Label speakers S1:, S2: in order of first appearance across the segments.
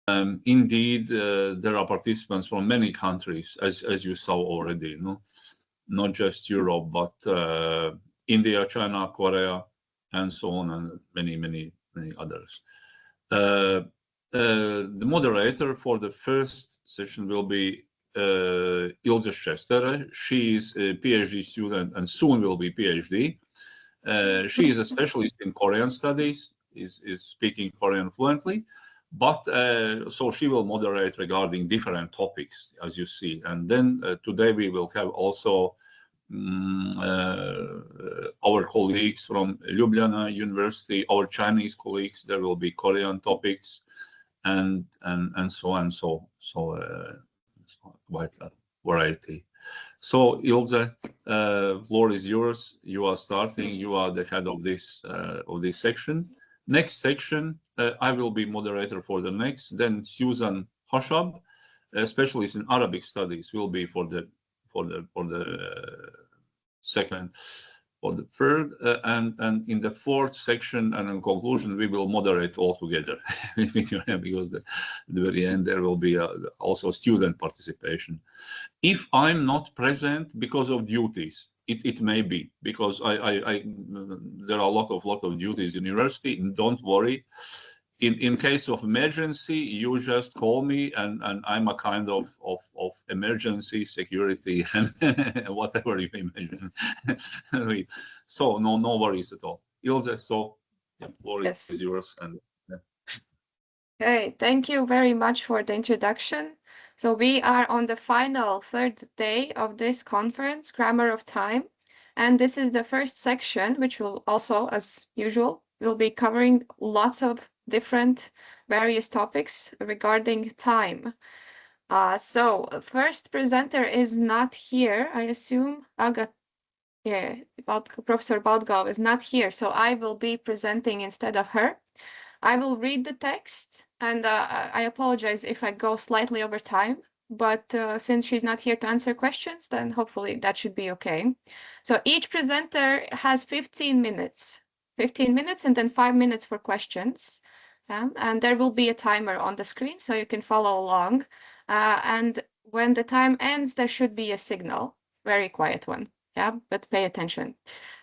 S1: Indeed, there are participants from many countries, as you saw already, no? Not just Europe, but India, China, Korea, and so on, and many others. The moderator for the first session will be Ilze Šķērsgriezumā. She is a PhD student and soon will be PhD. She is a specialist in Korean studies, is speaking Korean fluently, but so she will moderate regarding different topics, as you see. And then today we will have also our colleagues from Ljubljana University, our Chinese colleagues. There will be Korean topics and so on. So quite a variety. So Ilze, floor is yours. You are starting. You are the head of this section. Next section, I will be moderator for the next. Then Susan Hoshab, a specialist in Arabic studies, will be for the second or the third, and in the fourth section and in conclusion we will moderate all together because at the very end there will be also student participation. If I'm not present because of duties, it may be because there are a lot of duties in university. Don't worry. In case of emergency, you just call me, and I'm a kind of emergency security and whatever you imagine. So no worries at all. Ilze, so the floor is yours. And
S2: Okay, thank you very much for the introduction. So we are on the final third day of this conference, Grammar of Time, and this is the first section, which will also, as usual, will be covering lots of different various topics regarding time. So first presenter is not here, I assume. Professor Baltgalva is not here, so I will be presenting instead of her. I will read the text, and I apologize if I go slightly over time, but since she's not here to answer questions, then hopefully that should be okay. So each presenter has 15 minutes and then 5 minutes for questions. And there will be a timer on the screen so you can follow along. And when the time ends, there should be a signal, very quiet one. Yeah, but pay attention.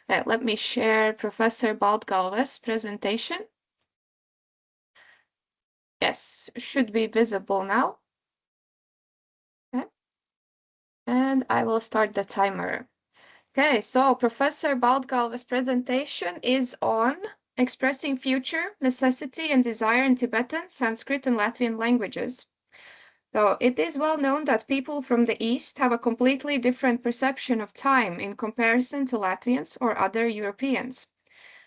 S2: Let me share Professor Baltgalva's presentation. Yes, should be visible now. Okay. And I will start the timer. Okay, so Professor Baltgalva's presentation is on expressing future, necessity, and desire in Tibetan, Sanskrit, and Latvian languages. So it is well known that people from the East have a completely different perception of time in comparison to Latvians or other Europeans.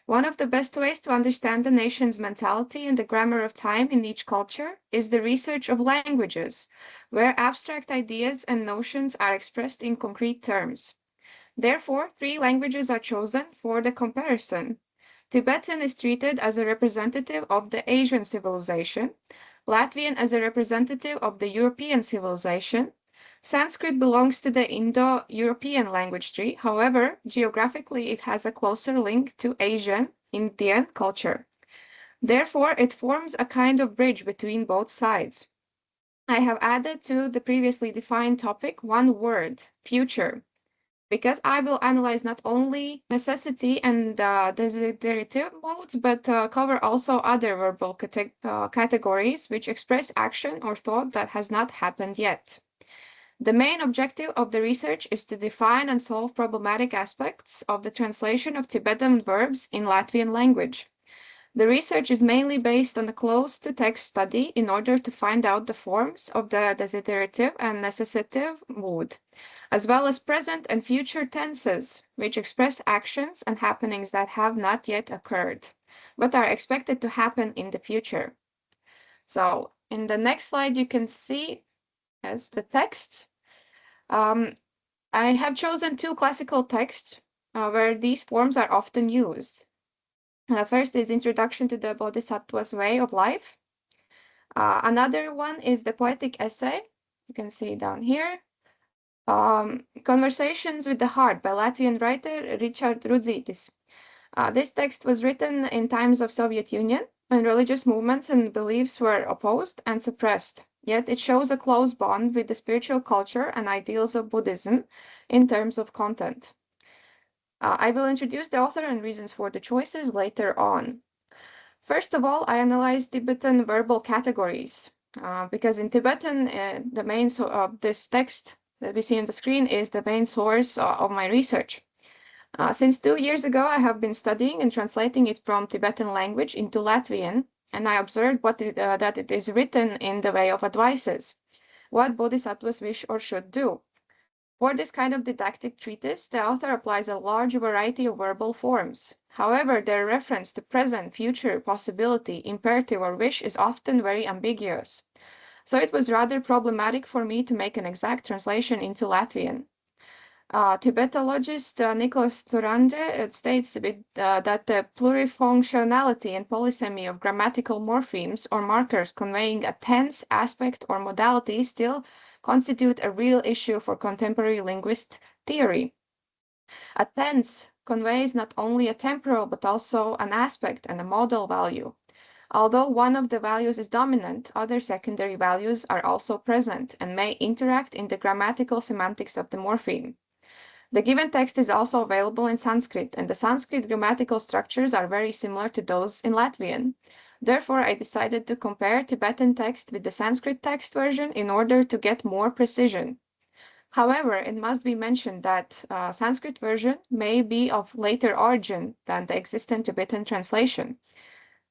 S2: One of the best ways to understand the nation's mentality and the grammar of time in each culture is the research of languages, where abstract ideas and notions are expressed in concrete terms. Therefore, 3 languages are chosen for the comparison. Tibetan is treated as a representative of the Asian civilization, Latvian as a representative of the European civilization. Sanskrit belongs to the Indo-European language tree. However, geographically it has a closer link to Asian, Indian culture. Therefore, it forms a kind of bridge between both sides. I have added to the previously defined topic one word, future, because I will analyze not only necessity and desiderative modes, but cover also other verbal categories which express action or thought that has not happened yet. The main objective of the research is to define and solve problematic aspects of the translation of Tibetan verbs in Latvian language. The research is mainly based on a close-to-text study in order to find out the forms of the desiderative and necessative mood, as well as present and future tenses, which express actions and happenings that have not yet occurred, but are expected to happen in the future. So in the next slide, you can see as the text. I have chosen 2 classical texts where these forms are often used. The first is Introduction to the Bodhisattva's Way of Life. Another one is the poetic essay. You can see down here. Conversations with the Heart by Latvian writer Richard Rudzītis. This text was written in times of Soviet Union and religious movements and beliefs were opposed and suppressed. Yet it shows a close bond with the spiritual culture and ideals of Buddhism in terms of content. I will introduce the author and reasons for the choices later on. First of all, I analyzed Tibetan verbal categories because in Tibetan, the main of this text that we see on the screen is the main source of my research. Since 2 years ago, I have been studying and translating it from Tibetan language into Latvian, and I observed that it is written in the way of advices, what bodhisattvas wish or should do. For this kind of didactic treatise, the author applies a large variety of verbal forms. However, their reference to present, future, possibility, imperative, or wish is often very ambiguous. So it was rather problematic for me to make an exact translation into Latvian. Tibetologist Nicholas Turandre states that the plurifunctionality and polysemy of grammatical morphemes or markers conveying a tense, aspect, or modality still constitute a real issue for contemporary linguist theory. A tense conveys not only a temporal but also an aspect and a modal value. Although one of the values is dominant, other secondary values are also present and may interact in the grammatical semantics of the morpheme. The given text is also available in Sanskrit, and the Sanskrit grammatical structures are very similar to those in Latvian. Therefore, I decided to compare Tibetan text with the Sanskrit text version in order to get more precision. However, it must be mentioned that Sanskrit version may be of later origin than the existing Tibetan translation.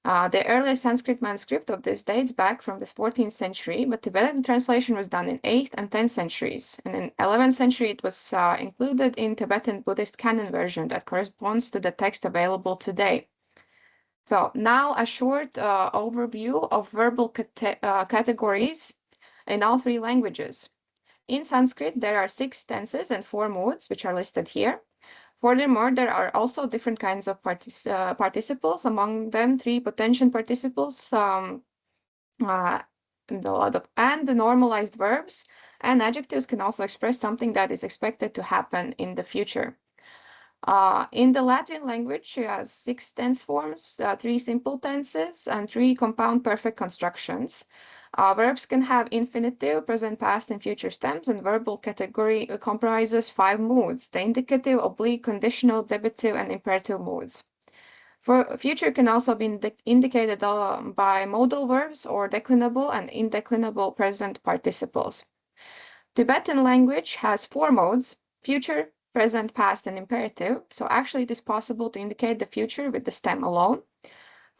S2: The earliest Sanskrit manuscript of this dates back from the 14th century, but Tibetan translation was done in 8th and 10th centuries. And in 11th century, it was included in Tibetan Buddhist canon version that corresponds to the text available today. So now a short overview of verbal categories in all 3 languages. In Sanskrit, there are 6 tenses and 4 moods, which are listed here. Furthermore, there are also different kinds of participles, among them 3 potential participles, and the normalized verbs, and adjectives can also express something that is expected to happen in the future. In the Latvian language, you have 6 tense forms, 3 simple tenses, and 3 compound perfect constructions. Verbs can have infinitive, present, past, and future stems, and verbal category comprises 5 moods, the indicative, oblique, conditional, debitive, and imperative moods. For future can also be indicated by modal verbs or declinable and indeclinable present participles. Tibetan language has 4 modes, future, present, past, and imperative, so actually it is possible to indicate the future with the stem alone.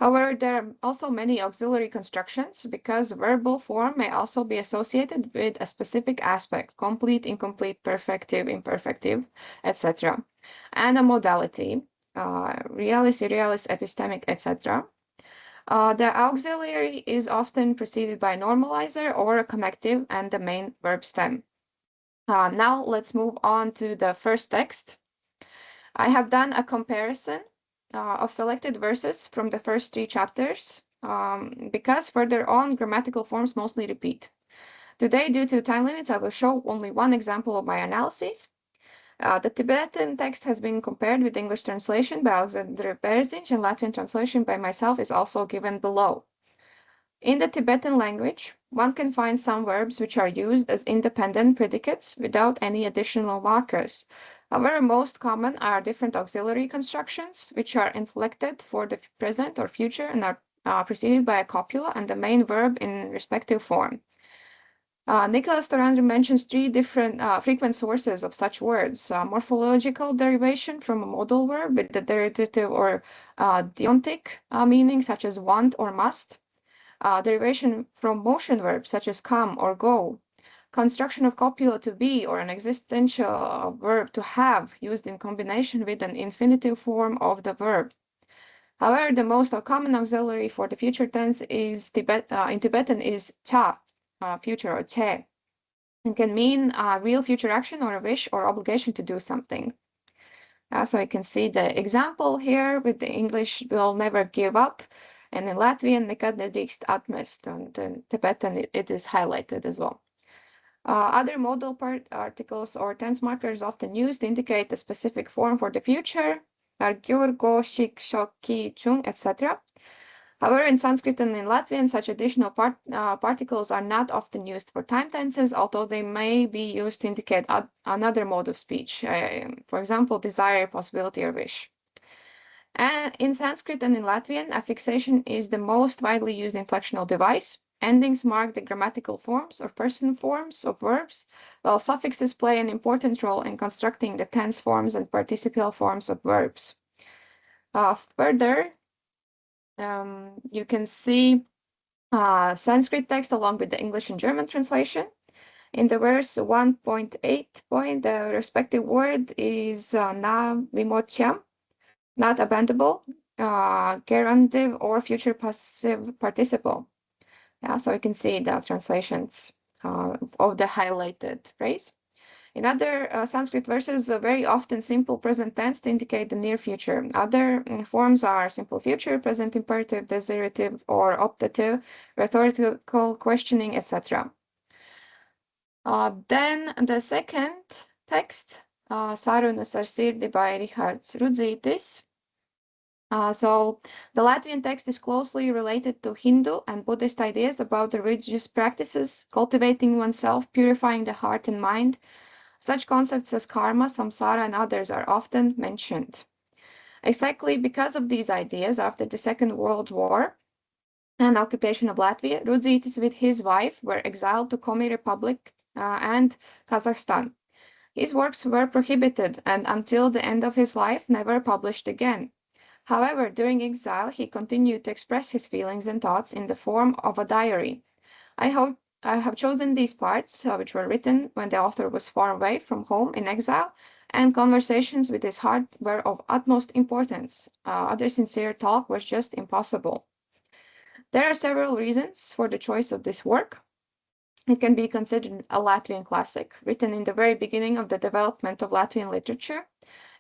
S2: However, there are also many auxiliary constructions because verbal form may also be associated with a specific aspect, complete, incomplete, perfective, imperfective, etc., and a modality, realis, irrealis, epistemic, etc. The auxiliary is often preceded by a normalizer or a connective and the main verb stem. Now let's move on to the first text. I have done a comparison of selected verses from the first 3 chapters because further on grammatical forms mostly repeat. Today, due to time limits, I will show only one example of my analysis. The Tibetan text has been compared with English translation by Alexander Berziņš, and Latvian translation by myself is also given below. In the Tibetan language, one can find some verbs which are used as independent predicates without any additional markers. However, most common are different auxiliary constructions, which are inflected for the present or future and are preceded by a copula and the main verb in respective form. Nicholas Turandre mentions 3 different frequent sources of such words: morphological derivation from a modal verb with the derivative or deontic meaning, such as want or must, derivation from motion verbs such as come or go, construction of copula to be or an existential verb to have used in combination with an infinitive form of the verb. However, the most common auxiliary for the future tense is in Tibetan is cha, future, or che, and can mean a real future action or a wish or obligation to do something. So you can see the example here with the English will never give up, and in Latvian nekad nedrīkst atmest, and in Tibetan it is highlighted as well. Other modal articles or tense markers often used indicate a specific form for the future, are gyur, go, shik, shok, ki, chung, etc. However, in Sanskrit and in Latvian, such additional particles are not often used for time tenses, although they may be used to indicate another mode of speech, for example, desire, possibility, or wish. And in Sanskrit and in Latvian, affixation is the most widely used inflectional device. Endings mark the grammatical forms or person forms of verbs, while suffixes play an important role in constructing the tense forms and participial forms of verbs. Further, you can see Sanskrit text along with the English and German translation. In the verse 1.8 point, the respective word is na vimotyam, not abandonable, gerundive, or future passive participle. Yeah, so you can see the translations of the highlighted phrase. In other Sanskrit verses, very often simple present tense to indicate the near future. Other forms are simple future, present imperative, desiderative, or optative, rhetorical questioning, etc. Then the second text, Sarunas ar sirdi by Rihards Rudzītis. So the Latvian text is closely related to Hindu and Buddhist ideas about the religious practices, cultivating oneself, purifying the heart and mind. Such concepts as karma, samsara, and others are often mentioned. Exactly because of these ideas, after the Second World War and occupation of Latvia, Rudzītis with his wife were exiled to Komi Republic and Kazakhstan. His works were prohibited and until the end of his life never published again. However, during exile, he continued to express his feelings and thoughts in the form of a diary. I have chosen these parts, which were written when the author was far away from home in exile, and conversations with his heart were of utmost importance. Other sincere talk was just impossible. There are several reasons for the choice of this work. It can be considered a Latvian classic, written in the very beginning of the development of Latvian literature.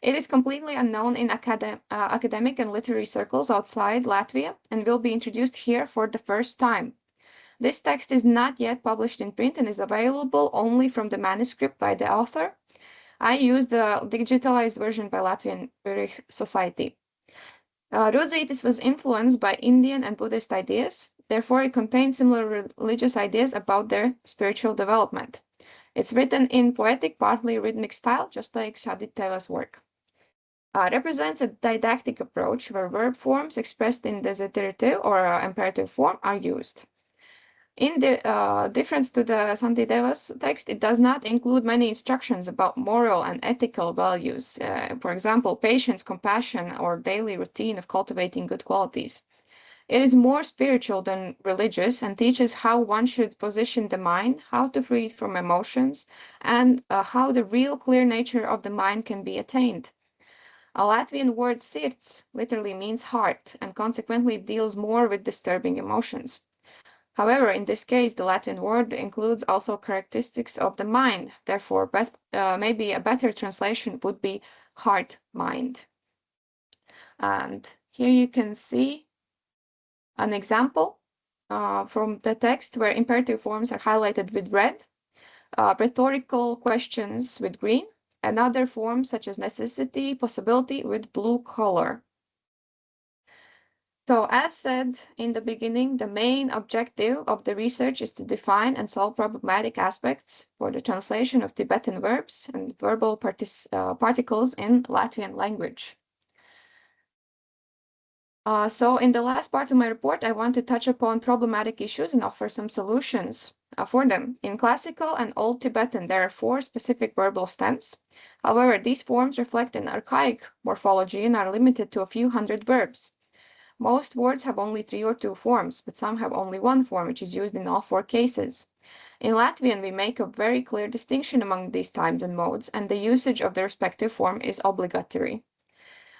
S2: It is completely unknown in academic and literary circles outside Latvia and will be introduced here for the first time. This text is not yet published in print and is available only from the manuscript by the author. I used the digitalized version by Latvian Urich Society. Rudzītis was influenced by Indian and Buddhist ideas. Therefore, it contains similar religious ideas about their spiritual development. It's written in poetic, partly rhythmic style, just like Shaditeva's work. Represents a didactic approach where verb forms expressed in desiderative or imperative form are used. In the difference to the Santideva's text, it does not include many instructions about moral and ethical values, for example, patience, compassion, or daily routine of cultivating good qualities. It is more spiritual than religious and teaches how one should position the mind, how to free it from emotions, and how the real clear nature of the mind can be attained. A Latvian word sirds literally means heart and consequently deals more with disturbing emotions. However, in this case, the Latin word includes also characteristics of the mind. Therefore, maybe a better translation would be heart-mind. And here you can see an example from the text where imperative forms are highlighted with red, rhetorical questions with green, and other forms such as necessity, possibility with blue color. So as said in the beginning, the main objective of the research is to define and solve problematic aspects for the translation of Tibetan verbs and verbal particles in Latvian language. So in the last part of my report, I want to touch upon problematic issues and offer some solutions for them. In classical and Old Tibetan, there are 4 specific verbal stems. However, these forms reflect an archaic morphology and are limited to a few hundred verbs. Most words have only 3 or 2 forms, but some have only 1 form, which is used in all 4 cases. In Latvian, we make a very clear distinction among these types and modes, and the usage of the respective form is obligatory.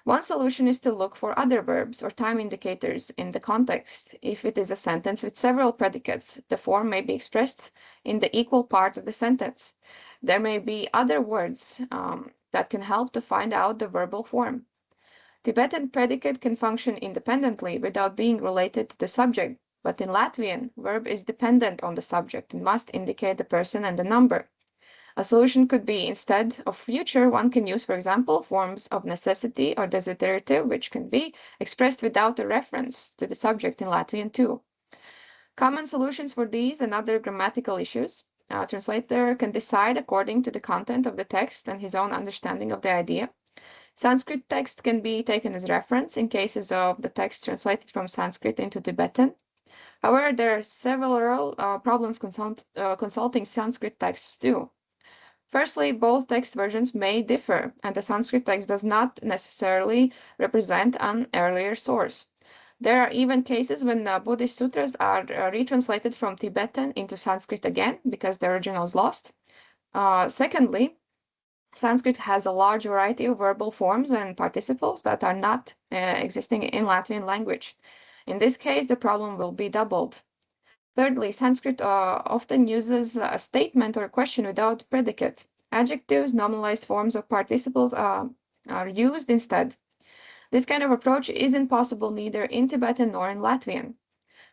S2: One solution is to look for other verbs or time indicators in the context. If it is a sentence with several predicates, the form may be expressed in the equal part of the sentence. There may be other words that can help to find out the verbal form. Tibetan predicate can function independently without being related to the subject, but in Latvian, verb is dependent on the subject and must indicate the person and the number. A solution could be instead of future, one can use, for example, forms of necessity or desiderative, which can be expressed without a reference to the subject in Latvian too. Common solutions for these and other grammatical issues. A translator can decide according to the content of the text and his own understanding of the idea. Sanskrit text can be taken as reference in cases of the text translated from Sanskrit into Tibetan. However, there are several problems consulting Sanskrit texts too. Firstly, both text versions may differ, and the Sanskrit text does not necessarily represent an earlier source. There are even cases when Buddhist sutras are retranslated from Tibetan into Sanskrit again because the original is lost. Secondly, Sanskrit has a large variety of verbal forms and participles that are not existing in Latvian language. In this case, the problem will be doubled. Thirdly, Sanskrit often uses a statement or a question without predicate. Adjectives, nominalized forms of participles are used instead. This kind of approach isn't possible neither in Tibetan nor in Latvian.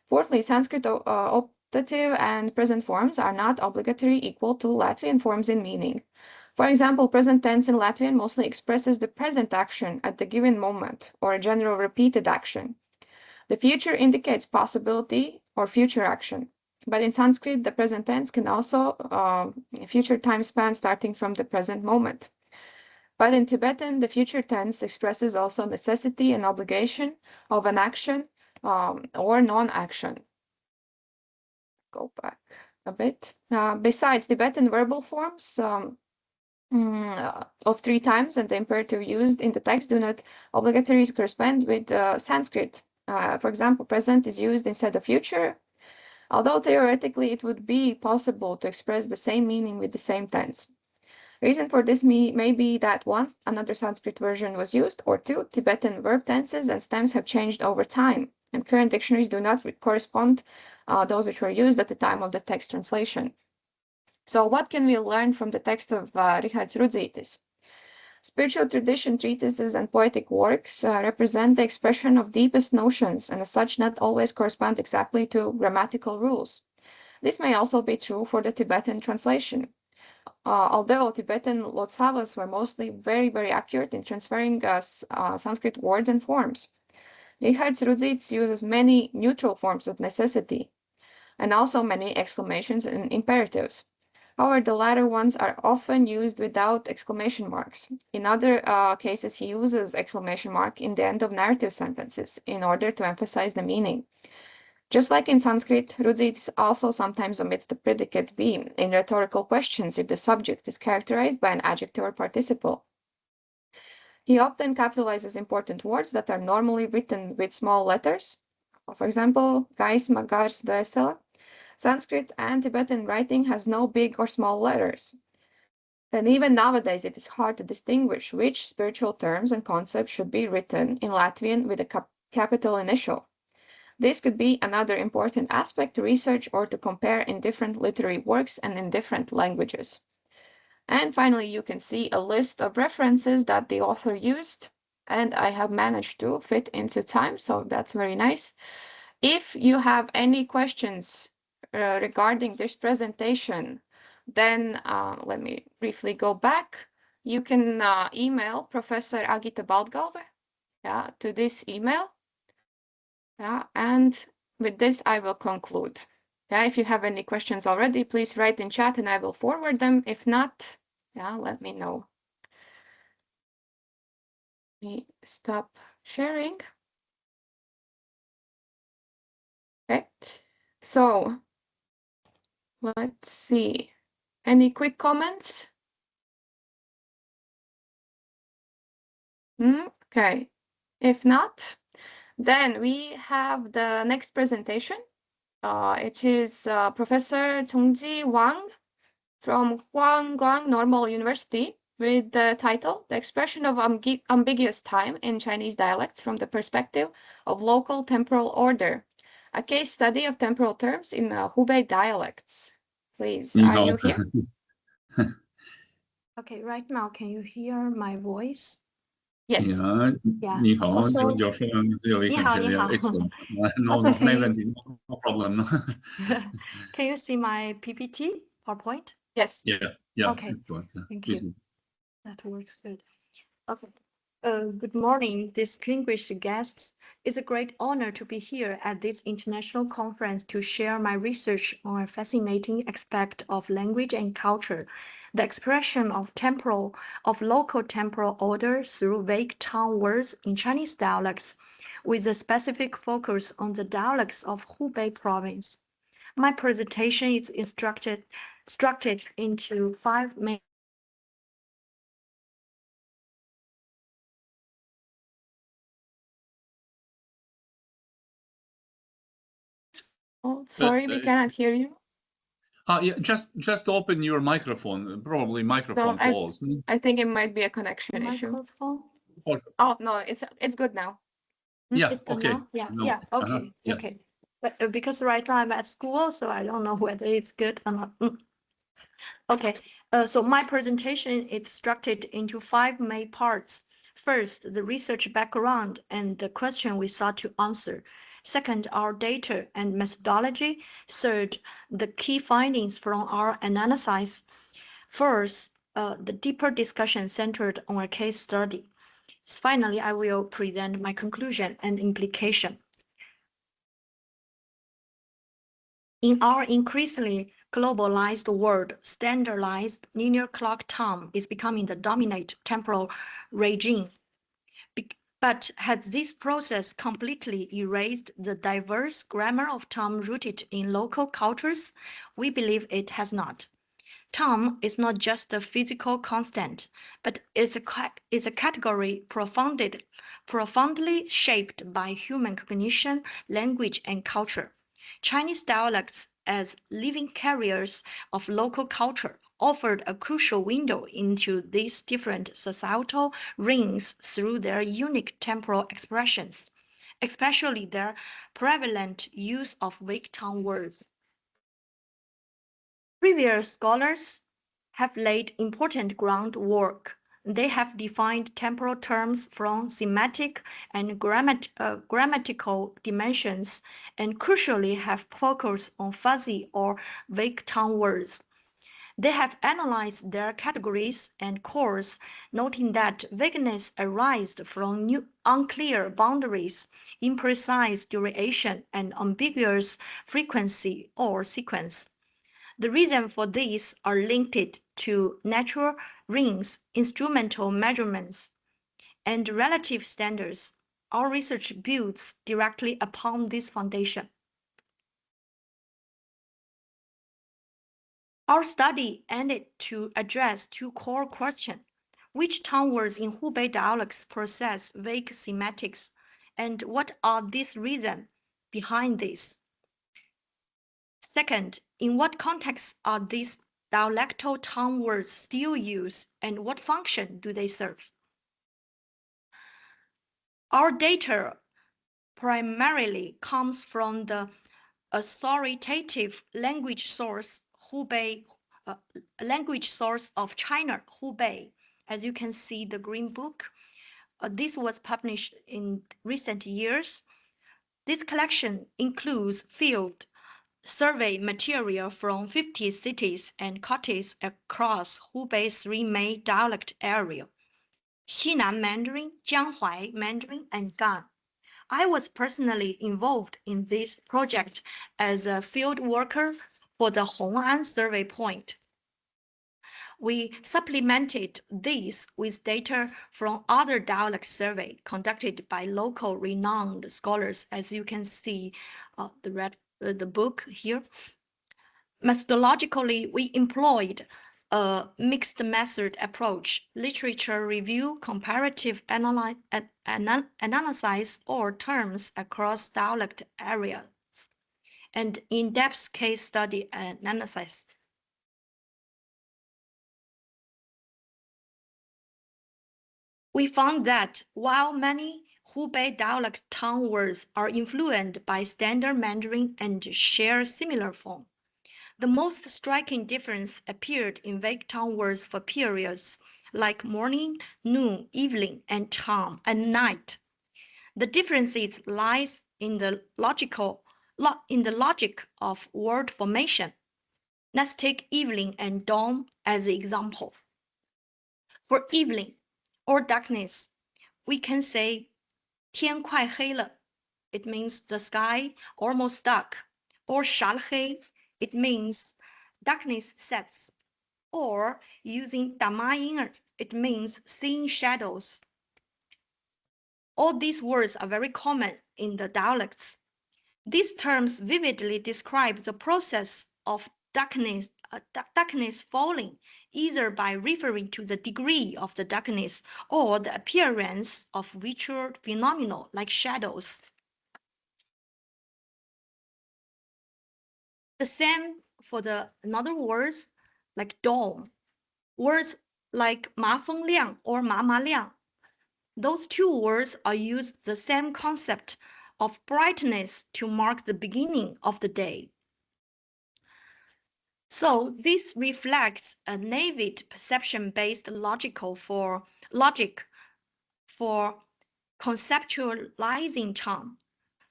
S2: Fourthly, Sanskrit optative and present forms are not obligatory equal to Latvian forms in meaning. For example, present tense in Latvian mostly expresses the present action at the given moment or a general repeated action. The future indicates possibility or future action. But in Sanskrit, the present tense can also future time span starting from the present moment. But in Tibetan, the future tense expresses also necessity and obligation of an action or non-action. Go back a bit. Besides, Tibetan verbal forms of 3 times and the imperative used in the text do not obligatorily correspond with Sanskrit. For example, present is used instead of future, although theoretically it would be possible to express the same meaning with the same tense. Reason for this may be that one, another Sanskrit version was used, or two, Tibetan verb tenses and stems have changed over time, and current dictionaries do not correspond those which were used at the time of the text translation. So what can we learn from the text of Rihards Rudzītis? Spiritual tradition treatises and poetic works represent the expression of deepest notions and as such not always correspond exactly to grammatical rules. This may also be true for the Tibetan translation. Although Tibetan lotsavas were mostly very, very accurate in transferring Sanskrit words and forms. Rihards Rudzītis uses many neutral forms of necessity and also many exclamations and imperatives. However, the latter ones are often used without exclamation marks. In other cases, he uses exclamation mark in the end of narrative sentences in order to emphasize the meaning. Just like in Sanskrit, Rudzītis also sometimes omits the predicate be in rhetorical questions if the subject is characterized by an adjective or participle. He often capitalizes important words that are normally written with small letters. For example, gaisma, gars, dvēsele. Sanskrit and Tibetan writing has no big or small letters. And even nowadays, it is hard to distinguish which spiritual terms and concepts should be written in Latvian with a capital initial. This could be another important aspect to research or to compare in different literary works and in different languages. And finally, you can see a list of references that the author used, and I have managed to fit into time, so that's very nice. If you have any questions regarding this presentation, then let me briefly go back. You can email Professor Agita Baltgalve to this email. And with this, I will conclude. If you have any questions already, please write in chat and I will forward them. If not, let me know. Let me stop sharing. Okay, so let's see. Any quick comments? Okay, if not, then we have the next presentation. It is Professor Tungzi Wang from Guangguang Normal University with the title, The Expression of Ambiguous Time in Chinese Dialects from the Perspective of Local Temporal Order, a case study of temporal terms in Hubei dialects. Please, are you here?
S3: Okay, right now, can you hear my voice?
S2: Yes.
S3: Yeah.
S1: 你好，
S3: Also-
S1: 有声有一声
S3: 你好
S1: excellent. No,
S3: Also,
S1: no 问题 no problem.
S3: Can you see my PPT, PowerPoint?
S2: Yes.
S1: Yeah.
S3: Okay. Thank
S1: Please.
S3: you. That works good. Okay. Good morning, distinguished guests. It's a great honor to be here at this international conference to share my research on a fascinating aspect of language and culture, the expression of local temporal order through vague tongue words in Chinese dialects, with a specific focus on the dialects of Hubei province. My presentation is structured into 5 main.
S2: Oh, sorry, we cannot hear you.
S1: Yeah, just open your microphone. Probably microphone
S2: No,
S1: closed.
S2: I think it might be a connection issue.
S3: Microphone.
S2: Oh no, it's good now.
S1: Yeah.
S3: It's good
S1: Okay.
S3: now? Yeah.
S1: No.
S3: Yeah. Okay.
S1: Yeah.
S3: Okay. But because right now I'm at school, so I don't know whether it's good or not. Okay. So my presentation is structured into 5 main parts. First, the research background and the question we sought to answer. Second, our data and methodology. Third, the key findings from our analysis. Fourth, the deeper discussion centered on a case study. Finally, I will present my conclusion and implication. In our increasingly globalized world, standardized linear clock time is becoming the dominant temporal regime. But has this process completely erased the diverse grammar of time rooted in local cultures? We believe it has not. Time is not just a physical constant, but is a category profoundly shaped by human cognition, language, and culture. Chinese dialects, as living carriers of local culture, offered a crucial window into these different societal rings through their unique temporal expressions, especially their prevalent use of vague tongue words. Previous scholars have laid important groundwork. They have defined temporal terms from semantic and grammatical dimensions, and crucially have focused on fuzzy or vague tongue words. They have analyzed their categories and cores, noting that vagueness arises from unclear boundaries, imprecise duration, and ambiguous frequency or sequence. The reasons for this are linked to natural rings, instrumental measurements, and relative standards. Our research builds directly upon this foundation. Our study ended to address 2 core questions. Which tongue words in Hubei dialects possess vague semantics, and what are these reasons behind this? Second, in what context are these dialectal tongue words still used, and what function do they serve? Our data primarily comes from the authoritative language source Hubei, language source of China, Hubei. As you can see, the Green Book. This was published in recent years. This collection includes field survey material from 50 cities and counties across Hubei's 3 main dialect areas: Xinan Mandarin, Jianghuai Mandarin, and Gan. I was personally involved in this project as a field worker for the Hong'an survey point. We supplemented this with data from other dialect surveys conducted by local renowned scholars, as you can see the book here. Methodologically, we employed a mixed method approach: literature review, comparative analysis or terms across dialect areas, and in-depth case study analysis. We found that while many Hubei dialect tongue words are influenced by standard Mandarin and share similar form, the most striking difference appeared in vague tongue words for periods like morning, noon, evening, and time and night. The differences lies in the logic of word formation. Let's take evening and dawn as an example. For evening or darkness, we can say 天快黑了. It means the sky almost dark. Or 傻了黑, it means darkness sets. Or using 打麻音儿, it means seeing shadows. All these words are very common in the dialects. These terms vividly describe the process of darkness falling, either by referring to the degree of the darkness or the appearance of visual phenomena like shadows. The same for the another words like dawn. Words like 麻风亮 or 麻麻亮. Those two words are used the same concept of brightness to mark the beginning of the day. So this reflects a native perception-based logic for conceptualizing time.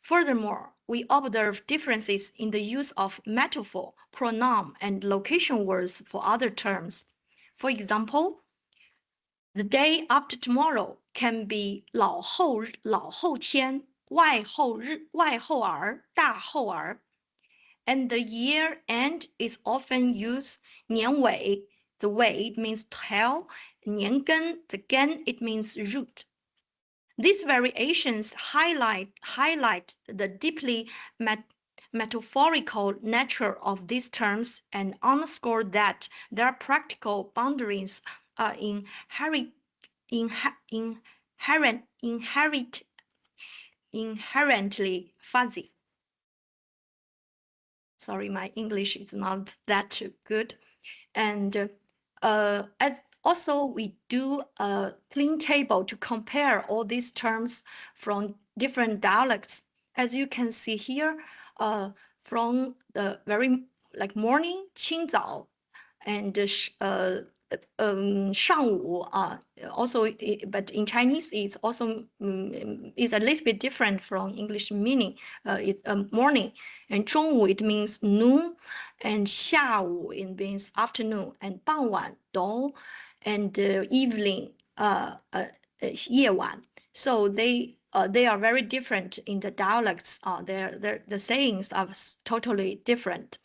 S3: Furthermore, we observe differences in the use of metaphor, pronoun, and location words for other terms. For example, the day after tomorrow can be 老后天, 外后儿, 大后儿. And the year end is often used 年尾. The 尾 means tail, 年根, the 根 it means root. These variations highlight the deeply metaphorical nature of these terms and underscore that their practical boundaries are inherently fuzzy. Sorry, my English is not that good. And as also, we do a clean table to compare all these terms from different dialects. As you can see here, from the very like morning, 清早, and 上午, also, but in Chinese it's also is a little bit different from English meaning. It's morning, and 中午 it means noon, and 下午 it means afternoon, and 傍晚 dawn, and evening, 夜晚. So they are very different in the dialects. The sayings are totally different.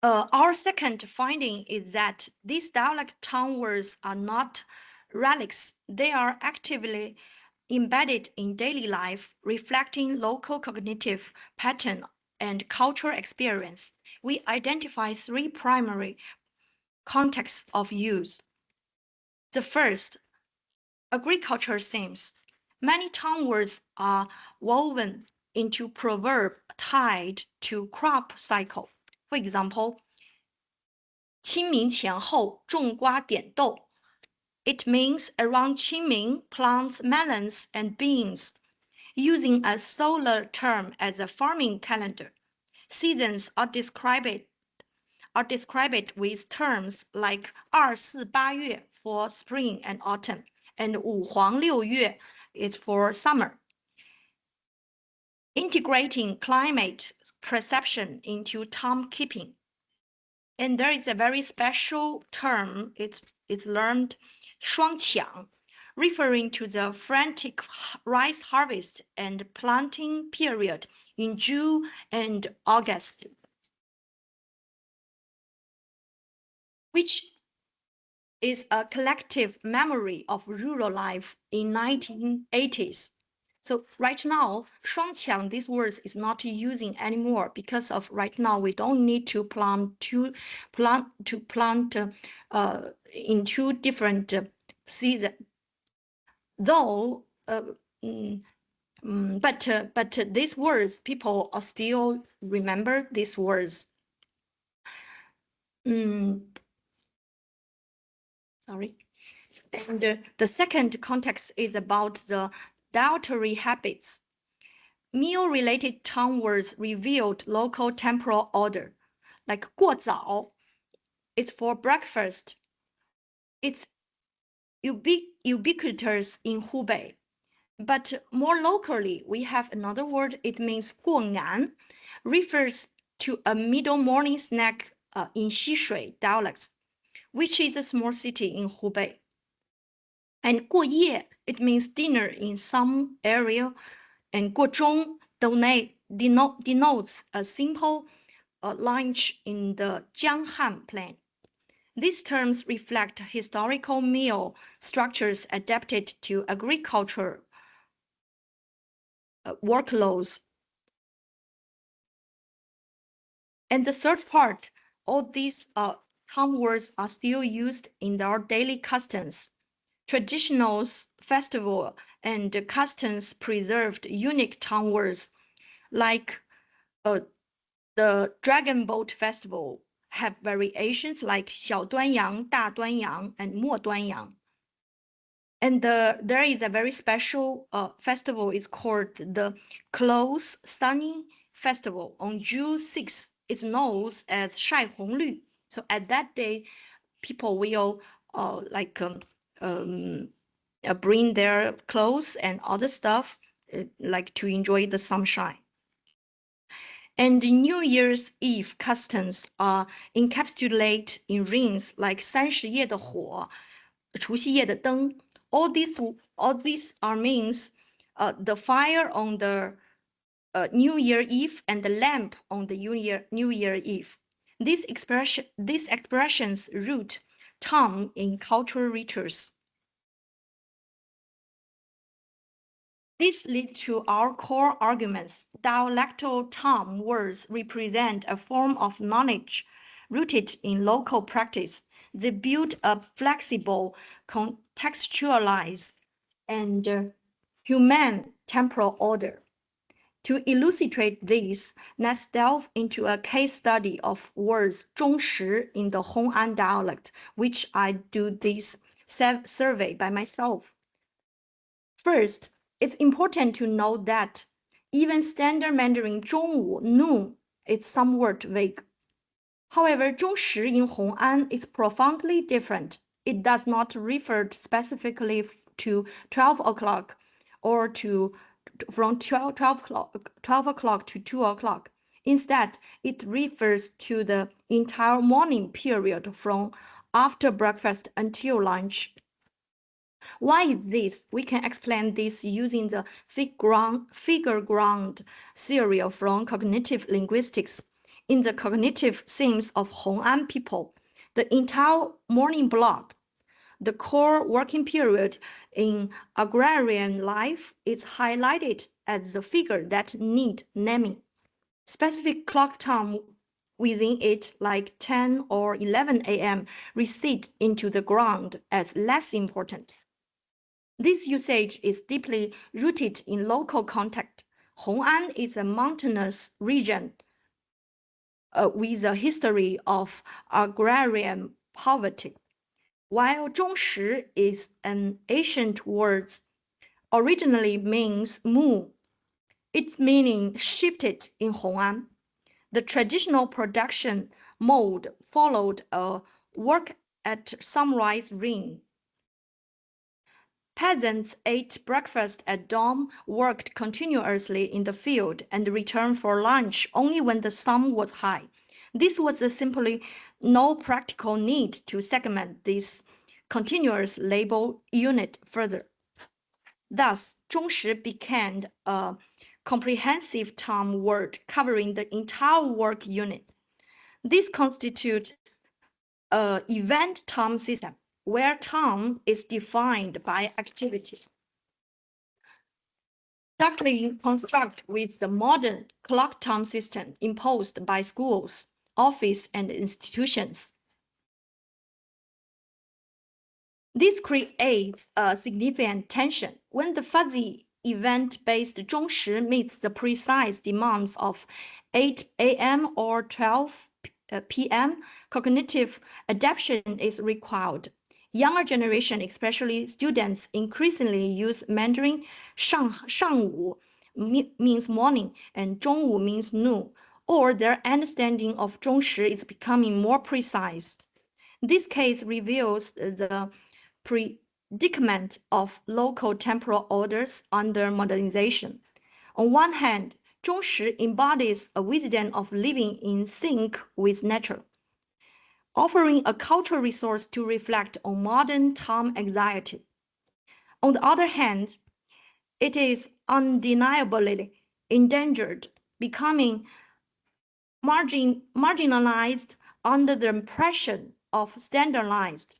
S3: Our second finding is that these dialect tongue words are not relics. They are actively embedded in daily life, reflecting local cognitive pattern and cultural experience. We identify three primary contexts of use. The first, agriculture themes. Many tongue words are woven into proverb tied to crop cycle. For example, 清明前后种瓜点豆. It means around 清明, plants melons and beans, using a solar term as a farming calendar. Seasons are described with terms like 2、4、8月 for spring and autumn, and 5黄6月 is for summer. Integrating climate perception into timekeeping. And there is a very special term, it's learned 双抢, referring to the frantic rice harvest and planting period in June and August, which is a collective memory of rural life in 1980s. So right now, 双抢, this word is not using anymore because of right now we don't need to plant in two different seasons. Though, but these words, people are still remember these words. Sorry. And the second context is about the dietary habits. Meal-related tongue words revealed local temporal order, like 过早, it's for breakfast. It's ubiquitous in Hubei. But more locally, we have another word. It means 过南, refers to a middle morning snack in Xishui dialects, which is a small city in Hubei. And 过夜, it means dinner in some area, and 过中 denotes a simple lunch in the Jianghan Plain. These terms reflect historical meal structures adapted to agriculture workloads. And the third part, all these town words are still used in our daily customs. Traditional festival and customs preserved unique town words, like the Dragon Boat Festival have variations like 小端阳, 大端阳, and 末端阳. And there is a very special festival. It's called the Close Sunny Festival on June 6th. It's known as 晒红绿. So at that day, people will bring their clothes and other stuff like to enjoy the sunshine. And the New Year's Eve customs are encapsulated in rings like 30夜的火, 除夕夜的灯. All these are means the fire on the New Year Eve and the lamp on the New Year Eve. These expressions root Tom in cultural rituals. This leads to our core arguments. Dialectal Tom words represent a form of knowledge rooted in local practice. They build a flexible, contextualized, and human temporal order. To illustrate this, let's delve into a case study of words 中时 in the Hong'an dialect, which I do this survey by myself. First, it's important to note that even standard Mandarin 中午 noon is somewhat vague. However, 中时 in Hong'an is profoundly different. It does not refer specifically to 12 o'clock or from 12 o'clock to 2 o'clock. Instead, it refers to the entire morning period from after breakfast until lunch. Why is this? We can explain this using the figure ground theory from cognitive linguistics. In the cognitive themes of Hong'an people, the entire morning block, the core working period in agrarian life, is highlighted as the figure that need naming. Specific clock time within it, like 10 or 11 a.m., recede into the ground as less important. This usage is deeply rooted in local context. Hong'an is a mountainous region with a history of agrarian poverty, while 中时 is an ancient word, originally means moon. Its meaning shifted in Hong'an. The traditional production mode followed a work at sunrise ring. Peasants ate breakfast at dawn, worked continuously in the field, and returned for lunch only when the sun was high. This was simply no practical need to segment this continuous labor unit further. Thus, 中时 became a comprehensive term word covering the entire work unit. This constitutes an event term system, where time is defined by activity. Directly in construct with the modern clock time system imposed by schools, offices, and institutions. This creates a significant tension. When the fuzzy event-based 中时 meets the precise demands of 8 a.m. or 12 p.m., cognitive adaptation is required. Younger generation, especially students, increasingly use Mandarin 上午 means morning and 中午 means noon, or their understanding of 中时 is becoming more precise. This case reveals the predicament of local temporal orders under modernization. On one hand, 忠实 embodies a wisdom of living in sync with nature, offering a cultural resource to reflect on modern time anxiety. On the other hand, it is undeniably endangered, becoming marginalized under the impression of standardized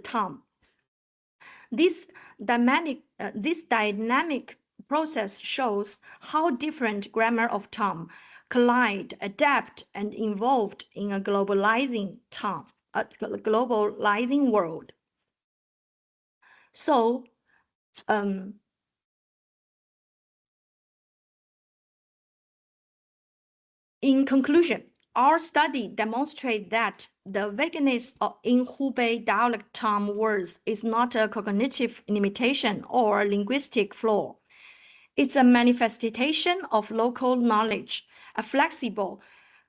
S3: time. This dynamic process shows how different grammar of time collide, adapt, and evolved in a globalizing world. So, in conclusion, our study demonstrates that the vagueness in Hubei dialect time words is not a cognitive limitation or linguistic flaw. It's a manifestation of local knowledge, a flexible,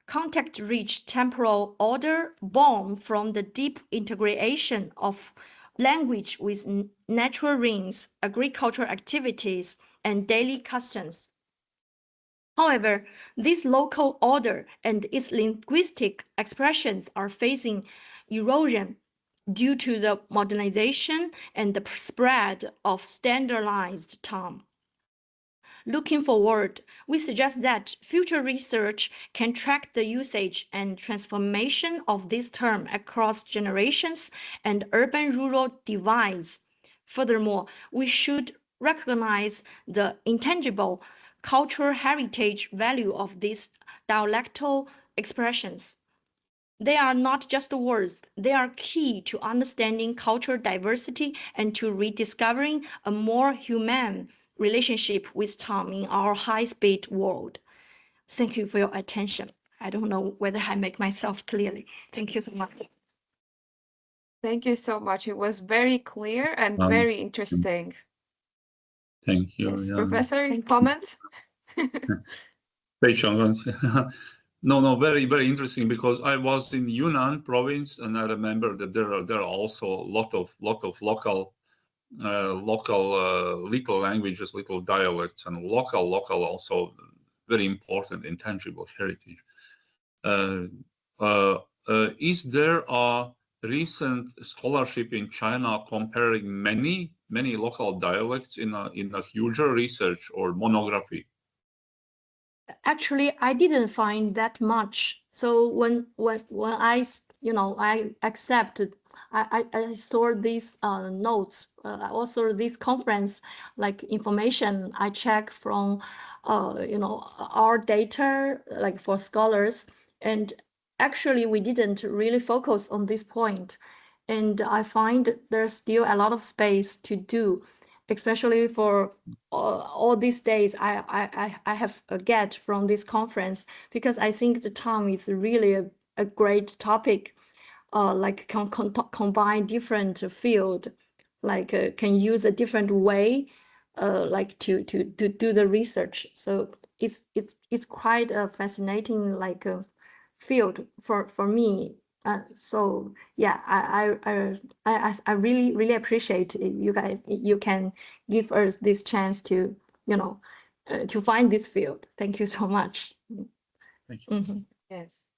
S3: context-rich temporal order born from the deep integration of language with natural rings, agricultural activities, and daily customs. However, this local order and its linguistic expressions are facing erosion due to the modernization and the spread of standardized time. Looking forward, we suggest that future research can track the usage and transformation of this term across generations and urban-rural divides. Furthermore, we should recognize the intangible cultural heritage value of these dialectal expressions. They are not just words, they are key to understanding cultural diversity and to rediscovering a more human relationship with time in our high-speed world. Thank you for your attention. I don't know whether I make myself clearly. Thank you so much.
S2: Thank you so much. It was very clear and very interesting.
S1: Thank you.
S2: Yes,
S1: Yeah.
S2: Professor, comments?
S1: No, very, very interesting, because I was in Yunnan province, and I remember that there are also a lot of local little languages, little dialects, and local also very important intangible heritage. Is there a recent scholarship in China comparing many local dialects in a huger research or monography?
S3: Actually, I didn't find that much. So when I accepted, I saw these notes, also this conference like information I check from our data like for scholars, and actually we didn't really focus on this point, and I find there's still a lot of space to do, especially for all these days I have get from this conference, because I think the time is really a great topic, like can combine different field, like can use a different way, like to do the research. So it's quite a fascinating like a field for me. So yeah, I really appreciate you guys. You can give us this chance to to find this field. Thank you so much.
S1: Thank you.
S3: Mm-hmm.
S2: Yes.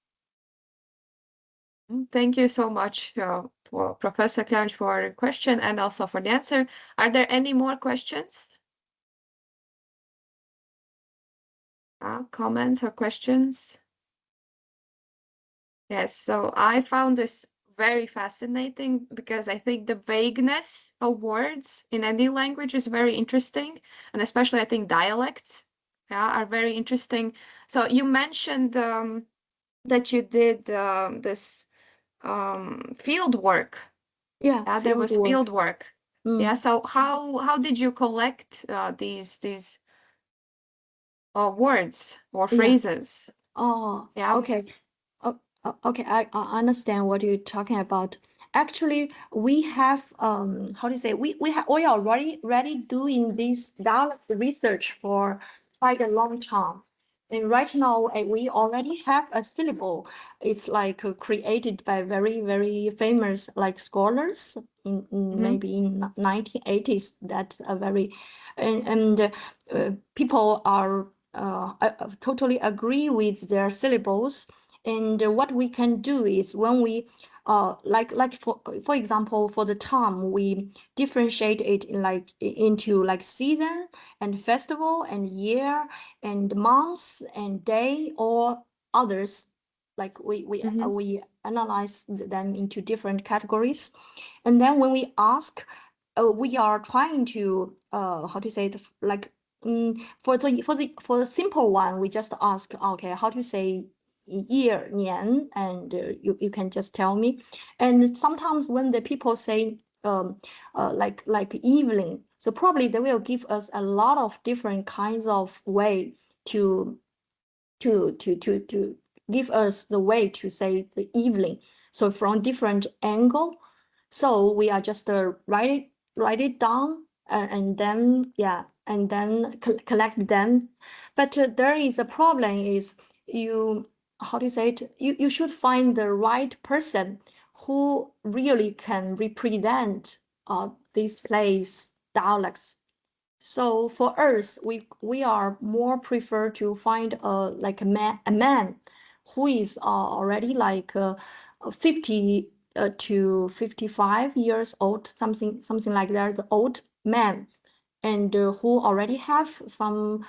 S2: Thank you so much for Professor Kļaviņš for the question and also for the answer. Are there any more questions? Comments or questions? Yes, so I found this very fascinating because I think the vagueness of words in any language is very interesting, and especially I think dialects are very interesting. So you mentioned that you did this field work.
S3: Yeah,
S2: there was field work.
S3: Mm.
S2: Yeah, so how did you collect these words or phrases?
S3: Oh,
S2: yeah.
S3: Okay. Okay, I understand what you're talking about. Actually, we have how do you say, we are already doing this dialect research for quite a long time, And right now, we already have a syllable. It's like created by very, very famous like scholars in maybe in 1980s. That's a very, and people are totally agree with their syllables. And what we can do is when we for example, for the time, we differentiate it into like season and festival and year and months and day or others. Like we analyze them into different categories. And then when we ask, we are trying to how to say it, like for the simple one, we just ask, okay, how to say year, 年, and you can just tell me. And sometimes when the people say like evening, so probably they will give us a lot of different kinds of way to give us the way to say the evening. So from different angle. So we are just write it down and then and then collect them. But there is a problem is how do you say it? You should find the right person who really can represent this place dialects. So for us, we are more prefer to find like a man who is already like 50 to 55 years old, something like that, the old man, and who already have some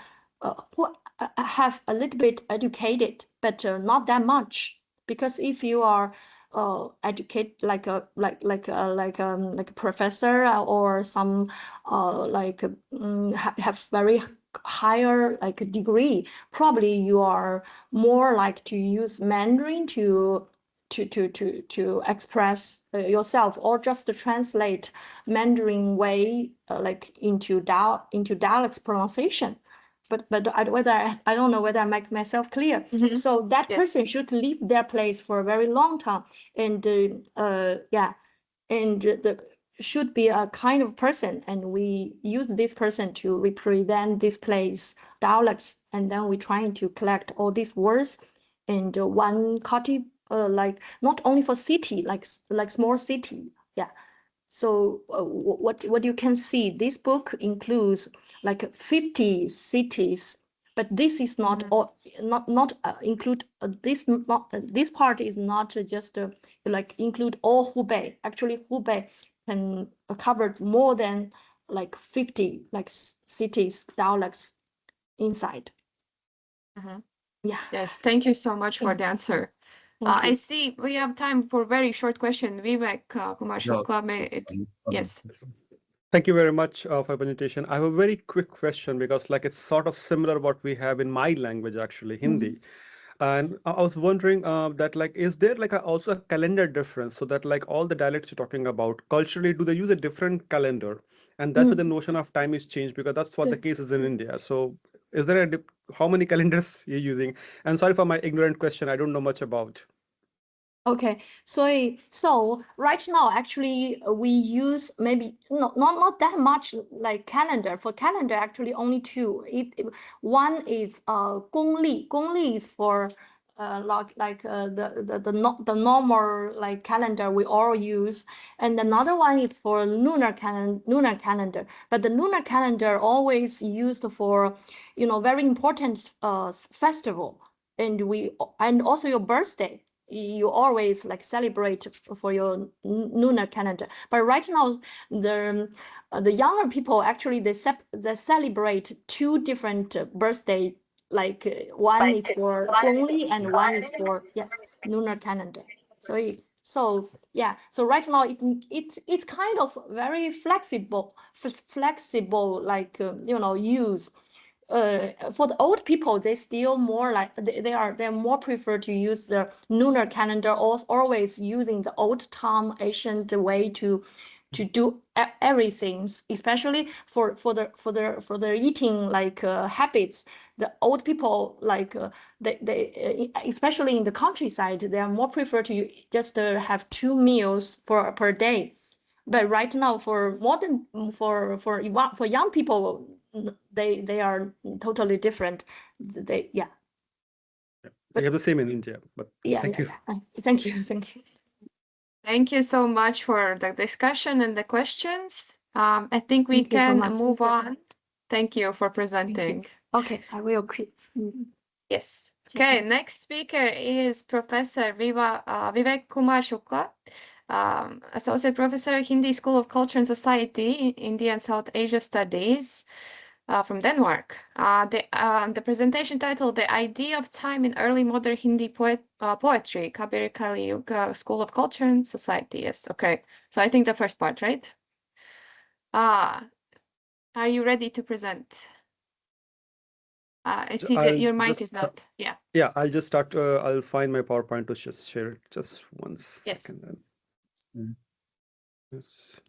S3: who have a little bit educated, but not that much. Because if you are educated like a professor or some have very higher like a degree, probably you are more like to use Mandarin to express yourself, or just to translate Mandarin way like into dialects pronunciation. But I don't know whether I make myself clear. So that person should leave their place for a very long time, and should be a kind of person, and we use this person to represent this place dialects, and then we trying to collect all these words and one copy, like not only for city, like small city, So what you can see, this book includes like 50 cities, but this is not all, not include this. Not this part is not just like include all Hubei. Actually, Hubei can cover more than like 50 like cities dialects inside.
S2: Yes, thank you so much for the answer. I see we have time for very short question. Vivek Kumar Shukla, yes.
S4: Thank you very much for your presentation. I have a very quick question, because like it's sort of similar what we have in my language, actually, Hindi. And I was wondering that like, is there like also a calendar difference, so that like all the dialects you're talking about culturally, do they use a different calendar? And that's where the notion of time is changed, because that's what the case is in India. So is there how many calendars you're using? And sorry for my ignorant question, I don't know much about.
S3: Okay, so right now, actually, we use maybe not that much like calendar. For calendar, actually only two. One is gongli. Gongli is for the normal like calendar we all use, and another one is for lunar calendar. But the lunar calendar always used for very important festival, and also your birthday. You always like celebrate for your lunar calendar. But right now, the younger people actually they celebrate two different birthday. Like one is for Gongli and one is for lunar calendar. So right now it's kind of very flexible like use. For the old people, they still more like they're more prefer to use the lunar calendar, or always using the old time ancient way to do everything, especially for their eating like habits. The old people like they especially in the countryside, they are more prefer to just have 2 meals per day. But right now, for young people, they are totally different.
S4: We have the same in India, but thank you.
S3: Thank you. Thank you.
S2: Thank you so much for the discussion and the questions. I think we can move on. Thank you for presenting.
S3: Okay, I will quit.
S2: Yes. Okay, next speaker is Professor Vivek Kumar Shukla, Associate Professor, Hindi School of Culture and Society, India and South Asia Studies, from Denmark. The presentation titled "The Idea of Time in Early Modern Hindi Poetry, Kabir Kali Yuga, School of Culture and Society." Yes, okay. So I think the first part, right? Are you ready to present? I see that your mic is not. Yeah.
S4: Yeah, I'll just start. I'll find my PowerPoint to just share it. Just one second. Then. Yes.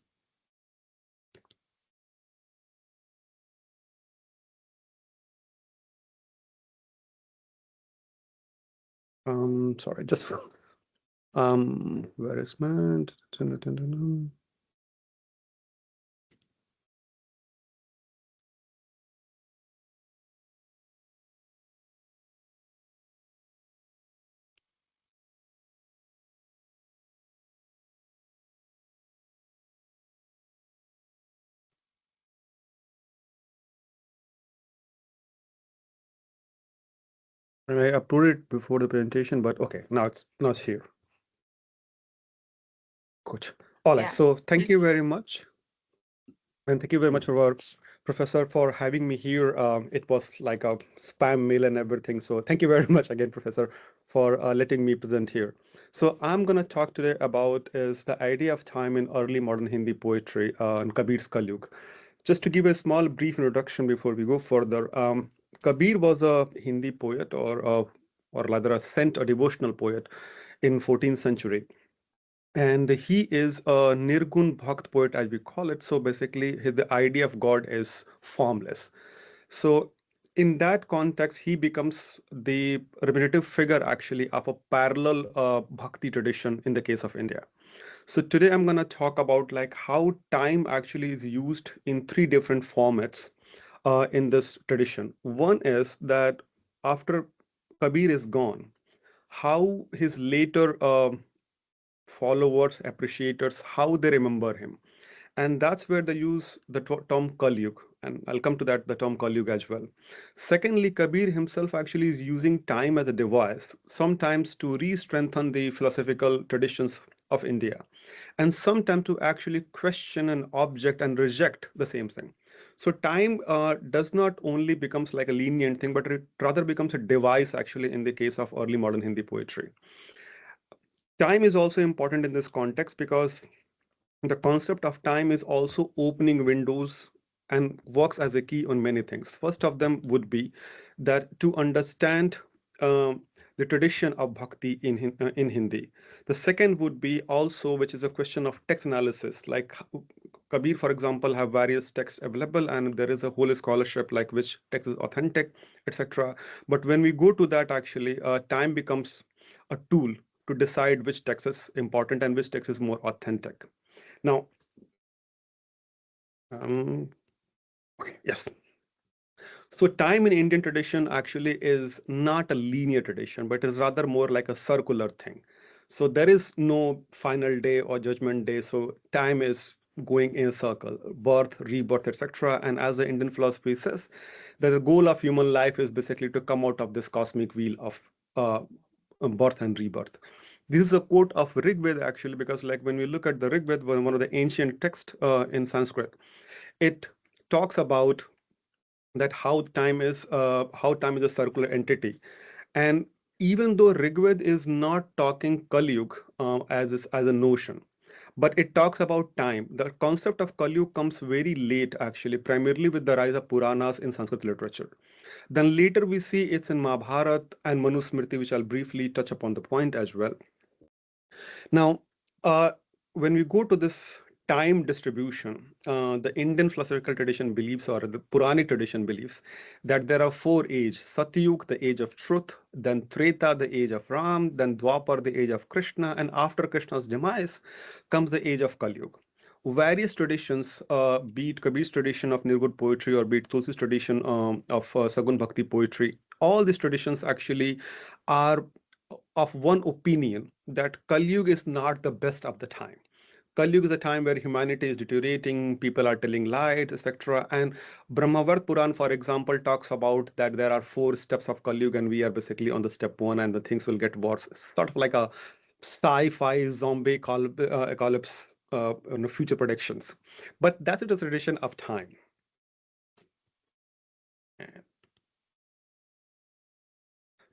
S4: Sorry, just where is my I uploaded it before the presentation, but okay, now it's here. Good. All right. So thank you very much, and thank you very much for our professor for having me here. It was like a spam mail and everything. So thank you very much again, professor, for letting me present here. So I'm going to talk today about is the idea of time in early modern Hindi poetry and Kabir's Kali Yuga. Just to give a small brief introduction before we go further. Kabir was a Hindi poet or rather a saint, a devotional poet in 14th century. And he is a Nirgun Bhakt poet, as we call it. So basically, the idea of God is formless. So in that context, he becomes the representative figure actually of a parallel bhakti tradition in the case of India. So today I'm going to talk about like how time actually is used in 3 different formats in this tradition. One is that after Kabir is gone, how his later followers, appreciators, how they remember him. And that's where they use the term Kali Yuga. And I'll come to that, the term Kali Yuga as well. Secondly, Kabir himself actually is using time as a device, sometimes to re-strengthen the philosophical traditions of India, and sometimes to actually question an object and reject the same thing. So time does not only becomes like a lenient thing, but it rather becomes a device actually in the case of early modern Hindi poetry. Time is also important in this context because the concept of time is also opening windows and works as a key on many things. First of them would be that to understand the tradition of bhakti in Hindi. The second would be also, which is a question of text analysis, like Kabir, for example, have various texts available, and there is a whole scholarship like which text is authentic, etc. But when we go to that, actually, time becomes a tool to decide which text is important and which text is more authentic. Now, yes. So time in Indian tradition actually is not a linear tradition, but is rather more like a circular thing. So there is no final day or judgment day. So time is going in a circle, birth, rebirth, etc. And as the Indian philosophy says, that the goal of human life is basically to come out of this cosmic wheel of birth and rebirth. This is a quote of Rig Veda actually, because like when we look at the Rig Veda, one of the ancient texts in Sanskrit, it talks about that how time is a circular entity. And even though Rig Veda is not talking Kali Yuga as a notion, but it talks about time. The concept of Kali Yuga comes very late actually, primarily with the rise of Puranas in Sanskrit literature. Then later we see it's in Mahabharata and Manusmriti, which I'll briefly touch upon the point as well. Now, when we go to this time distribution, the Indian philosophical tradition believes, or the Puranic tradition believes, that there are 4 ages: Satyug, the age of truth, then Treta, the age of Ram, then Dwapar, the age of Krishna, and after Krishna's demise comes the age of Kali Yuga. Various traditions, be it Kabir's tradition of Nirgud poetry or be it Tulsi's tradition of Sagun Bhakti poetry, all these traditions actually are of one opinion that Kali Yuga is not the best of the time. Kali Yuga is a time where humanity is deteriorating, people are telling lies, etc. And Brahmavat Puran, for example, talks about that there are 4 steps of Kali Yuga, and we are basically on the step 1, and the things will get worse. It's sort of like a sci-fi zombie apocalypse, future predictions. But that's the tradition of time.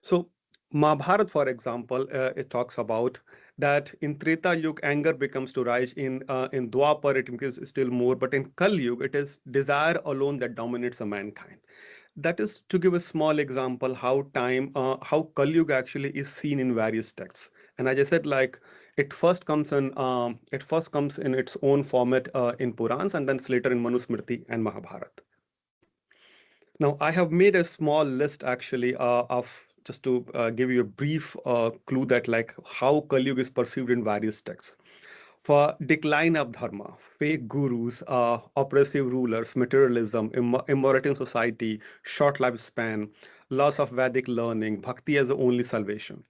S4: So Mahabharata, for example, it talks about that in Treta Yuga, anger becomes to rise. In Dwapar, it becomes still more. But in Kali Yuga, it is desire alone that dominates a mankind. That is to give a small example how Kali Yuga actually is seen in various texts. And as I said, like it first comes in its own format in Purans, and then later in Manusmriti and Mahabharata. Now, I have made a small list actually of just to give you a brief clue that like how Kali Yuga is perceived in various texts. For decline of dharma, fake gurus, oppressive rulers, materialism, immorality in society, short lifespan, loss of Vedic learning, bhakti as the only salvation.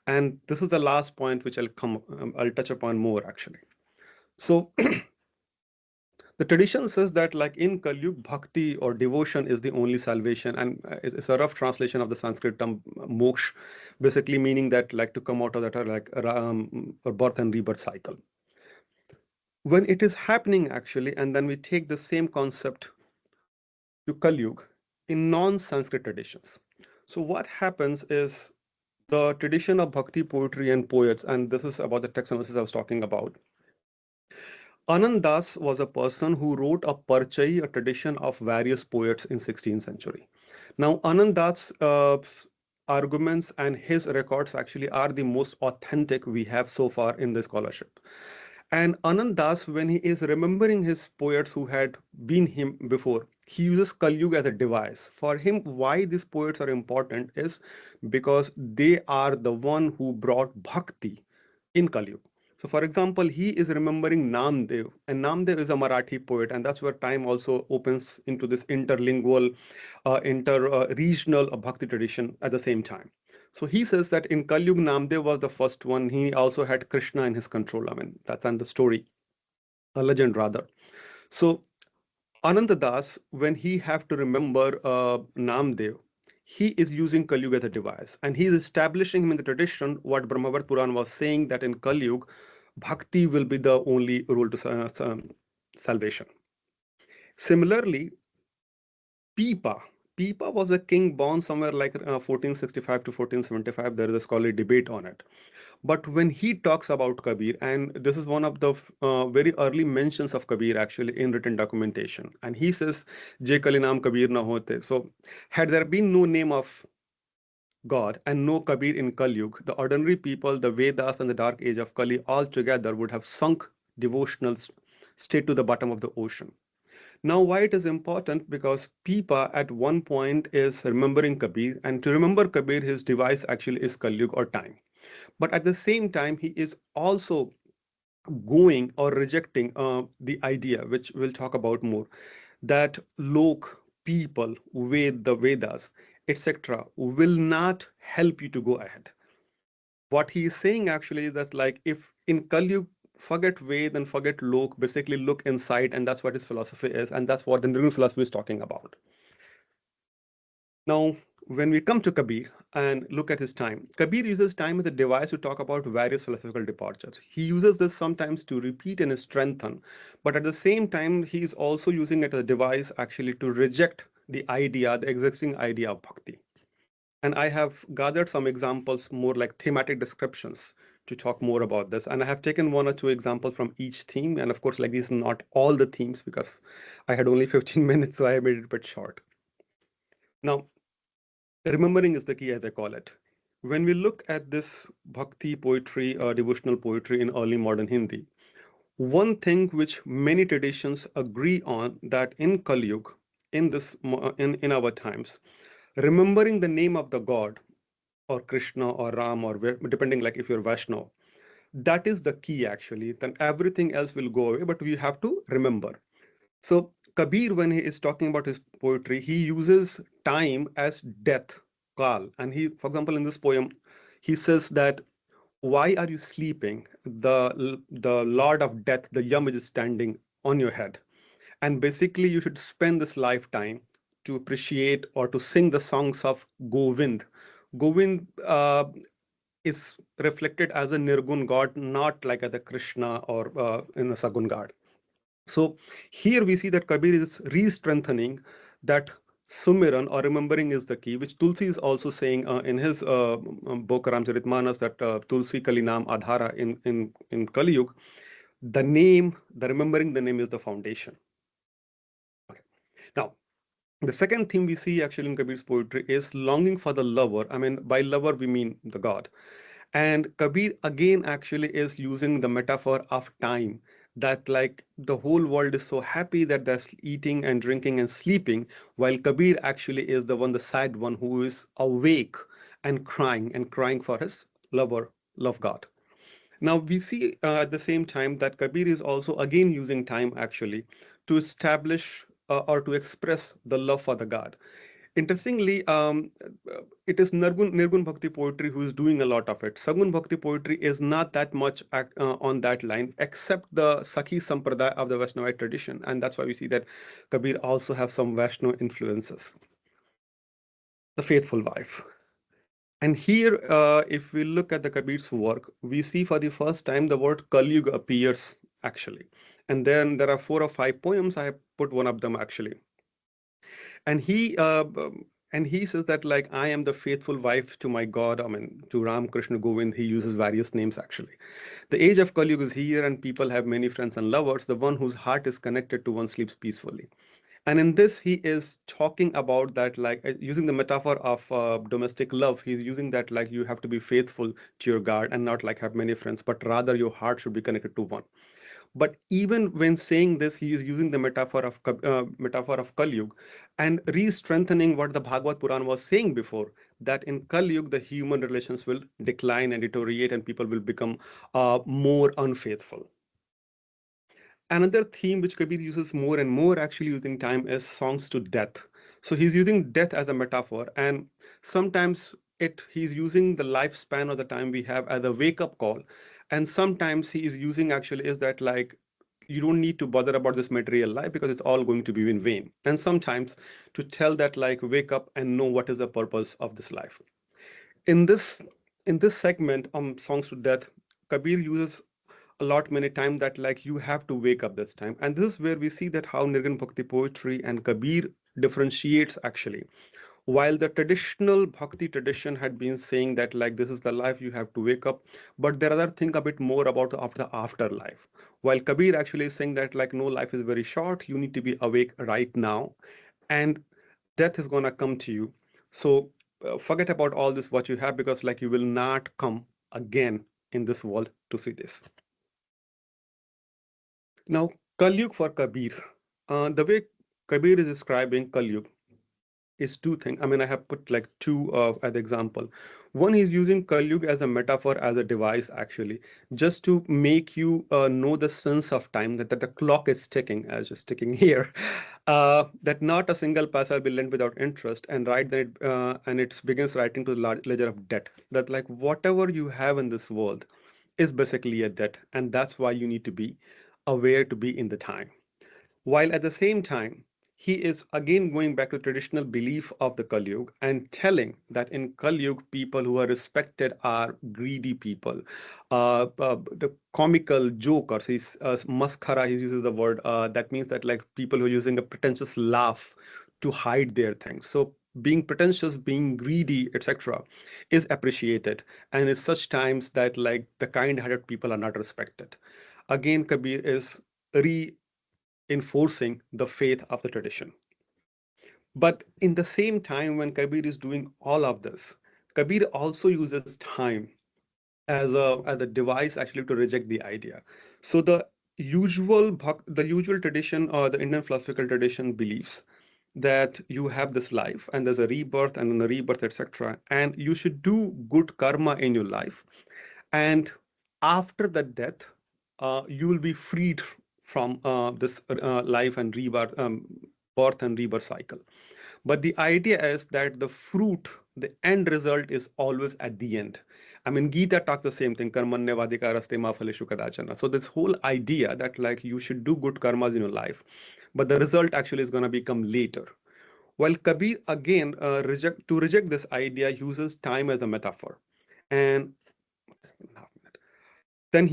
S4: And this is the last point which I'll touch upon more actually. So the tradition says that like in Kali Yuga, bhakti or devotion is the only salvation, and it's a rough translation of the Sanskrit term moksha, basically meaning that like to come out of that like a birth and rebirth cycle. When it is happening actually, and then we take the same concept to Kali Yuga in non-Sanskrit traditions. So what happens is the tradition of bhakti poetry and poets, and this is about the text analysis I was talking about. Anand Das was a person who wrote a parchai, a tradition of various poets in 16th century. Now, Anand Das' arguments and his records actually are the most authentic we have so far in the scholarship. And Anand Das, when he is remembering his poets who had been him before, he uses Kali Yuga as a device. For him, why these poets are important is because they are the one who brought bhakti in Kali Yuga. So for example, he is remembering Namdev, and Namdev is a Marathi poet, and that's where time also opens into this interlingual, inter-regional bhakti tradition at the same time. So he says that in Kali Yuga, Namdev was the first one. He also had Krishna in his control. I mean, that's in the story, a legend rather. So Ananda Das, when he have to remember Namdev, he is using Kali Yuga as a device, and he is establishing him in the tradition what Brahmavat Puran was saying, that in Kali Yuga, bhakti will be the only rule to salvation. Similarly, Pipa was a king born somewhere like 1465 to 1475. There is a scholarly debate on it. But when he talks about Kabir, and this is one of the very early mentions of Kabir actually in written documentation, and he says, "Je Kali naam Kabir na hote." So had there been no name of God and no Kabir in Kali Yuga, the ordinary people, the Vedas and the dark age of Kali all together would have sunk devotional state to the bottom of the ocean. Now, why it is important? Because Pipa at one point is remembering Kabir, and to remember Kabir, his device actually is Kali Yuga or time. But at the same time, he is also going or rejecting the idea, which we'll talk about more, that lok, people, the Vedas, etc., will not help you to go ahead. What he is saying actually is that like if in Kali Yuga, forget Ved and forget lok, basically look inside, and that's what his philosophy is, and that's what the new philosophy is talking about. Now, when we come to Kabir and look at his time, Kabir uses time as a device to talk about various philosophical departures. He uses this sometimes to repeat and strengthen, but at the same time, he is also using it as a device actually to reject the existing idea of bhakti. And I have gathered some examples, more like thematic descriptions, to talk more about this. And I have taken 1 or 2 examples from each theme. And of course, like these are not all the themes because I had only 15 minutes, so I made it a bit short. Now, remembering is the key, as I call it. When we look at this bhakti poetry, devotional poetry in early modern Hindi, one thing which many traditions agree on, that in Kali Yuga, in our times, remembering the name of the God or Krishna or Ram, or depending like if you're Vaishnav, that is the key actually. Then everything else will go away, but we have to remember. So Kabir, when he is talking about his poetry, he uses time as death Kal. And he, for example, in this poem, he says that, why are you sleeping? The Lord of Death, the Yam, is standing on your head. And basically, you should spend this lifetime to appreciate or to sing the songs of Govind. Govind is reflected as a Nirgun god, not like as a Krishna or in a Sagun god. So here we see that Kabir is re-strengthening that Sumiran or remembering is the key, which Tulsi is also saying in his book Ramcharitmanas, that Tulsi Kalinam Adhara in Kali Yuga, the name, the remembering the name is the foundation. Okay. Now, the second theme we see actually in Kabir's poetry is longing for the lover. I mean, by lover, we mean the God. And Kabir again actually is using the metaphor of time, that like the whole world is so happy that they're eating and drinking and sleeping, while Kabir actually is the one, the sad one, who is awake and crying for his lover, love God. Now we see at the same time that Kabir is also again using time actually to establish or to express the love for the God. Interestingly, it is Nirgun Bhakti poetry who is doing a lot of it. Sagun Bhakti poetry is not that much on that line, except the Sakhi Sampradaya of the Vaishnavite tradition. And that's why we see that Kabir also have some Vaishnava influences. The faithful wife. And here, if we look at the Kabir's work, we see for the first time the word Kali Yuga appears actually. And then there are 4 or 5 poems. I have put one of them actually. And he says that like, I am the faithful wife to my God. I mean, to Ram, Krishna, Govind, he uses various names actually. The age of Kali Yuga is here and people have many friends and lovers. The one whose heart is connected to one sleeps peacefully. And in this, he is talking about that, like using the metaphor of domestic love. He's using that like you have to be faithful to your God and not like have many friends, but rather your heart should be connected to one. But even when saying this, he is using the metaphor of Kali Yuga and re-strengthening what the Bhagavad Puran was saying before, that in Kali Yuga, the human relations will decline and deteriorate and people will become more unfaithful. Another theme which Kabir uses more and more actually using time is songs to death. So he's using death as a metaphor, and sometimes he's using the lifespan of the time we have as a wake-up call. And sometimes he is using actually is that like, you don't need to bother about this material life because it's all going to be in vain. And sometimes to tell that like, wake up and know what is the purpose of this life. In this segment on songs to death, Kabir uses a lot many times that like you have to wake up this time. And this is where we see that how Nirgun Bhakti poetry and Kabir differentiates actually. While the traditional Bhakti tradition had been saying that like this is the life you have to wake up, but there are other things a bit more about the afterlife. While Kabir actually is saying that like no, life is very short, you need to be awake right now and death is gonna come to you. So forget about all this what you have, because like you will not come again in this world to see this. Now, Kali Yuga for Kabir. The way Kabir is describing Kali Yuga is 2 things. I mean, I have put like 2 as example. One, he's using Kali Yuga as a metaphor, as a device actually, just to make you know the sense of time, that the clock is ticking, as just ticking here, that not a single paisa will be lent without interest, and then it begins writing to the ledger of debt, that like whatever you have in this world is basically a debt, and that's why you need to be aware to be in the time. While at the same time, he is again going back to traditional belief of the Kali Yuga and telling that in Kali Yuga, people who are respected are greedy people. The comical jokers, he's maskara, he uses the word, that means that like people who are using a pretentious laugh to hide their things. So being pretentious, being greedy, etc., is appreciated. And it's such times that like the kind-hearted people are not respected. Again, Kabir is reinforcing the faith of the tradition. But in the same time, when Kabir is doing all of this, Kabir also uses time as a device actually to reject the idea. So the usual tradition or the Indian philosophical tradition believes that you have this life and there's a rebirth and then a rebirth, etc. And you should do good karma in your life. And after the death, you will be freed from this life and rebirth, birth and rebirth cycle. But the idea is that the fruit, the end result is always at the end. I mean, Gita talks the same thing, karmanyavadikaraste ma phaleshu kadachana. So this whole idea that like you should do good karmas in your life, but the result actually is going to become later. While Kabir again reject this idea uses time as a metaphor. And then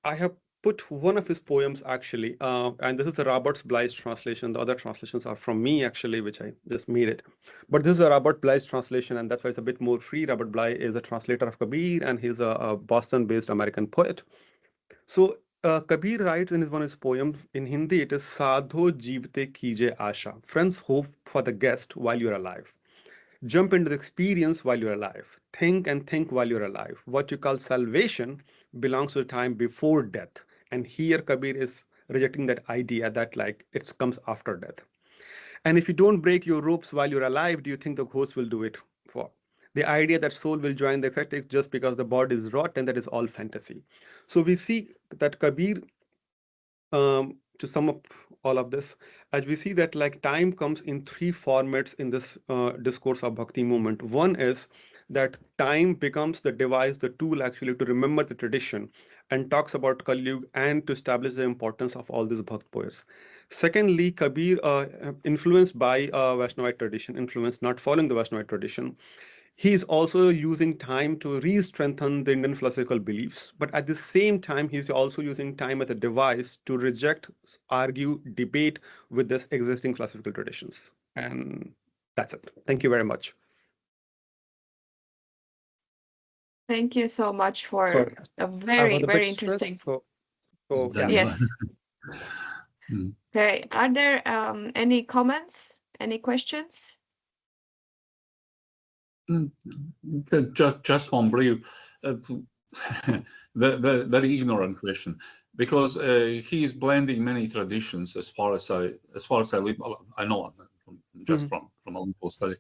S4: I have put one of his poems actually, and this is a Robert Bly's translation. The other translations are from me actually, which I just made it. But this is a Robert Bly's translation, and that's why it's a bit more free. Robert Bly is a translator of Kabir, and he's a Boston-based American poet. So Kabir writes in one of his poems in Hindi, it is Sadho Jeevte Kije Asha. Friends, hope for the guest while you're alive. Jump into the experience while you're alive. Think and think while you're alive. What you call salvation belongs to the time before death. And here Kabir is rejecting that idea that like it comes after death. And if you don't break your ropes while you're alive, do you think the ghost will do it for? The idea that soul will join the effect is just because the body is rotten, that is all fantasy. So we see that Kabir, to sum up all of this, as we see that like time comes in three formats in this discourse of Bhakti movement. One is that time becomes the device, the tool actually to remember the tradition and talks about Kali Yuga and to establish the importance of all these Bhakt poets. Secondly, Kabir, influenced by Vaishnavite tradition, influenced not following the Vaishnavite tradition, he is also using time to re-strengthen the Indian philosophical beliefs, but at the same time, he's also using time as a device to reject, argue, debate with this existing philosophical traditions. And that's it. Thank you very much.
S2: Thank you so much for a very, very interesting. Yes. Okay. Are there any comments? Any questions?
S1: Just one brief, very ignorant question, because he is blending many traditions. As far as I know, just from a little study.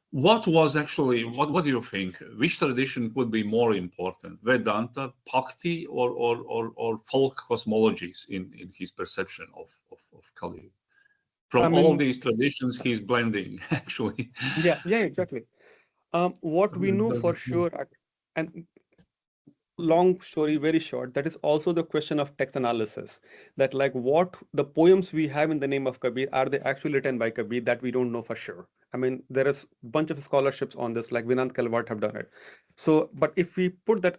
S1: What was actually, what do you think? Which tradition would be more important, Vedanta, Bhakti, or folk cosmologies in his perception of Kali? From all these traditions, he's blending actually.
S4: Yeah, exactly. What we know for sure, and long story, very short, that is also the question of text analysis, that like what the poems we have in the name of Kabir, are they actually written by Kabir? That we don't know for sure. I mean, there is a bunch of scholarships on this, like Vinant Kalwat have done it. So, but if we put that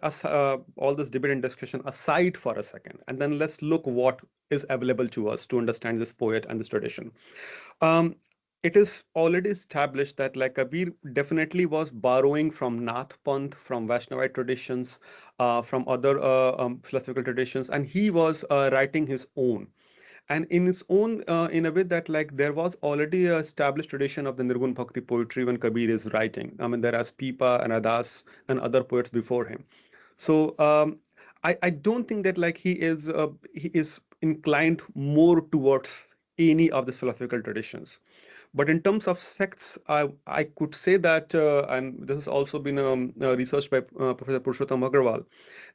S4: all this debate and discussion aside for a second, and then let's look what is available to us to understand this poet and this tradition. It is already established that like Kabir definitely was borrowing from Nath Panth, from Vaishnavite traditions, from other philosophical traditions, and he was writing his own. And in his own, in a way that like there was already an established tradition of the Nirgun Bhakti poetry when Kabir is writing. I mean, there are Pipa and Adas and other poets before him. So I don't think that like he is inclined more towards any of the philosophical traditions. But in terms of sects, I could say that, and this has also been researched by Professor Purushottam Agarwal,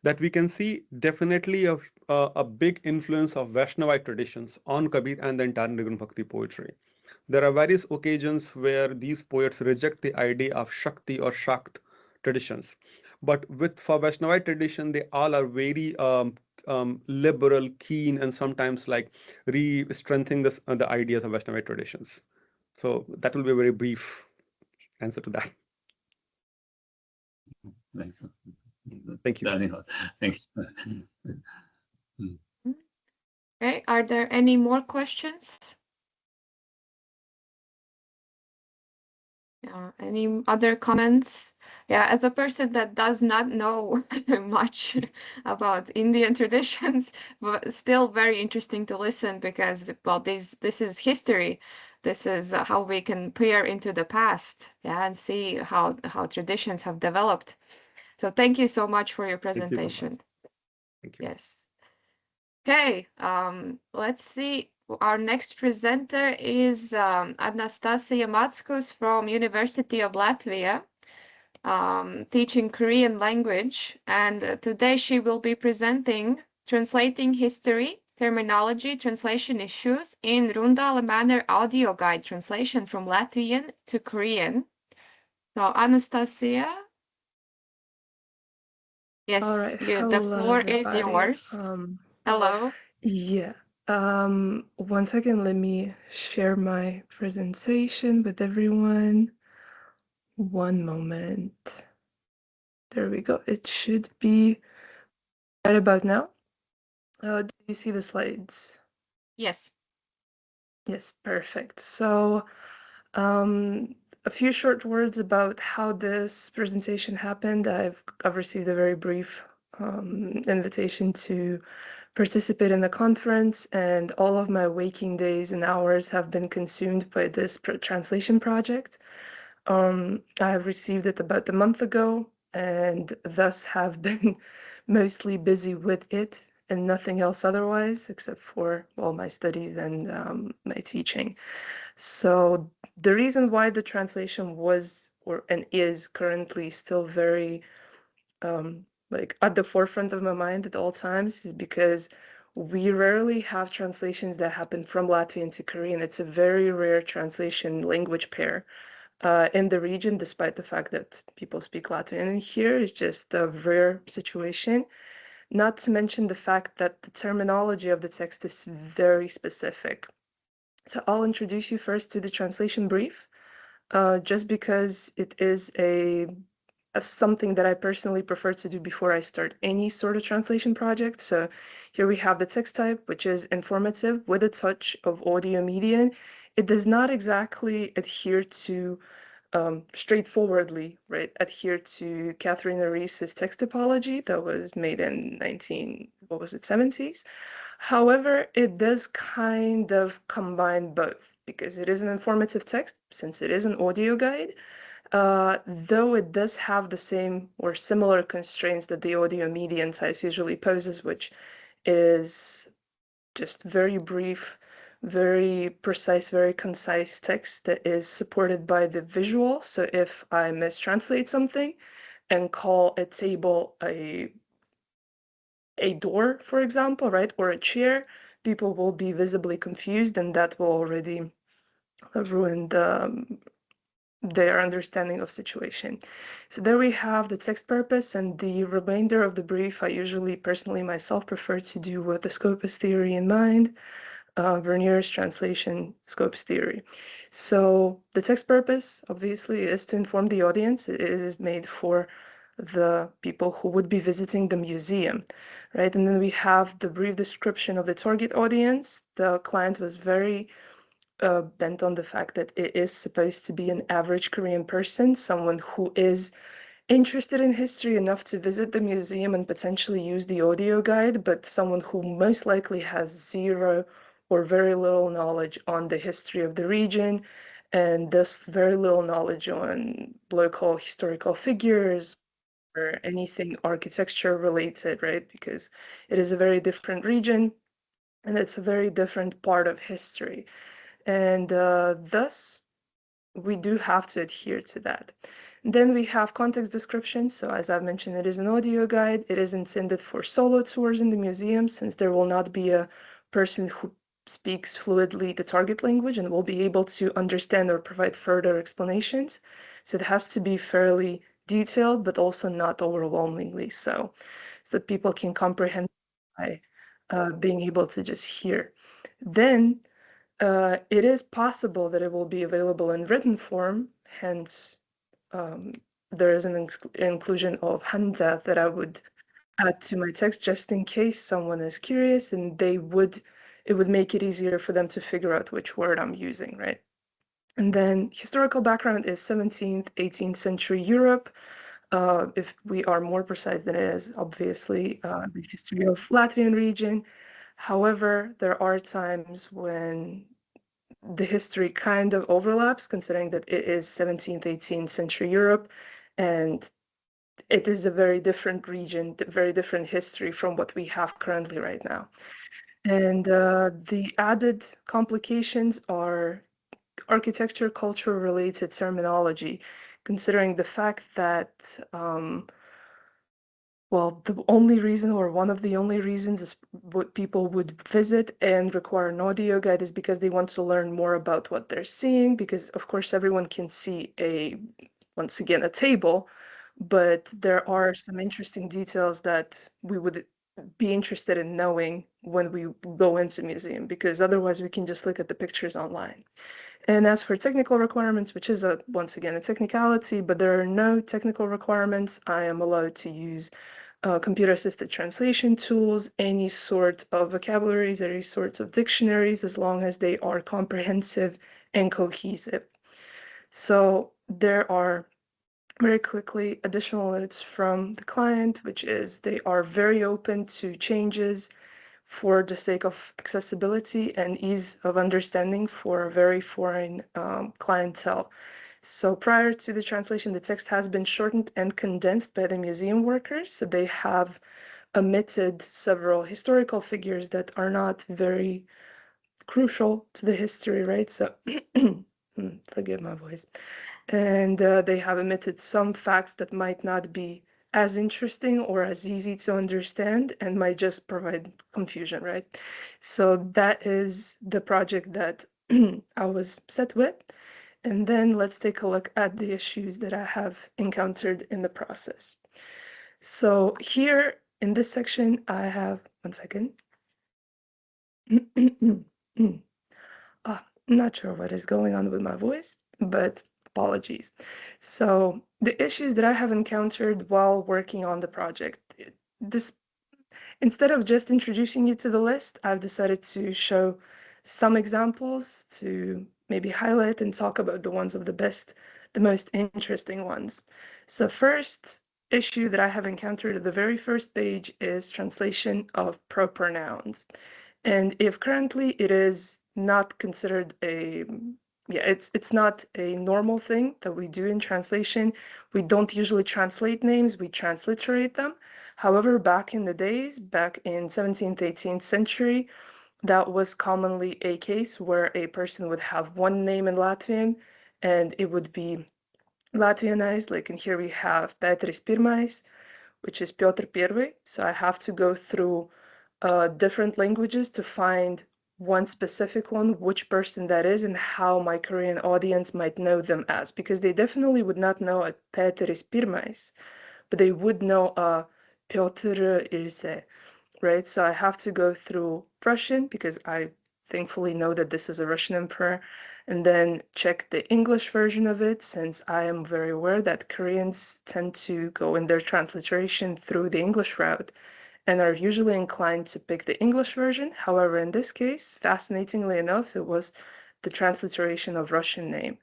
S4: that we can see definitely a big influence of Vaishnavite traditions on Kabir and the entire Nirgun Bhakti poetry. There are various occasions where these poets reject the idea of Shakti or Shakt traditions. But for Vaishnavite tradition, they all are very liberal, keen, and sometimes like re-strengthening the ideas of Vaishnavite traditions. So that will be a very brief answer to that. Thank you.
S1: Thanks.
S2: Okay, are there any more questions? Any other comments? Yeah, as a person that does not know much about Indian traditions, but still very interesting to listen because, well, this is history. This is how we can peer into the past, yeah, and see how traditions have developed. So thank you so much for your presentation.
S4: Thank you.
S2: Yes. Okay, let's see. Our next presenter is Anastasia Matskus from University of Latvia, teaching Korean language. And today she will be presenting Translating History, terminology translation issues in Rundala manner audio guide translation from Latvian to Korean. So Anastasia, yes,
S5: All right.
S2: the
S5: Hello,
S2: floor is
S5: everybody.
S2: yours. Hello.
S5: Yeah. One second, let me share my presentation with everyone. One moment. There we go. It should be right about now. Do you see the slides?
S2: Yes.
S5: Yes, perfect. So, a few short words about how this presentation happened. I've received a very brief invitation to participate in the conference, and all of my waking days and hours have been consumed by this translation project. I have received it about a month ago, and thus have been mostly busy with it and nothing else otherwise, except for, well, my studies and my teaching. So the reason why the translation was and is currently still very like at the forefront of my mind at all times is because we rarely have translations that happen from Latvian to Korean. It's a very rare translation language pair in the region, despite the fact that people speak Latvian. And here is just a rare situation, not to mention the fact that the terminology of the text is very specific. So I'll introduce you first to the translation brief, just because it is something that I personally prefer to do before I start any sort of translation project. So here we have the text type, which is informative with a touch of audio media. It does not exactly adhere to straightforwardly, right, adhere to Catherine Reese's text typology that was made in 70s. However, it does kind of combine both because it is an informative text, since it is an audio guide, though it does have the same or similar constraints that the audio medium types usually poses, which is just very brief, very precise, very concise text that is supported by the visual. So if I mistranslate something and call a table a door, for example, right, or a chair, people will be visibly confused, and that will already ruin their understanding of situation. So there we have the text purpose, and the remainder of the brief I usually personally myself prefer to do with the scopus theory in mind, Vernier's translation scopus theory. So the text purpose obviously is to inform the audience. It is made for the people who would be visiting the museum, right? And then we have the brief description of the target audience. The client was very bent on the fact that it is supposed to be an average Korean person, someone who is interested in history enough to visit the museum and potentially use the audio guide, but someone who most likely has zero or very little knowledge on the history of the region, and thus very little knowledge on local historical figures or anything architecture related, right? Because it is a very different region and it's a very different part of history. And thus, we do have to adhere to that. Then we have context description. So as I've mentioned, it is an audio guide. It is intended for solo tours in the museum, since there will not be a person who speaks fluidly the target language and will be able to understand or provide further explanations. So it has to be fairly detailed, but also not overwhelmingly so that people can comprehend by being able to just hear. Then it is possible that it will be available in written form, hence there is an inclusion of hanja that I would add to my text just in case someone is curious, and it would make it easier for them to figure out which word I'm using, right? And then historical background is 17th, 18th century Europe. If we are more precise than it is, obviously, the history of Latvian region. However, there are times when the history kind of overlaps, considering that it is 17th, 18th century Europe, and it is a very different region, very different history from what we have currently right now. And the added complications are architecture, culture related terminology, considering the fact that well, the only reason, or one of the only reasons, is what people would visit and require an audio guide is because they want to learn more about what they're seeing, because of course everyone can see once again, a table, but there are some interesting details that we would be interested in knowing when we go into museum, because otherwise we can just look at the pictures online. And as for technical requirements, which is once again a technicality, but there are no technical requirements, I am allowed to use computer-assisted translation tools, any sort of vocabularies, any sorts of dictionaries, as long as they are comprehensive and cohesive. So there are, very quickly, additional notes from the client, which is they are very open to changes for the sake of accessibility and ease of understanding for a very foreign clientele. So prior to the translation, the text has been shortened and condensed by the museum workers. So they have omitted several historical figures that are not very crucial to the history, right? So forgive my voice. And they have omitted some facts that might not be as interesting or as easy to understand and might just provide confusion, right? So that is the project that I was set with. And then let's take a look at the issues that I have encountered in the process. So here in this section, I have, one second. Not sure what is going on with my voice, but apologies. So the issues that I have encountered while working on the project, instead of just introducing you to the list, I've decided to show some examples to maybe highlight and talk about the ones of the most interesting ones. So first issue that I have encountered at the very first page is translation of proper nouns. And if currently it is not considered it's not a normal thing that we do in translation. We don't usually translate names, we transliterate them. However, back in the days, back in 17th, 18th century, that was commonly a case where a person would have one name in Latvian and it would be Latvianized. Like in here we have Pēteris Pirmais, which is Piotr Первый. So I have to go through different languages to find one specific one, which person that is and how my Korean audience might know them as, because they definitely would not know a Pēteris Pirmais, but they would know a Piotr Ilse, right? So I have to go through Russian because I thankfully know that this is a Russian emperor, and then check the English version of it, since I am very aware that Koreans tend to go in their transliteration through the English route and are usually inclined to pick the English version. However, in this case, fascinatingly enough, it was the transliteration of Russian name.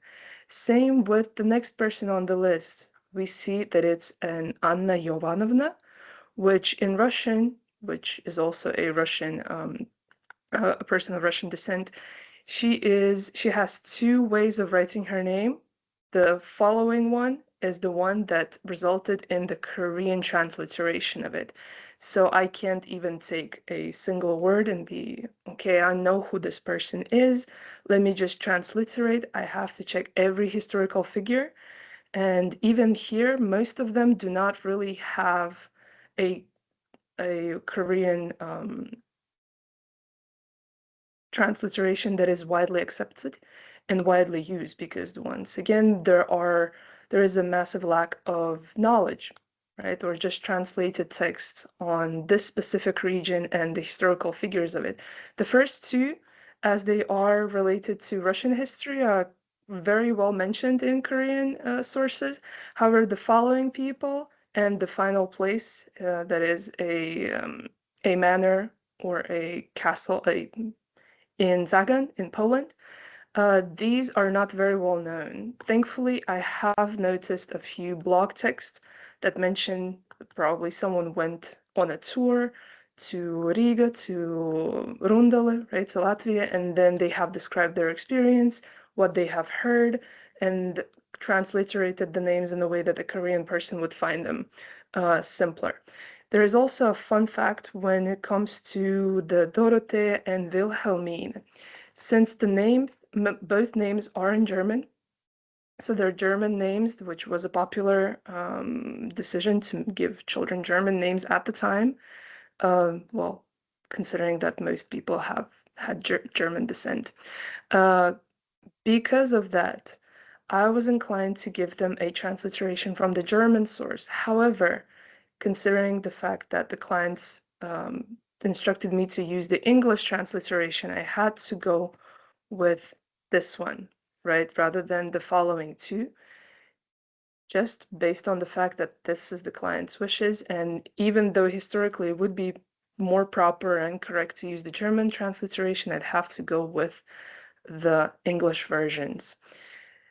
S5: Same with the next person on the list. We see that it's an Anna Jovanovna, which in Russian, which is also a Russian, a person of Russian descent, she has two ways of writing her name. The following one is the one that resulted in the Korean transliteration of it. So I can't even take a single word and be, okay, I know who this person is. Let me just transliterate. I have to check every historical figure. And even here, most of them do not really have a Korean transliteration that is widely accepted and widely used, because once again, there is a massive lack of knowledge, right? Or just translated texts on this specific region and the historical figures of it. The first two, as they are related to Russian history, are very well mentioned in Korean sources. However, the following people and the final place, that is a manor or a castle in Zagan in Poland, these are not very well known. Thankfully, I have noticed a few blog texts that mention probably someone went on a tour to Riga, to Rundale, right, to Latvia, and then they have described their experience, what they have heard, and transliterated the names in a way that a Korean person would find them simpler. There is also a fun fact when it comes to the Dorothea and Wilhelmine. Since the name, both names are in German, So they're German names, which was a popular decision to give children German names at the time. Well, considering that most people have had German descent. Because of that, I was inclined to give them a transliteration from the German source. However, considering the fact that the clients instructed me to use the English transliteration, I had to go with this one, right, rather than the following two, just based on the fact that this is the client's wishes. And even though historically it would be more proper and correct to use the German transliteration, I'd have to go with the English versions.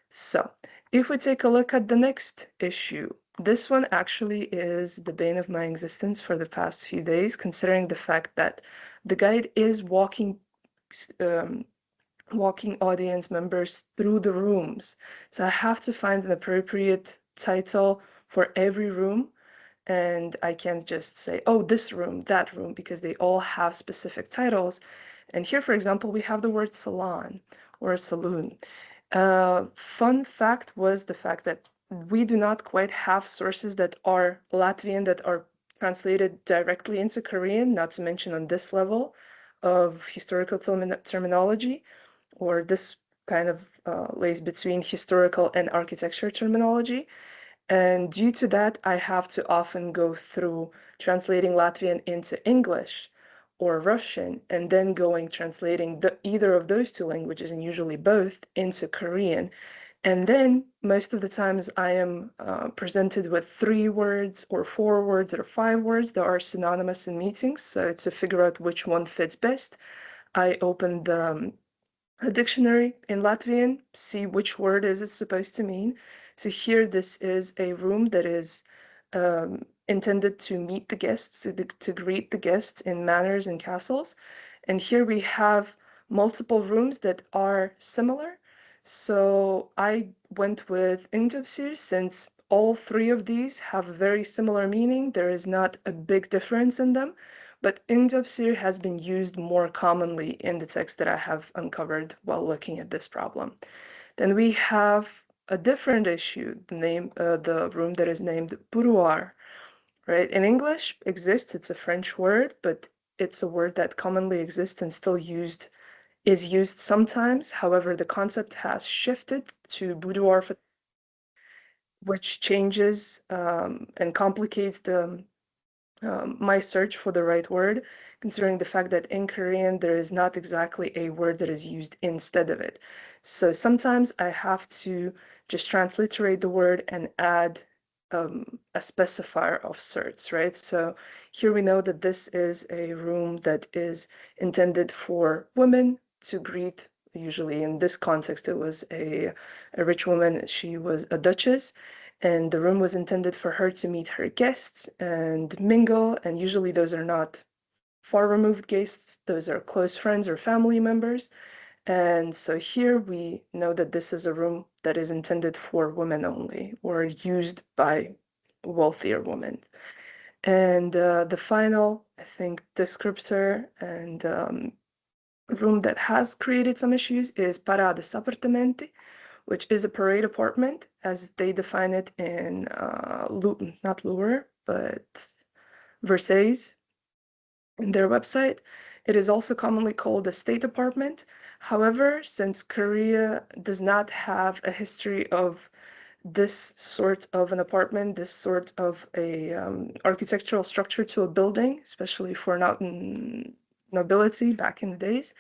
S5: So if we take a look at the next issue, this one actually is the bane of my existence for the past few days, considering the fact that the guide is walking audience members through the rooms. So I have to find an appropriate title for every room. And I can't just say, oh, this room, that room, because they all have specific titles. And here, for example, we have the word salon or saloon. Fun fact was the fact that we do not quite have sources that are Latvian that are translated directly into Korean, not to mention on this level of historical terminology, or this kind of lays between historical and architecture terminology. And due to that, I have to often go through translating Latvian into English or Russian, and then translating either of those two languages, and usually both, into Korean. And then most of the times I am presented with 3 words or 4 words or 5 words that are synonymous in meetings. So to figure out which one fits best, I open the dictionary in Latvian, see which word is it supposed to mean. So here, this is a room that is intended to meet the guests, to greet the guests in manors and castles. And here we have multiple rooms that are similar. So I went with Ingdopsir since all 3 of these have very similar meaning. There is not a big difference in them, but Ingdopsir has been used more commonly in the text that I have uncovered while looking at this problem. Then we have a different issue, the room that is named boudoir, right? In English exists, it's a French word, but it's a word that commonly exists and still is used sometimes. However, the concept has shifted to boudoir, which changes and complicates my search for the right word, considering the fact that in Korean there is not exactly a word that is used instead of it. So sometimes I have to just transliterate the word and add a specifier of certs, right? So here we know that this is a room that is intended for women to greet. Usually in this context, it was a rich woman. She was a duchess, and the room was intended for her to meet her guests and mingle. And usually those are not far removed guests, those are close friends or family members. And so here we know that this is a room that is intended for women only, or used by wealthier women. And the final, I think, descriptor and room that has created some issues is parades appartamenti, which is a parade apartment, as they define it in not Louvre, but Versailles in their website. It is also commonly called a state apartment. However, since Korea does not have a history of this sort of an apartment, this sort of a architectural structure to a building, especially for nobility back in the days,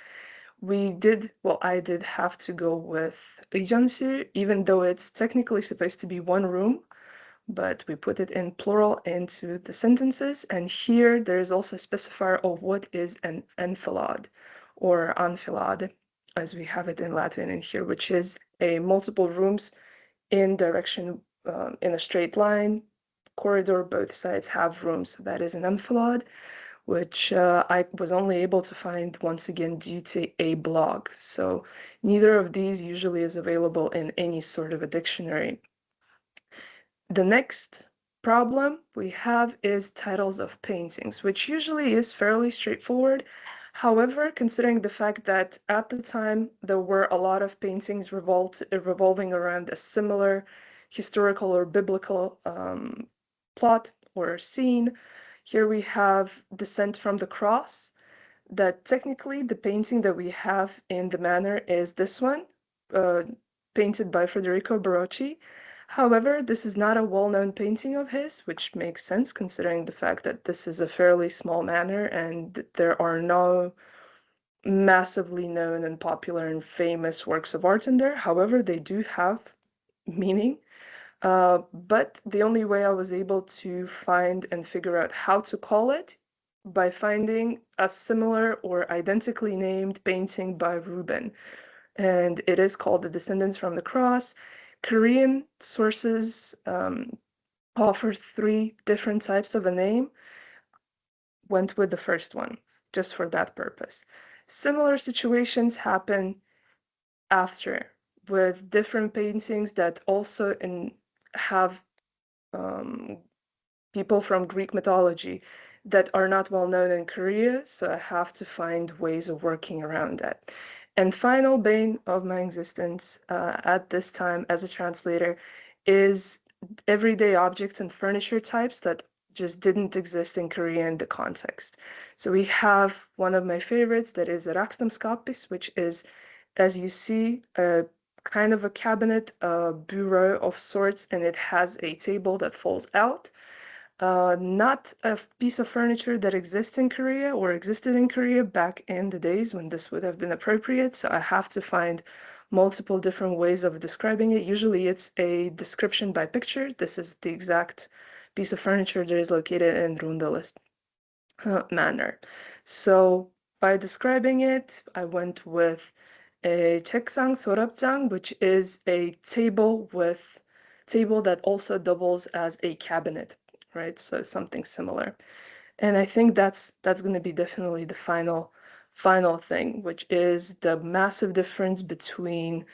S5: I did have to go with 의정실, even though it's technically supposed to be one room, but we put it in plural into the sentences. And here there is also a specifier of what is an enfilade or enfilade, as we have it in Latvian in here, which is a multiple rooms in direction in a straight line corridor. Both sides have rooms. So that is an enfilade, which I was only able to find once again due to a blog. So neither of these usually is available in any sort of a dictionary. The next problem we have is titles of paintings, which usually is fairly straightforward. However, considering the fact that at the time there were a lot of paintings revolving around a similar historical or biblical plot or scene, here we have Descent from the Cross, that technically the painting that we have in the manor is this one, painted by Federico Barocci. However, this is not a well-known painting of his, which makes sense considering the fact that this is a fairly small manor and there are no massively known and popular and famous works of art in there. However, they do have meaning. But the only way I was able to find and figure out how to call it by finding a similar or identically named painting by Rubin. And it is called The Descendants from the Cross. Korean sources offer 3 different types of a name. Went with the first one, just for that purpose. Similar situations happen after, with different paintings that also have people from Greek mythology that are not well known in Korea, so I have to find ways of working around that. And final bane of my existence at this time as a translator is everyday objects and furniture types that just didn't exist in Korea in the context. So we have one of my favorites that is Rakstamskapis, which is, as you see, a kind of a cabinet, a bureau of sorts, and it has a table that falls out. Not a piece of furniture that exists in Korea or existed in Korea back in the days when this would have been appropriate. So I have to find multiple different ways of describing it. Usually it's a description by picture. This is the exact piece of furniture that is located in Rundalis manor. So by describing it, I went with a 책상 서랍장, which is a table that also doubles as a cabinet. Right, so something similar, and I think that's going to be definitely the final thing, which is the massive difference between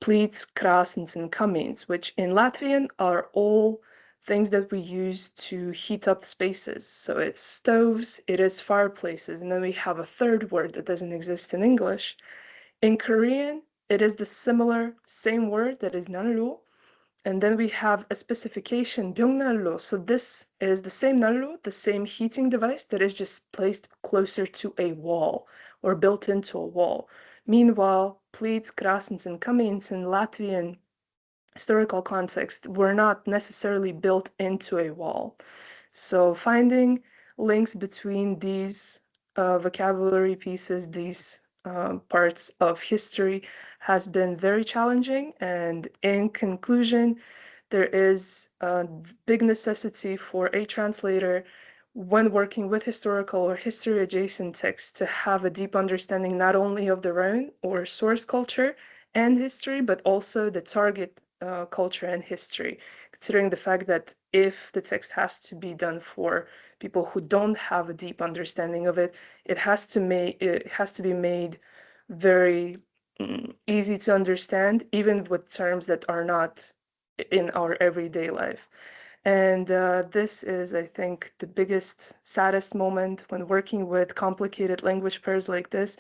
S5: pleats, krasns, and kamins, which in Latvian are all things that we use to heat up spaces. So it's stoves, it is fireplaces, and then we have a third word that doesn't exist in English. In Korean, it is the same word that is nanlu. And then we have a specification, byungnallo. So this is the same nallo, the same heating device that is just placed closer to a wall or built into a wall. Meanwhile, pleats, krasns, and kamins in Latvian historical context were not necessarily built into a wall. So finding links between these vocabulary pieces, these parts of history has been very challenging, and in conclusion, there is a big necessity for a translator when working with historical or history adjacent texts to have a deep understanding not only of their own or source culture and history, but also the target culture and history, considering the fact that if the text has to be done for people who don't have a deep understanding of it, it has to be made very easy to understand, even with terms that are not in our everyday life. And this is, I think, the biggest, saddest moment when working with complicated language pairs like this,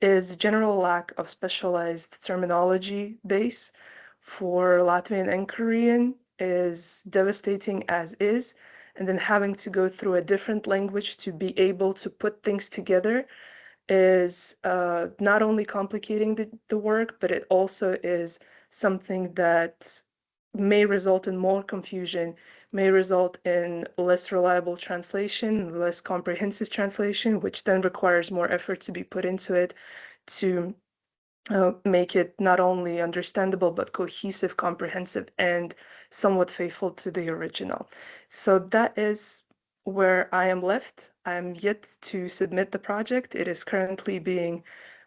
S5: is the general lack of specialized terminology base for Latvian and Korean is devastating as is. And then having to go through a different language to be able to put things together is not only complicating the work, but it also is something that may result in more confusion, may result in less reliable translation, less comprehensive translation, which then requires more effort to be put into it to make it not only understandable, but cohesive, comprehensive, and somewhat faithful to the original. So that is where I am left. I am yet to submit the project. It is currently being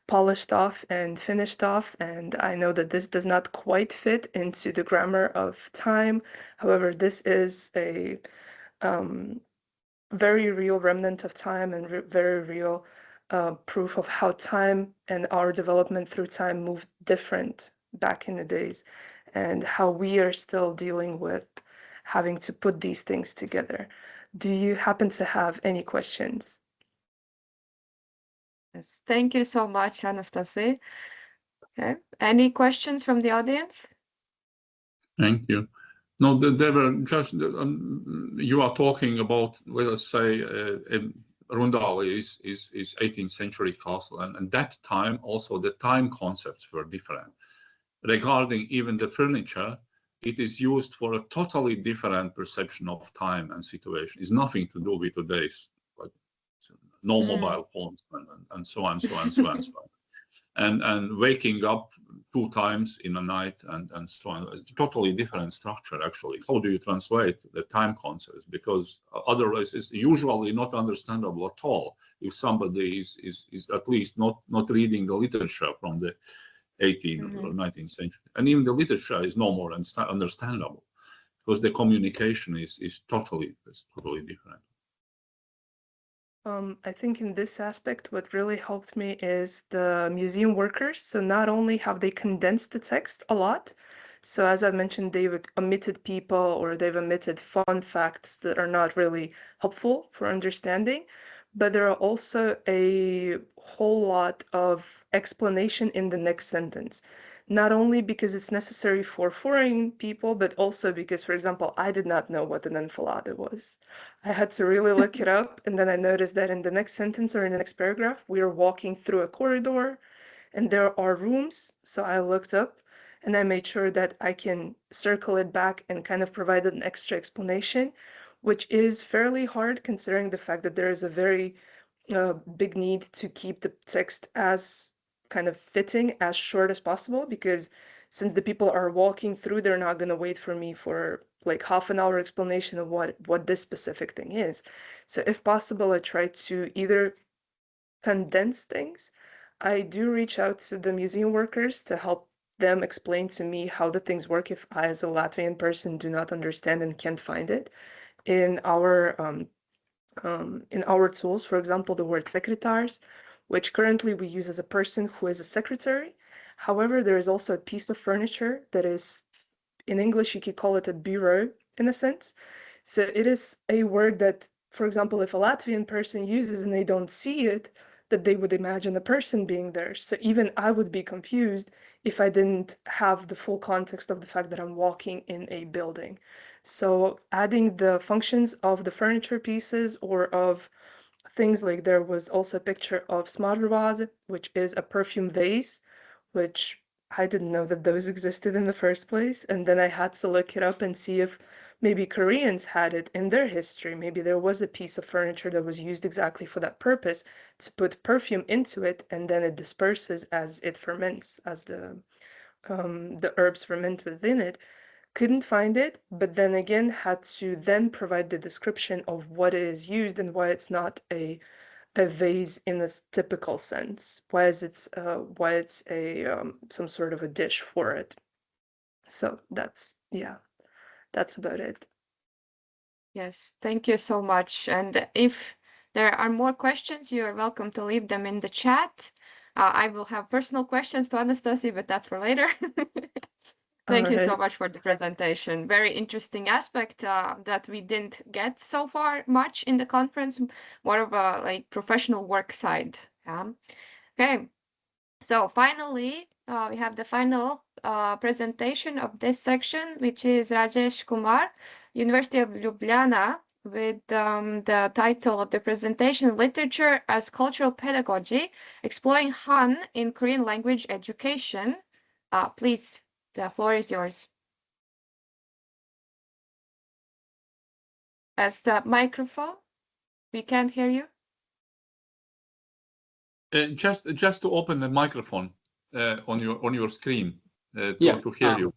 S5: polished off and finished off, and I know that this does not quite fit into the grammar of time. However, this is a very real remnant of time and very real proof of how time and our development through time moved different back in the days, and how we are still dealing with having to put these things together. Do you happen to have any questions?
S2: Yes, thank you so much, Anastasia. Okay, any questions from the audience?
S1: Thank you. No, there were just, you are talking about, let us say, Rundali is 18th century castle, and that time also the time concepts were different. Regarding even the furniture, it is used for a totally different perception of time and situation. It's nothing to do with today's, like, no mobile phones and so on, so on, so on, so on. And waking up 2 times in a night and so on. It's a totally different structure, actually. How do you translate the time concepts? Because otherwise it's usually not understandable at all if somebody is at least not reading the literature from the 18th or 19th century. And even the literature is no more understandable because the communication is totally different.
S5: I think in this aspect, what really helped me is the museum workers. So not only have they condensed the text a lot, so as I mentioned, they've omitted people or they've omitted fun facts that are not really helpful for understanding, but there are also a whole lot of explanation in the next sentence. Not only because it's necessary for foreign people, but also because, for example, I did not know what an enfilada was. I had to really look it up, and then I noticed that in the next sentence or in the next paragraph, we are walking through a corridor, and there are rooms. So I looked up, and I made sure that I can circle it back and kind of provide an extra explanation, which is fairly hard considering the fact that there is a very big need to keep the text as kind of fitting, as short as possible, because since the people are walking through, they're not going to wait for me for like half an hour explanation of what this specific thing is. So if possible, I try to either condense things. I do reach out to the museum workers to help them explain to me how the things work if I, as a Latvian person, do not understand and can't find it. In our tools, for example, the word sekretārs, which currently we use as a person who is a secretary. However, there is also a piece of furniture that is, in English, you could call it a bureau in a sense. So it is a word that, for example, if a Latvian person uses and they don't see it, that they would imagine a person being there. So even I would be confused if I didn't have the full context of the fact that I'm walking in a building. So adding the functions of the furniture pieces or of things like there was also a picture of smaržvāze, which is a perfume vase, which I didn't know that those existed in the first place. And then I had to look it up and see if maybe Koreans had it in their history. Maybe there was a piece of furniture that was used exactly for that purpose, to put perfume into it, and then it disperses as it ferments, as the herbs ferment within it. Couldn't find it, but then again had to then provide the description of what it is used and why it's not a vase in a typical sense. Why it's some sort of a dish for it. So that's about it.
S2: Yes, thank you so much. And if there are more questions, you are welcome to leave them in the chat. I will have personal questions to Anastasia, but that's for later. Thank you so much for the presentation. Very interesting aspect that we didn't get so far much in the conference, more of a like professional work side. Okay, so finally, we have the final presentation of this section, which is Rajesh Kumar, University of Ljubljana, with the title of the presentation, Literature as Cultural Pedagogy, Exploring Han in Korean Language Education. Please. The floor is yours. As the microphone, we can't hear you.
S1: Just to open the microphone on your screen to hear you.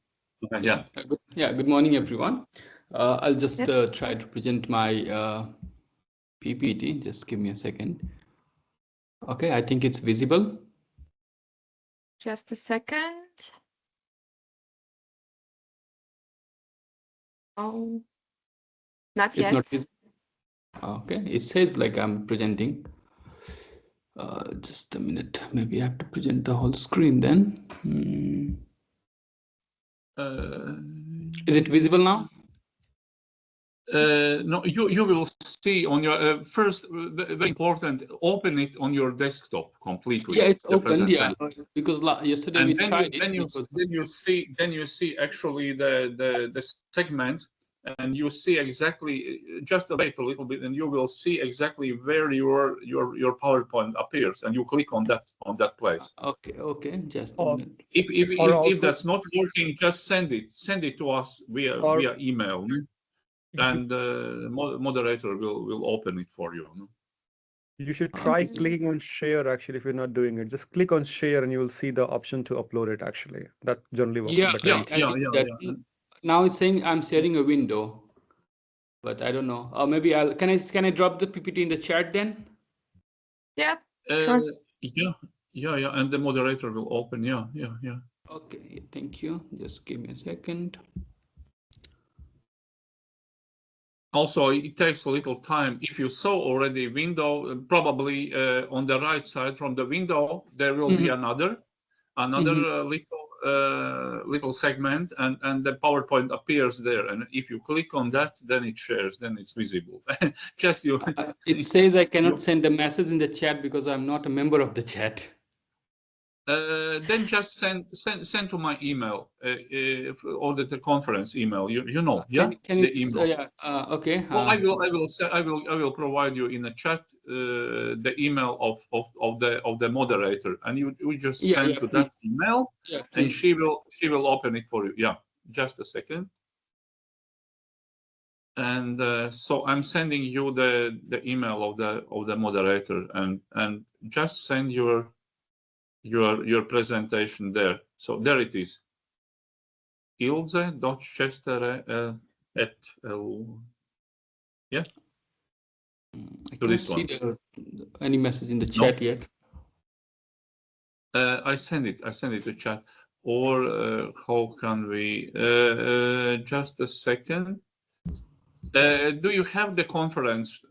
S6: Good morning, everyone. I'll just try to present my PPT. Just give me a second. Okay, I think it's visible.
S2: Just a second. Oh, not yet.
S6: It's not visible. Okay, it says like I'm presenting. Just a minute. Maybe I have to present the whole screen then. Is it visible now?
S1: No, you will see on your first, very important, open it on your desktop completely.
S6: Yeah, it's open. Yeah, because yesterday we tried it.
S1: Then you see actually the segment, and you see exactly, just wait a little bit, and you will see exactly where your PowerPoint appears, and you click on that place.
S6: Okay, just a minute.
S1: If that's not working, just send it to us via email. And the moderator will open it for you.
S4: You should try clicking on share actually if you're not doing it. Just click on share and you will see the option to upload it actually. That generally works better.
S6: Yeah. Now it's saying I'm sharing a window, but I don't know. Maybe can I drop the PPT in the chat then?
S2: Yeah. Sure.
S1: Yeah. And the moderator will open. Yeah.
S6: Okay, thank you. Just give me a second.
S1: Also, it takes a little time. If you saw already window, probably on the right side from the window, there will be another little segment, and the PowerPoint appears there. And if you click on that, then it shares, then it's visible. Just you.
S6: It says I cannot send a message in the chat because I'm not a member of the chat.
S1: Then just send to my email or the conference email. You know,
S6: Can
S1: the email.
S6: Okay.
S1: Well, I will provide you in the chat the email of the moderator, and you just send to that email, and she will open it for you. Yeah, just a second. And so I'm sending you the email of the moderator, and just send your presentation there. So there it is. Ilze.Chestere yeah.
S6: I can't see any message in the chat yet.
S1: I send it to chat. Or how can we? Just a second. Do you have the conference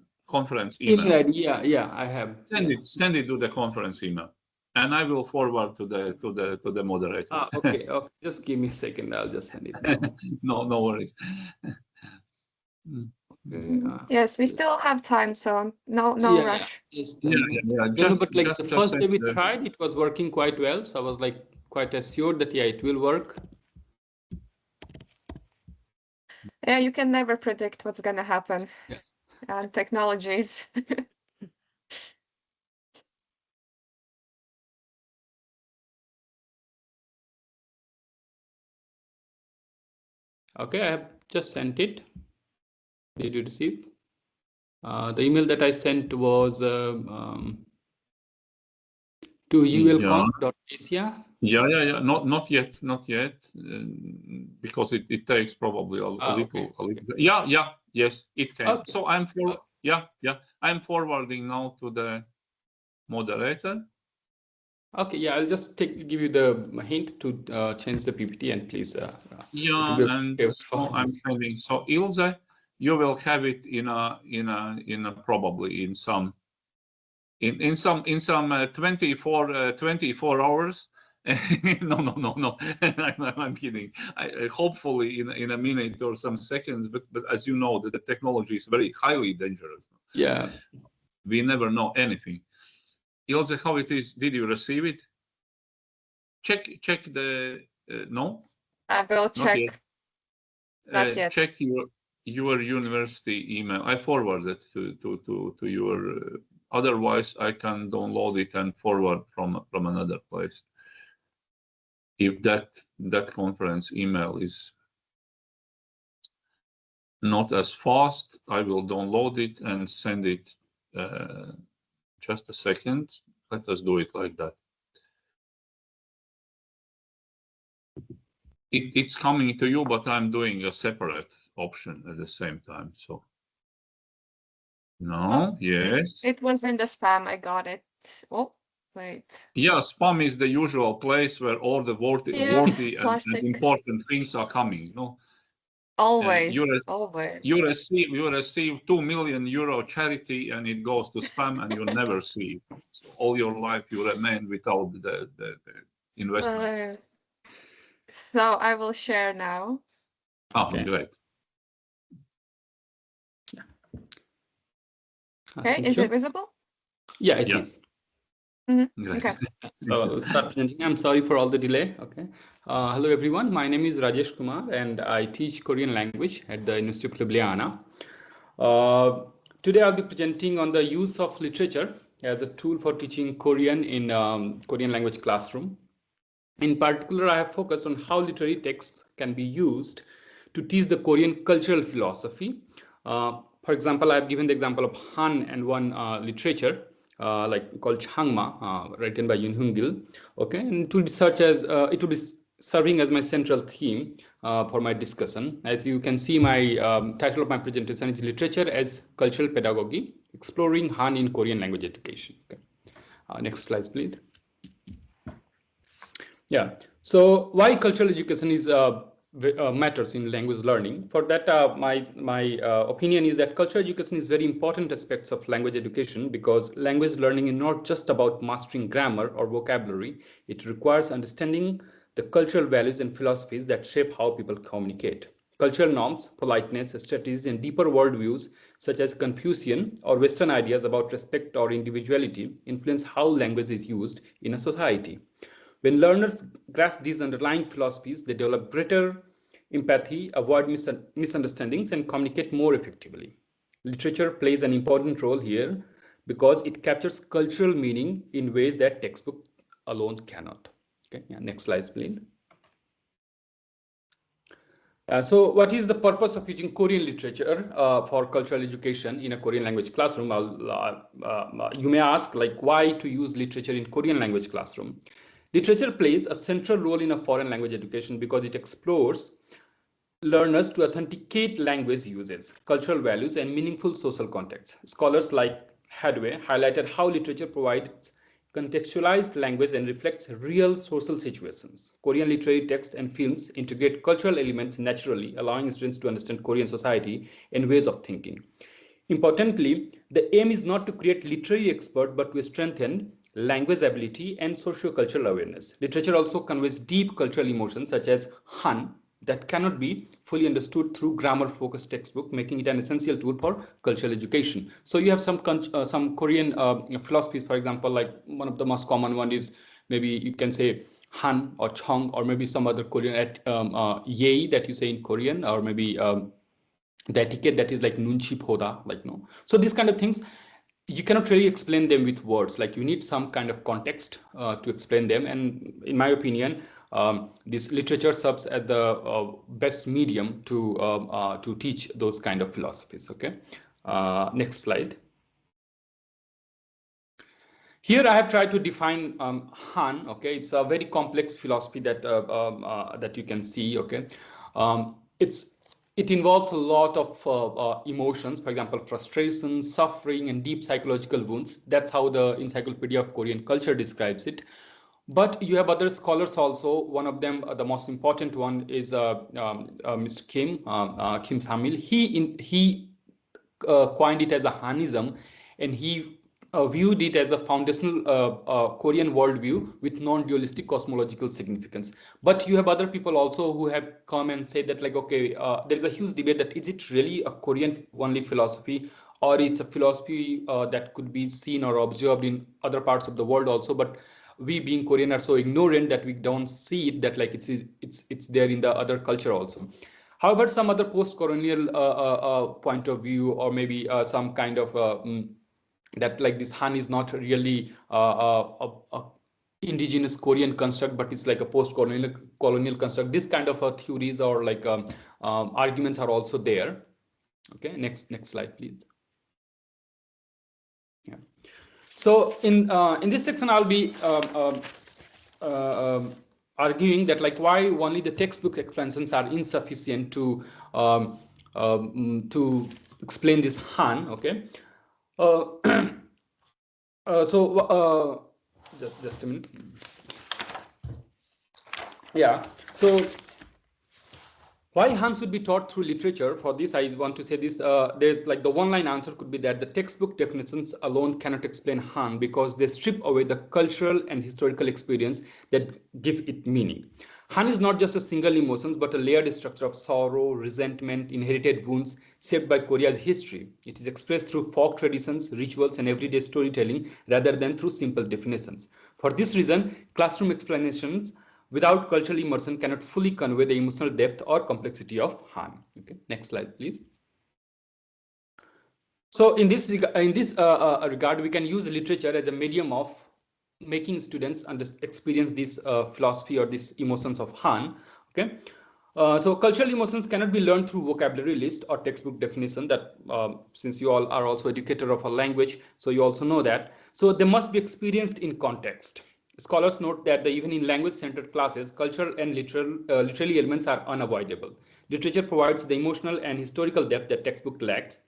S1: email?
S6: Yeah, I have.
S1: Send it to the conference email. And I will forward to the moderator.
S6: Okay. Just give me a second. I'll just send it.
S1: No worries.
S6: Okay,
S2: yes, we still have time, so no rush.
S6: But like the first day we tried, it was working quite well. So I was like quite assured that it will work.
S2: Yeah, you can never predict what's gonna happen. And technologies.
S6: Okay, I have just sent it. Did you receive? The email that I sent was to ulconf.asia.
S1: Yeah. Not yet, because it takes probably a little. Yes, it can. Okay. So I'm forwarding now to the moderator.
S6: Okay, yeah, I'll just give you the hint to change the PPT, and please.
S1: And so I'm sending. So Ilze, you will have it in a probably in some 24 hours. No. I'm kidding. Hopefully in a minute or some seconds. But as you know, the technology is very highly dangerous.
S6: Yeah.
S1: We never know anything. Ilze, how it is? Did you receive it? Check the no.
S2: I will check. Not yet.
S1: Check your university email. I forwarded to your. Otherwise, I can download it and forward from another place. If that conference email is not as fast, I will download it and send it. Just a second. Let us do it like that. It's coming to you, but I'm doing a separate option at the same time. So no, yes.
S2: It was in the spam. I got it. Oh, wait.
S1: Yeah, spam is the usual place where all the worthy and important things are coming. No.
S2: Always.
S1: You receive 2 million euro charity, and it goes to spam, and you never see it. So all your life you remain without the investment.
S2: So I will share now.
S1: Okay, great.
S2: Okay, is it visible?
S6: Yeah, it is.
S2: Okay.
S6: So I'll start presenting. I'm sorry for all the delay. Okay. Hello, everyone. My name is Rajesh Kumar, and I teach Korean language at the University of Ljubljana. Today, I'll be presenting on the use of literature as a tool for teaching Korean in Korean language classroom. In particular, I have focused on how literary texts can be used to teach the Korean cultural philosophy. For example, I have given the example of Han and one literature like called Changma, written by Yoon Hoon-gil. Okay, and it will be serving as my central theme for my discussion. As you can see, my title of my presentation is Literature as Cultural Pedagogy, Exploring Han in Korean Language Education. Okay. Next slide, please. Yeah, so why cultural education is matters in language learning? For that, my opinion is that cultural education is very important aspects of language education, because language learning is not just about mastering grammar or vocabulary. It requires understanding the cultural values and philosophies that shape how people communicate. Cultural norms, politeness, strategies, and deeper worldviews such as Confucian or Western ideas about respect or individuality influence how language is used in a society. When learners grasp these underlying philosophies, they develop greater empathy, avoid misunderstandings, and communicate more effectively. Literature plays an important role here because it captures cultural meaning in ways that textbook alone cannot. Okay, yeah, next slide, please. So what is the purpose of using Korean literature for cultural education in a Korean language classroom? You may ask, like, why to use literature in Korean language classroom? Literature plays a central role in a foreign language education because it explores learners to authenticate language uses, cultural values, and meaningful social contexts. Scholars like Hadway highlighted how literature provides contextualized language and reflects real social situations. Korean literary texts and films integrate cultural elements naturally, allowing students to understand Korean society and ways of thinking. Importantly, the aim is not to create literary experts, but to strengthen language ability and socio-cultural awareness. Literature also conveys deep cultural emotions such as Han that cannot be fully understood through grammar-focused textbook, making it an essential tool for cultural education. So you have some Korean philosophies, for example, like one of the most common one is maybe you can say Han or Chong, or maybe some other Korean Ye that you say in Korean, or maybe the etiquette that is like Nunchi Poda, like no. So these kind of things, you cannot really explain them with words. Like you need some kind of context to explain them. And in my opinion, this literature serves as the best medium to teach those kind of philosophies. Okay, next slide. Here I have tried to define Han. Okay, it's a very complex philosophy that that you can see. Okay, it involves a lot of emotions, for example, frustration, suffering, and deep psychological wounds. That's how the Encyclopedia of Korean Culture describes it. But you have other scholars also. One of them, the most important one, is Mr. Kim Samil. He coined it as a Hanism, and he viewed it as a foundational Korean worldview with non-dualistic cosmological significance. But you have other people also who have come and said that, like, okay, there's a huge debate that is it really a Korean only philosophy, or it's a philosophy that could be seen or observed in other parts of the world also. But we being Korean are so ignorant that we don't see it, that like it's there in the other culture also. However, some other post-colonial point of view, or maybe some kind of that like this Han is not really a indigenous Korean construct, but it's like a post-colonial construct. This kind of theories or like arguments are also there. Okay, next slide, please. Yeah. So in this section, I'll be arguing that like why only the textbook explanations are insufficient to explain this Han. Okay. Just a minute. Yeah. So why Han should be taught through literature? For this, I want to say this. There's like the one-line answer could be that the textbook definitions alone cannot explain Han because they strip away the cultural and historical experience that give it meaning. Han is not just a single emotion, but a layered structure of sorrow, resentment, inherited wounds shaped by Korea's history. It is expressed through folk traditions, rituals, and everyday storytelling rather than through simple definitions. For this reason, classroom explanations without cultural immersion cannot fully convey the emotional depth or complexity of Han. Okay, next slide, please. So in this regard, we can use literature as a medium of making students experience this philosophy or these emotions of Han. Okay, so cultural emotions cannot be learned through vocabulary list or textbook definition. That since you all are also educator of a language, so you also know that. So they must be experienced in context. Scholars note that even in language-centered classes, cultural and literary elements are unavoidable. Literature provides the emotional and historical depth that textbook lacks,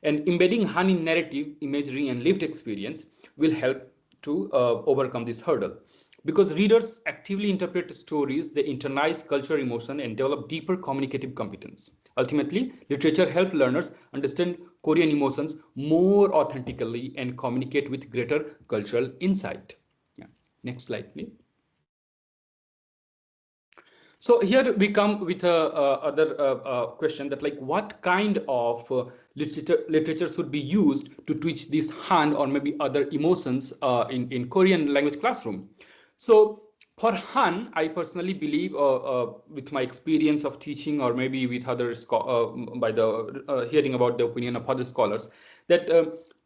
S6: and embedding Han in narrative, imagery, and lived experience will help to overcome this hurdle. Because readers actively interpret stories, they internalize cultural emotion and develop deeper communicative competence. Ultimately, literature helps learners understand Korean emotions more authentically and communicate with greater cultural insight. Yeah. Next slide, please. So here we come with other question that what kind of literature should be used to teach this Han or maybe other emotions in Korean language classroom. So for Han, I personally believe with my experience of teaching or maybe with others by the hearing about the opinion of other scholars, that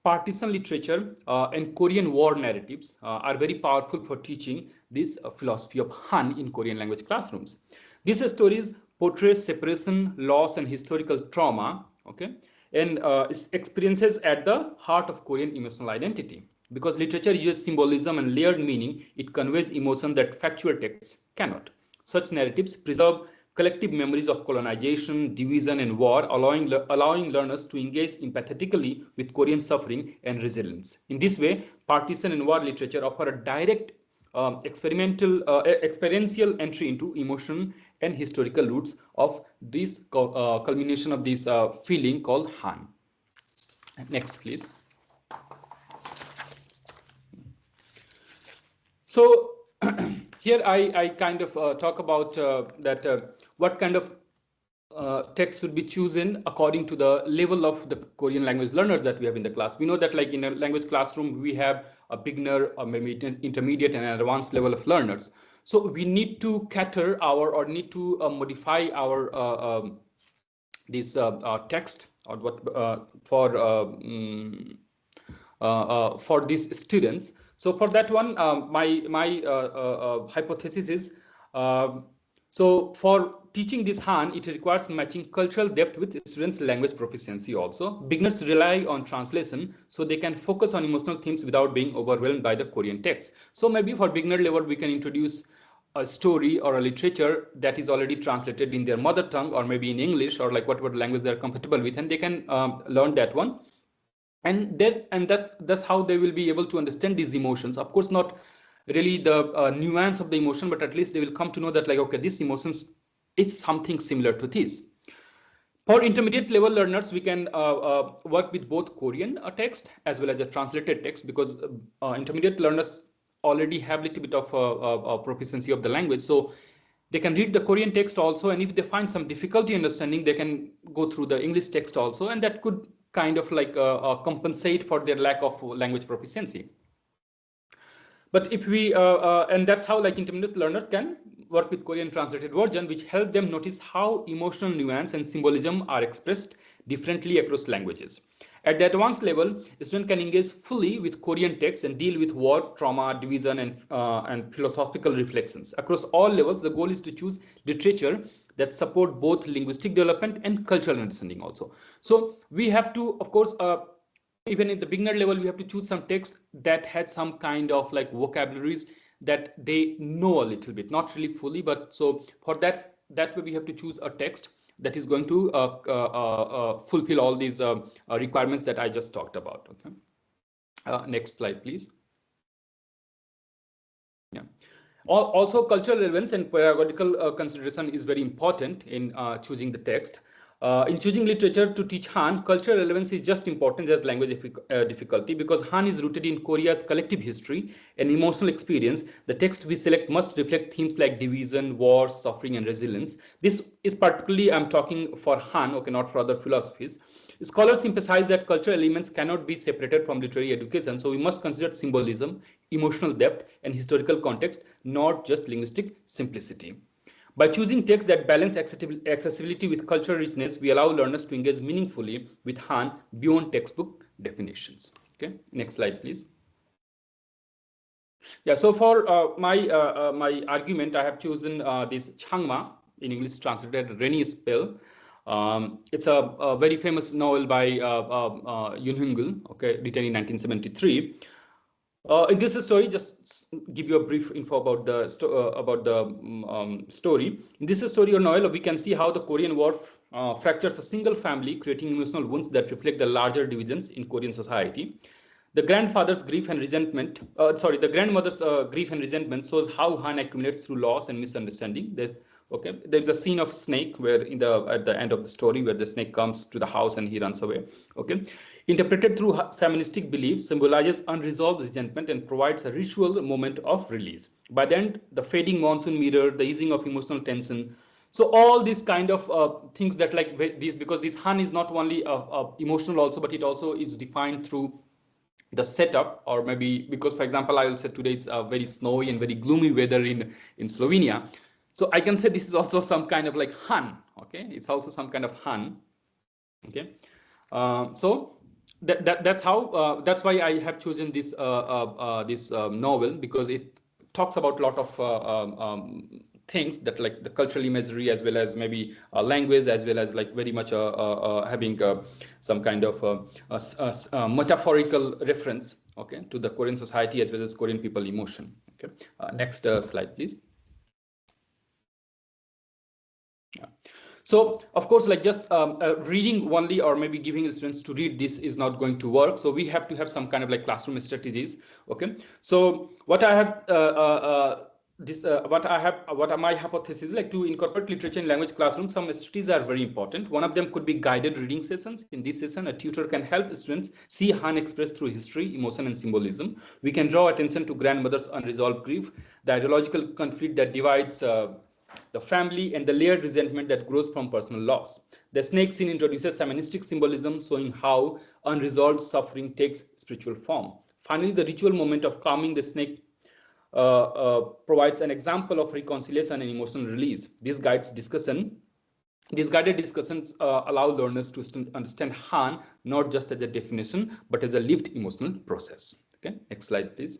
S6: partisan literature and Korean war narratives are very powerful for teaching this philosophy of Han in Korean language classrooms. These stories portray separation, loss, and historical trauma, okay, and experiences at the heart of Korean emotional identity. Because literature uses symbolism and layered meaning, it conveys emotion that factual texts cannot. Such narratives preserve collective memories of colonization, division, and war, allowing learners to engage empathetically with Korean suffering and resilience. In this way, partisan and war literature offer a direct experiential entry into emotion and historical roots of this culmination of this feeling called Han. Next, please. So here I kind of talk about what kind of text should be chosen according to the level of the Korean language learners that we have in the class. We know that in a language classroom, we have a beginner, or maybe intermediate and an advanced level of learners. So we need to cater need to modify our this text or what for these students. So for that one, my hypothesis is, so for teaching this Han, it requires matching cultural depth with students' language proficiency also. Beginners rely on translation so they can focus on emotional themes without being overwhelmed by the Korean text. So maybe for beginner level, we can introduce a story or a literature that is already translated in their mother tongue or maybe in English or whatever language they're comfortable with, and they can learn that one. And that's how they will be able to understand these emotions. Of course, not really the nuance of the emotion, but at least they will come to know that okay, this emotions is something similar to this. For intermediate level learners, we can work with both Korean text as well as a translated text, because intermediate learners already have a little bit of proficiency of the language, so they can read the Korean text also, and if they find some difficulty understanding, they can go through the English text also, and that could kind of compensate for their lack of language proficiency. But if we and that's how intermediate learners can work with Korean translated version, which help them notice how emotional nuance and symbolism are expressed differently across languages. At the advanced level, a student can engage fully with Korean texts and deal with war, trauma, division, and philosophical reflections. Across all levels, the goal is to choose literature that support both linguistic development and cultural understanding also. So we have to, of course, even in the beginner level, we have to choose some text that had some kind of vocabularies that they know a little bit, not really fully, but so for that way we have to choose a text that is going to fulfill all these requirements that I just talked about. Okay. Next slide, please. Yeah. Also, cultural relevance and pedagogical consideration is very important in choosing the text. In choosing literature to teach Han, cultural relevance is just important as language difficulty, because Han is rooted in Korea's collective history and emotional experience. The text we select must reflect themes like division, war, suffering, and resilience. This is particularly, I'm talking for Han, okay, not for other philosophies. Scholars emphasize that cultural elements cannot be separated from literary education, so we must consider symbolism, emotional depth, and historical context, not just linguistic simplicity. By choosing texts that balance accessibility with cultural richness, we allow learners to engage meaningfully with Han beyond textbook definitions. Okay, next slide, please. Yeah, so for my argument, I have chosen this Changma, in English translated rainy spell. It's a very famous novel by Yoon Hyung-gul, okay, written in 1973. In this story, just give you a brief info about the story. In this story or novel, we can see how the Korean War fractures a single family, creating emotional wounds that reflect the larger divisions in Korean society. The grandfather's grief and resentment, the grandmother's grief and resentment shows how Han accumulates through loss and misunderstanding. There's a scene of snake where at the end of the story where the snake comes to the house and he runs away. Okay, interpreted through shamanistic beliefs, symbolizes unresolved resentment and provides a ritual moment of release. By then, the fading monsoon mirror, the easing of emotional tension. So all these kind of things that like this, because this Han is not only emotional also, but it also is defined through the setup, or maybe because, for example, I will say today it's a very snowy and very gloomy weather in Slovenia. So I can say this is also some kind of like Han. Okay, it's also some kind of Han. Okay, so that's how that's why I have chosen this novel, because it talks about a lot of things that like the cultural imagery as well as maybe language, as well as like very much having some kind of metaphorical reference, okay, to the Korean society as well as Korean people emotion. Okay, next slide, please. Yeah. So of course, like just reading only or maybe giving students to read this is not going to work. So we have to have some kind of like classroom strategies. Okay. So what I have my hypothesis is like to incorporate literature in language classroom. Some strategies are very important. One of them could be guided reading sessions. In this session, a tutor can help students see Han expressed through history, emotion, and symbolism. We can draw attention to grandmother's unresolved grief, the ideological conflict that divides the family, and the layered resentment that grows from personal loss. The snake scene introduces shamanistic symbolism, showing how unresolved suffering takes spiritual form. Finally, the ritual moment of calming the snake provides an example of reconciliation and emotional release. These guided discussions allow learners to understand Han not just as a definition, but as a lived emotional process. Okay, next slide, please.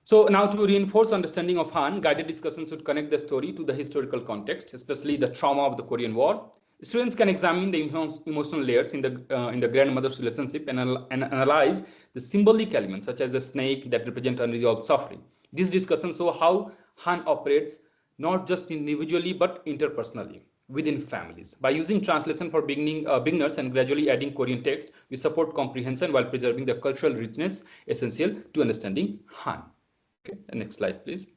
S6: So now to reinforce understanding of Han, guided discussions should connect the story to the historical context, especially the trauma of the Korean War. Students can examine the emotional layers in the grandmother's relationship and analyze the symbolic elements such as the snake that represent unresolved suffering. These discussions show how Han operates not just individually but interpersonally within families. By using translation for beginners and gradually adding Korean text, we support comprehension while preserving the cultural richness essential to understanding Han. Okay, the next slide, please.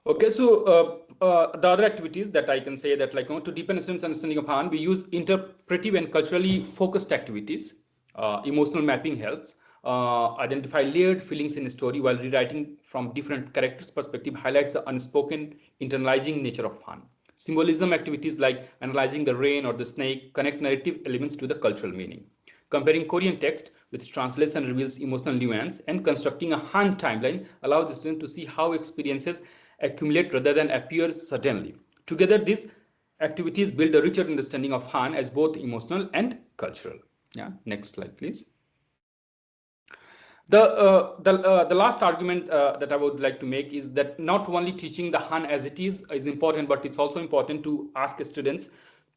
S6: Okay, so the other activities that I can say that like to deepen students' understanding of Han, we use interpretive and culturally focused activities. Emotional mapping helps. Identify layered feelings in a story while rewriting from different characters' perspective highlights the unspoken internalizing nature of Han. Symbolism activities like analyzing the rain or the snake connect narrative elements to the cultural meaning. Comparing Korean text with translation reveals emotional nuance, and constructing a Han timeline allows the student to see how experiences accumulate rather than appear suddenly. Together, these activities build a richer understanding of Han as both emotional and cultural. Yeah, next slide, please. The last argument that I would like to make is that not only teaching the Han as it is important, but it's also important to ask students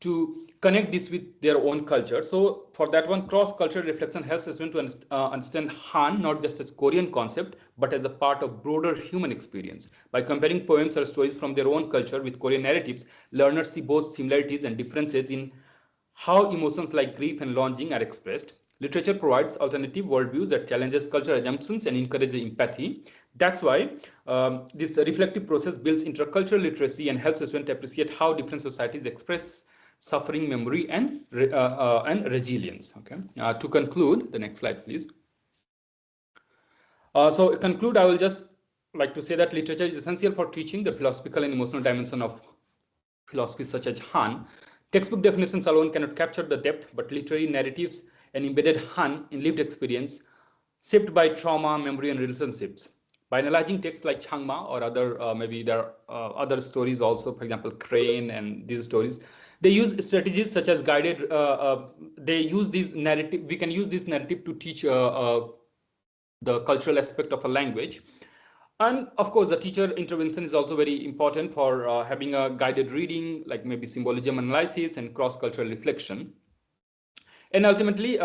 S6: to connect this with their own culture. So for that one, cross-cultural reflection helps a student to understand Han not just as Korean concept, but as a part of broader human experience. By comparing poems or stories from their own culture with Korean narratives, learners see both similarities and differences in how emotions like grief and longing are expressed. Literature provides alternative worldviews that challenges cultural assumptions and encourages empathy. That's why this reflective process builds intercultural literacy and helps students appreciate how different societies express suffering, memory, and resilience. Okay. To conclude, the next slide, please. So to conclude, I will just like to say that literature is essential for teaching the philosophical and emotional dimension of philosophy such as Han. Textbook definitions alone cannot capture the depth, but literary narratives and embedded Han in lived experience, shaped by trauma, memory, and relationships. By analyzing texts like Changma or other, maybe there are other stories also, for example, Crane and these stories, they use strategies such as guided, they use these narrative, we can use this narrative to teach the cultural aspect of a language. And of course, the teacher intervention is also very important for having a guided reading, like maybe symbolism analysis and cross-cultural reflection. And ultimately,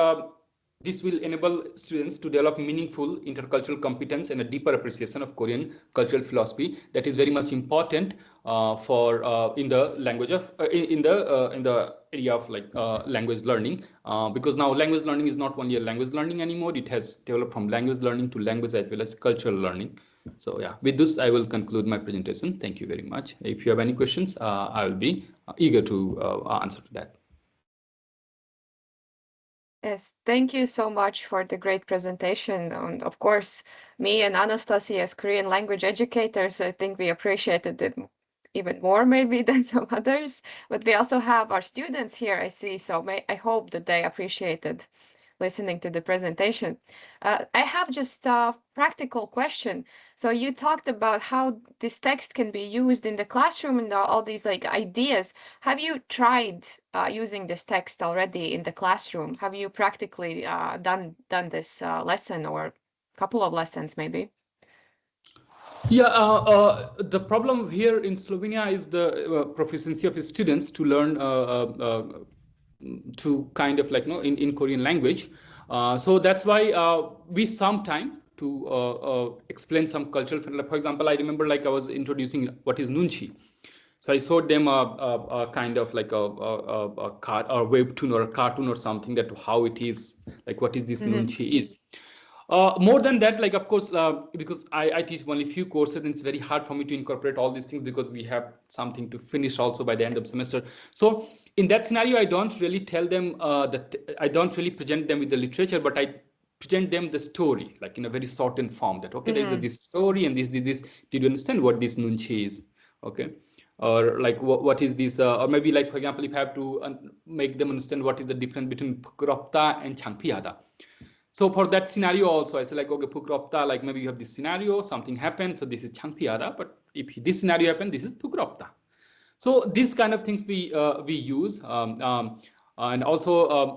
S6: this will enable students to develop meaningful intercultural competence and a deeper appreciation of Korean cultural philosophy that is very much important for in the language of in the area of like language learning, because now language learning is not only a language learning anymore. It has developed from language learning to language as well as cultural learning. So yeah, with this, I will conclude my presentation. Thank you very much. If you have any questions, I will be eager to answer to that.
S2: Yes, thank you so much for the great presentation. And of course, me and Anastasia as Korean language educators, I think we appreciated it even more maybe than some others. But we also have our students here, I see. So I hope that they appreciated listening to the presentation. I have just a practical question. So you talked about how this text can be used in the classroom and all these like ideas. Have you tried using this text already in the classroom? Have you practically done this lesson or a couple of lessons maybe?
S6: Yeah, the problem here in Slovenia is the proficiency of students to learn to kind of like in Korean language. So that's why we sometime to explain some cultural. For example, I remember like I was introducing what is nunchi. So I showed them a kind of like a webtoon or a cartoon or something, that how it is, like what is this nunchi is. More than that, like of course, because I teach only a few courses, and it's very hard for me to incorporate all these things because we have something to finish also by the end of semester. So in that scenario, I don't really tell them that I don't really present them with the literature, but I present them the story, like in a very shortened form, that okay, there's this story and this. Did you understand what this nunchi is? Okay. Or like what is this, or maybe like for example, if I have to make them understand what is the difference between Pukropta and Changpiyada. So for that scenario also, I say like, okay, Pukropta, like maybe you have this scenario, something happened, so this is Changpiyada, but if this scenario happened, this is Pukropta. So these kind of things we use, and also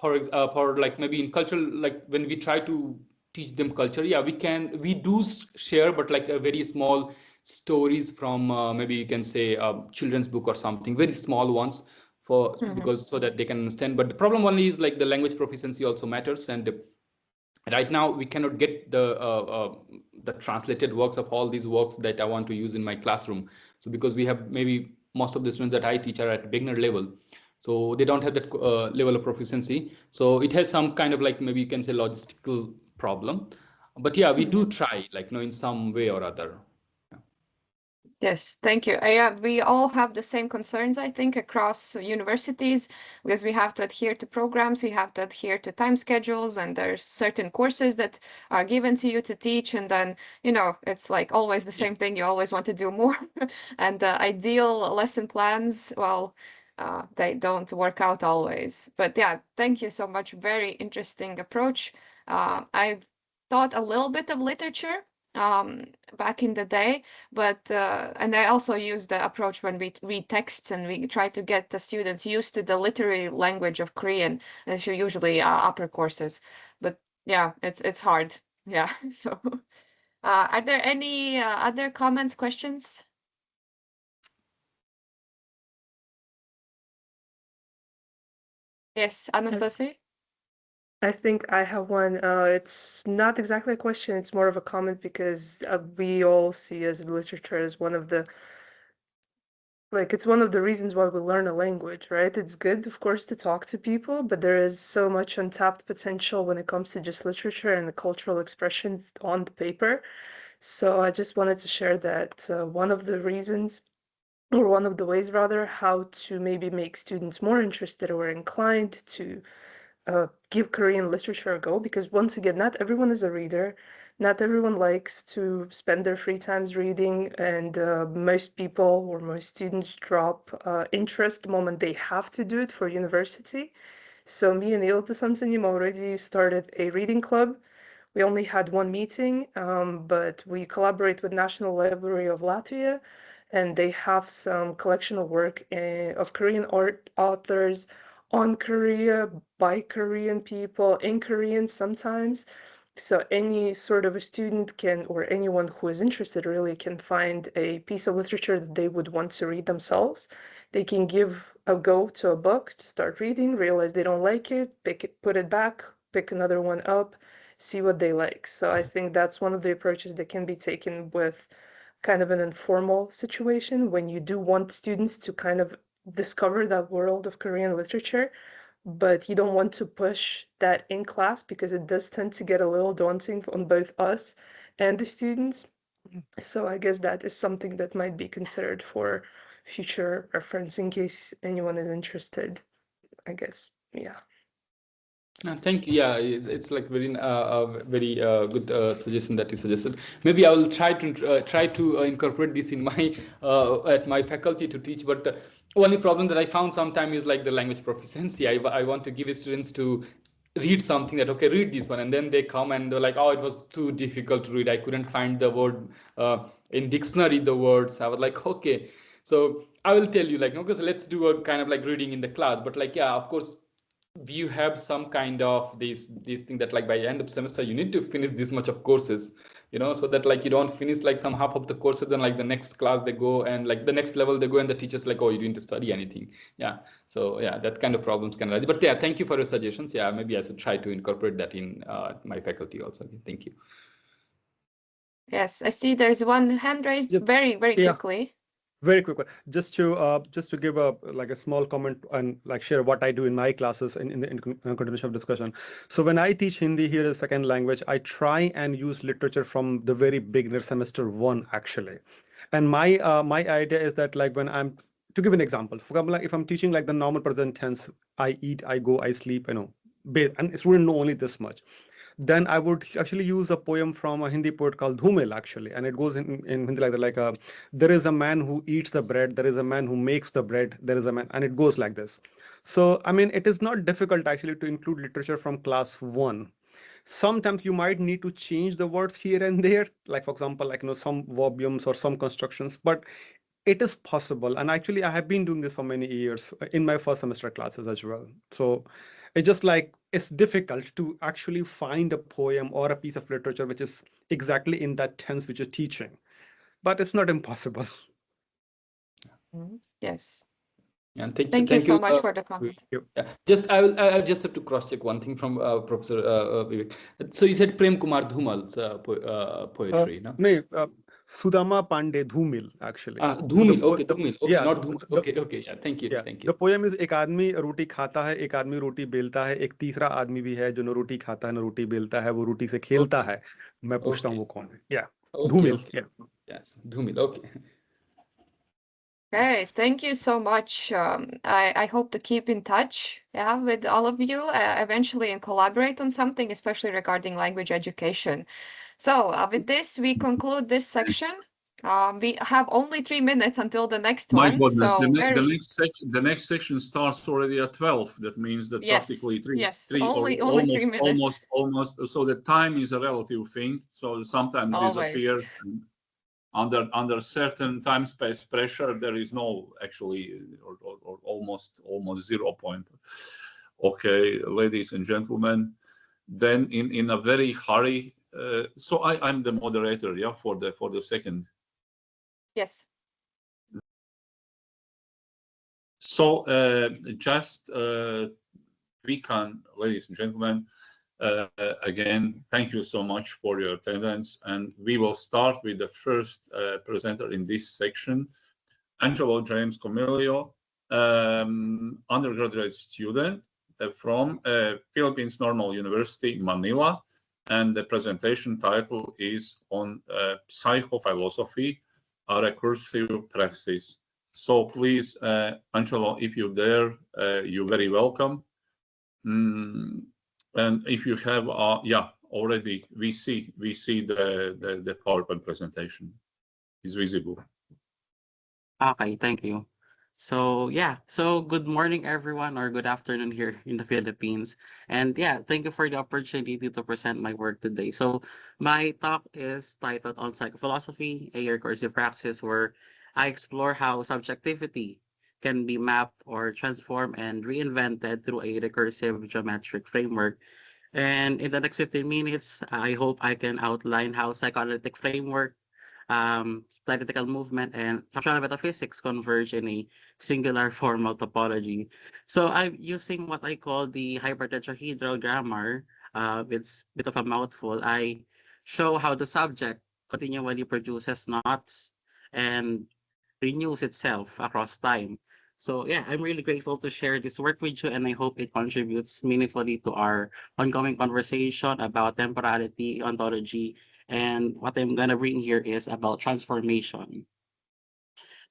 S6: for like maybe in cultural, like when we try to teach them culture, yeah, we do share, but like a very small stories from maybe you can say children's book or something, very small ones, for because so that they can understand. But the problem only is like the language proficiency also matters, and right now we cannot get the translated works of all these works that I want to use in my classroom. So because we have maybe most of the students that I teach are at beginner level, so they don't have that level of proficiency. So it has some kind of like maybe you can say logistical problem. But yeah, we do try like in some way or other.
S2: Yes, thank you. We all have the same concerns, I think, across universities, because we have to adhere to programs, we have to adhere to time schedules, and there's certain courses that are given to you to teach, and then, it's like always the same thing. You always want to do more, and the ideal lesson plans, well, they don't work out always. But yeah, thank you so much. Very interesting approach. I've taught a little bit of literature back in the day, but and I also use the approach when we read texts and we try to get the students used to the literary language of Korean, and it's usually upper courses. But yeah, it's hard. Yeah. So are there any other comments, questions? Yes, Anastasia?
S5: I think I have one. It's not exactly a question, it's more of a comment, because we all see as literature as one of the like it's one of the reasons why we learn a language, right? It's good, of course, to talk to people, but there is so much untapped potential when it comes to just literature and the cultural expression on the paper. So I just wanted to share that one of the reasons, or one of the ways rather, how to maybe make students more interested or inclined to give Korean literature a go, because once again, not everyone is a reader. Not everyone likes to spend their free times reading, and most people or most students drop interest the moment they have to do it for university. So me and Ilta Samsenim already started a reading club. We only had one meeting, but we collaborate with National Library of Latvia, and they have some collection of work of Korean authors on Korea, by Korean people, in Korean sometimes. So any sort of a student can, or anyone who is interested really, can find a piece of literature that they would want to read themselves. They can give a go to a book to start reading, realize they don't like it, put it back, pick another one up, see what they like. So I think that's one of the approaches that can be taken with kind of an informal situation when you do want students to kind of discover that world of Korean literature, but you don't want to push that in class because it does tend to get a little daunting on both us and the students. So I guess that is something that might be considered for future reference in case anyone is interested, I guess. Yeah.
S6: Thank you. Yeah, it's like very good suggestion that you suggested. Maybe I will try to incorporate this in my at my faculty to teach. But only problem that I found sometimes is like the language proficiency. I want to give students to read something that, okay, read this one, and then they come and they're like, oh, it was too difficult to read. I couldn't find the word in dictionary, the words. I was like, okay. So I will tell you, like, okay, so let's do a kind of like reading in the class. But like, yeah, of course, you have some kind of these thing that like by the end of semester you need to finish this much of courses, you know, so that like you don't finish like some half of the courses and like the next class they go and like the next level they go and the teacher's like, oh, you didn't study anything. Yeah, so yeah, that kind of problems can arise. But yeah, thank you for your suggestions. Yeah, maybe I should try to incorporate that in my faculty also. Thank you.
S2: Yes, I see there's one hand raised.
S4: Yep.
S2: Very quickly.
S4: Very quick one. Just to give a small comment and like share what I do in my classes in continuation of discussion. So when I teach Hindi here as a second language, I try and use literature from the very beginner, semester 1 actually. And my idea is that like when I'm, to give an example, for example, like if I'm teaching like the normal present tense, I eat, I go, I sleep, you know, and students know only this much. Then I would actually use a poem from a Hindi poet called Dhumil actually, and it goes in Hindi like there is a man who eats the bread, there is a man who makes the bread, there is a man, and it goes like this. So I mean, it is not difficult actually to include literature from class 1. Sometimes you might need to change the words here and there, like for example, like, you know, some verbiums or some constructions, but it is possible. And actually, I have been doing this for many years in my first semester classes as well. So it's just like it's difficult to actually find a poem or a piece of literature which is exactly in that tense which you're teaching, but it's not impossible.
S2: Yes.
S6: Yeah,
S2: thank you so much for the comment.
S6: Yeah, I just have to cross check one thing from Professor Vivek. So you said Prem Kumar Dhumal's poetry, no?
S4: No, Sudama Pandey Dhumil actually.
S6: Dhumil, okay, Dhumil, okay,
S4: yeah,
S6: not Dhumil. Okay, yeah, thank you.
S4: The poem is एक आदमी रोटी खाता है, एक आदमी रोटी बेलता है, एक तीसरा आदमी भी है जो न रोटी खाता है न रोटी बेलता है, वो रोटी से खेलता है, मैं पूछता हूँ वो कौन है. Yeah, Dhumil. Yeah.
S6: Yes, Dhumil. Okay.
S2: Okay, thank you so much. I hope to keep in touch, yeah, with all of you eventually and collaborate on something, especially regarding language education. So with this, we conclude this section. We have only 3 minutes until the next one.
S1: My goodness,
S2: so
S1: the next section starts already at 12. That means that practically
S2: only 3 minutes.
S1: Almost. So the time is a relative thing. So sometimes disappears. Under certain time space pressure, there is no actually or almost 0 point. Okay, ladies and gentlemen, then in a very hurry. So I'm the moderator, yeah, for the second.
S2: Yes.
S1: So just we can, ladies and gentlemen, again, thank you so much for your attendance, and we will start with the first presenter in this section, Angelo James Comilio, undergraduate student from Philippines Normal University, Manila. And the presentation title is on psychophilosophy, a recursive praxis. So please, Angelo, if you're there, you're very welcome. And if you have, yeah, already we see the PowerPoint presentation is visible.
S7: Okay, thank you. So yeah, so good morning everyone, or good afternoon here in the Philippines. And yeah, thank you for the opportunity to present my work today. So my talk is titled on psychophilosophy, a recursive praxis, where I explore how subjectivity can be mapped or transformed and reinvented through a recursive geometric framework. And in the next 15 minutes, I hope I can outline how psychoanalytic framework, theoretical movement, and functional metaphysics converge in a singular formal topology. So I'm using what I call the hypertetrahedral grammar. It's a bit of a mouthful. I show how the subject continually produces knots and renews itself across time. So yeah, I'm really grateful to share this work with you, and I hope it contributes meaningfully to our ongoing conversation about temporality, ontology, and what I'm gonna bring here is about transformation.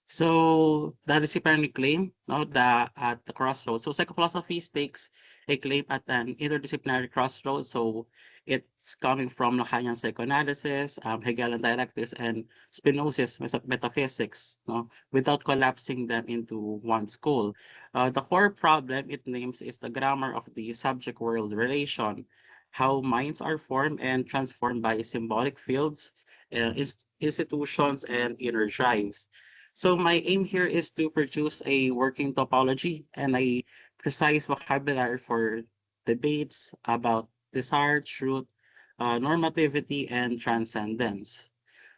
S7: So that is apparently claim now that at the crossroads. So psychophilosophy stakes a claim at an interdisciplinary crossroads. So it's coming from Lacanian psychoanalysis, Hegelian dialectics, and Spinoza's metaphysics, no, without collapsing them into one school. The core problem it names is the grammar of the subject-world relation, how minds are formed and transformed by symbolic fields, institutions, and inner drives. So my aim here is to produce a working topology and a precise vocabulary for debates about desire, truth, normativity, and transcendence.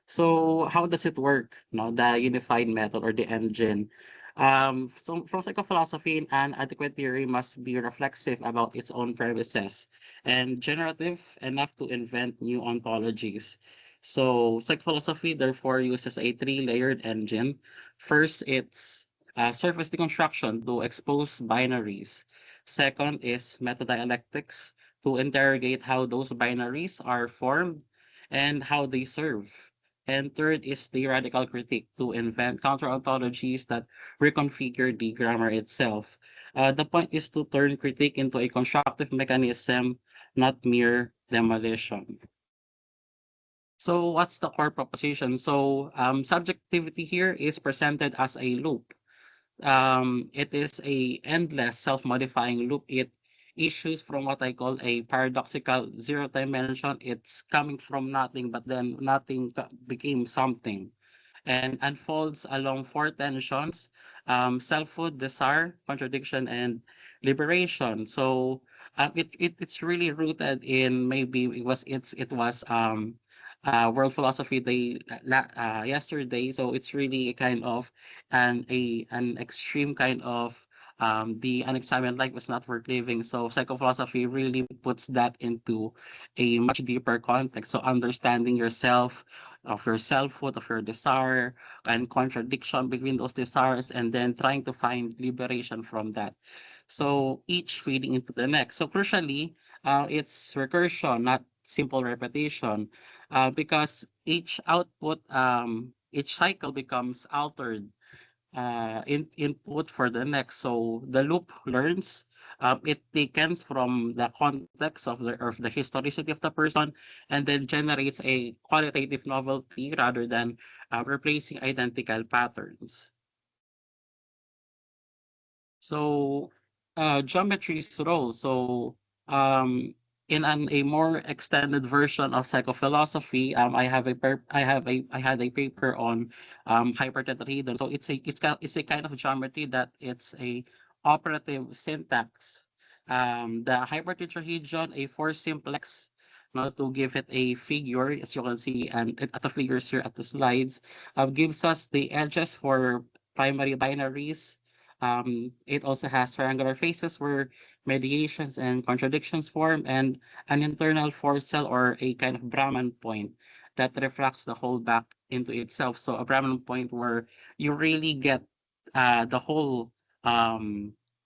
S7: So how does it work? No, the unified method or the engine. So from psychophilosophy, an adequate theory must be reflexive about its own premises and generative enough to invent new ontologies. So psychophilosophy therefore uses a three-layered engine. First, it's surface deconstruction to expose binaries. Second is metadialectics to interrogate how those binaries are formed and how they serve. And third is the radical critique to invent counter-ontologies that reconfigure the grammar itself. The point is to turn critique into a constructive mechanism, not mere demolition. So what's the core proposition? So subjectivity here is presented as a loop. It is a endless self-modifying loop. It issues from what I call a paradoxical zero dimension. It's coming from nothing, but then nothing became something, and unfolds along four tensions: selfhood, desire, contradiction, and liberation. So it's really rooted in, maybe it was World Philosophy Day yesterday. So it's really a kind of an extreme kind of the unexamined life is not worth living. So psychophilosophy really puts that into a much deeper context. So understanding yourself, of your selfhood, of your desire, and contradiction between those desires, and then trying to find liberation from that. So each feeding into the next. So crucially, it's recursion, not simple repetition, because each output, each cycle becomes altered input for the next. So the loop learns, it takes from the context of the historicity of the person, and then generates a qualitative novelty rather than replacing identical patterns. So geometry's role. So in a more extended version of psychophilosophy, I had a paper on hypertetrahedron. So it's a kind of geometry that it's a operative syntax. The hypertetrahedron, a four simplex, to give it a figure, as you can see, and at the figures here at the slides, gives us the edges for primary binaries. It also has triangular faces where mediations and contradictions form, and an internal fourth cell or a kind of Brahman point that reflects the whole back into itself. So a prominent point where you really get the whole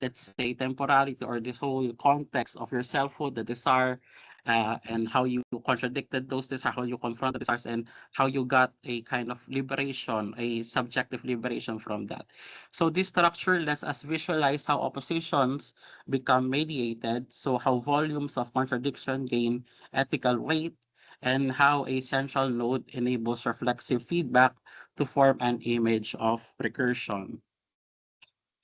S7: let's say temporality or this whole context of your selfhood, the desire, and how you contradicted those desires, how you confronted desires, and how you got a kind of liberation, a subjective liberation from that. So this structure lets us visualize how oppositions become mediated, so how volumes of contradiction gain ethical weight, and how a central node enables reflexive feedback to form an image of recursion.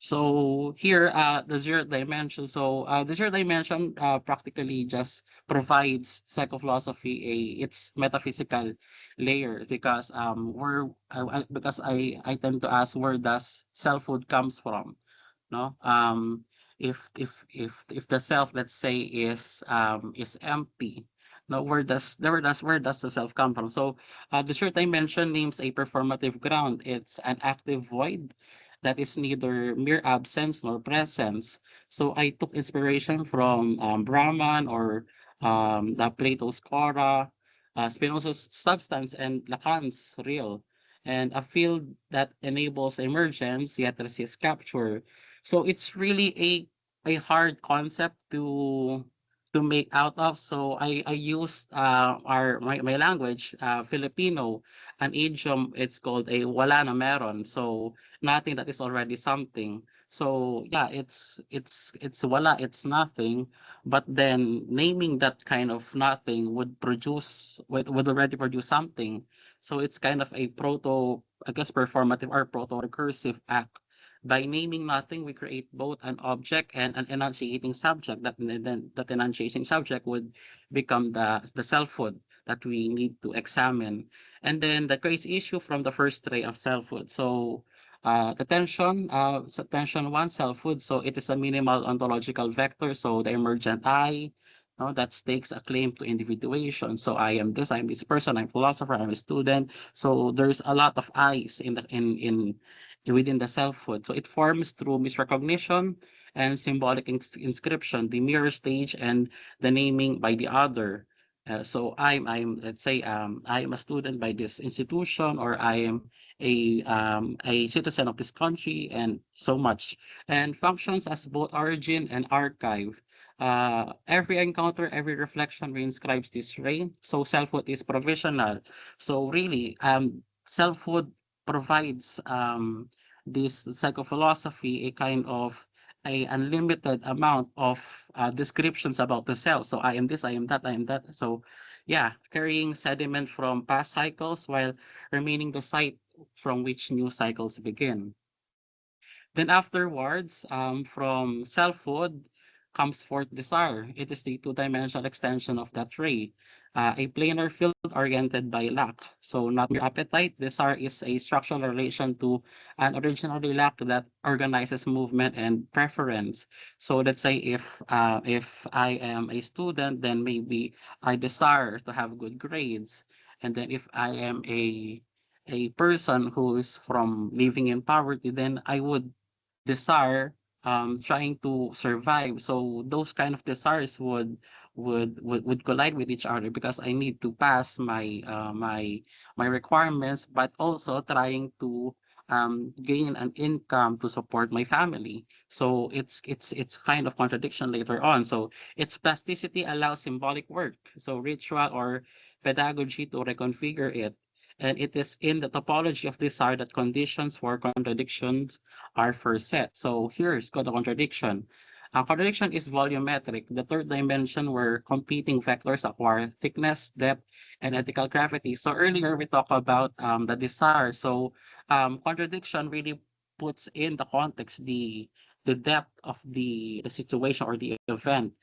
S7: So here, the zero dimension. So the zero dimension practically just provides psychophilosophy its metaphysical layer, because because I tend to ask, where does selfhood comes from? No, if the self, let's say, is empty, no, where does the self come from? So the zero dimension names a performative ground. It's an active void that is neither mere absence nor presence. So I took inspiration from Brahman, or the Plato's Kora, Spinoza's substance, and Lacan's real, and a field that enables emergence yet resists capture. So it's really a hard concept to make out of. So I used my language, Filipino, an idiom. It's called a wala na meron. So nothing that is already something. So yeah, it's wala, it's nothing, but then naming that kind of nothing would already produce something. So it's kind of a performative or proto-recursive act. By naming nothing, we create both an object and an enunciating subject. That enunciating subject would become the selfhood that we need to examine. And then that creates issue from the first ray of selfhood. So the tension one, selfhood. So it is a minimal ontological vector. So the emergent I, that stakes a claim to individuation. So I am this person, I'm a philosopher, I'm a student. So there's a lot of I's within the selfhood. So it forms through misrecognition and symbolic inscription, the mirror stage, and the naming by the other. So let's say I am a student by this institution, or I am a citizen of this country, and so much, and functions as both origin and archive. Every encounter, every reflection reinscribes this ray. So selfhood is provisional. So really, selfhood provides this psychophilosophy a kind of a unlimited amount of descriptions about the self. So I am this, I am that, I am that. So yeah, carrying sediment from past cycles while remaining the site from which new cycles begin. Then afterwards, from selfhood comes forth desire. It is the two-dimensional extension of that ray, a planar field oriented by lack. So not mere appetite. Desire is a structural relation to an originary lack that organizes movement and preference. So let's say if I am a student, then maybe I desire to have good grades. And then if I am a person who is from living in poverty, then I would desire trying to survive. So those kind of desires would collide with each other, because I need to pass my my requirements, but also trying to gain an income to support my family. So it's kind of contradiction later on. So its plasticity allows symbolic work, so ritual or pedagogy, to reconfigure it. And it is in the topology of desire that conditions for contradictions are first set. So here's got a contradiction. Contradiction is volumetric, the third dimension where competing vectors acquire thickness, depth, and ethical gravity. So earlier we talked about the desire. So contradiction really puts in the context the depth of the situation or the event.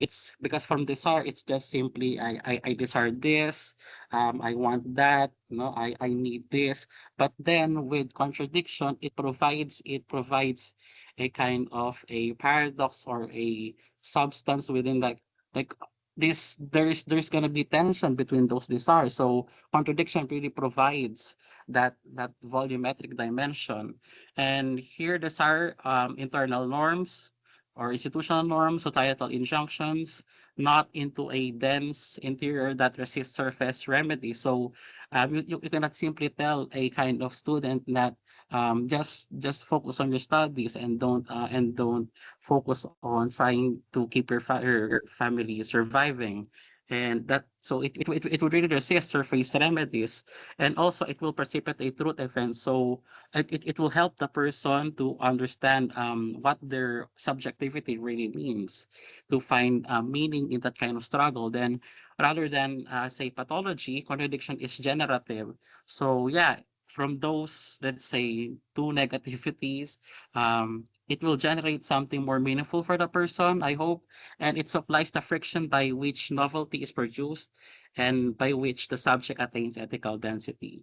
S7: It's because from desire, it's just simply I desire this, I want that, I need this. But then with contradiction, it provides a kind of a paradox or a substance within like this. There's gonna be tension between those desires. So contradiction really provides that volumetric dimension. And here desire internal norms, or institutional norms, societal injunctions, not into a dense interior that resists surface remedy. So you cannot simply tell a kind of student that just focus on your studies and don't focus on trying to keep your family surviving. And that, so it would really resist surface remedies, and also it will precipitate truth events. So it will help the person to understand what their subjectivity really means, to find meaning in that kind of struggle. Then rather than say pathology, contradiction is generative. So yeah, from those, let's say, two negativities, it will generate something more meaningful for the person, I hope, and it supplies the friction by which novelty is produced and by which the subject attains ethical density.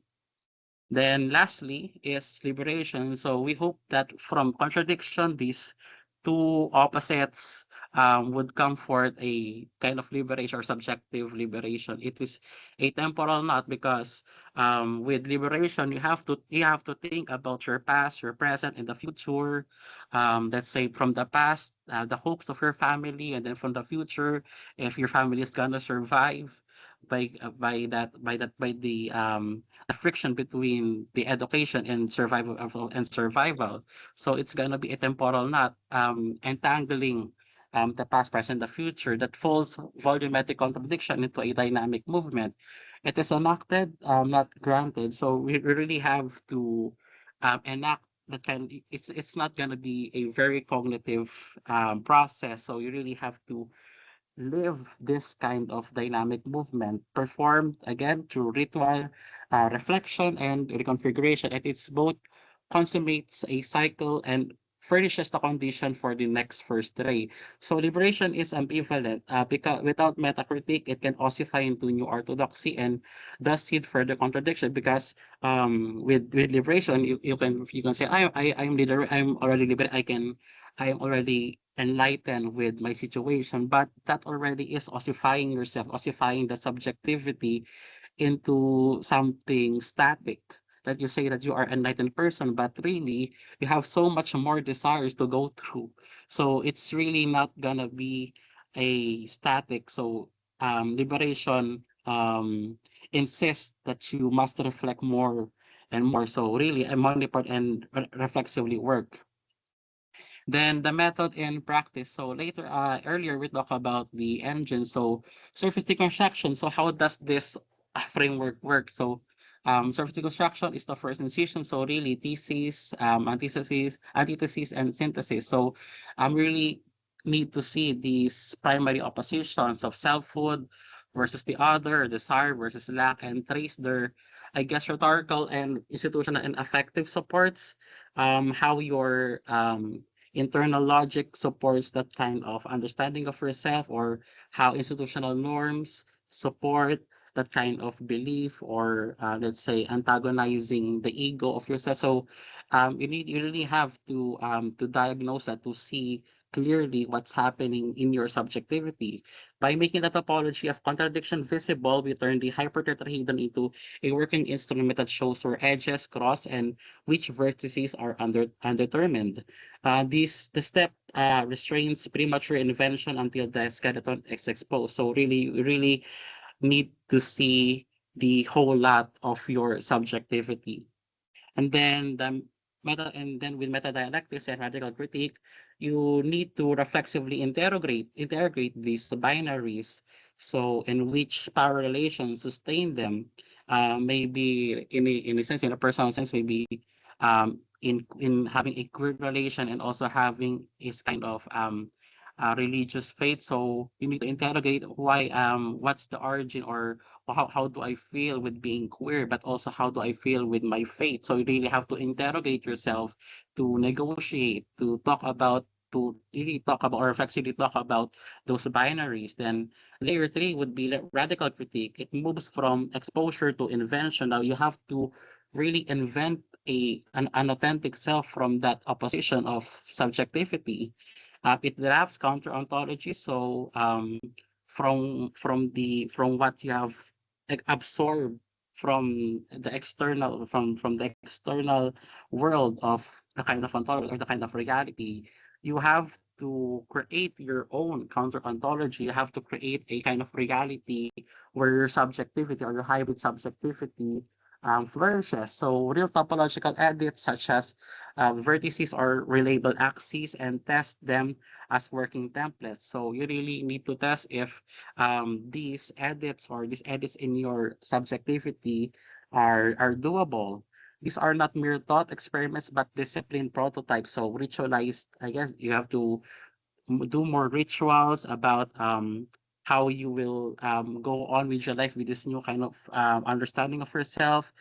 S7: Then lastly is liberation. So we hope that from contradiction, these two opposites would come forth a kind of liberation or subjective liberation. It is a temporal knot because with liberation you have to think about your past, your present, and the future. Let's say from the past, the hopes of your family, and then from the future, if your family is gonna survive by the friction between the education and survival. So it's gonna be a temporal knot entangling the past, present, the future that folds volumetric contradiction into a dynamic movement. It is enacted, not granted. So we really have to enact the kind. It's not gonna be a very cognitive process. So you really have to live this kind of dynamic movement performed again through ritual, reflection, and reconfiguration. And it's both consummates a cycle and furnishes the condition for the next first ray. So liberation is ambivalent because without metacritique, it can ossify into new orthodoxy and thus seed further contradiction. Because with liberation, you can say I'm already liberated. I am already enlightened with my situation, but that already is ossifying yourself, ossifying the subjectivity into something static. That you say that you are an enlightened person, but really you have so much more desires to go through. So it's really not gonna be a static. So liberation insists that you must reflect more and more. So really, manipulate and reflexively work. Then the method and practice. So later, earlier we talked about the engine. So surface deconstruction. So how does this framework work? So surface deconstruction is the first incision. So really thesis, antithesis, and synthesis. So really need to see these primary oppositions of selfhood versus the other, desire versus lack, and trace their, I guess, rhetorical and institutional and affective supports. How your internal logic supports that kind of understanding of yourself, or how institutional norms support that kind of belief, or let's say antagonizing the ego of yourself. So you really have to diagnose that, to see clearly what's happening in your subjectivity. By making the topology of contradiction visible, we turn the hypertetrahedron into a working instrument that shows where edges cross and which vertices are undetermined. The step restrains premature invention until the skeleton is exposed. So really need to see the whole lot of your subjectivity. And then with meta-dialectics and radical critique, you need to reflexively integrate these binaries. So in which power relations sustain them, maybe in a sense, in a personal sense, maybe in having a queer relation and also having is kind of religious faith. So you need to interrogate why, what's the origin, or how do I feel with being queer, but also how do I feel with my faith. So you really have to interrogate yourself, to negotiate, to really talk about, or reflexively talk about those binaries. Then layer 3 would be radical critique. It moves from exposure to invention. Now you have to really invent an authentic self from that opposition of subjectivity. It drafts counter ontology. So from what you have absorbed from the external world of the kind of ontology or the kind of reality, you have to create your own counter-ontology. You have to create a kind of reality where your subjectivity or your hybrid subjectivity flourishes. So real topological edits such as vertices or relabel axes and test them as working templates. So you really need to test if these edits in your subjectivity are doable. These are not mere thought experiments, but disciplined prototypes. So ritualized, I guess you have to do more rituals about how you will go on with your life with this new kind of understanding of yourself,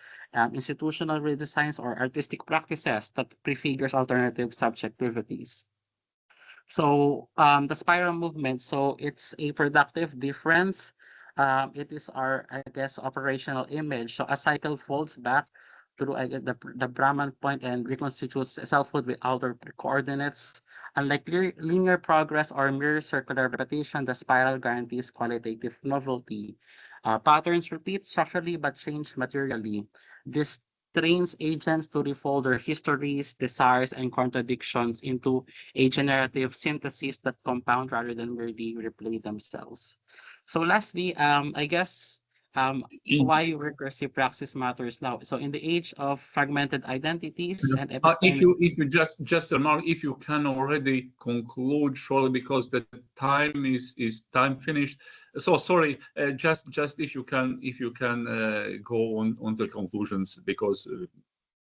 S7: institutional redesigns or artistic practices that prefigures alternative subjectivities. So the spiral movement, so it's a productive difference. It is our, I guess, operational image. So a cycle folds back through the Brahman point and reconstitutes selfhood with outer coordinates. Unlike linear progress or mere circular repetition, the spiral guarantees qualitative novelty. Patterns repeat structurally but change materially. This trains agents to refold their histories, desires, and contradictions into a generative synthesis that compound rather than merely replay themselves. So lastly, I guess why recursive praxis matters now. So in the age of fragmented identities and
S1: if you just remark, if you can already conclude shortly because the time is time finished. So sorry, just if you can go on the conclusions because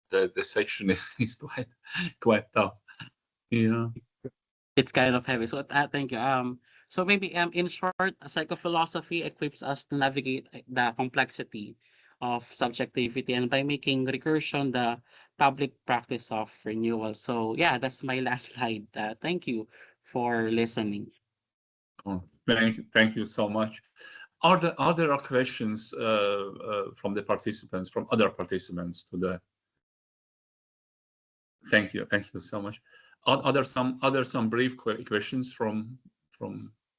S1: the section is quite tough. Yeah,
S7: it's kind of heavy. So thank you. So maybe in short, psychophilosophy equips us to navigate the complexity of subjectivity and by making recursion the public practice of renewal. So yeah, that's my last slide. Thank you for listening.
S1: Oh, thank you so much. Are there questions from the participants, from other participants to the? Thank you so much. Are there some brief questions from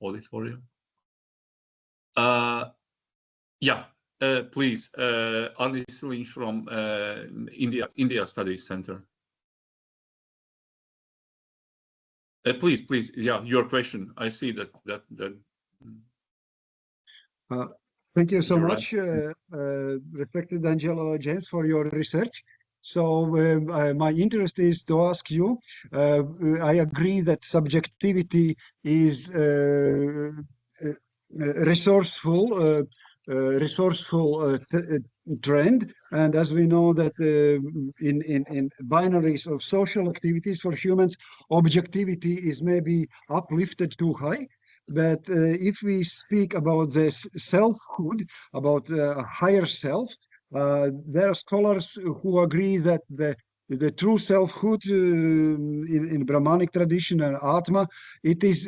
S1: auditorium? Yeah, please, Alice Lynch from India Studies Center. Please, yeah, your question. I see that.
S8: Thank you so much, respected Angelo James, for your research. So my interest is to ask you, I agree that subjectivity is resourceful trend, and as we know that in binaries of social activities for humans, objectivity is maybe uplifted too high. But if we speak about this selfhood, about higher self, there are scholars who agree that the true selfhood in Brahmanic tradition and Atma, it is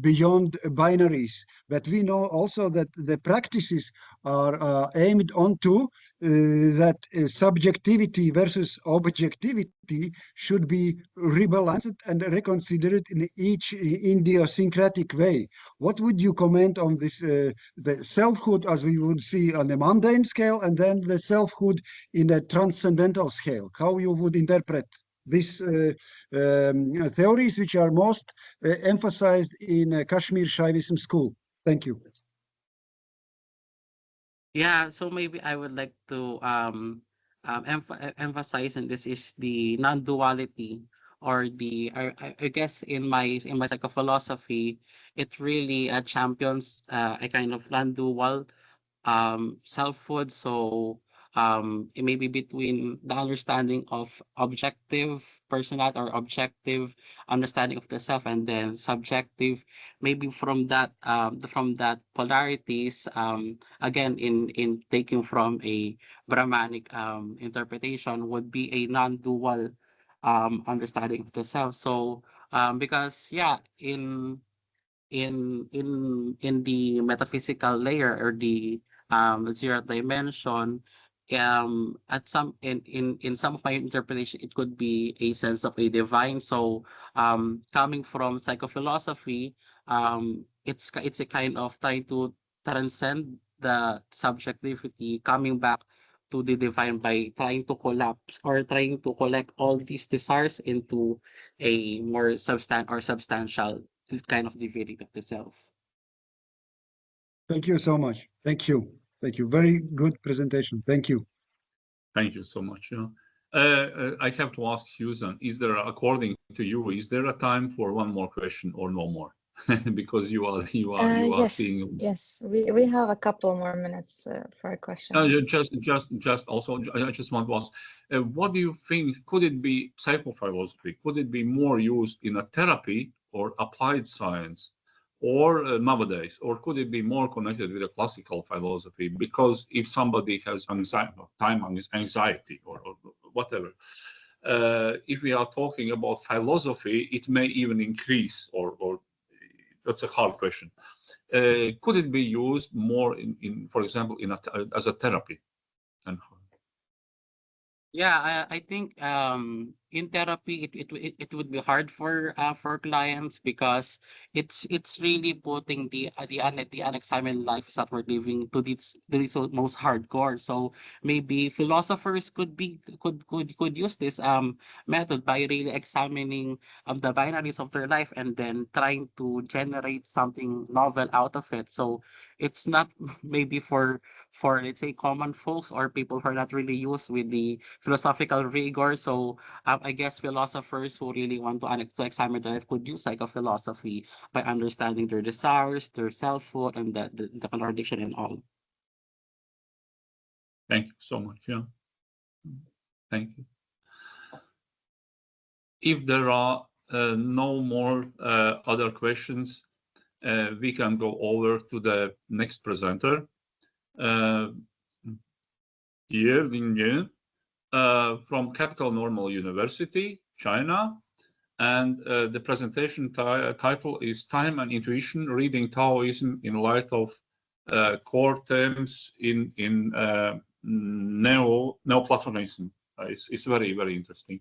S8: beyond binaries. But we know also that the practices are aimed onto that subjectivity versus objectivity should be rebalanced and reconsidered in each idiosyncratic way. What would you comment on this, the selfhood as we would see on a mundane scale, and then the selfhood in a transcendental scale? How you would interpret these theories which are most emphasized in Kashmir Shaivism school? Thank you.
S7: Yeah, so maybe I would like to emphasize, and this is the non-duality, or the I guess in my psychophilosophy, it really champions a kind of non-dual selfhood. So it may be between the understanding of objective personality or objective understanding of the self, and then subjective, maybe from that polarities, again in taking from a Brahmanic interpretation, would be a non-dual understanding of the self. So because yeah, in the metaphysical layer, or the zeroth dimension, at some in some of my interpretation, it could be a sense of a divine. So coming from psychophilosophy, it's a kind of trying to transcend the subjectivity, coming back to the divine by trying to collapse or trying to collect all these desires into a more substantial kind of divinity of the self.
S8: Thank you so much. Thank you. Thank you. Very good presentation. Thank you.
S1: Thank you so much. I have to ask Susan, according to you, is there a time for one more question or no more? Because you are
S9: yes,
S1: seeing.
S9: Yes, we have a couple more minutes for a question.
S1: I just want to ask, what do you think? Could it be psychophilosophy? Could it be more used in a therapy or applied science, or nowadays, or could it be more connected with a classical philosophy? Because if somebody has anxiety or whatever, if we are talking about philosophy, it may even increase, or that's a hard question. Could it be used more for example, as a therapy? And
S7: yeah, I think in therapy it would be hard for clients, because it's really putting the unexamined life that we're living to this most hardcore. So maybe philosophers could use this method by really examining the binaries of their life and then trying to generate something novel out of it. So it's not maybe for let's say common folks or people who are not really used with the philosophical rigor. So I guess philosophers who really want to examine their life could use psychophilosophy by understanding their desires, their selfhood, and the contradiction and all.
S1: thank you so much. Yeah, thank you. If there are no more other questions, we can go over to the next presenter. From Capital Normal University, China, and the presentation title is Time and Intuition, Reading Taoism in Light of Core Themes in Neoplatonism. It's very, very interesting.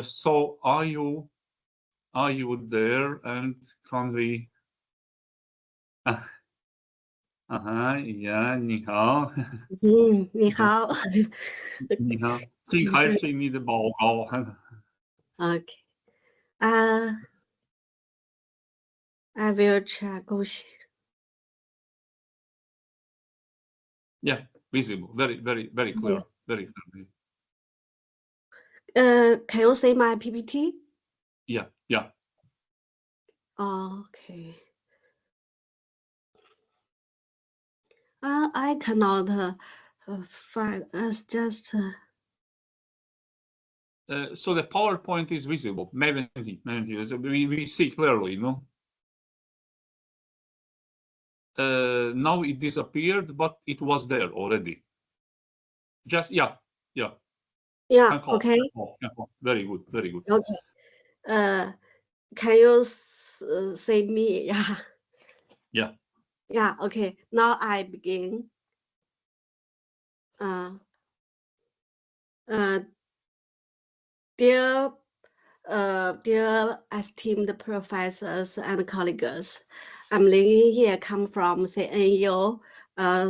S1: So are you there, and can we? 呀，你好。
S10: 你好。
S1: 你好，请开始你的报告。
S10: Okay. I will try. Go share.
S1: Yeah, visible. Very, very, very clear.
S10: Yeah.
S1: Very clear.
S10: Can you see my PPT?
S1: Yeah, yeah.
S10: Okay. I cannot find. Just.
S1: So the PowerPoint is visible. Maybe we see clearly, no? Now it disappeared, but it was there already. Just yeah.
S10: Yeah. Okay.
S1: Very good. Very good.
S10: Okay. Can you see me? Yeah.
S1: Yeah.
S10: Yeah. Okay. Now I begin. Dear esteemed professors and colleagues, I'm Lin Yunye, come from CNU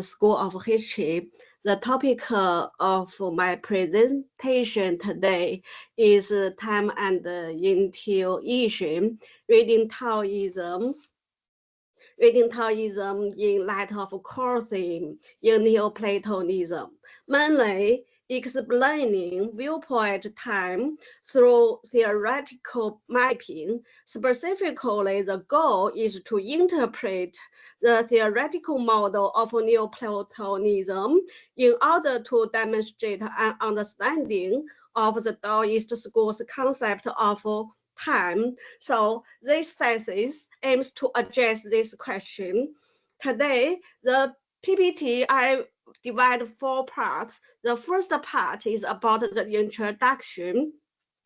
S10: School of History. The topic of my presentation today is Time and Intuition, reading Taoism in light of core theme in Neoplatonism, mainly explaining viewpoint time through theoretical mapping. Specifically, the goal is to interpret the theoretical model of Neoplatonism in order to demonstrate an understanding of the Taoist school's concept of time. So this thesis aims to address this question. Today, the PPT I divide 4 parts. The first part is about the introduction.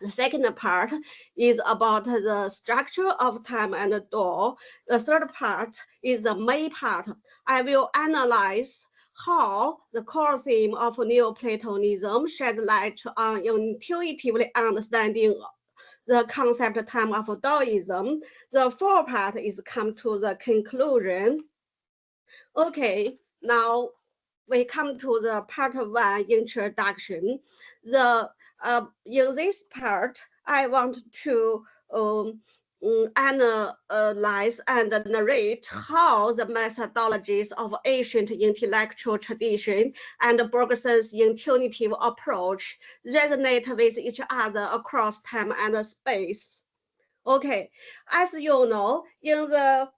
S10: The second part is about the structure of time and door. The third part is the main part. I will analyze how the core theme of Neoplatonism sheds light on intuitively understanding the concept time of Taoism. The fourth part is come to the conclusion. Okay, now we come to the part 1 introduction. In this part, I want to analyze and narrate how the methodologies of ancient intellectual tradition and Bergson's intuitive approach resonate with each other across time and space. Okay, as you know, in the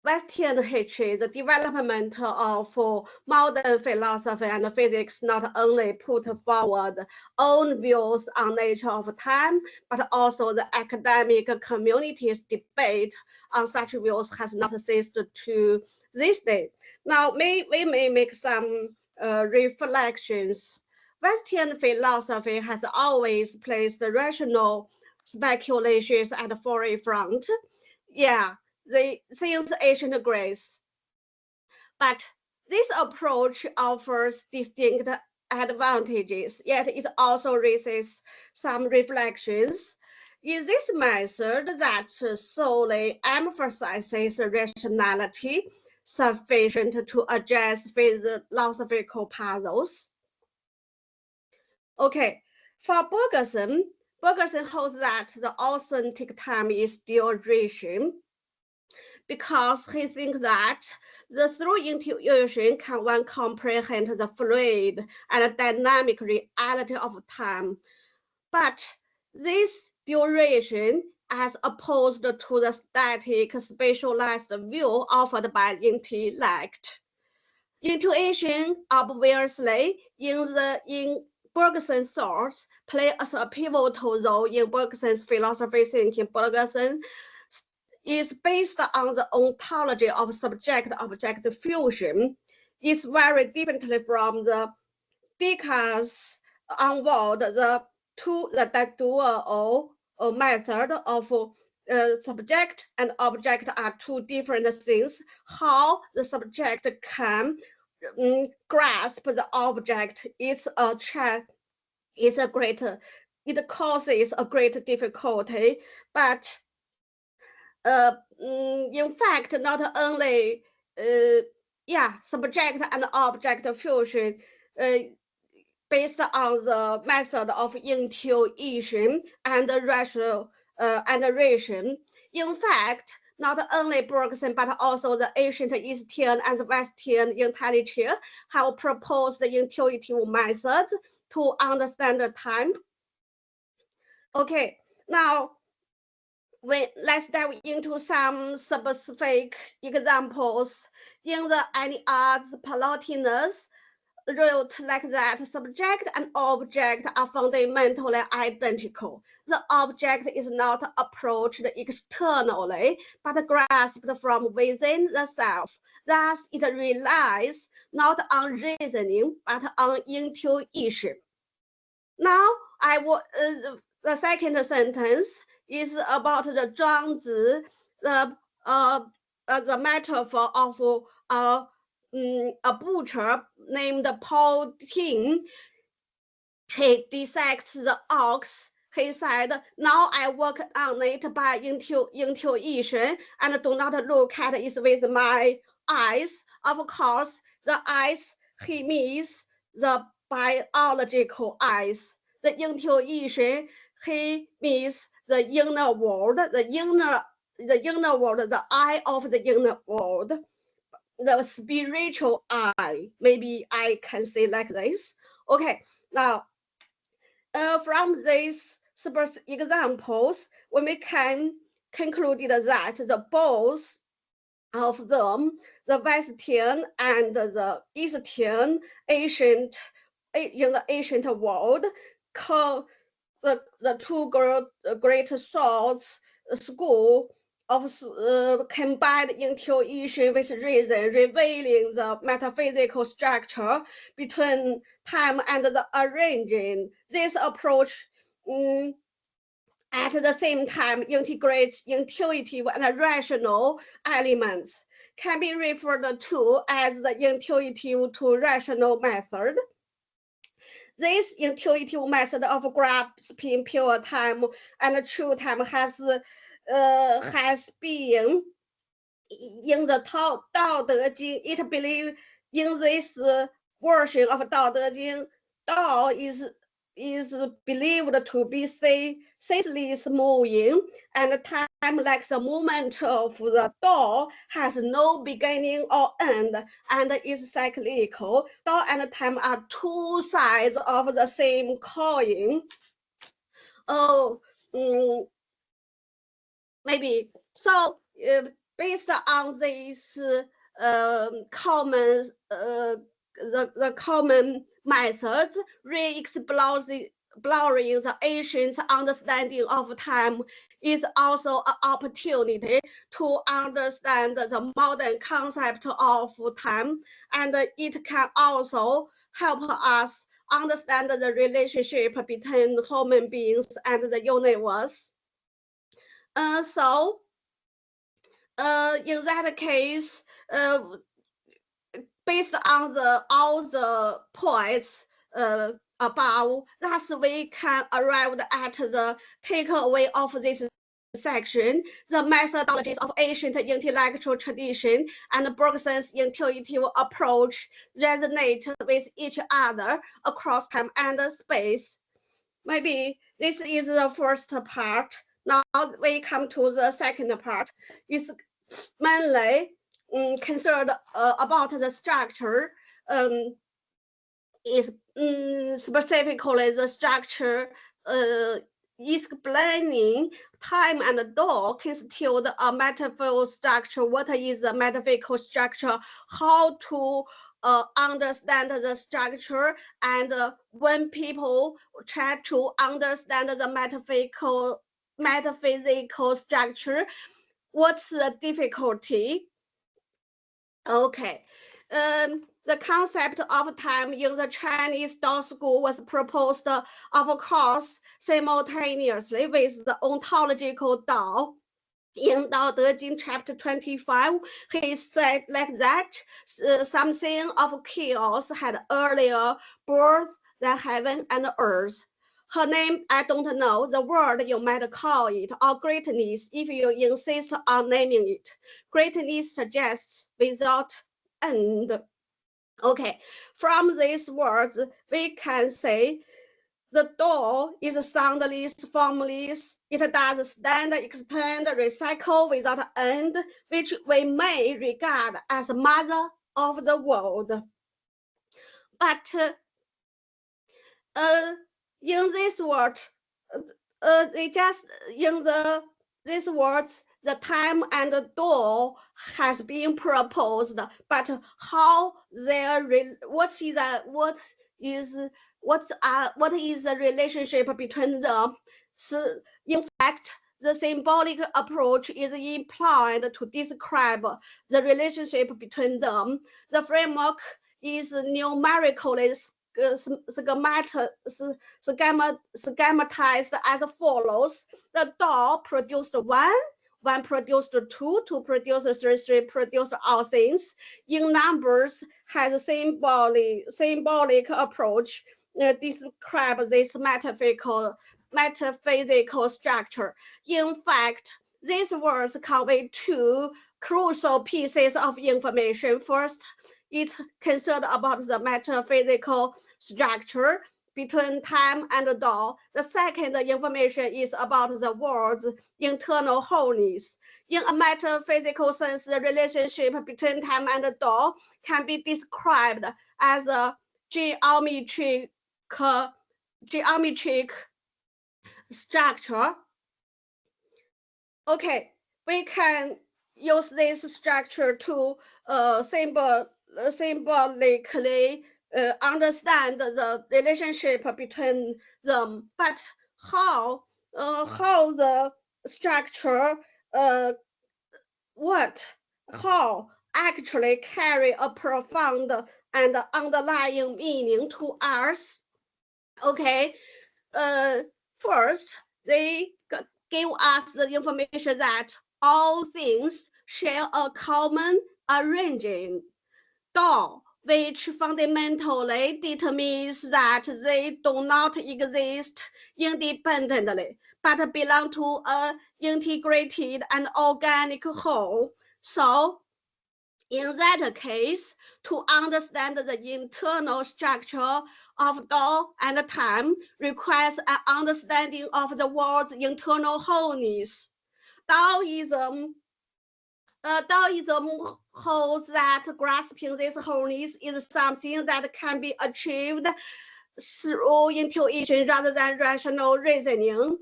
S10: Western history, the development of modern philosophy and physics not only put forward own views on nature of time, but also the academic community's debate on such views has not ceased to this day. Now, we may make some reflections. Western philosophy has always placed rational speculations at the forefront. Yeah. Since ancient Greece. But this approach offers distinct advantages, yet it also raises some reflections. Is this method that solely emphasizes rationality sufficient to address philosophical puzzles? Okay, for Bergson holds that the authentic time is duration, because he thinks that through intuition can one comprehend the fluid and dynamic reality of time. But this duration, as opposed to the static, spatialized view offered by intellect. Intuition, obviously, in Bergson's thoughts, plays a pivotal role in Bergson's philosophy thinking. Bergson is based on the ontology of subject-object fusion. It's very differently from the Descartes' onward, the dual method of subject and object are two different things. How the subject can grasp the object it causes a great difficulty, but in fact, not only subject and object fusion based on the method of intuition and rational reason. In fact, not only Bergson, but also the ancient Eastern and Western intellectuals have proposed intuitive methods to understand the time. Okay, now let's dive into some specific examples. In the Aeneas, Plotinus wrote like that: subject and object are fundamentally identical. The object is not approached externally, but grasped from within the self. Thus, it relies not on reasoning, but on intuition. Now, the second sentence is about the Zhuangzi, the metaphor of a butcher named Paul Ting. He dissects the ox. He said, "Now I work on it by intuition and do not look at it with my eyes." Of course, the eyes he means the biological eyes. The intuition he means the inner world, the inner world, the eye of the inner world, the spiritual eye. Maybe I can say like this. Okay, now from these examples, we can conclude that the both of them, the Western and the Eastern in the ancient world, the two great thoughts school of combined intuition with reason, revealing the metaphysical structure between time and the arranging. This approach at the same time integrates intuitive and rational elements, can be referred to as the intuitive to rational method. This intuitive method of grasping pure time and true time has been in the Tao Te Ching. It believes in this version of 道德经, Dao is believed to be ceaseless moving, and time like the movement of the Dao has no beginning or end and is cyclical. Dao and time are two sides of the same coin. Maybe so. Based on this common methods, exploring the ancient understanding of time is also an opportunity to understand the modern concept of time, and it can also help us understand the relationship between human beings and the universe. In that case, based on all the points above, thus we can arrive at the takeaway of this section. The methodologies of ancient intellectual tradition and Bergson's intuitive approach resonate with each other across time and space. Maybe this is the first part. Now we come to the second part. It's mainly concerned about the structure. Is specifically the structure explaining time and Dao constitute a metaphysical structure. What is the metaphysical structure? How to understand the structure, and when people try to understand the metaphysical structure, what's the difficulty? Okay. The concept of time in the Chinese Dao school was proposed, of course, simultaneously with the ontological Dao. In Dao De Jing chapter 25, he said like that something of chaos had earlier birth than heaven and earth. Her name, I don't know, the word you might call it, or greatness, if you insist on naming it. Greatness suggests without end. Okay, from these words, we can say the Dao is soundless, formless. It does stand, extend, recycle without end, which we may regard as mother of the world. But in this word, these words, the time and the Dao has been proposed, but how what is the relationship between them? So, in fact, the symbolic approach is employed to describe the relationship between them. The framework is numerically schematized as follows. The Dao produced one produced two produced three produced all things. In numbers has a symbolic approach describe this metaphysical structure. In fact, these words convey two crucial pieces of information. First, it's concerned about the metaphysical structure between time and Dao. The second information is about the world's internal wholeness. In a metaphysical sense, the relationship between time and Dao can be described as a geometric structure. Okay, we can use this structure to symbolically understand the relationship between them. But how the structure how actually carry a profound and underlying meaning to us? Okay, first they give us the information that all things share a common origin, Dao, which fundamentally determines that they do not exist independently, but belong to an integrated and organic whole. So, In that case, to understand the internal structure of Tao and time requires an understanding of the world's internal wholeness. Taoism holds that grasping this wholeness is something that can be achieved through intuition rather than rational reasoning.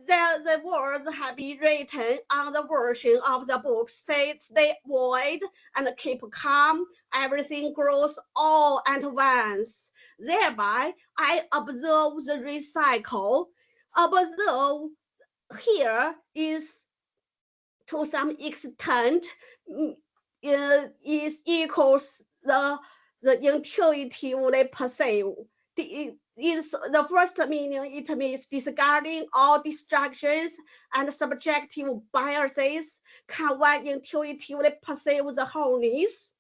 S10: The words have been written on the version of the book says stay void and keep calm. Everything grows all at once. Thereby, I observe the recycle. Observe here is to some extent is equals the intuitively perceive. The first meaning, it means discarding all distractions and subjective biases, can one intuitively perceive the wholeness?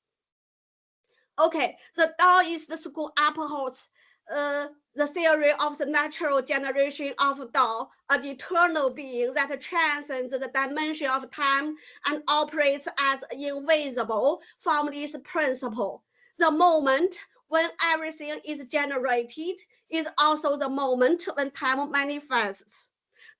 S10: Okay, the Taoist school upholds the theory of the natural generation of Tao, an eternal being that transcends the dimension of time and operates as invisible, formless principle. The moment when everything is generated is also the moment when time manifests.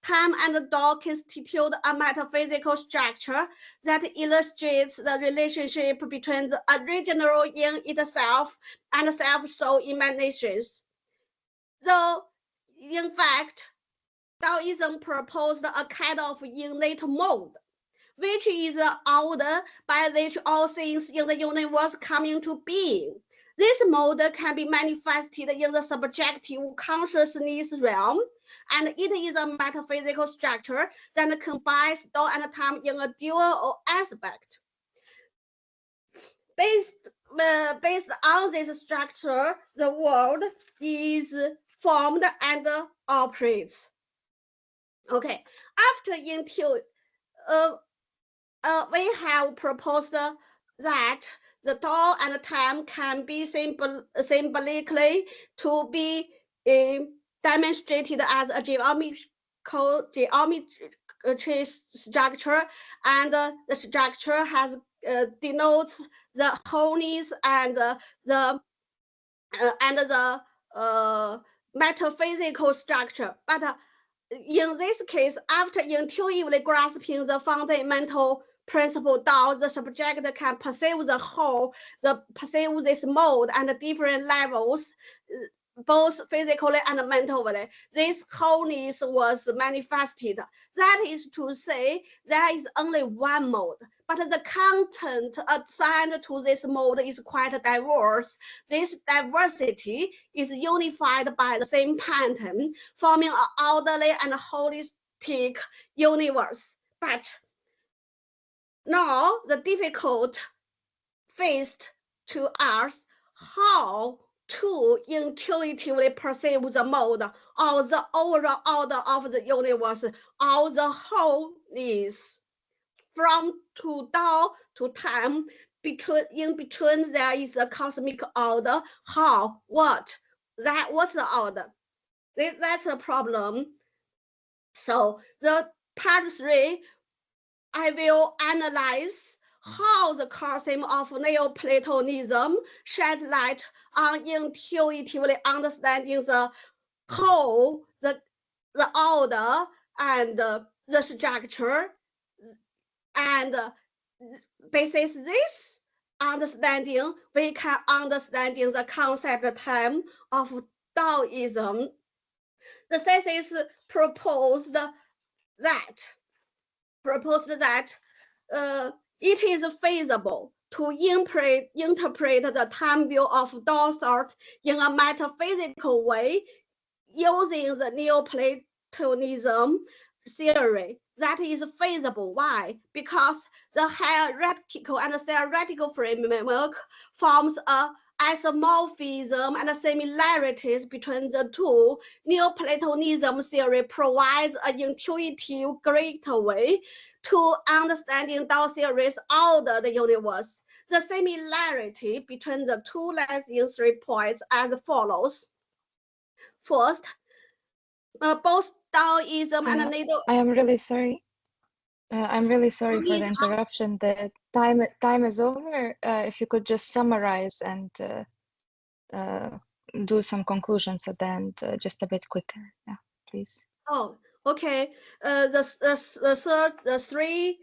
S10: Time and Tao constitute a metaphysical structure that illustrates the relationship between the original in itself and self-soul emanations. Though, in fact, Taoism proposed a kind of innate mode, which is the order by which all things in the universe come into being. This mode can be manifested in the subjective consciousness realm, and it is a metaphysical structure that combines Tao and time in a dual aspect. Based on this structure, the world is formed and operates. Okay, after we have proposed that the Tao and time can be symbolically to be demonstrated as a geometry structure, and the structure has denotes the wholeness and the metaphysical structure. But in this case, after intuitively grasping the fundamental principle Tao, the subject can perceive the whole, perceive this mode and different levels, both physically and mentally. This wholeness was manifested. That is to say, there is only one mode, but the content assigned to this mode is quite diverse. This diversity is unified by the same pattern, forming an orderly and holistic universe. But now the difficult faced to us how to intuitively perceive the mode or the overall order of the universe or the wholeness. From to Tao to time, in between there is a cosmic order. How? What? What's the order? That's a problem. So the part 3, I will analyze how the concept of Neoplatonism sheds light on intuitively understanding the whole, the order, and the structure. And basis this understanding, we can understand the concept of time of Taoism. The thesis proposed that it is feasible to interpret the time view of Tao thought in a metaphysical way using the Neoplatonism theory. That is feasible. Why? Because the hierarchical and theoretical framework forms a isomorphism and similarities between the two. Neoplatonism theory provides an intuitive, greater way to understanding Tao theory's order the universe. The similarity between the two lies in 3 points as follows. First, both Taoism and
S9: I am really sorry. I'm really sorry for the interruption. The time is over. If you could just summarize and do some conclusions at the end, just a bit quicker. Yeah, please.
S10: Oh, okay. The three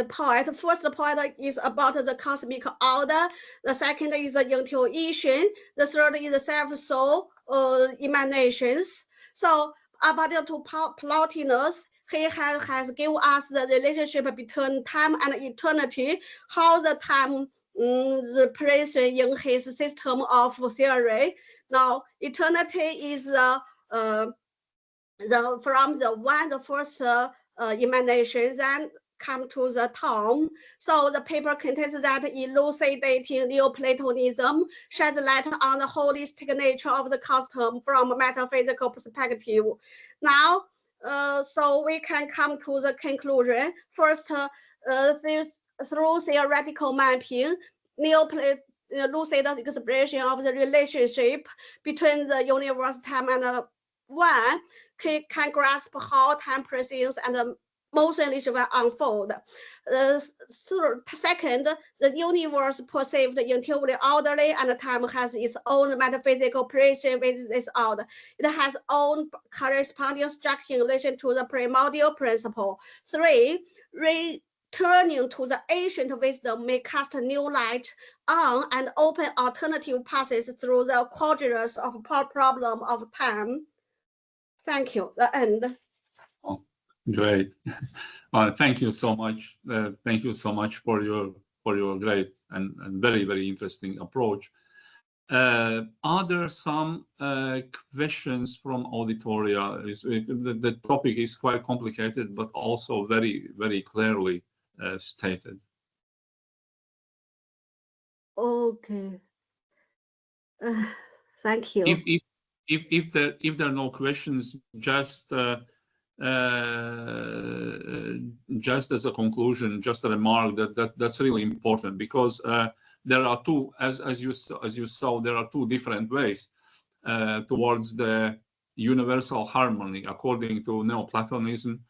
S10: point. First point is about the cosmic order. The second is the intuition. The third is the self-soul emanations. So according to Plotinus, he has given us the relationship between time and eternity, how the time is present in his system of theory. Now, eternity is from the first emanation, then come to the time. So the paper contains that elucidating Neoplatonism sheds light on the holistic nature of the cosmos from a metaphysical perspective. Now, so we can come to the conclusion. First, through theoretical mapping, lucid expression of the relationship between the universe, time, and one can grasp how time perceives and motionless will unfold. Second, the universe perceived intuitively orderly, and time has its own metaphysical precision with this order. It has own corresponding structure in relation to the primordial principle. Three, returning to the ancient wisdom may cast new light on and open alternative passes through the quadrants of problem of time. Thank you. The end.
S1: Oh, great. Thank you so much. Thank you so much for your great and very, very interesting approach. Are there some questions from auditoria? The topic is quite complicated, but also very, very clearly stated.
S10: Okay. Thank you.
S1: If there are no questions, just as a conclusion, just a remark that's really important, because there are two, as you saw, there are two different ways towards the universal harmony. According to Neoplatonism,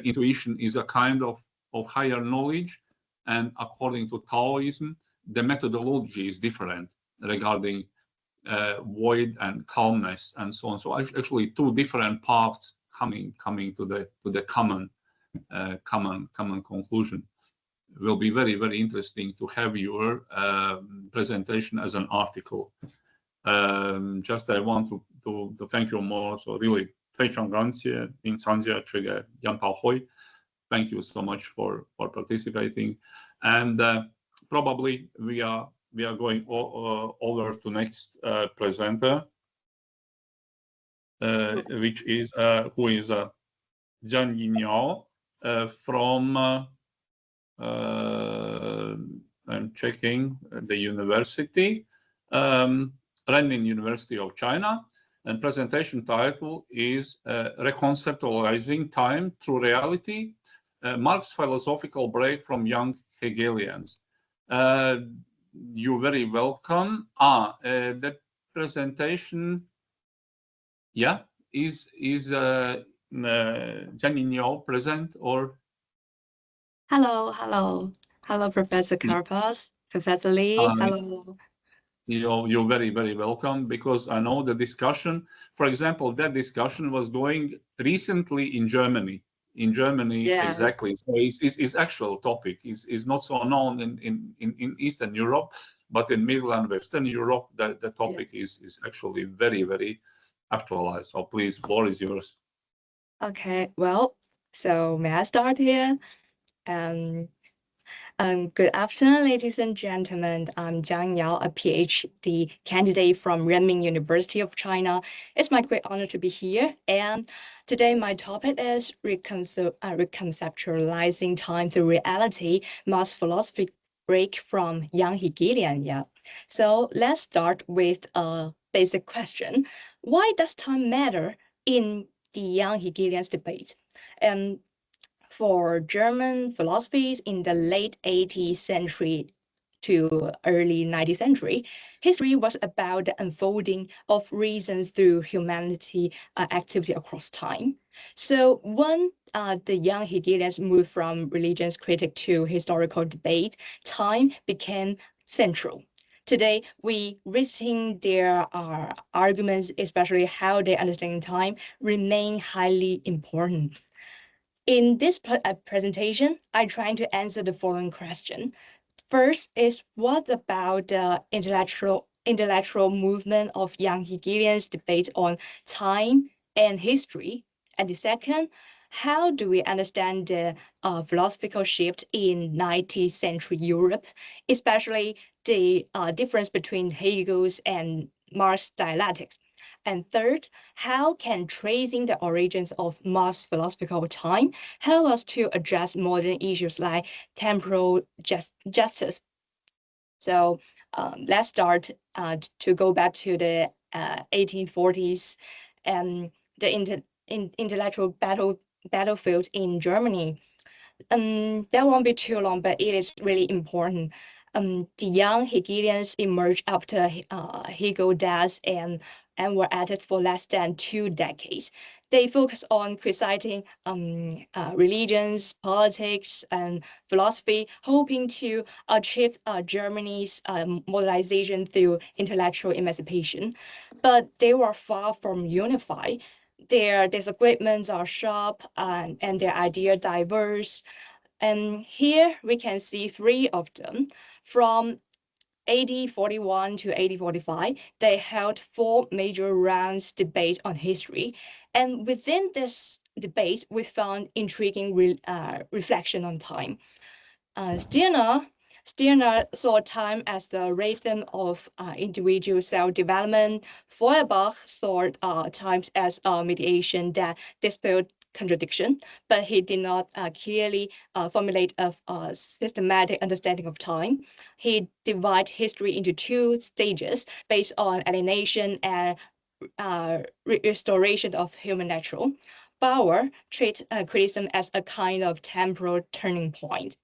S1: intuition is a kind of higher knowledge, and according to Taoism, the methodology is different regarding void and calmness and so on. So actually, two different paths coming to the common conclusion. Will be very, very interesting to have your presentation as an article. Just I want to thank you more. So really, 非常感谢您参加这个研讨会. Thank you so much for participating, and probably we are going over to next presenter, which is who is Zhang Yingyao from I'm checking the university, Renmin University of China, and presentation title is Reconceptualizing Time Through Reality, Marx's Philosophical Break from Young Hegelians. You're very welcome. The presentation, yeah, is Zhang Yingyao present or?
S3: Hello, Professor Kaspars, Professor Lee. Hello.
S1: You're very, very welcome, because I know the discussion, for example, that discussion was going recently in Germany. Yes. Exactly. So it's actual topic is not so known in Eastern Europe, but in Middle and Western Europe, the topic is actually very, very actualized. So please, floor is yours.
S3: Okay, well, so may I start here? Good afternoon, ladies and gentlemen. I'm Zhang Yao, a PhD candidate from Renmin University of China. It's my great honor to be here. And today my topic is reconceptualizing time through reality, Marx's philosophy break from young Hegelian. Yeah. So let's start with a basic question. Why does time matter in the young Hegelians debate? For German philosophies in the late 18th century to early 19th century, history was about the unfolding of reasons through humanity activity across time. So when the young Hegelians moved from religious critique to historical debate, time became central. Today, we revisiting their arguments, especially how they understand time, remain highly important. In this presentation, I'm trying to answer the following question. First is, what about the intellectual movement of young Hegelians debate on time and history? And the second, how do we understand the philosophical shift in 19th century Europe, especially the difference between Hegel's and Marx's dialectics? And third, how can tracing the origins of Marx's philosophical time help us to address modern issues like temporal justice? So let's start to go back to the 1840s and the intellectual battlefield in Germany. That won't be too long, but it is really important. The young Hegelians emerged after Hegel's death and were at it for less than 2 decades. They focus on criticizing religions, politics, and philosophy, hoping to achieve Germany's modernization through intellectual emancipation. But they were far from unified. Their disagreements are sharp and their ideas diverse. And here we can see 3 of them. From 1841 to 1845, they held 4 major rounds debate on history. And within this debate, we found intriguing reflection on time. Stirner saw time as the rhythm of individual self-development. Feuerbach saw times as a mediation that dispelled contradiction, but he did not clearly formulate a systematic understanding of time. He divided history into 2 stages based on alienation and restoration of human nature. Bauer treated criticism as a kind of temporal turning point.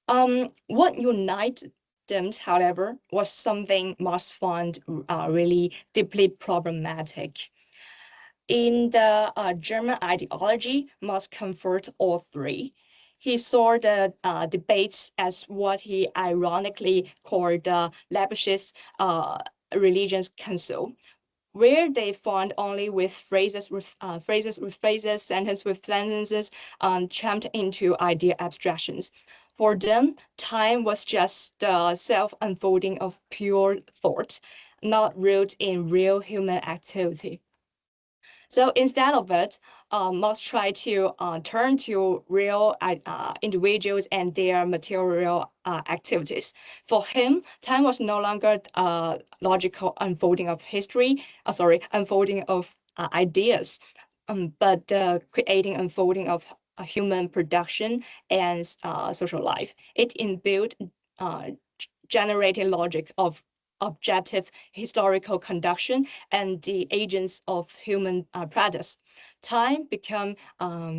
S3: What united them, however, was something Marx found really deeply problematic. In the German ideology, Marx confronted all 3. He saw the debates as what he ironically called the Leibniz's religious council, where they found only with phrases, sentence with sentences, trapped into idea abstractions. For them, time was just the self-unfolding of pure thought, not rooted in real human activity. So instead of it, Marx tried to turn to real individuals and their material activities. For him, time was no longer logical unfolding of unfolding of ideas, but creating unfolding of human production and social life. It inbuilt generated logic of objective historical conduction and the agents of human practice. Time became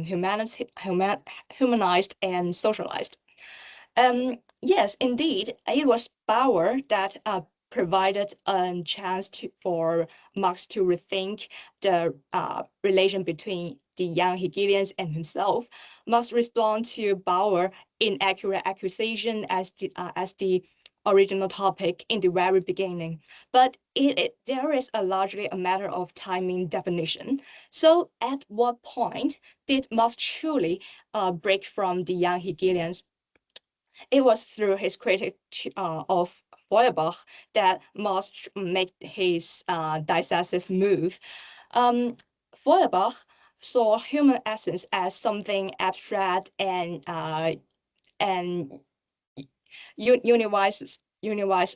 S3: humanized and socialized. Yes, indeed, it was Bauer that provided a chance for Marx to rethink the relation between the young Hegelians and himself. Marx responded to Bauer's inaccurate accusation as the original topic in the very beginning, but there is largely a matter of timing definition. So at what point did Marx truly break from the young Hegelians? It was through his critique of Feuerbach that Marx made his decisive move. Feuerbach saw human essence as something abstract and universe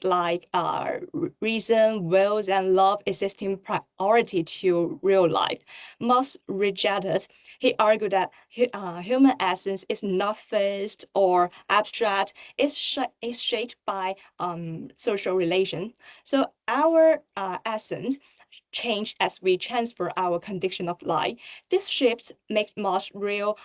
S3: like reason, will, and love existing priority to real life. Marx rejected. He argued that human essence is not fixed or abstract. It's shaped by social relation. So our essence change as we transfer our condition of life. This shift makes Marx real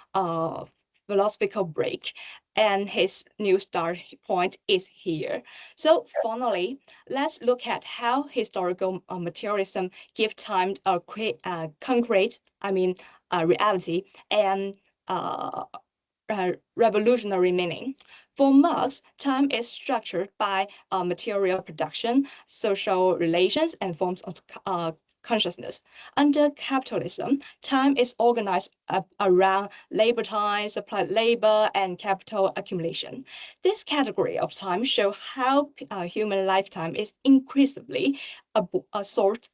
S3: philosophical break, and his new start point is here. So finally, let's look at how historical materialism gives time a concrete, reality and revolutionary meaning. For Marx, time is structured by material production, social relations, and forms of consciousness. Under capitalism, time is organized around labor time, supplied labor, and capital accumulation. This category of time shows how human lifetime is increasingly absorbed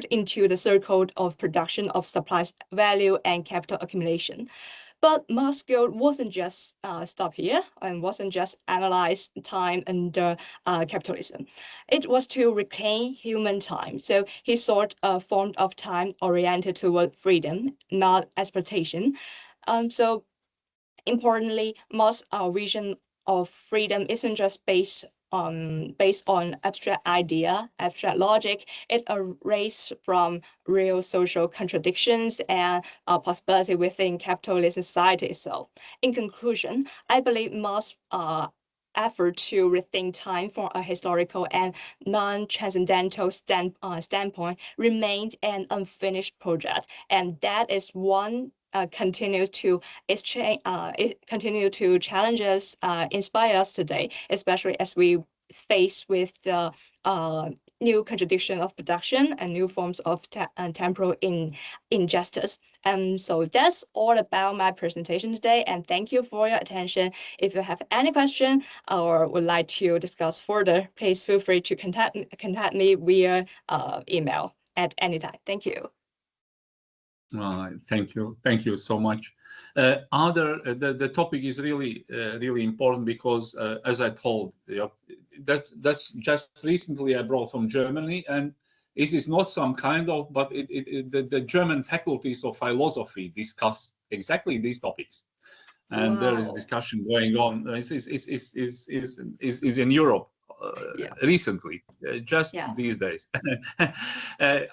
S3: into the circle of production of supplies, value, and capital accumulation. But Marx's goal wasn't just stop here and wasn't just analyze time under capitalism. It was to reclaim human time. So he sought a form of time oriented toward freedom, not exploitation. So importantly, Marx's vision of freedom isn't just based on abstract idea, abstract logic. It arises from real social contradictions and possibility within capitalist society itself. In conclusion, I believe Marx's effort to rethink time from a historical and non-transcendental standpoint remained an unfinished project, and that is one continue to challenge us, inspire us today, especially as we face with the new contradiction of production and new forms of temporal injustice. And so that's all about my presentation today, and thank you for your attention. If you have any question or would like to discuss further, please feel free to contact me via email at any time. Thank you.
S1: Thank you so much. The topic is really important because, as I told, that's just recently I brought from Germany, and it is not some kind of, but the German faculties of philosophy discuss exactly these topics, and
S3: Wow.
S1: there is discussion going on. Is in Europe recently, just these days.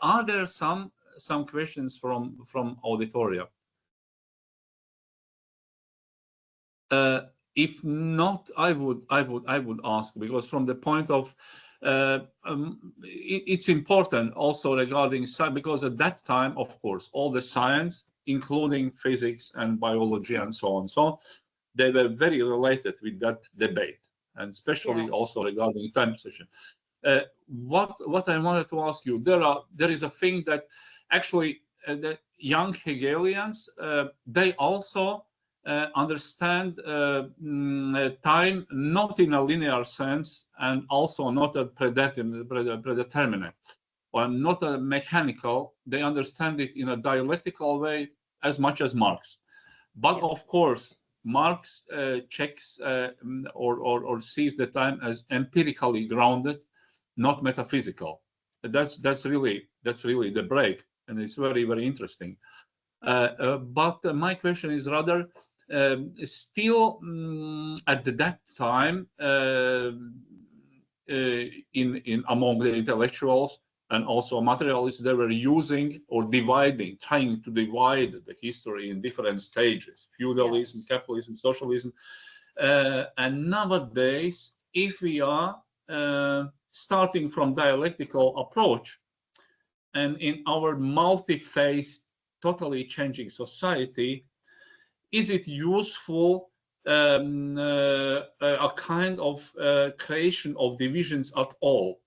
S1: Are there some questions from auditoria? If not, I would ask, because from the point of it's important also regarding science, because at that time, of course, all the science, including physics and biology and so on, they were very related with that debate, and especially also regarding time position. What I wanted to ask you, there is a thing that actually the young Hegelians, they also understand time not in a linear sense, and also not a predeterminate, or not a mechanical. They understand it in a dialectical way as much as Marx. But of course, Marx checks or sees the time as empirically grounded, not metaphysical. That's really the break, and it's very, very interesting. But my question is rather still at that time in among the intellectuals and also materialists, they were using or trying to divide the history in different stages: feudalism, capitalism, socialism. And nowadays, if we are starting from dialectical approach, and in our multi-phased, totally changing society, is it useful a kind of creation of divisions at all?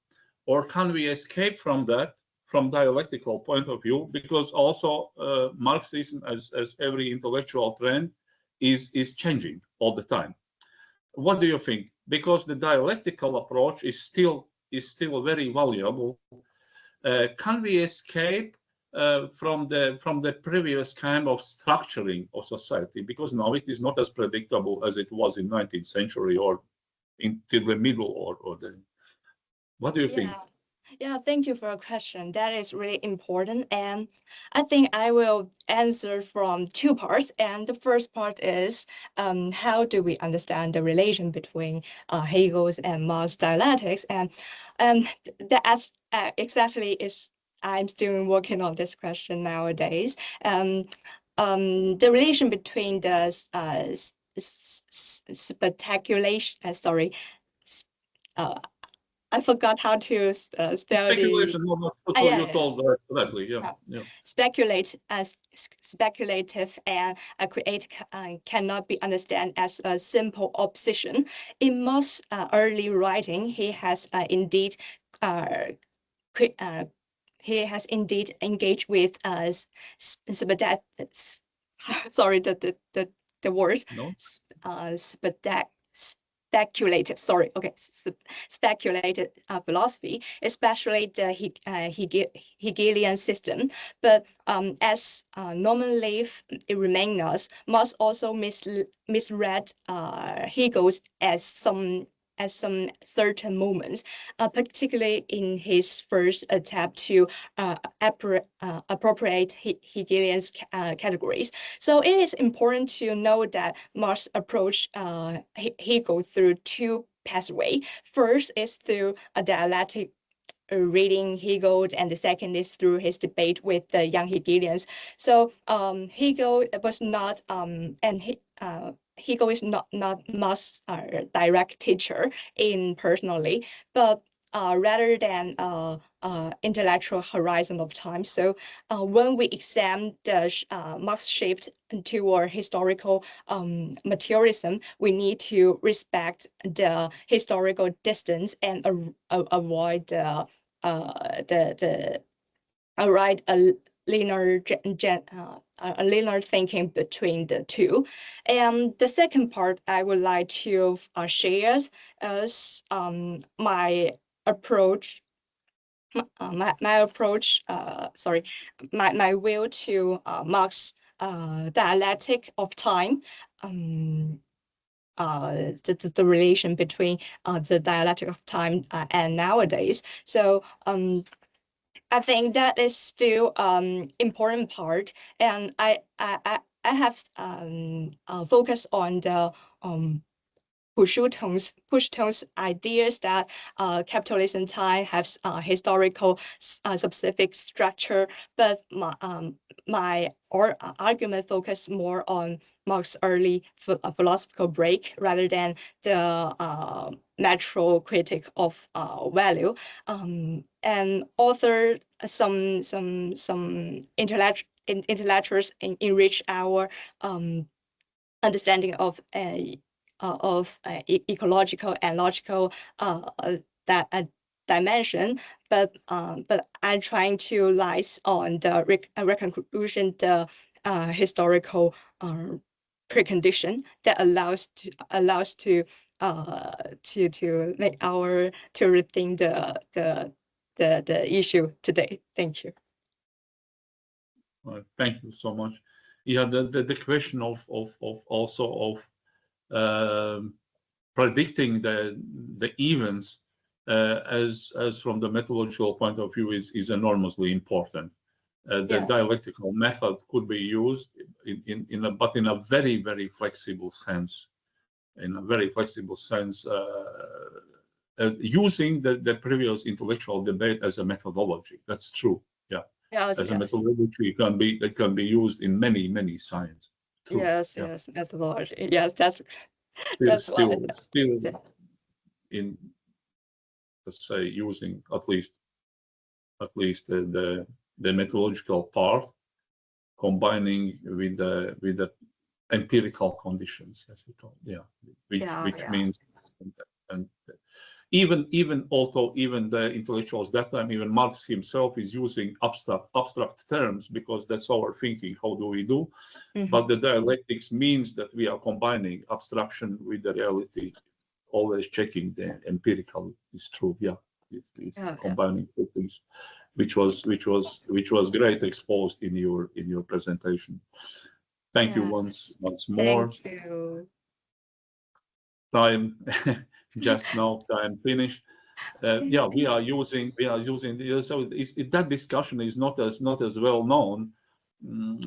S1: Or can we escape from that, from dialectical point of view? Because also Marxism, as every intellectual trend, is changing all the time. What do you think? Because the dialectical approach is still very valuable. Can we escape from the previous kind of structuring of society? Because now it is not as predictable as it was in 19th century or until the middle or the. What do you think?
S3: Yeah, thank you for your question. That is really important, and I think I will answer from two parts. And the first part is how do we understand the relation between Hegel's and Marx's dialectics? And that exactly is I'm still working on this question nowadays. the relation between the speculation. Sorry, I forgot how to spell
S1: speculation. You told that correctly.
S3: Speculative and creative cannot be understood as a simple opposition. In most early writing, he has indeed engaged with sorry, the word speculative. Sorry, okay, speculative philosophy, especially the Hegelian system. But as Norman Leaf Remainers must also misread Hegel at some certain moments, particularly in his first attempt to appropriate Hegelian categories. So it is important to know that Marx approached Hegel through two pathways. First is through a dialectic reading Hegel, and the second is through his debate with the young Hegelians. So Hegel was not, Hegel is not Marx's direct teacher personally, but rather than intellectual horizon of time. So when we examine the Marx shift toward historical materialism, we need to respect the historical distance and avoid a linear thinking between the two. And the second part I would like to share is my approach. My will to Marx's dialectic of time. The relation between the dialectic of time and nowadays. So I think that is still important part, and I have focused on the Pushton's ideas that capitalism time has historical specific structure, but my argument focused more on Marx's early philosophical break rather than the natural critic of value, and author some intellectuals enrich our understanding of ecological and logical dimension, but I'm trying to lies on the reconstruction, the historical precondition that allows to make our to rethink the issue today. Thank you.
S1: Thank you so much. Yeah, the question of predicting the events as from the methodological point of view is enormously important. The dialectical method could be used but in a very, very flexible sense. Using the previous intellectual debate as a methodology. That's true. Yeah.
S3: Yes,
S1: as a methodology, it can be used in many sciences.
S3: Yes, methodology. Yes, that's
S1: still in, let's say, using at least the methodological part, combining with the empirical conditions, as we call, which means, and even the intellectuals that time, even Marx himself is using abstract terms because that's our thinking. How do we do? But the dialectics means that we are combining abstraction with the reality, always checking the empirical is true. It's combining two things, which was great exposed in your presentation. Thank you once more.
S3: Thank you.
S1: Time just now, time finished. We are using so that discussion is not as well known in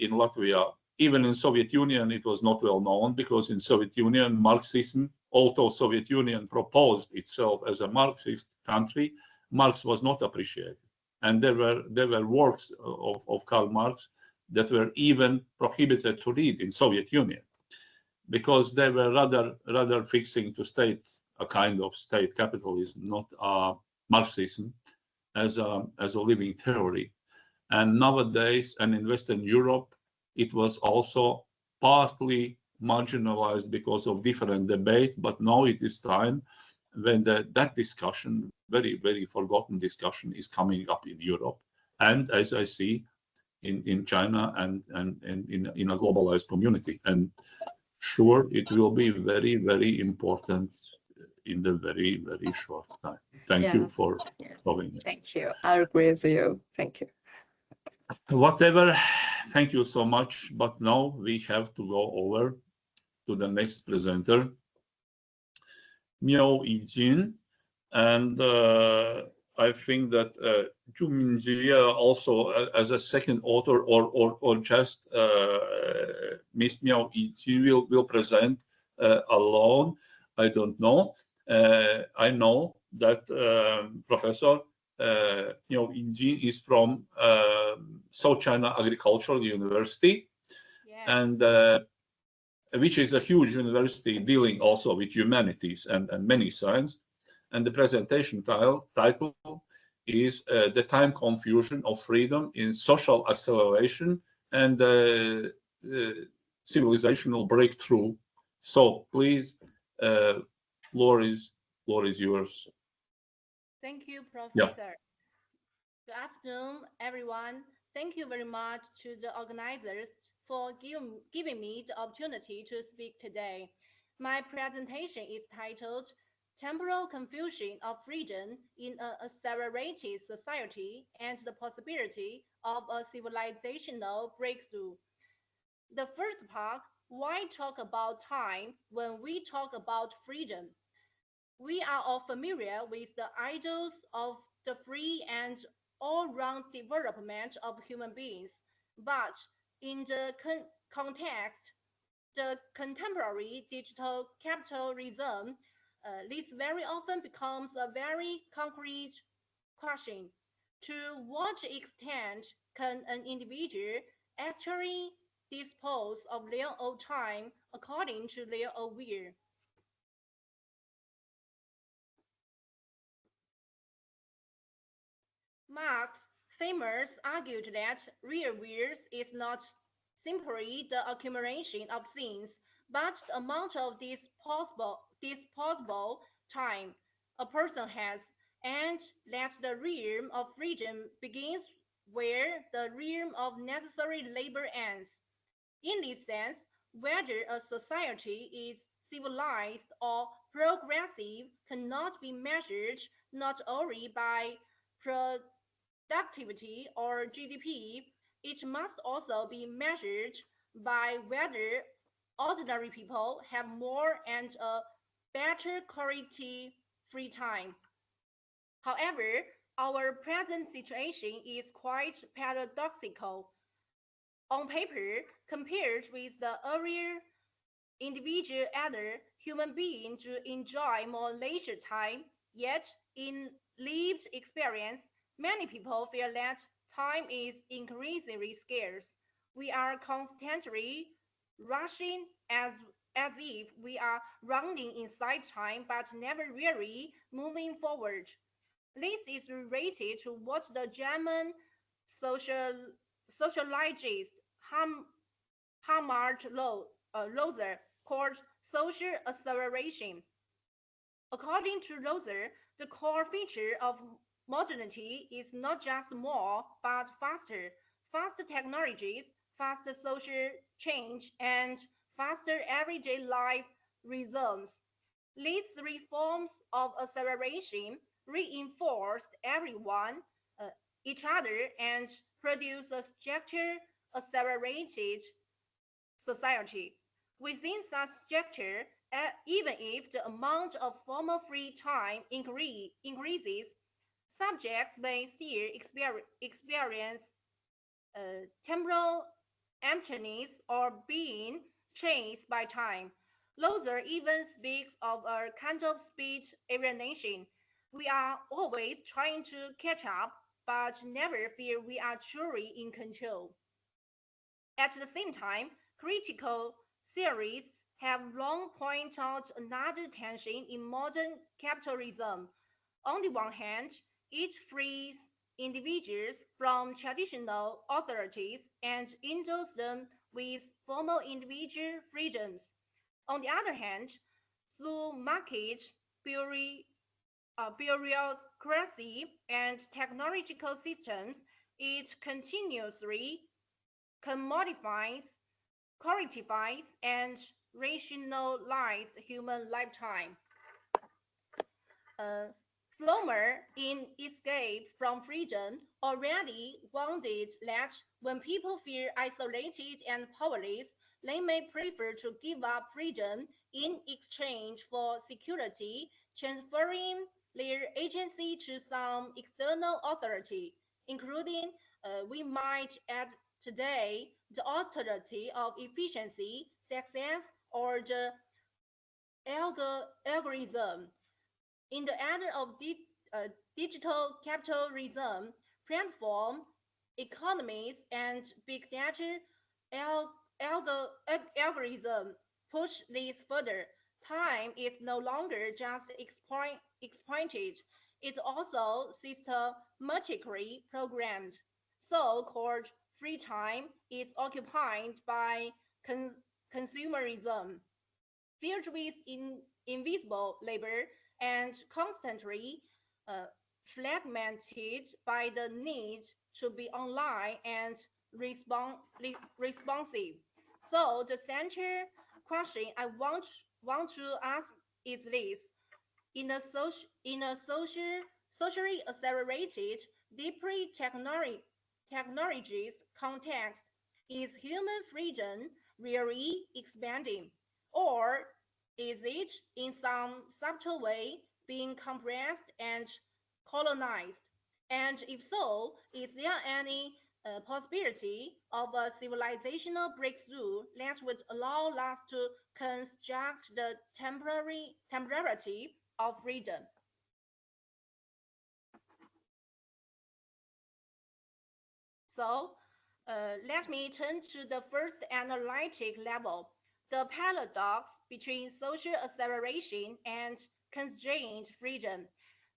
S1: Latvia. Even in Soviet Union, it was not well known, because in Soviet Union, Marxism, although Soviet Union proposed itself as a Marxist country, Marx was not appreciated, and there were works of Karl Marx that were even prohibited to read in Soviet Union, because they were rather fixing to state a kind of state capitalism, not Marxism, as a living theory. And nowadays, and in Western Europe, it was also partly marginalized because of different debate, but now it is time when that discussion, very, very forgotten discussion, is coming up in Europe, and as I see in China and in a globalized community. And sure, it will be very, very important in the very, very short time. Thank you for having me.
S11: Thank you. I agree with you. Thank you.
S1: Whatever, thank you so much. But now we have to go over to the next presenter, Miao Yijin. And I think that Zhu Mingjie also as a second author or just Miss Miao Yijin will present alone. I don't know. I know that Professor Miao Yijin is from South China Agricultural University, and which is a huge university dealing also with humanities and many science. And the presentation title is The Time Confusion of Freedom in Social Acceleration and Civilizational Breakthrough. So please, floor is yours.
S12: Thank you, Professor. Good afternoon, everyone. Thank you very much to the organizers for giving me the opportunity to speak today. My presentation is titled Temporal Confusion of Freedom in an Accelerated Society and the Possibility of a Civilizational Breakthrough. The first part, why talk about time when we talk about freedom? We are all familiar with the ideals of the free and all-round development of human beings, but in the context, the contemporary digital capitalism, this very often becomes a very concrete question. To what extent can an individual actually dispose of their own time according to their own will? Marx famous argued that real will is not simply the accumulation of things, but the amount of disposable time a person has, and that the realm of freedom begins where the realm of necessary labor ends. In this sense, whether a society is civilized or progressive cannot be measured not only by productivity or GDP, it must also be measured by whether ordinary people have more and a better quality free time. However, our present situation is quite paradoxical. On paper, compared with the earlier individual other human beings to enjoy more leisure time, yet in lived experience, many people feel that time is increasingly scarce. We are constantly rushing as if we are running inside time but never really moving forward. This is related to what the German sociologist Mārča Auziņa called social acceleration. According to Auziņa, the core feature of modernity is not just more, but faster. Faster technologies, faster social change, and faster everyday life rhythms. These three forms of acceleration reinforce everyone, each other, and produce a structure accelerated society. Within such structure, even if the amount of formal free time increases, subjects may still experience temporal emptiness or being chased by time. Auziņa even speaks of a kind of speed alienation. We are always trying to catch up, but never feel we are truly in control. At the same time, critical theorists have long pointed out another tension in modern capitalism. On the one hand, it frees individuals from traditional authorities and endows them with formal individual freedoms. On the other hand, through market bureaucracy and technological systems, it continuously commodifies, correctifies, and rationalizes human lifetime. Flomer, in Escape from Freedom, already warned that when people feel isolated and powerless, they may prefer to give up freedom in exchange for security, transferring their agency to some external authority, including, we might add today, the authority of efficiency, success, or the algorithm. In the era of digital capitalism, platform economies and big data algorithm push this further. Time is no longer just exploited, it's also systematically programmed. So-called free time is occupied by consumerism, filled with invisible labor and constantly fragmented by the need to be online and responsive. So the central question I want to ask is this: in a socially accelerated, deeply technologies context, is human freedom really expanding, or is it in some subtle way being compressed and colonized? And if so, is there any possibility of a civilizational breakthrough that would allow us to construct the temporality of freedom? So let me turn to the first analytic level, the paradox between social acceleration and constrained freedom.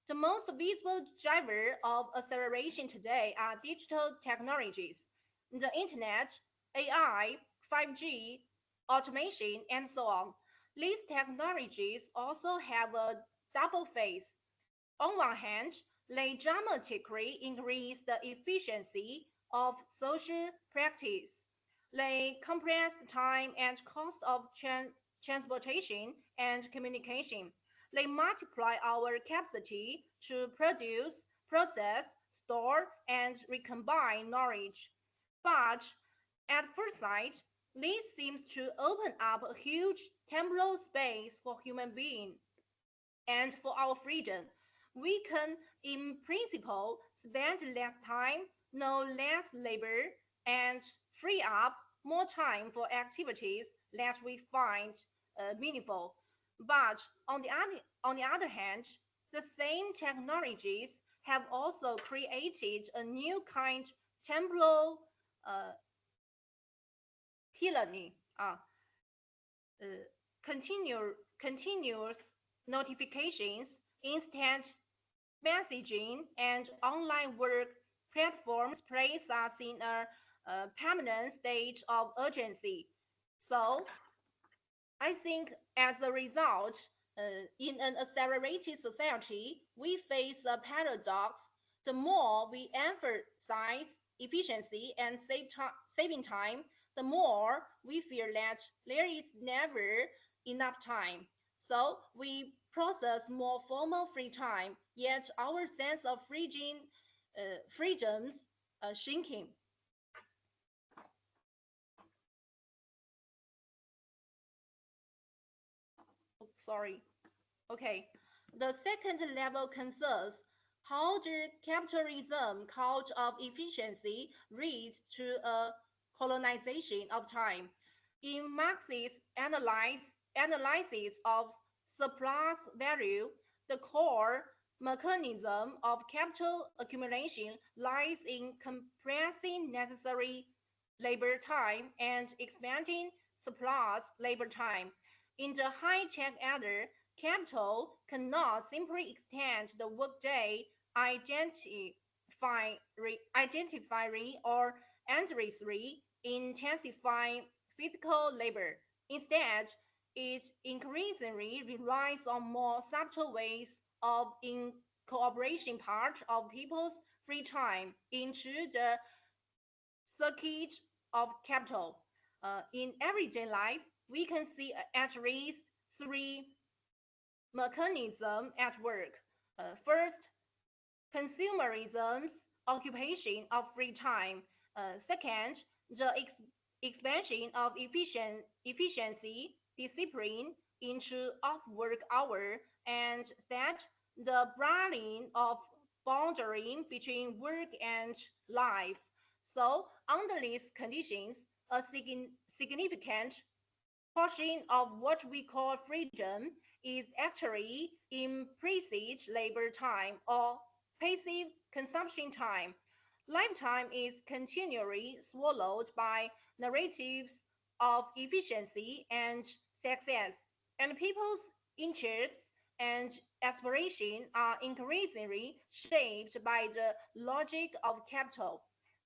S12: The most visible driver of acceleration today are digital technologies. The internet, AI, 5G, automation, and so on. These technologies also have a double face. On one hand, they dramatically increase the efficiency of social practice. They compress the time and cost of transportation and communication. They multiply our capacity to produce, process, store, and recombine knowledge. But at first sight, this seems to open up a huge temporal space for human beings and for our freedom. We can, in principle, spend less time, no less labor, and free up more time for activities that we find meaningful. But on the other hand, the same technologies have also created a new kind of temporal tyranny, continuous notifications, instant messaging, and online work platforms place us in a permanent state of urgency. So I think as a result, in an accelerated society, we face a paradox. The more we emphasize efficiency and saving time, the more we fear that there is never enough time. So we process more formal free time, yet our sense of freedoms shrinking. Sorry. Okay. The second level concerns how the capitalism culture of efficiency leads to a colonization of time. In Marx's analysis of surplus value, the core mechanism of capital accumulation lies in compressing necessary labor time and expanding surplus labor time. In the high-tech era, capital cannot simply extend the workday identifying or endlessly intensifying physical labor. Instead, it increasingly relies on more subtle ways of incorporating part of people's free time into the circuit of capital. In everyday life, we can see at least three mechanisms at work. First, consumerism's occupation of free time. Second, the expansion of efficiency, discipline into off-work hour, and that the blurring of boundary between work and life. So under these conditions, a significant portion of what we call freedom is actually implicit labor time or passive consumption time. Lifetime is continually swallowed by narratives of efficiency and success, and people's interests and aspirations are increasingly shaped by the logic of capital.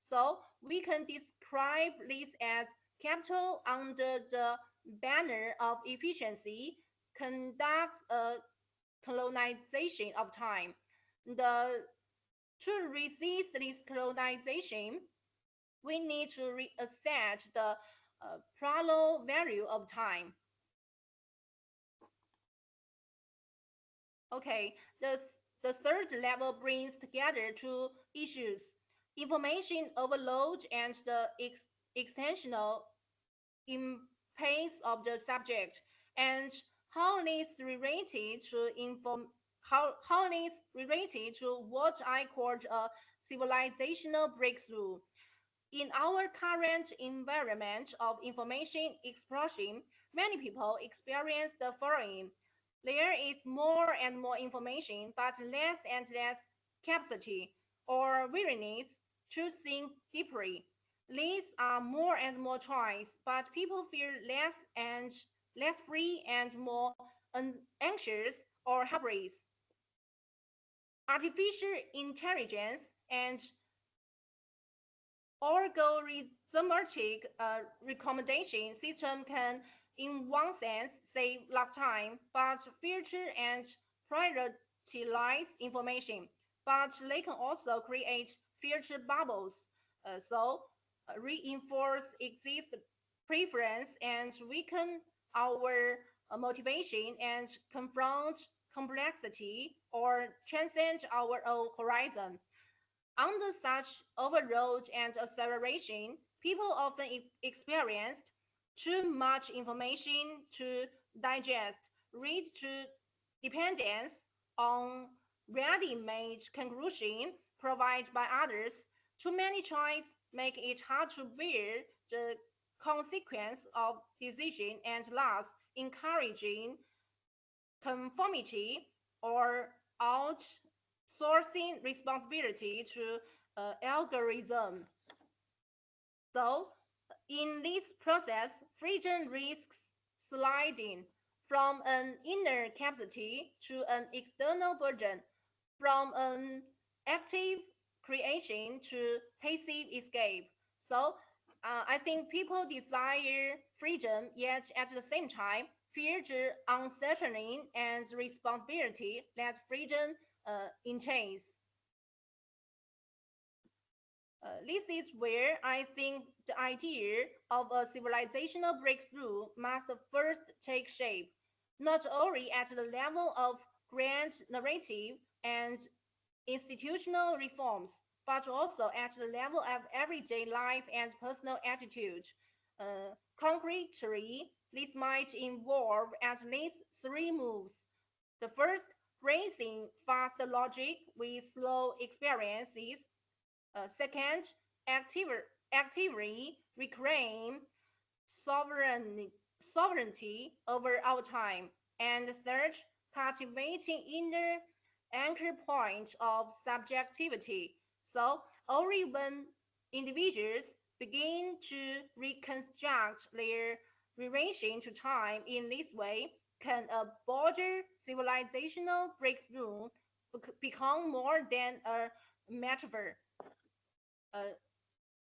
S12: So we can describe this as capital under the banner of efficiency conducts a colonization of time. To resist this colonization, we need to reassert the parallel value of time. Okay, the third level brings together two issues: information overload and the extensional impasse of the subject, and how this related to what I called a civilizational breakthrough. In our current environment of information explosion, many people experience the following. There is more and more information, but less and less capacity or willingness to think deeply. These are more and more choice, but people feel less and less free and more anxious or helpless. Artificial intelligence and algorithmic recommendation system can, in one sense, save last time, but filter and prioritize information. But they can also create filter bubbles, reinforce existing preference and weaken our motivation and confront complexity or transcend our own horizon. Under such overload and acceleration, people often experience too much information to digest, lead to dependence on ready-made conclusion provided by others. Too many choices make it hard to bear the consequence of decision and thus encouraging conformity or outsourcing responsibility to algorithm. So in this process, freedom risks sliding from an inner capacity to an external burden, from an active creation to passive escape. So I think people desire freedom, yet at the same time fear the uncertainty and responsibility that freedom entails. This is where I think the idea of a civilizational breakthrough must first take shape, not only at the level of grand narrative and institutional reforms, but also at the level of everyday life and personal attitude. Concretely, this might involve at least three moves. The first, raising fast logic with slow experiences. Second, actively reclaim sovereignty over our time. And third, cultivating inner anchor point of subjectivity. So only when individuals begin to reconstruct their relation to time in this way, can a broader civilizational breakthrough become more than a metaphor?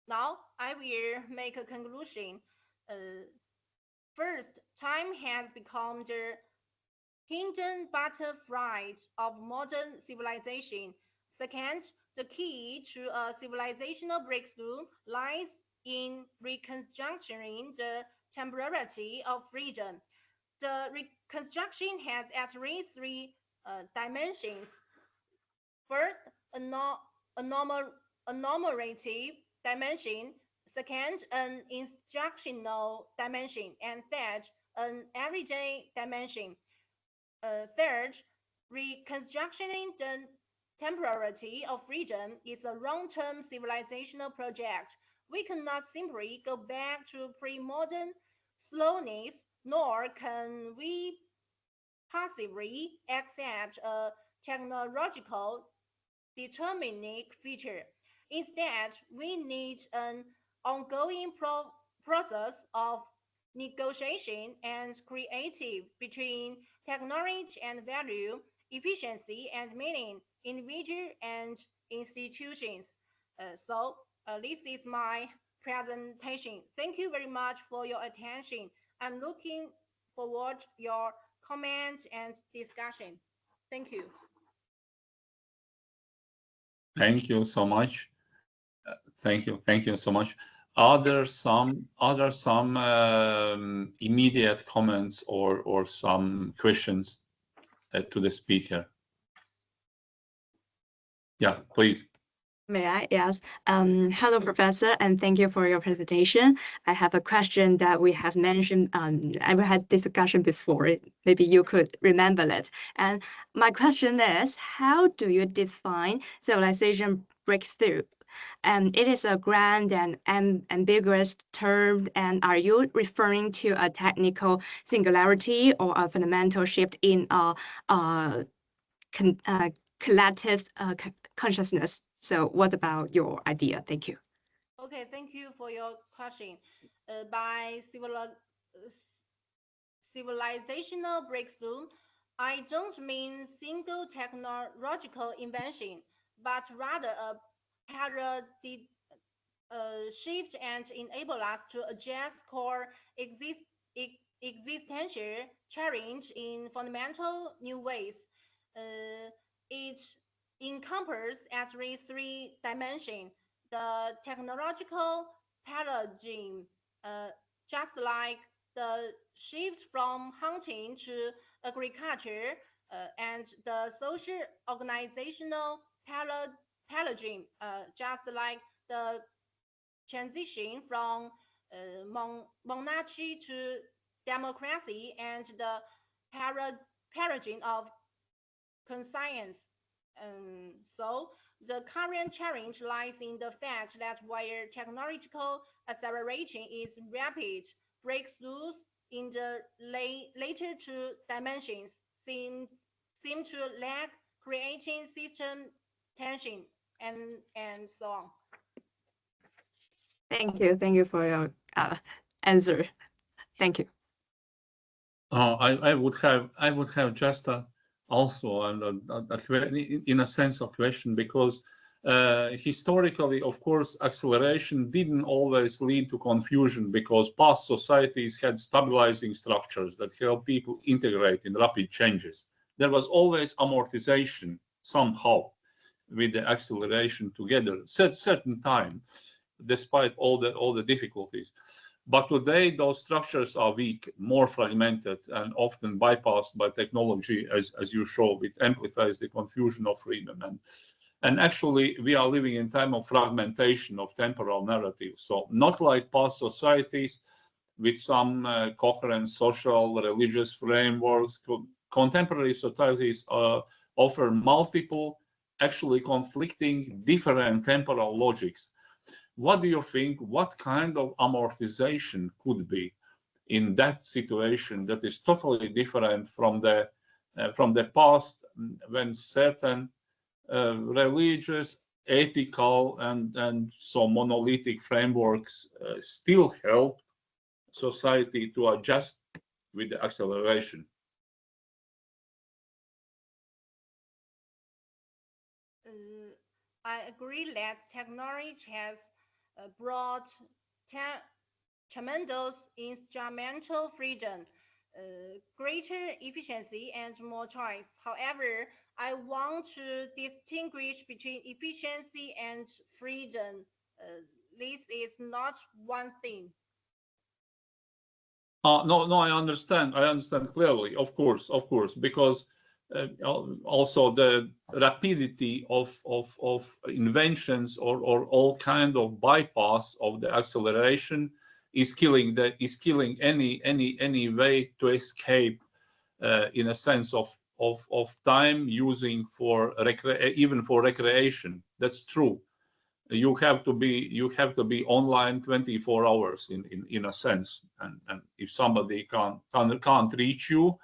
S12: Now, I will make a conclusion. First, time has become the hidden butterfly of modern civilization. Second, the key to a civilizational breakthrough lies in reconstructing the temporality of freedom. The reconstruction has at least three dimensions. First, a normative dimension. Second, an instructional dimension. And third, an everyday dimension. Third, reconstructing the temporality of freedom is a long-term civilizational project. We cannot simply go back to pre-modern slowness, nor can we passively accept a technological deterministic feature. Instead, we need an ongoing process of negotiation and creative between technology and value, efficiency and meaning, individual and institutions. This is my presentation. Thank you very much for your attention. I'm looking forward to your comment and discussion. Thank you.
S1: Thank you so much. Thank you so much. Are there some immediate comments or some questions to the speaker? Yeah, please.
S11: May I ask? Hello, Professor, and thank you for your presentation. I have a question that we have mentioned. I had discussion before. Maybe you could remember it. And my question is, how do you define civilization breakthrough? It is a grand and ambiguous term. And are you referring to a technical singularity or a fundamental shift in collective consciousness? So what about your idea? Thank you.
S12: Okay, thank you for your question. By civilizational breakthrough, I don't mean single technological invention, but rather a paradigm shift and enable us to address core existential challenge in fundamental new ways. It encompasses at least three dimensions: the technological paradigm, just like the shift from hunting to agriculture, and the social organizational paradigm, just like the transition from monarchy to democracy, and the paradigm of conscience. So the current challenge lies in the fact that while technological acceleration is rapid, breakthroughs in the later two dimensions seem to lack, creating system tension and so on.
S11: Thank you for your answer. Thank you.
S1: I would have just also in a sense of question, because historically, of course, acceleration didn't always lead to confusion, because past societies had stabilizing structures that help people integrate in rapid changes. There was always amortization somehow with the acceleration together at certain time, despite all the difficulties. But today, those structures are weak, more fragmented, and often bypassed by technology, as you show. It amplifies the confusion of freedom. And actually, we are living in time of fragmentation of temporal narratives. So not like past societies with some coherent social, religious frameworks. Contemporary societies offer multiple, actually conflicting, different temporal logics. What do you think? What kind of amortization could be in that situation that is totally different from the past, when certain religious, ethical and so monolithic frameworks still help society to adjust with the acceleration.
S12: I agree that technology has brought tremendous instrumental freedom, greater efficiency, and more choice. However, I want to distinguish between efficiency and freedom. This is not one thing.
S1: No, I understand clearly, of course, because also the rapidity of inventions or all kind of bypass of the acceleration is killing any way to escape in a sense of time using for even for recreation. That's true. You have to be online 24 hours in a sense, and if somebody can't reach you,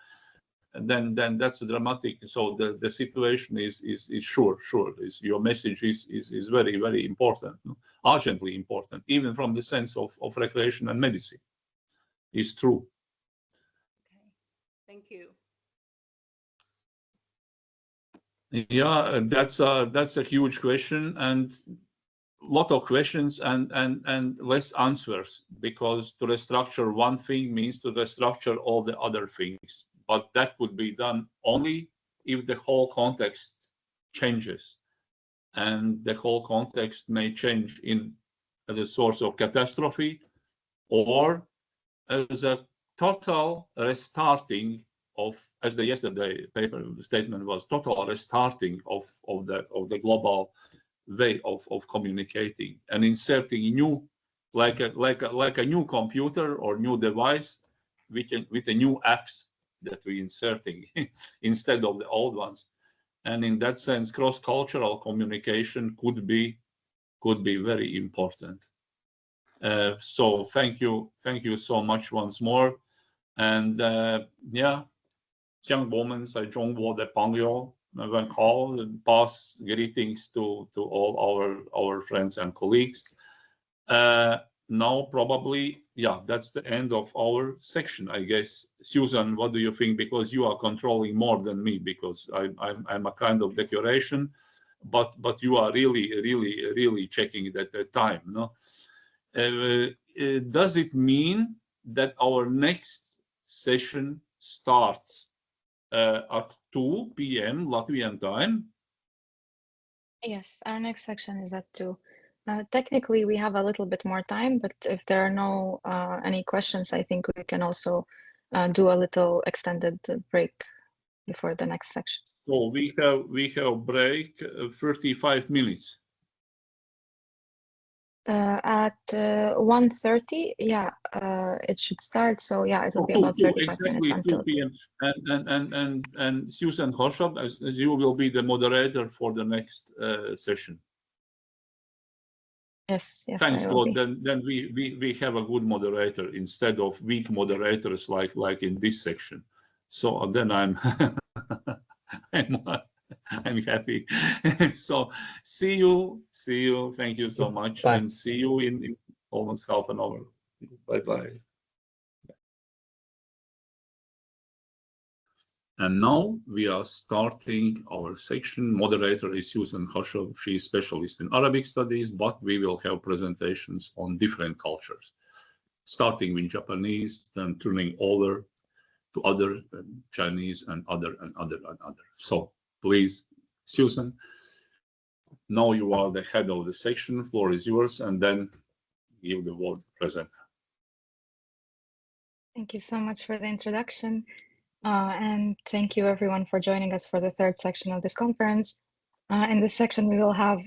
S1: then that's dramatic. So the situation is sure is your message is very, very important, urgently important, even from the sense of recreation and medicine. Is true.
S12: Okay, thank you.
S1: Yeah, that's a huge question, and lot of questions and less answers, because to restructure one thing means to restructure all the other things. But that could be done only if the whole context changes, and the whole context may change in the source of catastrophe or as a total restarting of, as the yesterday paper statement was, total restarting of the global way of communicating and inserting new, like a new computer or new device with a new apps that we're inserting instead of the old ones. And in that sense, cross-cultural communication could be very important. So thank you so much once more. And yeah, 向我们在中国的朋友问好, pass greetings to all our friends and colleagues. Now probably, yeah, that's the end of our section, I guess. Susan, what do you think? Because you are controlling more than me, because I'm a kind of decoration, but you are really checking the time, no? Does it mean that our next session starts at 2 p.m. Latvian time?
S9: Yes, our next section is at 2. Technically, we have a little bit more time, but if there are no any questions, I think we can also do a little extended break before the next section.
S1: So we have break 35 minutes.
S9: At 1:30, yeah, it should start. So yeah, it will be about 35 minutes until
S1: 2 p.m. And Susan Hoshab, as you will be the moderator for the next session.
S9: Yes.
S1: Thanks, Claude. Then we have a good moderator instead of weak moderators like in this section. So then I'm happy. So see you. Thank you so much. Bye. And see you in almost half an hour. Bye. And now we are starting our section. Moderator is Susan Hoshab. She is specialist in Arabic studies, but we will have presentations on different cultures, starting with Japanese, then turning over to other Chinese and other. So please, Susan, now you are the head of the section. Floor is yours, and then give the word present.
S9: Thank you so much for the introduction. And thank you everyone for joining us for the third section of this conference. In this section, we will have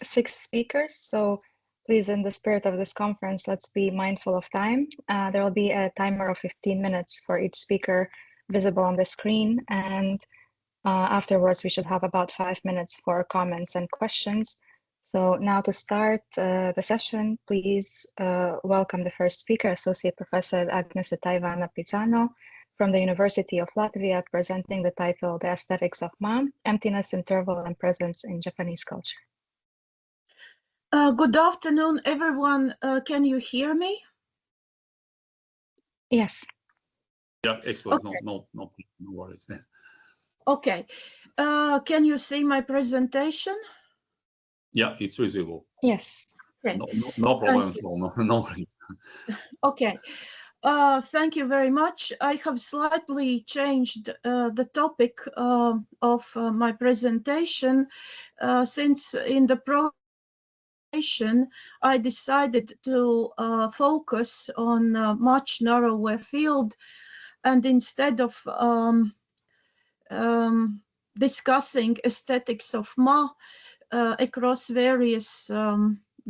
S9: 6 speakers. So please, in the spirit of this conference, let's be mindful of time. There will be a timer of 15 minutes for each speaker visible on the screen. And afterwards, we should have about 5 minutes for comments and questions. So now to start the session, please welcome the first speaker, Associate Professor Agnese Taivāne-Pizāno, from the University of Latvia, presenting the title, The Aesthetics of Ma, Emptiness, Interval, and Presence in Japanese Culture.
S13: Good afternoon, everyone. Can you hear me?
S9: Yes.
S1: Yeah, excellent.
S13: Okay.
S1: No worries.
S13: Okay. Can you see my presentation?
S1: Yeah, it's visible.
S9: Yes.
S13: Okay.
S1: No problem at all. No worries.
S13: Okay. Thank you very much. I have slightly changed the topic of my presentation since in the I decided to focus on a much narrower field, and instead of discussing aesthetics of Ma across various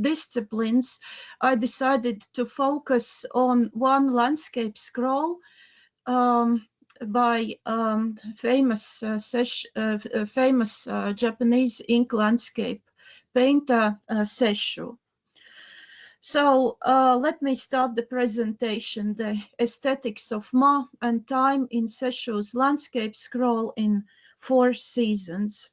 S13: disciplines, I decided to focus on one landscape scroll by famous Japanese ink landscape painter Sesshu. So let me start the presentation, the aesthetics of Ma and time in Sesshu's landscape scroll in 4 seasons.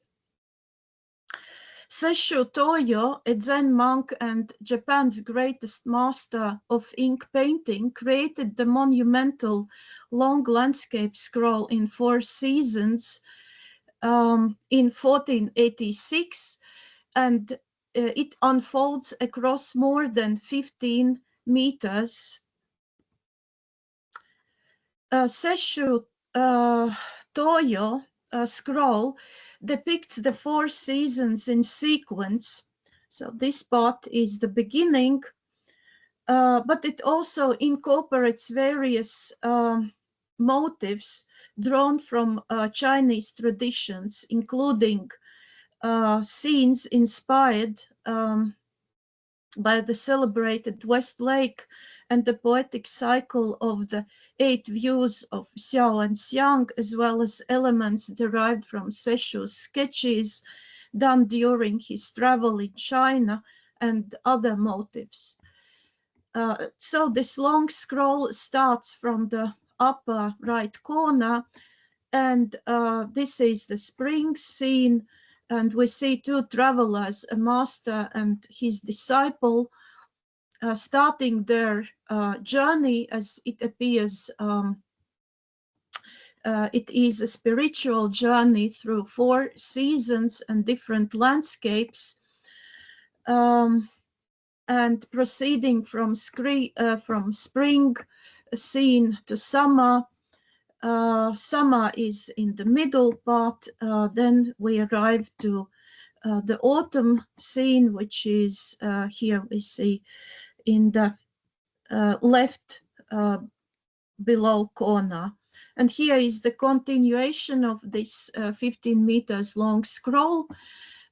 S13: Sesshu Toyo, a Zen monk and Japan's greatest master of ink painting, created the monumental long landscape scroll in 4 seasons in 1486, and it unfolds across more than 15 meters. Sesshu Toyo scroll depicts the 4 seasons in sequence. So this part is the beginning, but it also incorporates various motifs drawn from Chinese traditions, including scenes inspired by the celebrated West Lake and the poetic cycle of the 8 views of Xiao and Xiang, as well as elements derived from Sesshu's sketches done during his travel in China and other motifs. So this long scroll starts from the upper right corner, and this is the spring scene, and we see 2 travelers, a master and his disciple, starting their journey. As it appears, it is a spiritual journey through 4 seasons and different landscapes, and proceeding from spring scene to summer. Summer is in the middle part, then we arrive to the autumn scene, which is here we see in the left below corner. And here is the continuation of this 15 meters long scroll.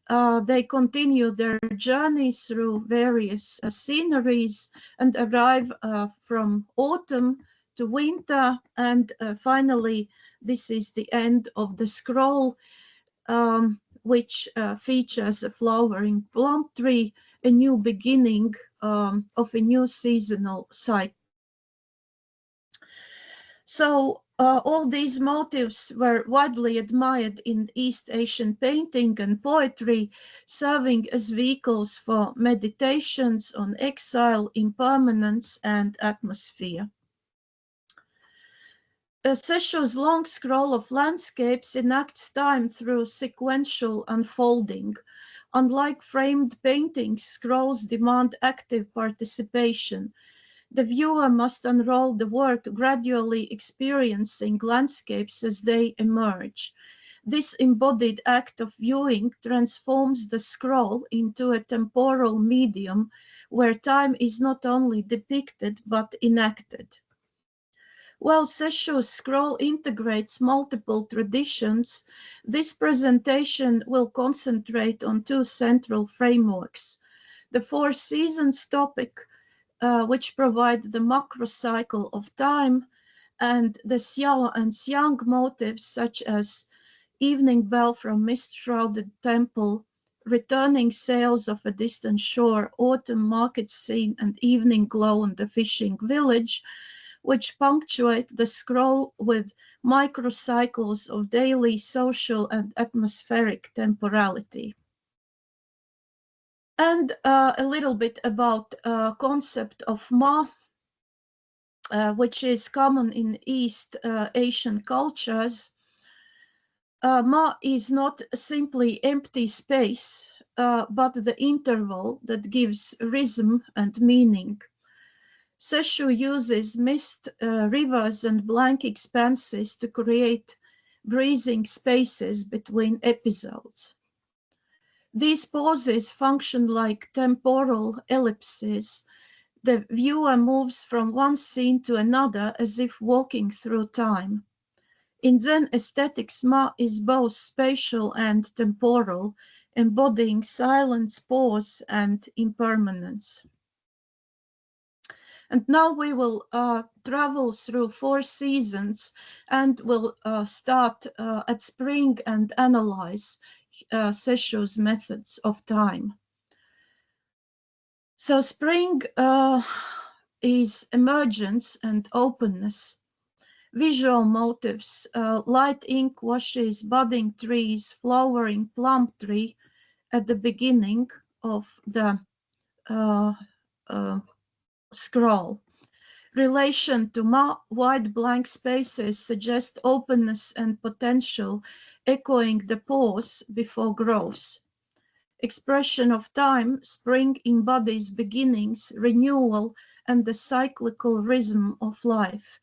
S13: They continue their journey through various sceneries and arrive from autumn to winter, and finally this is the end of the scroll, which features a flowering plum tree, a new beginning of a new seasonal cycle. So all these motifs were widely admired in East Asian painting and poetry, serving as vehicles for meditations on exile, impermanence, and atmosphere. Sesshu's long scroll of landscapes enacts time through sequential unfolding. Unlike framed paintings, scrolls demand active participation. The viewer must unroll the work, gradually experiencing landscapes as they emerge. This embodied act of viewing transforms the scroll into a temporal medium where time is not only depicted but enacted. While Sesshu's scroll integrates multiple traditions, this presentation will concentrate on 2 central frameworks: the 4 seasons topic, which provide the macro cycle of time, and the Xiao and Xiang motifs such as evening bell from mist-shrouded temple, returning sails of a distant shore, autumn market scene, and evening glow on the fishing village, which punctuate the scroll with microcycles of daily, social, and atmospheric temporality. And a little bit about concept of ma, which is common in East Asian cultures. Ma is not simply empty space, but the interval that gives rhythm and meaning. Seshu uses mist, rivers, and blank expanses to create breathing spaces between episodes. These pauses function like temporal ellipses. The viewer moves from one scene to another as if walking through time. In Zen aesthetics, Ma is both spatial and temporal, embodying silence, pause, and impermanence. And now we will travel through 4 seasons, and we'll start at spring and analyze Seshu's methods of time. So spring is emergence and openness. Visual motives, light ink washes budding trees, flowering plum tree at the beginning of the scroll. Relation to Ma, wide blank spaces suggest openness and potential, echoing the pause before growth. Expression of time, spring embodies beginnings, renewal, and the cyclical rhythm of life.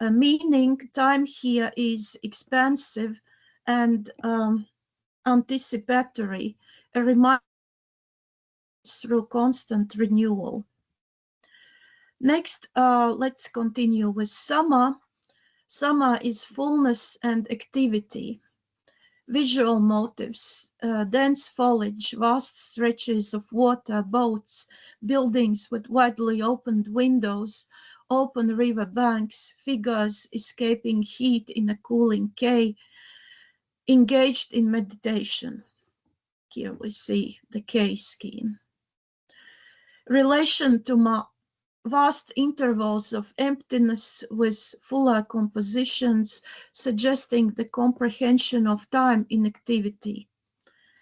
S13: Meaning, time here is expansive and anticipatory, a reminder through constant renewal. Next, let's continue with summer. Summer is fullness and activity. Visual motives, dense foliage, vast stretches of water, boats, buildings with widely opened windows, open river banks, figures escaping heat in a cooling cave, engaged in meditation. Here we see the cave scheme. Relation to Ma, vast intervals of emptiness with fuller compositions, suggesting the comprehension of time in activity.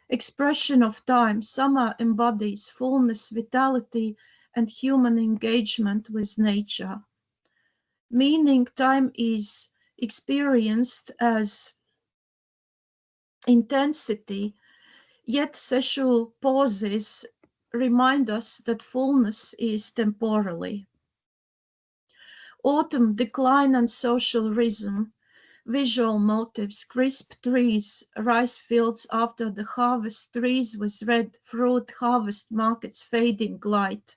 S13: Expression of time, summer embodies fullness, vitality, and human engagement with nature. Meaning, time is experienced as intensity, yet Seshu pauses remind us that fullness is temporally. Autumn, decline and social rhythm, visual motives, crisp trees, rice fields after the harvest, trees with red fruit, harvest markets, fading light.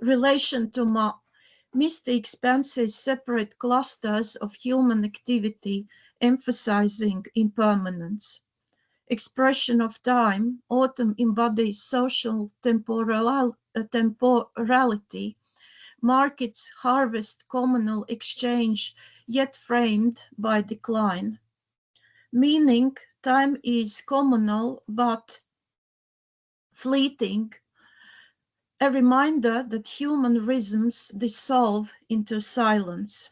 S13: Relation to Ma, misty expanses, separate clusters of human activity, emphasizing impermanence. Expression of time, autumn embodies social temporality, markets, harvest, communal exchange, yet framed by decline. Meaning, time is communal but fleeting, a reminder that human rhythms dissolve into silence.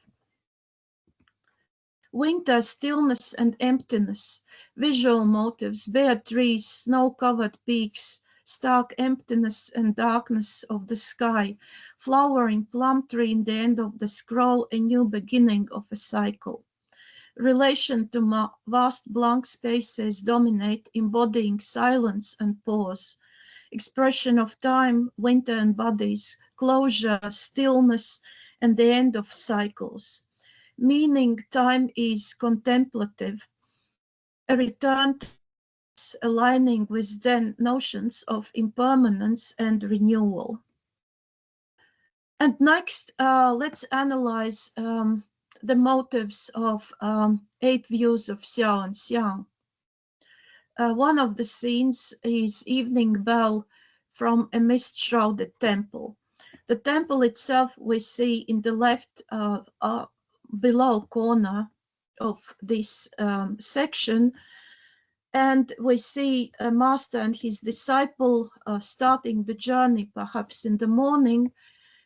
S13: Winter, stillness and emptiness, visual motives, bare trees, snow-covered peaks, stark emptiness and darkness of the sky, flowering plum tree in the end of the scroll, a new beginning of a cycle. Relation to Ma, vast blank spaces dominate, embodying silence and pause. Expression of time, winter embodies closure, stillness, and the end of cycles. Meaning, time is contemplative, a return to aligning with Zen notions of impermanence and renewal. And next, let's analyze the motives of 8 views of Xiao and Xiang. One of the scenes is evening bell from a mist-shrouded temple. The temple itself we see in the left below corner of this section, and we see a master and his disciple starting the journey, perhaps in the morning,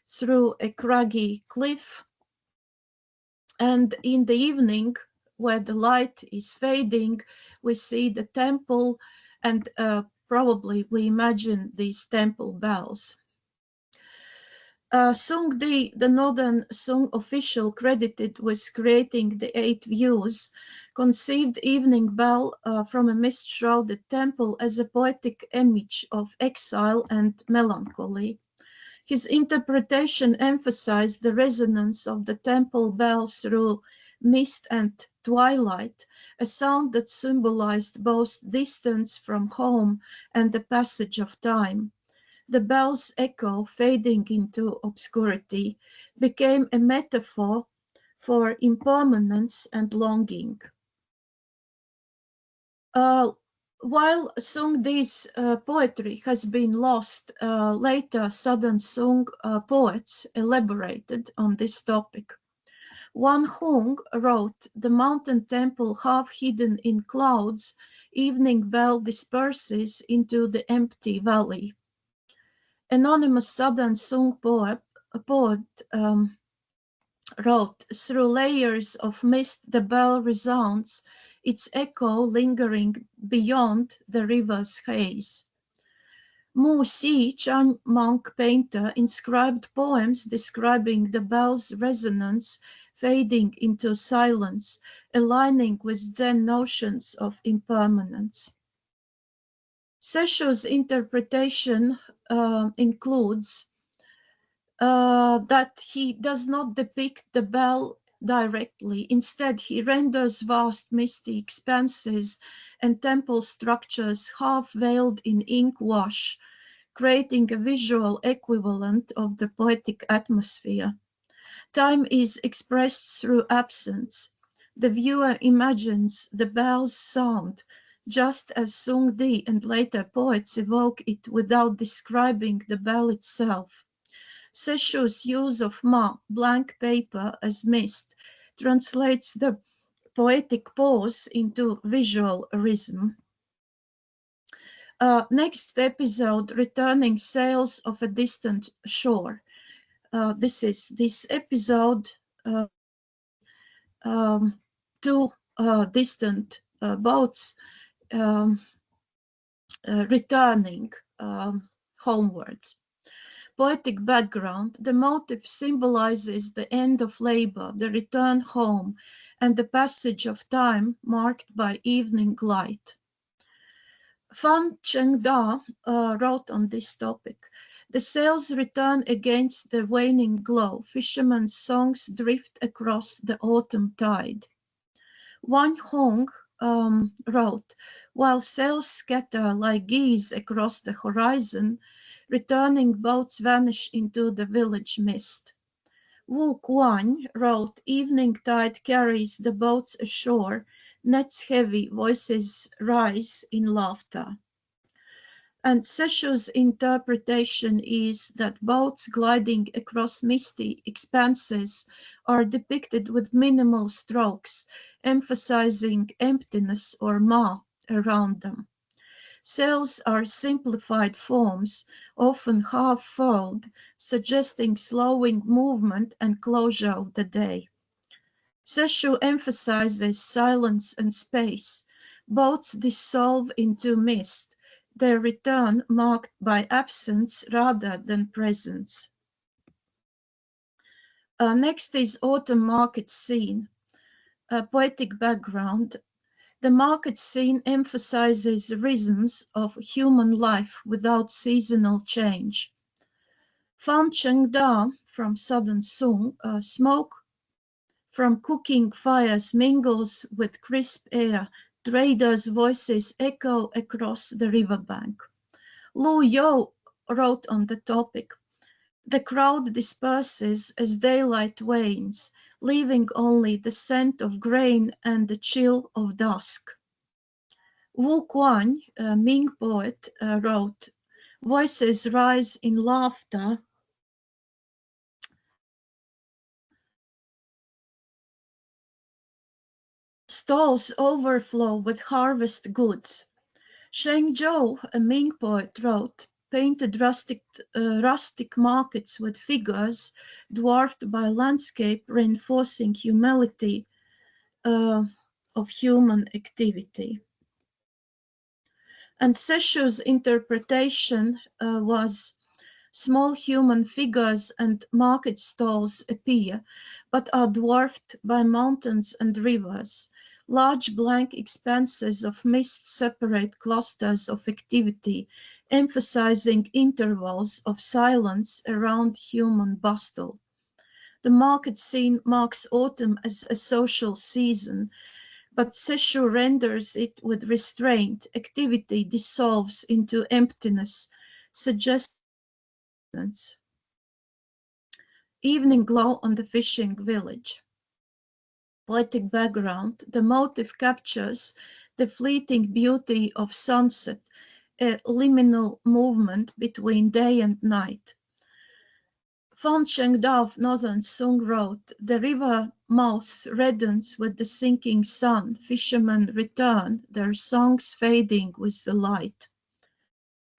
S13: through a craggy cliff, and in the evening, where the light is fading, we see the temple and probably we imagine these temple bells. Sung Di, the northern Sung official credited with creating the 8 views, conceived evening bell from a mist-shrouded temple as a poetic image of exile and melancholy. His interpretation emphasized the resonance of the temple bell through mist and twilight, a sound that symbolized both distance from home and the passage of time. The bell's echo, fading into obscurity, became a metaphor for impermanence and longing. While Sung Di's poetry has been lost, later Southern Sung poets elaborated on this topic. Wan Hung wrote, "The mountain temple half hidden in clouds, evening bell disperses into the empty valley." Anonymous Southern Sung poet wrote, "Through layers of mist the bell resounds, its echo lingering beyond the river's haze." Mu Si, Chan monk painter, inscribed poems describing the bell's resonance fading into silence, aligning with Zen notions of impermanence. Seshu's interpretation includes that he does not depict the bell directly. Instead, he renders vast misty expanses and temple structures half veiled in ink wash, creating a visual equivalent of the poetic atmosphere. Time is expressed through absence. The viewer imagines the bell's sound, just as Sung Di and later poets evoke it without describing the bell itself. Seshu's use of ma, blank paper, as mist translates the poetic pause into visual rhythm. Next episode, Returning Sails of a Distant Shore. This is this episode, 2 distant boats returning homewards. Poetic background: the motif symbolizes the end of labor, the return home, and the passage of time marked by evening light. Fan Cheng-da wrote on this topic. The sails return against the waning glow. Fishermen's songs drift across the autumn tide. Wan Hong wrote, while sails scatter like geese across the horizon, returning boats vanish into the village mist. Wu Kuan wrote, evening tide carries the boats ashore, nets heavy, voices rise in laughter. And Seshu's interpretation is that boats gliding across misty expanses are depicted with minimal strokes, emphasizing emptiness or ma around them. Sails are simplified forms, often half-furled, suggesting slowing movement and closure of the day. Seshu emphasizes silence and space. Boats dissolve into mist, their return marked by absence rather than presence. Next is autumn market scene. Poetic background. The market scene emphasizes rhythms of human life without seasonal change. Fan Cheng-da from Southern Sung, smoke from cooking fires mingles with crisp air. Traders' voices echo across the riverbank. Lu Yo wrote on the topic. The crowd disperses as daylight wanes, leaving only the scent of grain and the chill of dusk. Wu Kuan, a Ming poet, wrote, voices rise in laughter. Stalls overflow with harvest goods. Sheng Zhou, a Ming poet, wrote, painted rustic markets with figures dwarfed by landscape, reinforcing humility of human activity. And Seshu's interpretation was small human figures and market stalls appear, but are dwarfed by mountains and rivers. Large blank expanses of mist separate clusters of activity, emphasizing intervals of silence around human bustle. The market scene marks autumn as a social season, but Seshu renders it with restraint. Activity dissolves into emptiness, suggesting evening glow on the fishing village. Poetic background, the motif captures the fleeting beauty of sunset, a liminal movement between day and night. Fan Chengda of Northern Sung wrote, the river mouth reddens with the sinking sun, fishermen return, their songs fading with the light.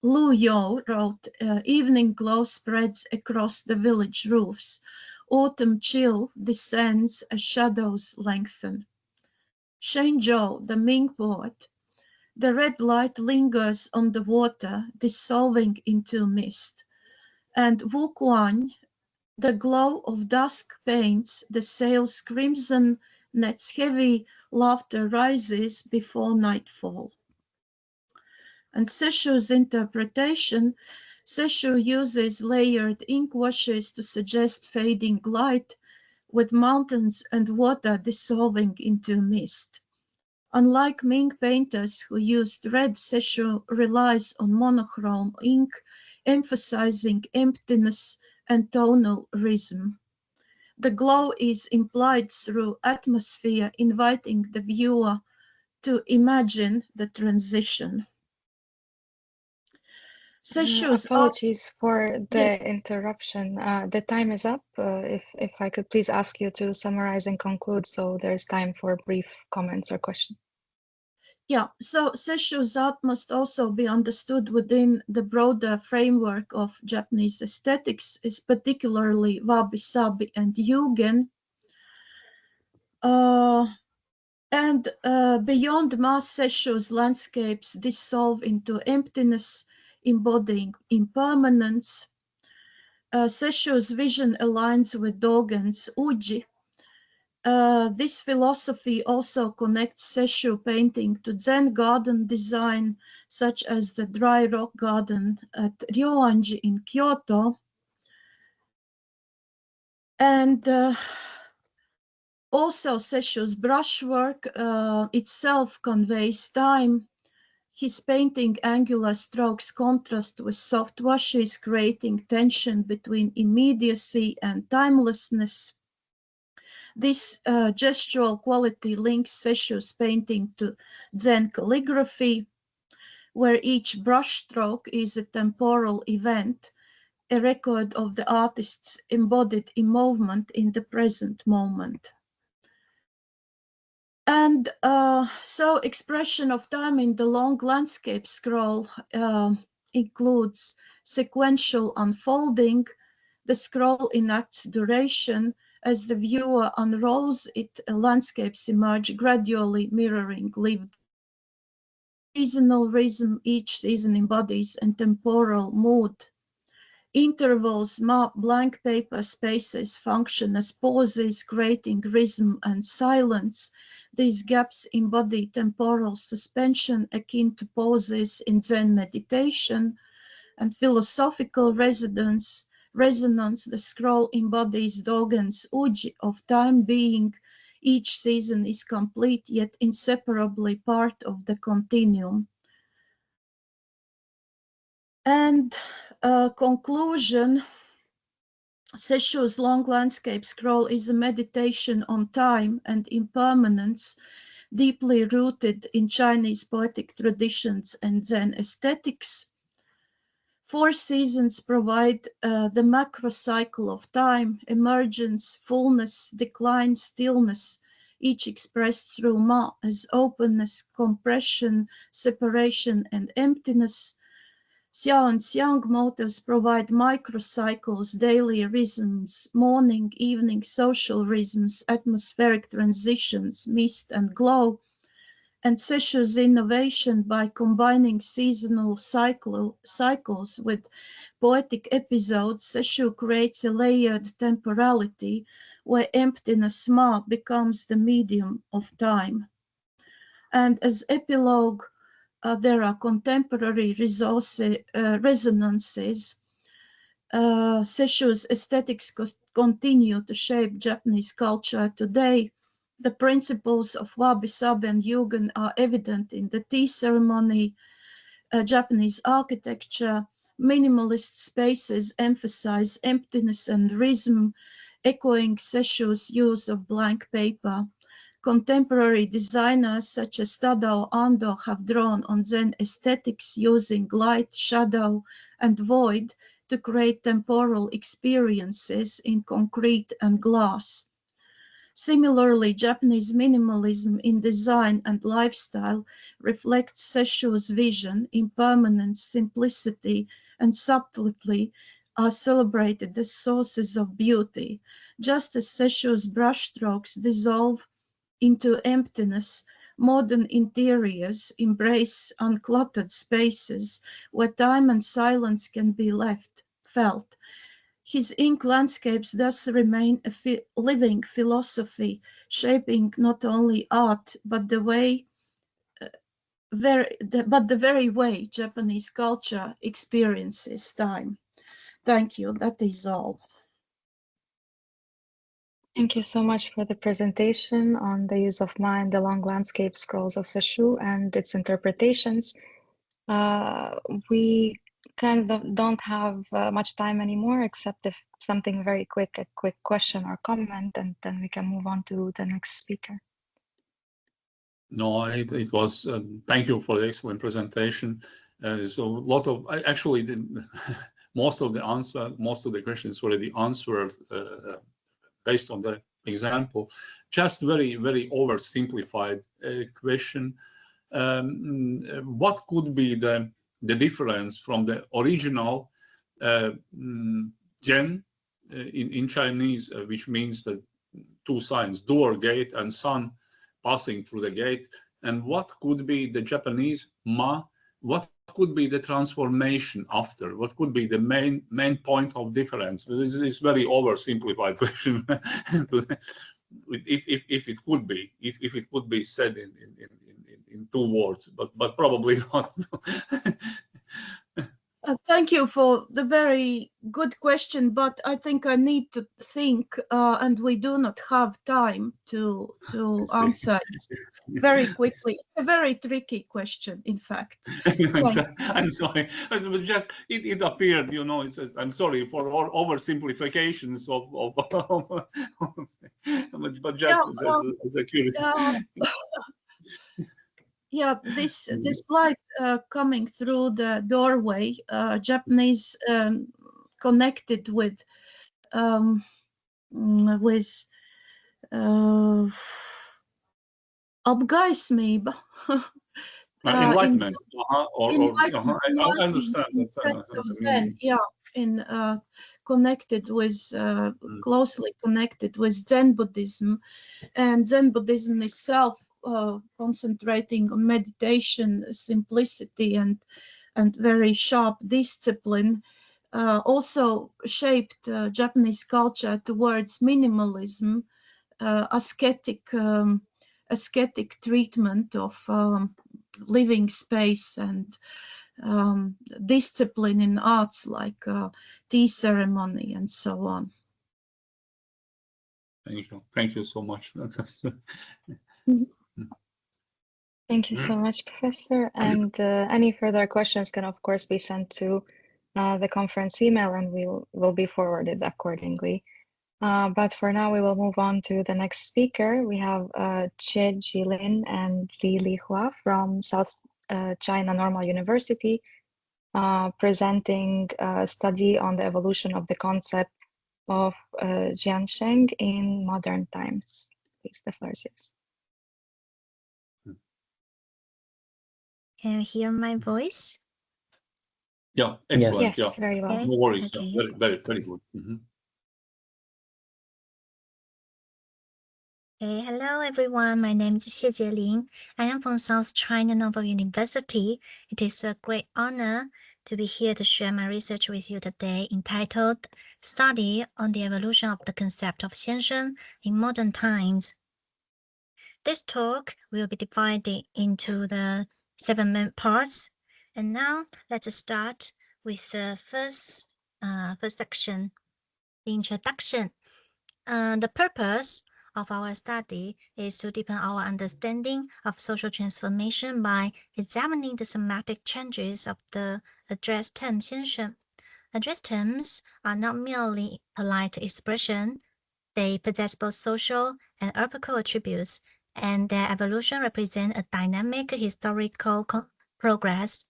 S13: Lu Yo wrote, evening glow spreads across the village roofs, autumn chill descends as shadows lengthen. Shen Zhou, the Ming poet, the red light lingers on the water, dissolving into mist. And Wu Kuan, the glow of dusk paints the sail's crimson nets, heavy laughter rises before nightfall. And Seshu's interpretation, Seshu uses layered ink washes to suggest fading light, with mountains and water dissolving into mist. Unlike Ming painters who used red, Seshu relies on monochrome ink, emphasizing emptiness and tonal rhythm. The glow is implied through atmosphere, inviting the viewer to imagine the transition.
S9: Apologies for the
S13: Yes.
S9: interruption. The time is up. If I could please ask you to summarize and conclude, so there's time for brief comments or questions.
S13: Yeah, so Seshu's art must also be understood within the broader framework of Japanese aesthetics, is particularly wabi-sabi and yugen. Beyond mass, Seshu's landscapes dissolve into emptiness, embodying impermanence. Seshu's vision aligns with Dogen's Uji. This philosophy also connects Seshu painting to Zen garden design, such as the dry rock garden at Ryoanji in Kyoto. And also Seshu's brushwork itself conveys time. His painting angular strokes contrast with soft washes, creating tension between immediacy and timelessness. This gestural quality links Seshu's painting to Zen calligraphy, where each brushstroke is a temporal event, a record of the artist's embodied movement in the present moment. And so expression of time in the long landscape scroll includes sequential unfolding. The scroll enacts duration. As the viewer unrolls it, landscapes emerge gradually, mirroring lived seasonal rhythm. Each season embodies a temporal mood. Intervals, blank paper spaces function as pauses, creating rhythm and silence. These gaps embody temporal suspension akin to pauses in Zen meditation. And philosophical resonance, the scroll embodies Dogen's Uji of time being. Each season is complete yet inseparably part of the continuum. And conclusion, Seshu's long landscape scroll is a meditation on time and impermanence, deeply rooted in Chinese poetic traditions and Zen aesthetics. 4 seasons provide the macro cycle of time: emergence, fullness, decline, stillness, each expressed through Ma as openness, compression, separation, and emptiness. Xiao and Xiang motifs provide microcycles, daily rhythms, morning, evening, social rhythms, atmospheric transitions, mist and glow. and Seshu's innovation by combining seasonal cycles with poetic episodes, Seshu creates a layered temporality where emptiness ma becomes the medium of time. And as epilogue, there are contemporary resonances. Seshu's aesthetics continue to shape Japanese culture today. The principles of wabi-sabi and yugen are evident in the tea ceremony. Japanese architecture, minimalist spaces emphasize emptiness and rhythm, echoing Seshu's use of blank paper. Contemporary designers such as Tadao Ando have drawn on Zen aesthetics using light, shadow, and void to create temporal experiences in concrete and glass. Similarly, Japanese minimalism in design and lifestyle reflects Seshu's vision. Impermanence, simplicity, and subtlety are celebrated as sources of beauty. Just as Seshu's brushstrokes dissolve into emptiness, modern interiors embrace uncluttered spaces where time and silence can be felt. His ink landscapes thus remain a living philosophy, shaping not only art, but the very way Japanese culture experiences time. Thank you. That is all.
S9: Thank you so much for the presentation on the use of ma in the long landscape scrolls of Seshu and its interpretations. We kind of don't have much time anymore, except if something very quick, a quick question or comment, and then we can move on to the next speaker.
S1: No, it was, thank you for the excellent presentation. So a lot of, actually, most of the questions already answered based on the example. Just very, very oversimplified question. What could be the difference from the original Gen in Chinese, which means the two signs, door, gate, and sun passing through the gate, and what could be the Japanese ma? What could be the transformation after? What could be the main point of difference? This is very oversimplified question. if it could be said in two words, but probably not.
S13: Thank you for the very good question, but I think I need to think, and we do not have time to answer it very quickly. It's a very tricky question, in fact.
S1: I'm sorry, but just it appeared, you know. I'm sorry for all oversimplifications but just as a curiosity.
S13: Yeah, this light coming through the doorway, Japanese connected with apgaismība.
S1: Enlightenment. I understand.
S13: Connected with, closely connected with Zen Buddhism, and Zen Buddhism itself concentrating on meditation, simplicity, and very sharp discipline, also shaped Japanese culture towards minimalism, ascetic treatment of living space, and discipline in arts like tea ceremony and so on.
S1: Thank you so much.
S9: Thank you so much, Professor. And any further questions can, of course, be sent to the conference email, and will be forwarded accordingly. But for now, we will move on to the next speaker. We have Jie Jilin and Li Hua from South China Normal University, presenting a study on the evolution of the concept of Jiansheng in modern times. Please, the floor is yours.
S14: Can you hear my voice?
S1: Yeah, excellent.
S9: Yes, yeah. Very well.
S1: No worries.
S14: Okay.
S1: Yeah, very, very good.
S14: Okay, hello everyone. My name is Xie Jielin. I am from South China Normal University. It is a great honor to be here to share my research with you today entitled Study on the Evolution of the Concept of Xianshen in Modern Times. This talk will be divided into the 7 main parts. And now let's start with the first section, the introduction. The purpose of our study is to deepen our understanding of social transformation by examining the semantic changes of the address term 先生. Address terms are not merely polite expression. They possess both social and epochal attributes, and their evolution represents a dynamic historical progress.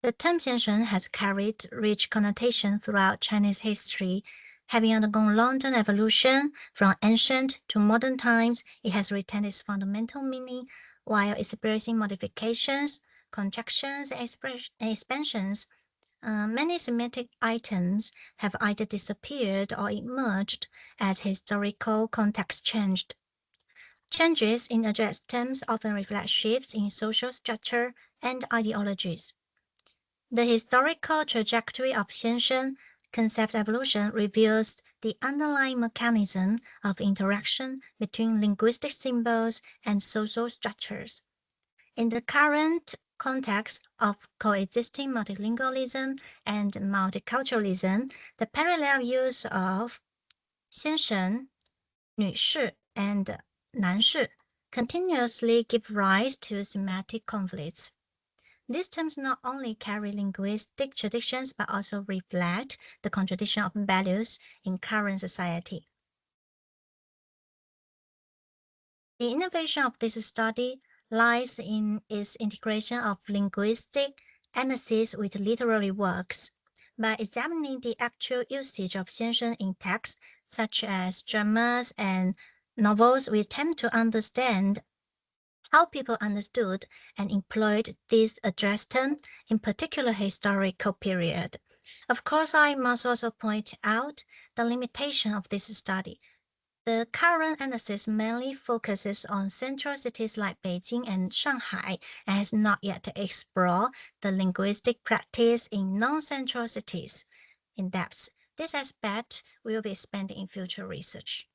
S14: The term 先生 has carried rich connotation throughout Chinese history. Having undergone long-term evolution from ancient to modern times, it has retained its fundamental meaning while experiencing modifications, contractions, and expansions. Many semantic items have either disappeared or emerged as historical context changed. Changes in address terms often reflect shifts in social structure and ideologies. The historical trajectory of 先生 concept evolution reveals the underlying mechanism of interaction between linguistic symbols and social structures. In the current context of coexisting multilingualism and multiculturalism, the parallel use of 先生, 女士, and 男士 continuously give rise to semantic conflicts. These terms not only carry linguistic traditions but also reflect the contradiction of values in current society. The innovation of this study lies in its integration of linguistic analysis with literary works. By examining the actual usage of 先生 in texts such as dramas and novels, we attempt to understand how people understood and employed this address term in particular historical period. Of course, I must also point out the limitation of this study. The current analysis mainly focuses on central cities like Beijing and Shanghai and has not yet explored the linguistic practice in non-central cities in depth. This aspect will be expanded in future research.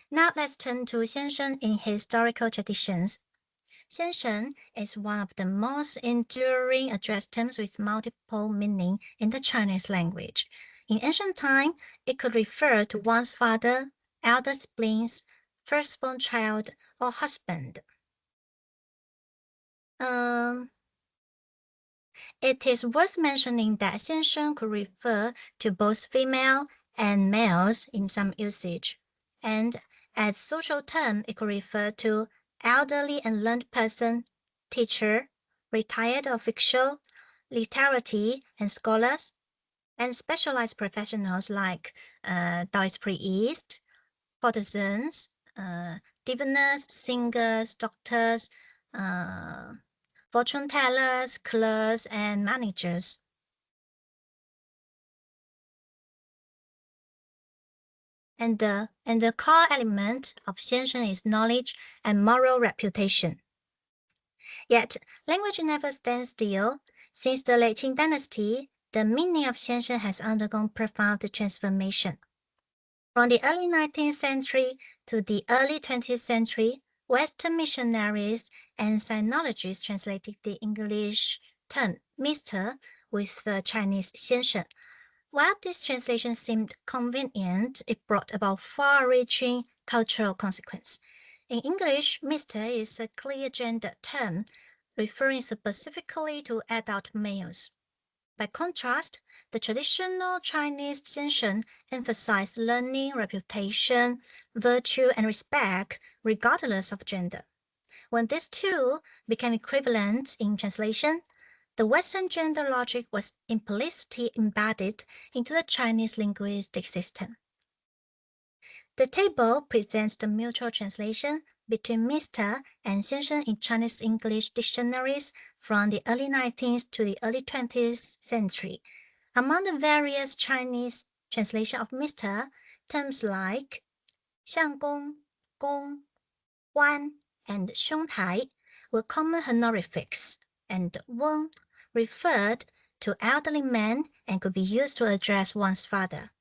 S14: Now let's turn to 先生 in historical traditions. 先生 is one of the most enduring address terms with multiple meaning in the Chinese language. In ancient time, it could refer to one's father, elder siblings, firstborn child, or husband. It is worth mentioning that 先生 could refer to both female and males in some usage, and as social term, it could refer to elderly and learned person, teacher, retired official, literati and scholars, and specialized professionals like Taoist priests, courtesans, diviners, singers, doctors, fortune tellers, clerks, and managers. And the core element of 先生 is knowledge and moral reputation. Yet, language never stands still. Since the late Qing dynasty, the meaning of 先生 has undergone profound transformation. From the early 19th century to the early 20th century, Western missionaries and sinologists translated the English term Mr. with the Chinese 先生. While this translation seemed convenient, it brought about far-reaching cultural consequences. In English, Mr. is a clear gender term, referring specifically to adult males. By contrast, the traditional Chinese 先生 emphasized learning, reputation, virtue, and respect, regardless of gender. When these two became equivalent in translation, the Western gender logic was implicitly embedded into the Chinese linguistic system. The table presents the mutual translation between Mr. and 先生 in Chinese English dictionaries from the early 19th to the early 20th century. Among the various Chinese translation of Mr., terms like 相公, 公, 官, and 兄台 were common honorifics, and 翁 referred to elderly men and could be used to address one's father.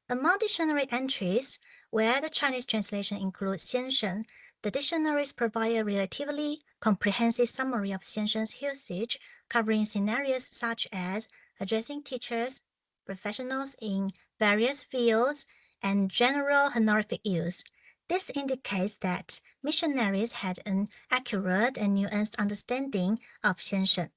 S14: Among dictionary entries, where the Chinese translation includes 先生, the dictionaries provide a relatively comprehensive summary of 先生's usage, covering scenarios such as addressing teachers, professionals in various fields, and general honorific use. This indicates that missionaries had an accurate and nuanced understanding of 先生.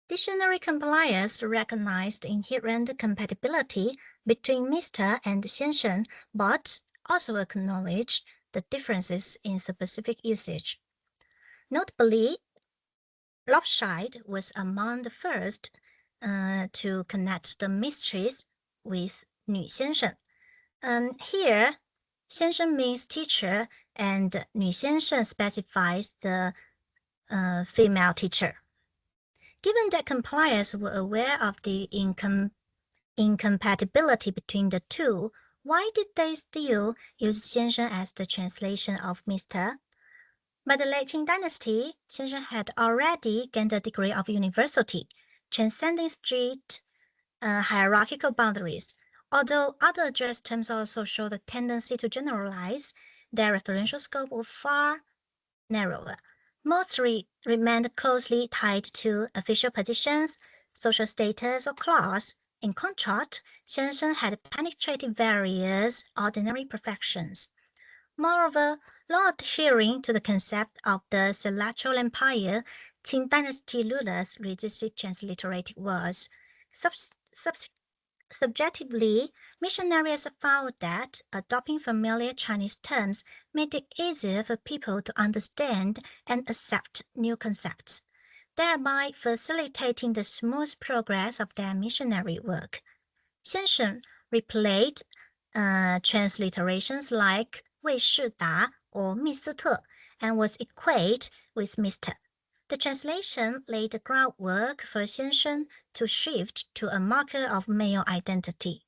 S14: Dictionary compilers recognize the inherent compatibility between Mr. and 先生, but also acknowledge the differences in specific usage. Notably, Lopshide was among the first to connect the mysteries with 女先生. Here, 先生 means teacher, and 女先生 specifies the female teacher. Given that compilers were aware of the incompatibility between the two, why did they still use 先生 as the translation of Mr.? By the late Qing dynasty, 先生 had already gained a degree of university, transcending strict hierarchical boundaries. Although other address terms also show the tendency to generalize, their referential scope was far narrower. Most remained closely tied to official positions, social status, or class. In contrast, 先生 had penetrated various ordinary professions. Moreover, long adhering to the concept of the celestial empire, Qing dynasty rulers resisted transliterated words. Subjectively, missionaries found that adopting familiar Chinese terms made it easier for people to understand and accept new concepts, thereby facilitating the smooth progress of their missionary work. 先生 replaced transliterations like 魏士达 or 密斯特 and was equated with Mr. The translation laid the groundwork for 先生 to shift to a marker of male identity.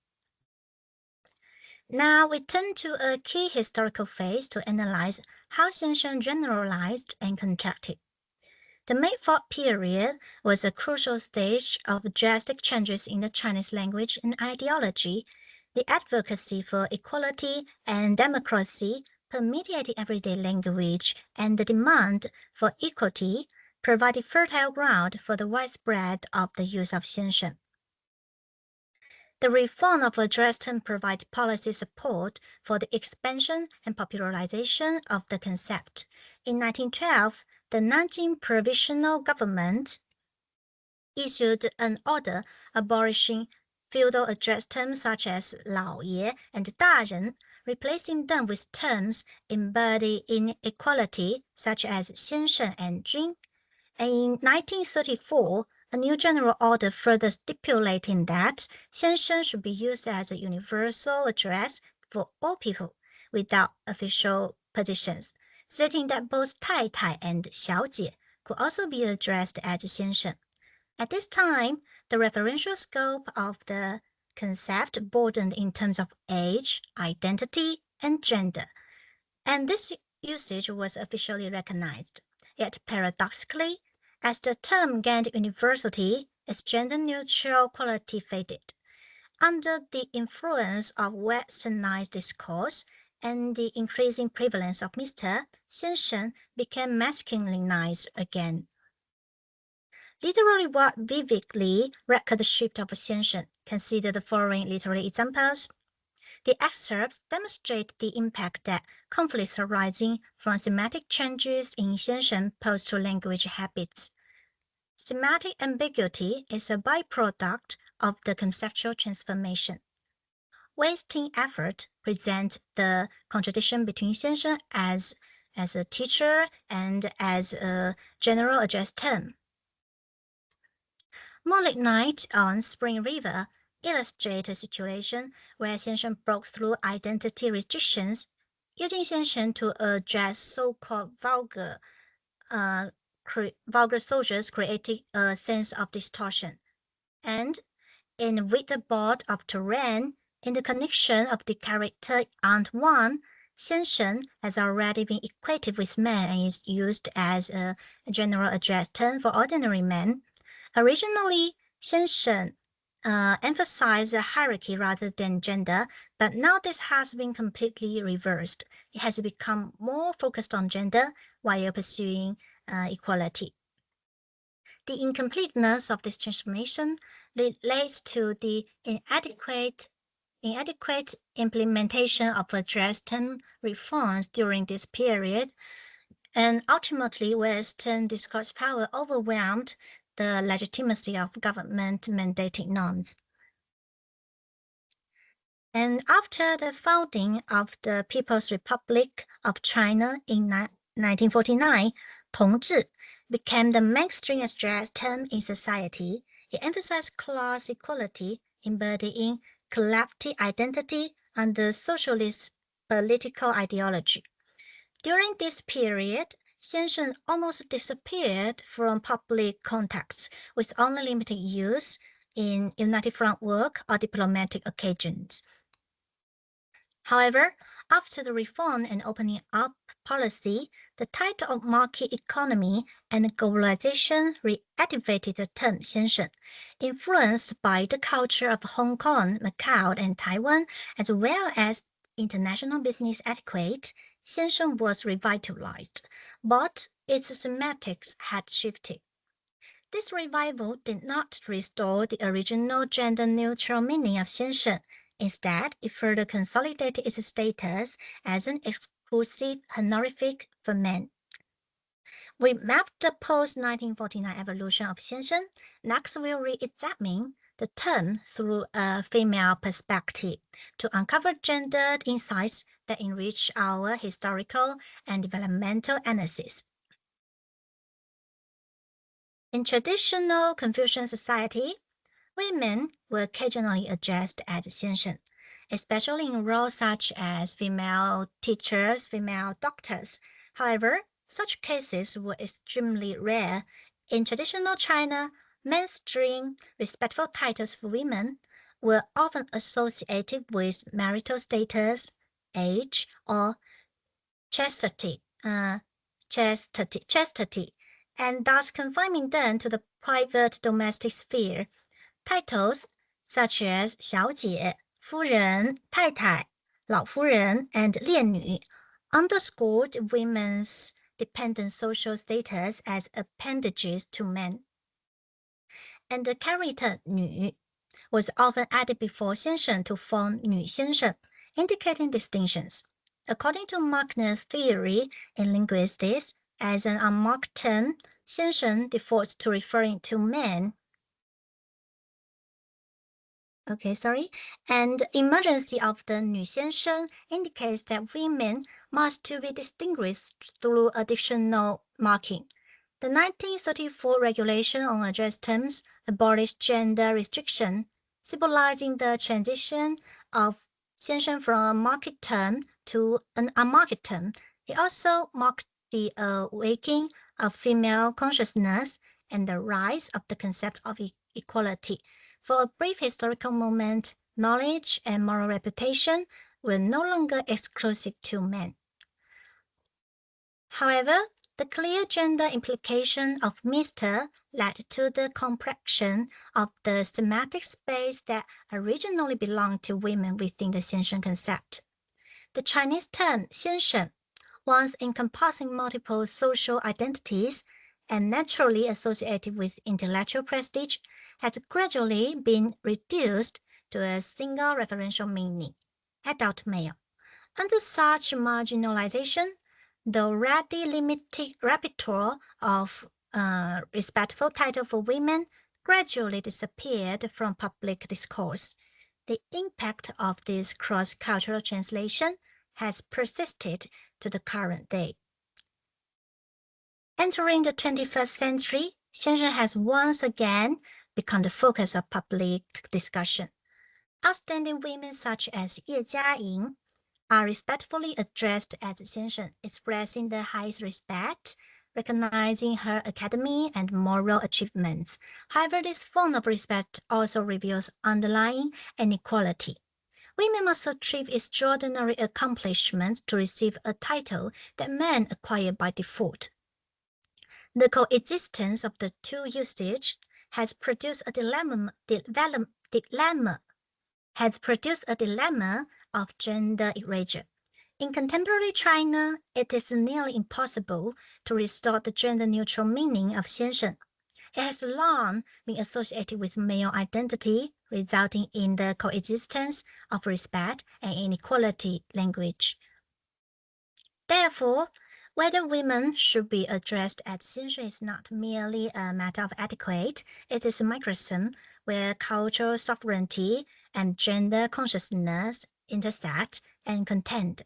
S14: Now we turn to a key historical phase to analyze how 先生 generalized and contracted. The Mei-Fort period was a crucial stage of drastic changes in the Chinese language and ideology. The advocacy for equality and democracy permeated everyday language, and the demand for equality provided fertile ground for the widespread of the use of 先生. The reform of address term provided policy support for the expansion and popularization of the concept. In 1912, the Nanjing Provisional Government issued an order abolishing feudal address terms such as 老爷 and 大人, replacing them with terms embodied in equality such as 先生 and 君. In 1934, a new general order further stipulating that 先生 should be used as a universal address for all people without official positions, stating that both 太太 and 小姐 could also be addressed as 先生. At this time, the referential scope of the concept broadened in terms of age, identity, and gender, and this usage was officially recognized. Yet paradoxically, as the term gained universality, its gender-neutral quality faded. Under the influence of westernized discourse and the increasing prevalence of Mr., 先生 became masculinized again. Literary work vividly record the shift of 先生. Consider the following literary examples. The excerpts demonstrate the impact that conflicts arising from semantic changes in 先生pose to language habits. Semantic ambiguity is a byproduct of the conceptual transformation. Wasting effort presents the contradiction between 先生 as a teacher and as a general address term. Moonlit Night on Spring River illustrate a situation where 先生broke through identity restrictions, using 先生 to address so-called vulgar soldiers created a sense of distortion. And in With the Board of Terrain, in the connection of the character Aunt One, Xianshen has already been equated with man and is used as a general address term for ordinary men. Originally, Xianshen emphasized hierarchy rather than gender, but now this has been completely reversed. It has become more focused on gender while pursuing equality. The incompleteness of this transformation relates to the inadequate implementation of address term reforms during this period, and ultimately Western discourse power overwhelmed the legitimacy of government-mandated norms. And after the founding of the People's Republic of China in 1949, 同志 became the mainstream address term in society. It emphasized class equality, embodying collective identity under socialist political ideology. During this period, Xianshen almost disappeared from public contexts, with only limited use in United Front work or diplomatic occasions. However, after the reform and opening up policy, the title of market economy and globalization reactivated the term Xianshen. Influenced by the culture of Hong Kong, Macau, and Taiwan, as well as international business etiquette, Xianshen was revitalized, but its semantics had shifted. This revival did not restore the original gender-neutral meaning of Xianshen. Instead, it further consolidated its status as an exclusive honorific for men. We mapped the post-1949 evolution of Xianshen. Next, we'll re-examine the term through a female perspective to uncover gendered insights that enrich our historical and developmental analysis. In traditional Confucian society, women were occasionally addressed as Xianshen, especially in roles such as female teachers, female doctors. However, such cases were extremely rare. In traditional China, mainstream respectful titles for women were often associated with marital status, age, or chastity, and thus confining them to the private domestic sphere. Titles such as 小姐, 夫人, 太太, 老夫人, and 烈女 underscored women's dependent social status as appendages to men. And the character 女 was often added before 先生 to form 女先生, indicating distinctions. According to Markner's theory in linguistics, as an unmarked term, 先生 defaults to referring to men. And emergency of the 女先生 indicates that women must to be distinguished through additional marking. The 1934 regulation on address terms abolished gender restriction, symbolizing the transition of 先生 from a marked term to an unmarked term. It also marked the awakening of female consciousness and the rise of the concept of equality. For a brief historical moment, knowledge and moral reputation were no longer exclusive to men. However, the clear gender implication of Mr. led to the compression of the semantic space that originally belonged to women within the 先生 concept. The Chinese term 先生, once encompassing multiple social identities and naturally associated with intellectual prestige, has gradually been reduced to a single referential meaning, adult male. Under such marginalization, the already limited repertoire of respectful title for women gradually disappeared from public discourse. The impact of this cross-cultural translation has persisted to the current day. Entering the 21st century, 先生 has once again become the focus of public discussion. Outstanding women such as Ye Jiaying are respectfully addressed as 先生, expressing the highest respect recognizing her academic and moral achievements. However, this form of respect also reveals underlying inequality. Women must achieve extraordinary accomplishments to receive a title that men acquire by default. The coexistence of the two usages has produced a dilemma of gender erasure. In contemporary China, it is nearly impossible to restore the gender-neutral meaning of 先生. It has long been associated with male identity, resulting in the coexistence of respect and inequality language. Therefore, whether women should be addressed as 先生 is not merely a matter of etiquette, it is a microcosm where cultural sovereignty and gender consciousness intersect and contend.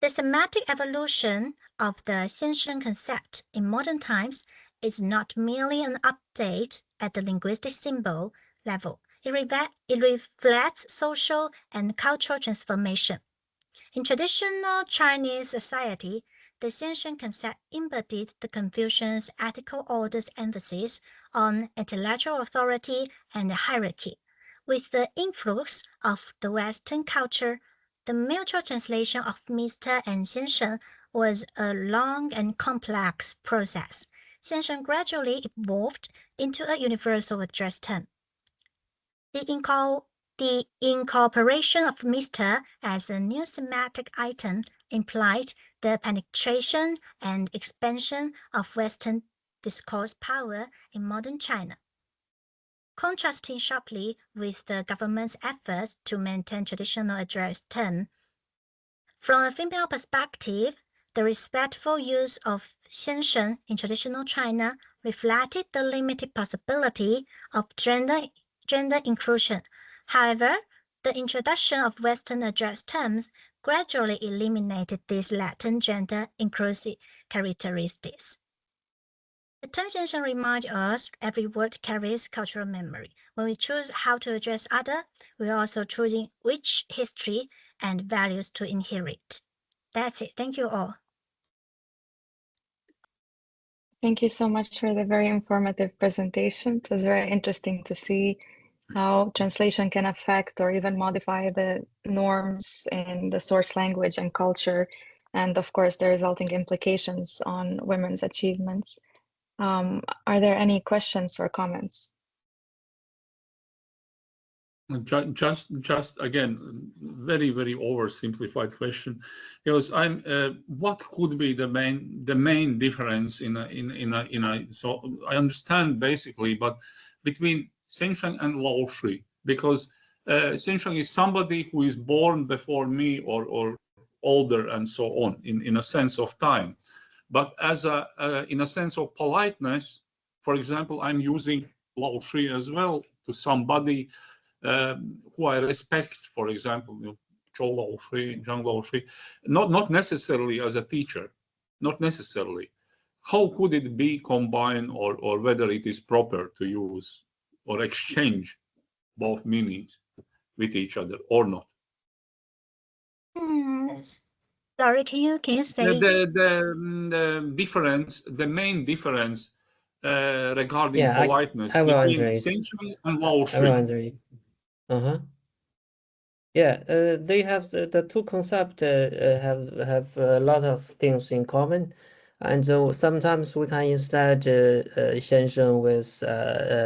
S14: The semantic evolution of the 先生 concept in modern times is not merely an update at the linguistic symbol level. It reflects social and cultural transformation. In traditional Chinese society, the 先生 concept embodied the Confucian's ethical order's emphasis on intellectual authority and hierarchy. With the influx of the Western culture, the mutual translation of Mr. and 先生 was a long and complex process. 先生 gradually evolved into a universal address term. The incorporation of Mr. as a new semantic item implied the penetration and expansion of Western discourse power in modern China, contrasting sharply with the government's efforts to maintain traditional address term. From a female perspective, the respectful use of 先生 in traditional China reflected the limited possibility of gender inclusion. However, the introduction of Western address terms gradually eliminated these latent gender inclusive characteristics. The term 先生 reminds us every word carries cultural memory. When we choose how to address others, we are also choosing which history and values to inherit. That's it. Thank you all.
S9: Thank you so much for the very informative presentation. It was very interesting to see how translation can affect or even modify the norms in the source language and culture, and of course the resulting implications on women's achievements. Are there any questions or comments?
S1: Just again, very oversimplified question, because what could be the main difference in a so I understand basically, but between 先生 and 老师, because 先生 is somebody who is born before me or older and so on in a sense of time, but as in a sense of politeness, for example, I'm using 老师 as well to somebody who I respect, for example, Zhou 老师, Zhang 老师, not necessarily as a teacher, not necessarily. How could it be combined, or whether it is proper to use or exchange both meanings with each other or not?
S14: Sorry, can you say
S15: The
S1: difference, the main difference regarding politeness
S15: I will
S1: between
S15: answer it.
S1: 先生 and 老师?
S15: I will answer it. Yeah, they have the two concepts have a lot of things in common, and so sometimes we can instead 先生 with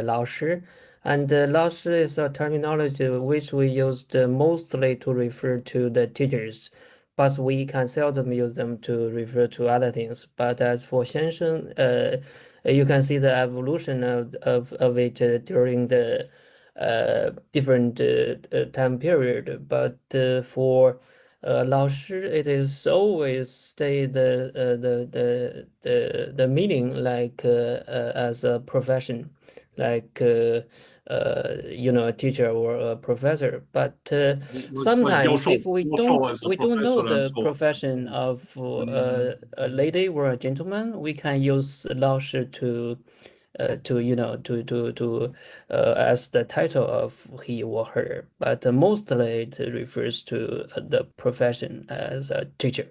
S15: 老师, and 老师 is a terminology which we used mostly to refer to the teachers, but we can seldom use them to refer to other things. But as for 先生, you can see the evolution of it during the different time period. But for 老师, it is always stay the meaning like as a profession, like a teacher or a professor. But sometimes if we don't know the profession of a lady or a gentleman, we can use 老师to as the title of he or her, but mostly it refers to the profession as a teacher.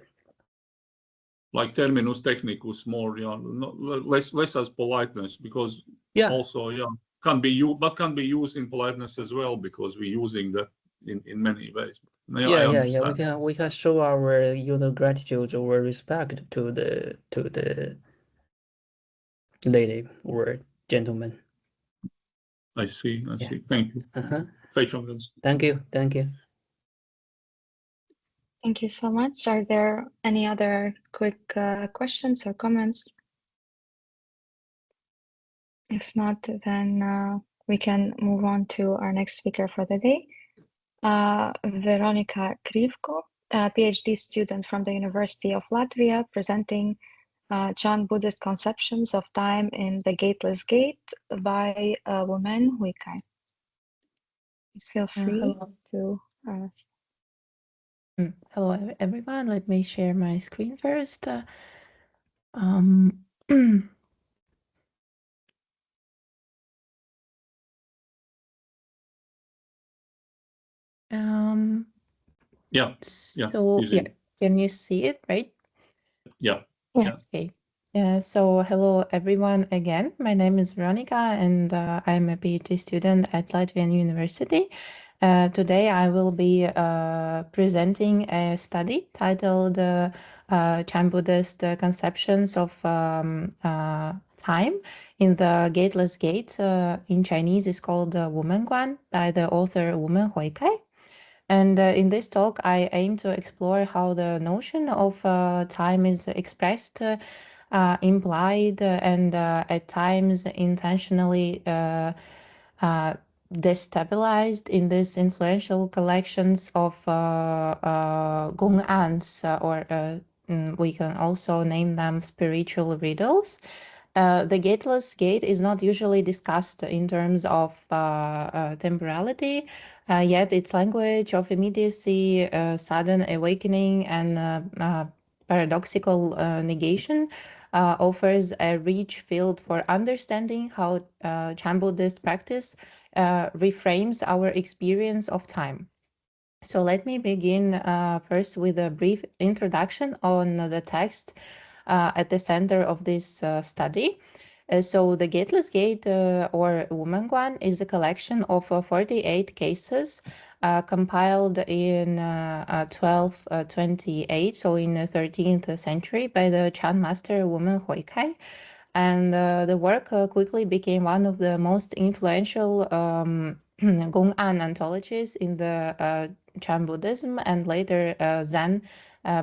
S1: like terminus technicus more, less as politeness, because also, can be used in politeness as well, because we're using that in many ways.
S15: We can show our gratitude or respect to the lady or gentleman.
S1: I see. Thank you.
S15: Thank you.
S9: Thank you so much. Are there any other quick questions or comments? If not, then we can move on to our next speaker for the day. Veronika Krivko, a PhD student from the University of Latvia, presenting Chan-Buddhist conceptions of time in The Gateless Gate by a woman, Huikai. Please feel free to
S16: Hello, everyone. Let me share my screen first. Can you see it, right?
S1: Yes.
S16: Okay. So hello, everyone. Again, my name is Veronika, and I'm a PhD student at Latvijas Universitāte. Today, I will be presenting a study titled Chan-Buddhist Conceptions of Time in the Gateless Gate. In Chinese, is called Womanguan by the author Woman Huikai. And in this talk, I aim to explore how the notion of time is expressed, implied, and at times intentionally destabilized in these influential collections of gong'ans, or we can also name them spiritual riddles. The Gateless Gate is not usually discussed in terms of temporality, yet its language of immediacy, sudden awakening, and paradoxical negation offers a rich field for understanding how Chan-Buddhist practice reframes our experience of time. So let me begin first with a brief introduction on the text at the center of this study. So the Gateless Gate, or Womanguan, is a collection of 48 cases compiled in 1228, so in the 13th century, by the Chan master Woman Huikai. And the work quickly became one of the most influential Gong'an ontologies in the Chan Buddhism and later Zen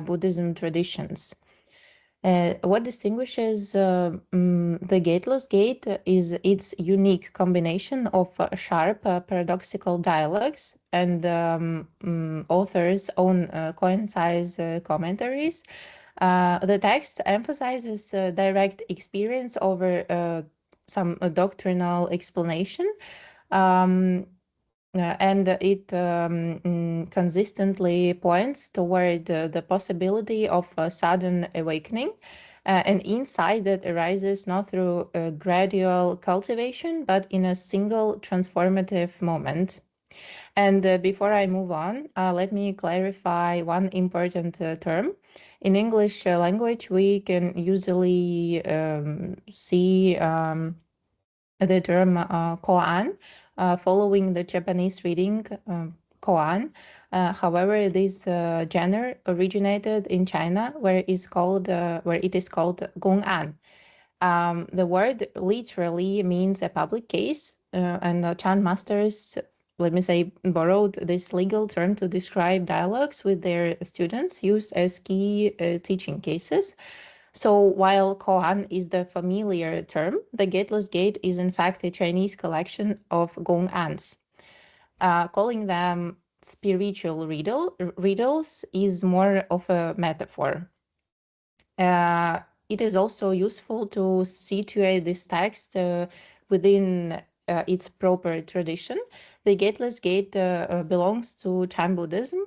S16: Buddhism traditions. What distinguishes the Gateless Gate is its unique combination of sharp paradoxical dialogues and authors' own concise commentaries. The text emphasizes direct experience over some doctrinal explanation, and it consistently points toward the possibility of a sudden awakening, an insight that arises not through a gradual cultivation, but in a single transformative moment. And before I move on, let me clarify one important term. In English language, we can usually see the term koan, following the Japanese reading koan. However, this genre originated in China, where it is called gong'an. The word literally means a public case, and the Chan masters, let me say, borrowed this legal term to describe dialogues with their students used as key teaching cases. So while koan is the familiar term, the Gateless Gate is in fact a Chinese collection of gong'ans. Calling them spiritual riddles is more of a metaphor. It is also useful to situate this text within its proper tradition. The Gateless Gate belongs to Chan Buddhism,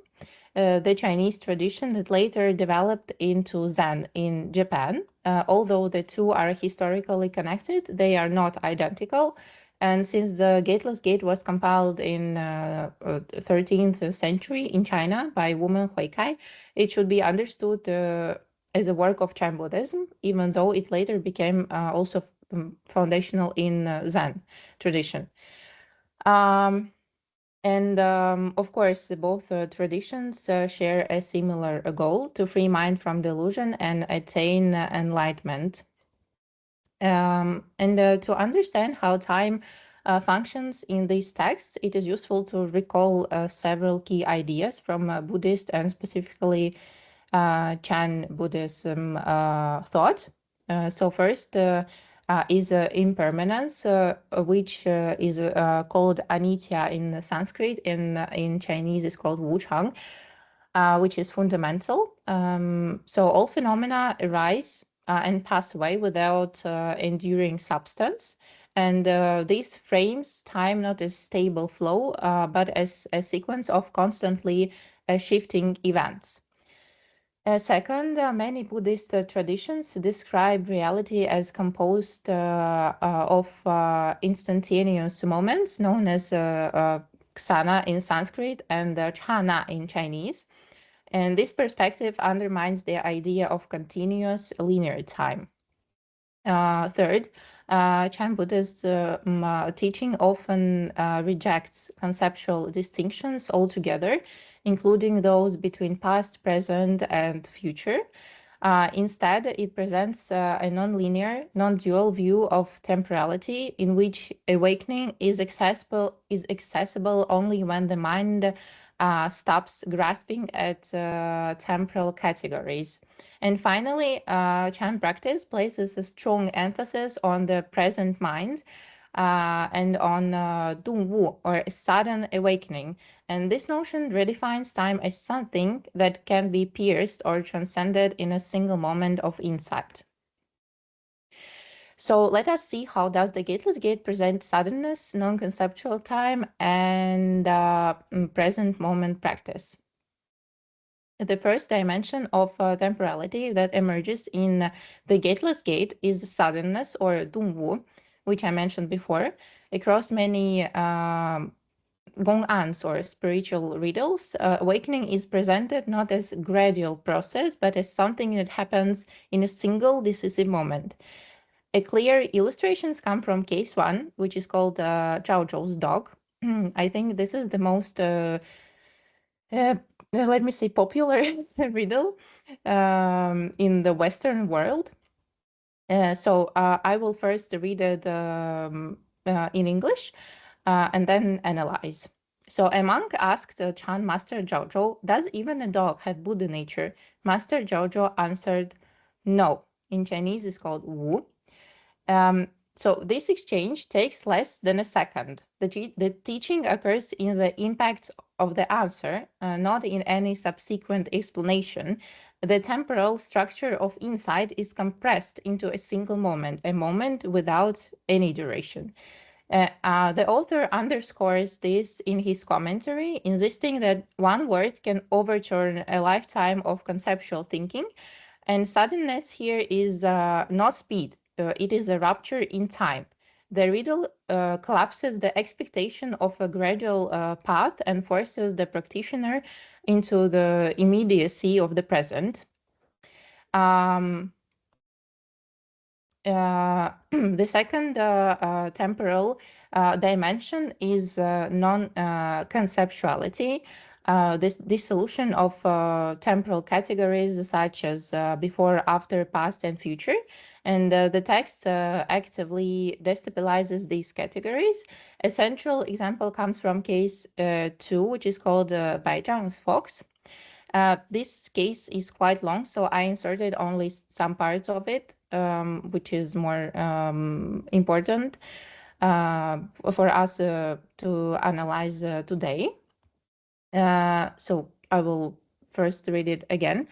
S16: the Chinese tradition that later developed into Zen in Japan. Although the two are historically connected, they are not identical. And since the Gateless Gate was compiled in 13th century in China by Woman Huikai, it should be understood as a work of Chan-Buddhism, even though it later became also foundational in Zen tradition. Of course, both traditions share a similar goal: to free mind from delusion and attain enlightenment. To understand how time functions in these texts, it is useful to recall several key ideas from Buddhist and specifically Chan Buddhism thought. So first is impermanence, which is called anitya in Sanskrit, and in Chinese is called wuchang, which is fundamental. So all phenomena arise and pass away without enduring substance. And this frames time not as stable flow, but as a sequence of constantly shifting events. Second, many Buddhist traditions describe reality as composed of instantaneous moments known as ksana in Sanskrit and chana in Chinese. And this perspective undermines the idea of continuous linear time. Third, Chan Buddhist teaching often rejects conceptual distinctions altogether, including those between past, present, and future. Instead, it presents a non-linear, non-dual view of temporality, in which awakening is accessible only when the mind stops grasping at temporal categories. And finally, Chan practice places a strong emphasis on the present mind and on dongwu, or sudden awakening. And this notion redefines time as something that can be pierced or transcended in a single moment of insight. So let us see how does the gateless gate present suddenness, non-conceptual time, and present moment practice. The first dimension of temporality that emerges in the gateless gate is suddenness, or dongwu, which I mentioned before. Across many gong'ans, or spiritual riddles, awakening is presented not as a gradual process, but as something that happens in a single decisive moment. A clear illustrations come from case 1, which is called Zhao Zhou's dog. I think this is the most, let me say, popular riddle in the Western world. So I will first read it in English and then analyze. So a monk asked Chan Master Zhao Zhou, "Does even a dog have Buddha nature?" Master Zhao Zhou answered, "No." In Chinese, it's called Wu. So this exchange takes less than a second. The teaching occurs in the impact of the answer, not in any subsequent explanation. The temporal structure of insight is compressed into a single moment, a moment without any duration. The author underscores this in his commentary, insisting that one word can overturn a lifetime of conceptual thinking, and suddenness here is not speed. It is a rupture in time. The riddle collapses the expectation of a gradual path and forces the practitioner into the immediacy of the present. The second temporal dimension is non-conceptuality. This dissolution of temporal categories such as before, after, past, and future. And the text actively destabilizes these categories. A central example comes from case 2, which is called Bai Zhang's fox. This case is quite long, so I inserted only some parts of it, which is more important for us to analyze today. So I will first read it again.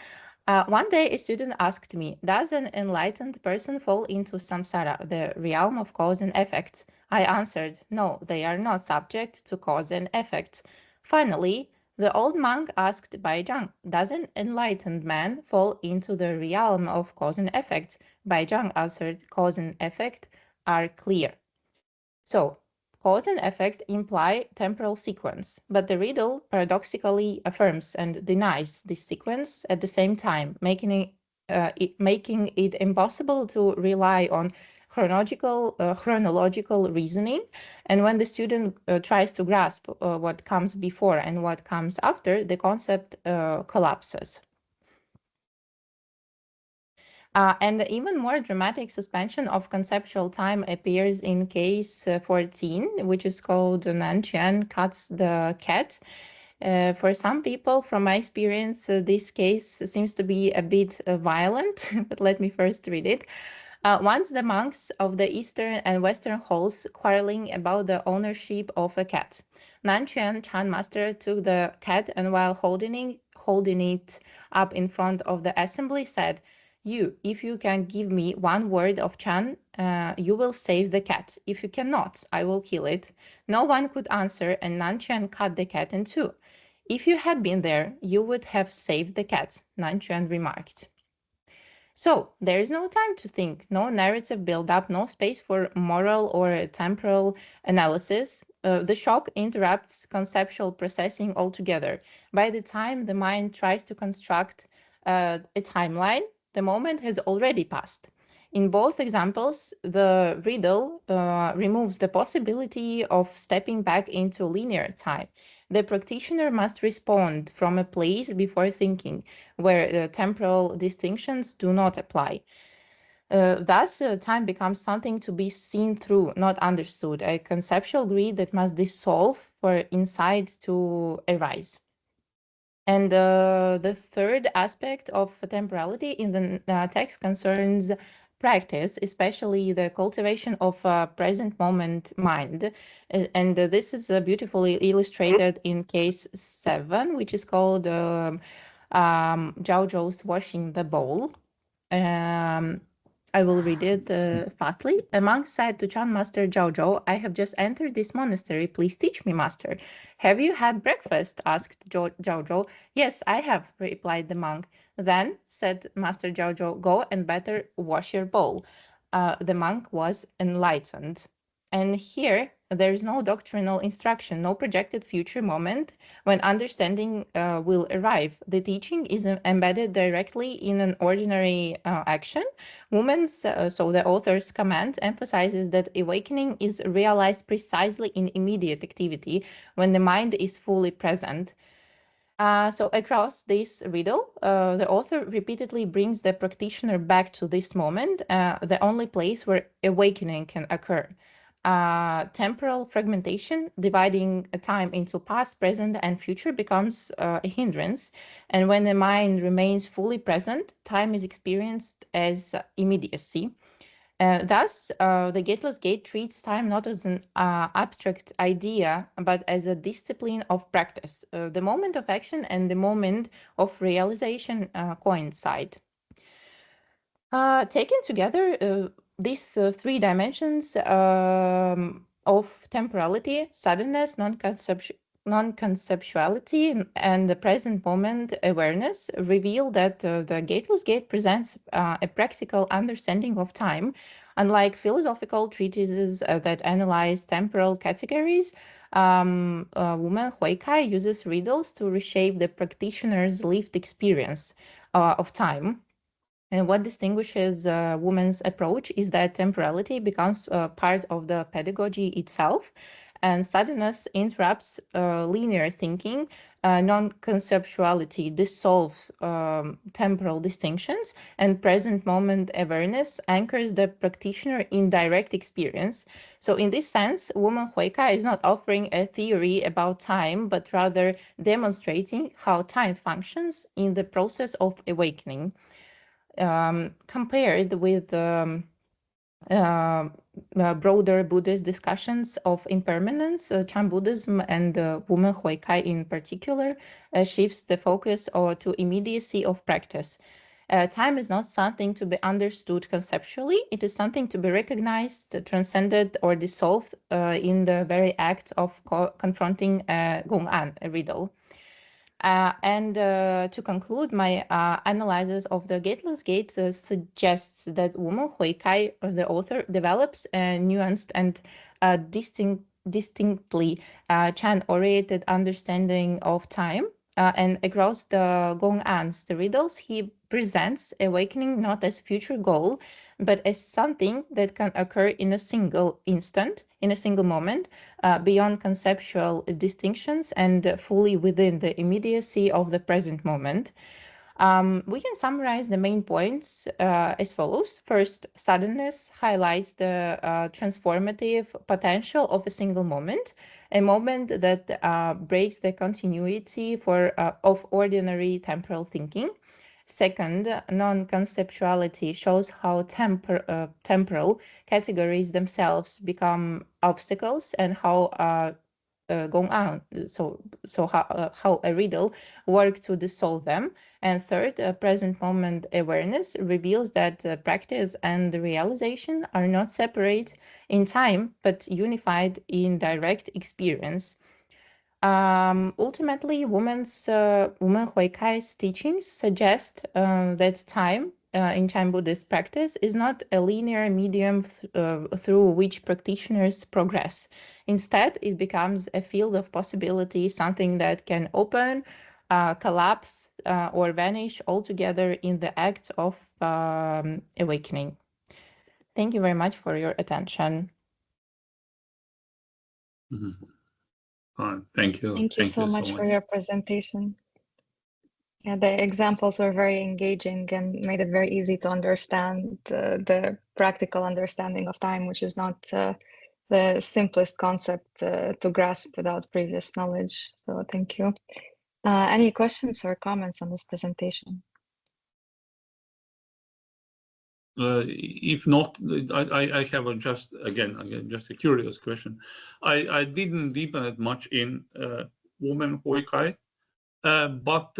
S16: One day, a student asked me, "Does an enlightened person fall into samsara, the realm of cause and effect?" I answered, "No, they are not subject to cause and effect." Finally, the old monk asked Bai Zhang, "Does an enlightened man fall into the realm of cause and effect?" Bai Zhang answered, "Cause and effect are clear." So, cause and effect imply temporal sequence, but the riddle paradoxically affirms and denies this sequence at the same time, making making it impossible to rely on chronological reasoning. And when the student tries to grasp what comes before and what comes after, the concept collapses. And even more dramatic suspension of conceptual time appears in case 14, which is called Nanchuan cuts the cat. For some people, from my experience, this case seems to be a bit violent, but let me first read it. Once the monks of the eastern and western halls quarreling about the ownership of a cat. Nanchuan Chan master took the cat and while holding it up in front of the assembly said, if you can give me one word of Chan, you will save the cat. If you cannot, I will kill it. No one could answer, and Nanchuan cut the cat in two. If you had been there, you would have saved the cat, Nanchuan remarked. So there is no time to think, no narrative build-up, no space for moral or temporal analysis. The shock interrupts conceptual processing altogether. By the time the mind tries to construct a timeline, the moment has already passed. In both examples, the riddle removes the possibility of stepping back into linear time. The practitioner must respond from a place before thinking, where the temporal distinctions do not apply. Thus, time becomes something to be seen through, not understood, a conceptual grid that must dissolve for insight to arise. And the third aspect of temporality in the text concerns practice, especially the cultivation of present moment mind. And this is beautifully illustrated in case 7, which is called Zhao Zhou's washing the bowl. I will read it fastly. A monk said to Chan Master Zhao Zhou, I have just entered this monastery. Please teach me, master. Have you had breakfast? Asked Zhao Zhou. Yes, I have, replied the monk. Then, said Master Zhao Zhou, go and better wash your bowl. The monk was enlightened. And here, there is no doctrinal instruction, no projected future moment when understanding will arrive. The teaching is embedded directly in an ordinary action. So the author's command emphasizes that awakening is realized precisely in immediate activity when the mind is fully present. So across this riddle, the author repeatedly brings the practitioner back to this moment, the only place where awakening can occur. Temporal fragmentation, dividing time into past, present, and future, becomes a hindrance. And when the mind remains fully present, time is experienced as immediacy. Thus, the Gateless Gate treats time not as an abstract idea, but as a discipline of practice. The moment of action and the moment of realization coincide. Taken together, these 3 dimensions of temporality, suddenness, non-conceptuality, and the present moment awareness reveal that the Gateless Gate presents a practical understanding of time. Unlike philosophical treatises that analyze temporal categories, woman Huikai uses riddles to reshape the practitioner's lived experience of time. And what distinguishes woman's approach is that temporality becomes part of the pedagogy itself, and suddenness interrupts linear thinking. Non-conceptuality dissolves temporal distinctions, and present moment awareness anchors the practitioner in direct experience. So in this sense, woman Huikai is not offering a theory about time, but rather demonstrating how time functions in the process of awakening. Compared with broader Buddhist discussions of impermanence, Chan-Buddhism and woman Huikai in particular shifts the focus to immediacy of practice. Time is not something to be understood conceptually. It is something to be recognized, transcended, or dissolved in the very act of confronting Gong'an, a riddle. And to conclude, my analysis of the Gateless Gate suggests that woman Huikai, the author, develops a nuanced and distinctly Chan-oriented understanding of time, and across the gong'ans, the riddles, he presents awakening not as future goal, but as something that can occur in a single instant, in a single moment, beyond conceptual distinctions and fully within the immediacy of the present moment. We can summarize the main points as follows. First, suddenness highlights the transformative potential of a single moment, a moment that breaks the continuity of ordinary temporal thinking. Second, non-conceptuality shows how temporal categories themselves become obstacles and how gong'an, how a riddle work to dissolve them. And third, present moment awareness reveals that practice and realization are not separate in time, but unified in direct experience. Ultimately, Woman Huikai's teachings suggest that time in Chan-Buddhist practice is not a linear medium through which practitioners progress. Instead, it becomes a field of possibility, something that can open, collapse, or vanish altogether in the act of awakening. Thank you very much for your attention.
S1: Mm-hmm. All right, thank you.
S9: Thank you so much for your presentation. Yeah, the examples were very engaging and made it very easy to understand the practical understanding of time, which is not the simplest concept to grasp without previous knowledge. So thank you. Any questions or comments on this presentation?
S1: If not, I have just a curious question. I didn't deepen it much in Woman Huikai, but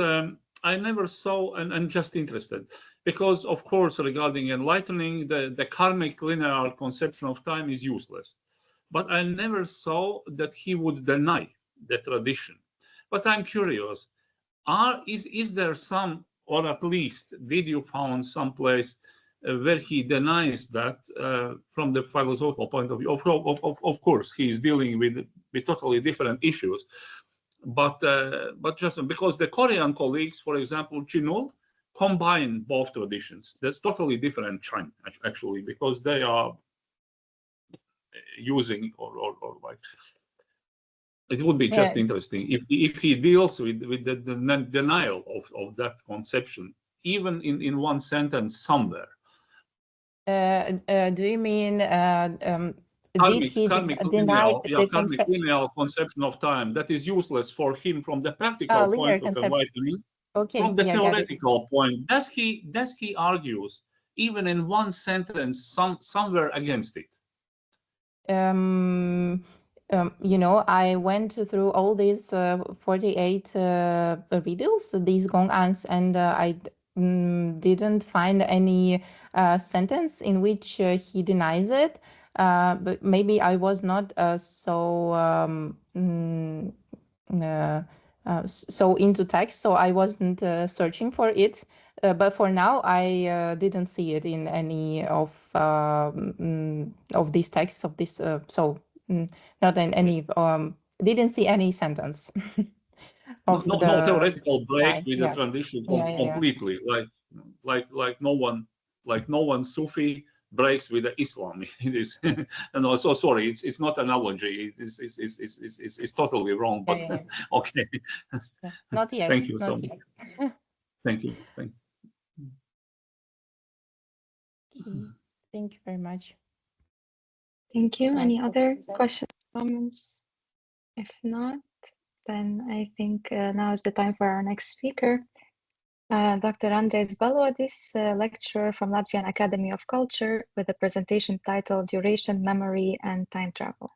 S1: I never saw, and I'm just interested, because of course regarding enlightening, the karmic linear conception of time is useless. But I never saw that he would deny the tradition. But I'm curious, is there some, or at least did you found some place where he denies that from the philosophical point of view? Of course, he is dealing with totally different issues. But just because the Korean colleagues, for example, Chinul, combine both traditions. That's totally different China, actually, because they are using or like, it would be just interesting if he deals with the denial of that conception, even in one sentence somewhere.
S16: Do you mean
S1: karmic lineal conception of time that is useless for him from the practical point of enlightening?
S16: Okay,
S1: from the theoretical point, does he argues even in one sentence somewhere against it?
S16: You know, I went through all these 48 riddles, these gong'ans, and I didn't find any sentence in which he denies it. But maybe I was not so into text, so I wasn't searching for it. But for now, I didn't see it in any of these texts of this. Not in any. Didn't see any sentence.
S1: No theoretical break with the tradition completely. Like no one Sufi breaks with the Islam. It is, and also sorry, it's not analogy. It's totally wrong. But okay.
S16: Not yet.
S1: Thank you so much. Thank you.
S16: Thank you very much.
S9: Thank you. Any other questions, comments? If not, then I think now is the time for our next speaker. Dr. Andres Balodis, lecturer from Latvian Academy of Culture, with a presentation titled Duration, Memory, and Time Travel.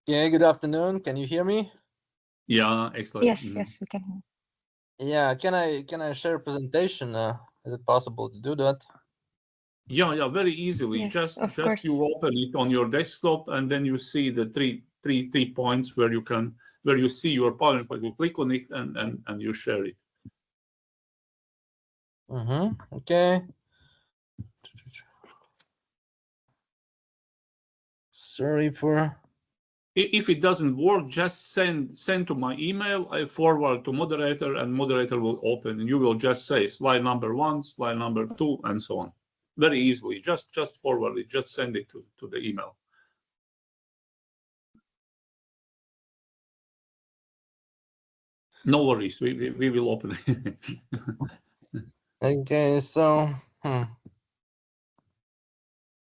S17: Yeah, good afternoon. Can you hear me?
S1: Yeah, excellent.
S9: Yes, we can hear.
S17: Yeah, can I share a presentation? Is it possible to do that?
S1: Yeah, very easily.
S9: Yes,
S1: just you open it on your desktop, and then you see the three points where you see your PowerPoint. You click on it and you share it.
S17: Okay. Sorry for.
S1: If it doesn't work, just send to my email. I forward to moderator, and moderator will open, and you will just say slide number 1, slide number 2, and so on. Very easily. Just forward it. Just send it to the email. No worries. We will open it.
S17: Okay, so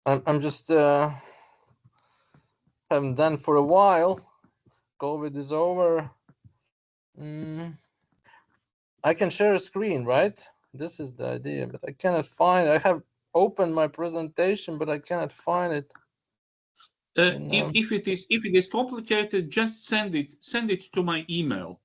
S17: I'm just haven't done for a while. COVID is over. I can share a screen, right? This is the idea, but I cannot find. I have opened my presentation, but I cannot find it.
S1: If it is complicated, just send it to my email.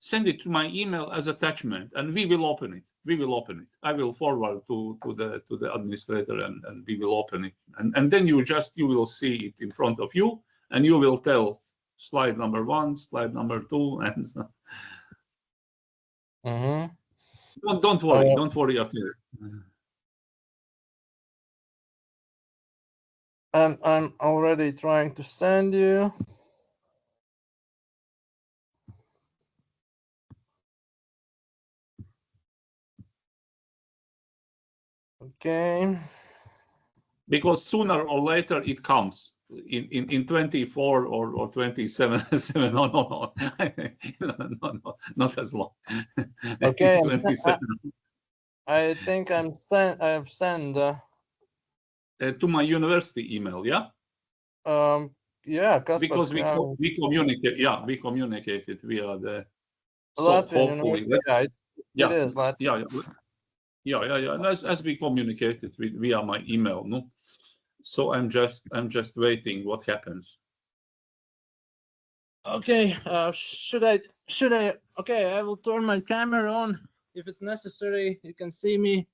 S1: Send it to my email as attachment, and we will open it. We will open it. I will forward to the administrator, and we will open it. And then you will see it in front of you, and you will tell slide number 1, slide number 2, and so. Don't worry. Don't worry at all.
S17: I'm already trying to send you. Okay.
S1: Because sooner or later it comes in 24 or 27. No, not as long.
S17: Okay.
S1: 27.
S17: I think I have sent
S1: to my university email. Yeah.
S17: Yeah. Kaspars
S1: Because we communicate. Yeah, we communicated via the.
S17: Latvia Universitāte. Yeah, it is Latvia.
S1: Yeah. And as we communicated via my email, no. So I'm just waiting what happens.
S17: Okay. Should I? Okay, I will turn my camera on if it's necessary. You can see me.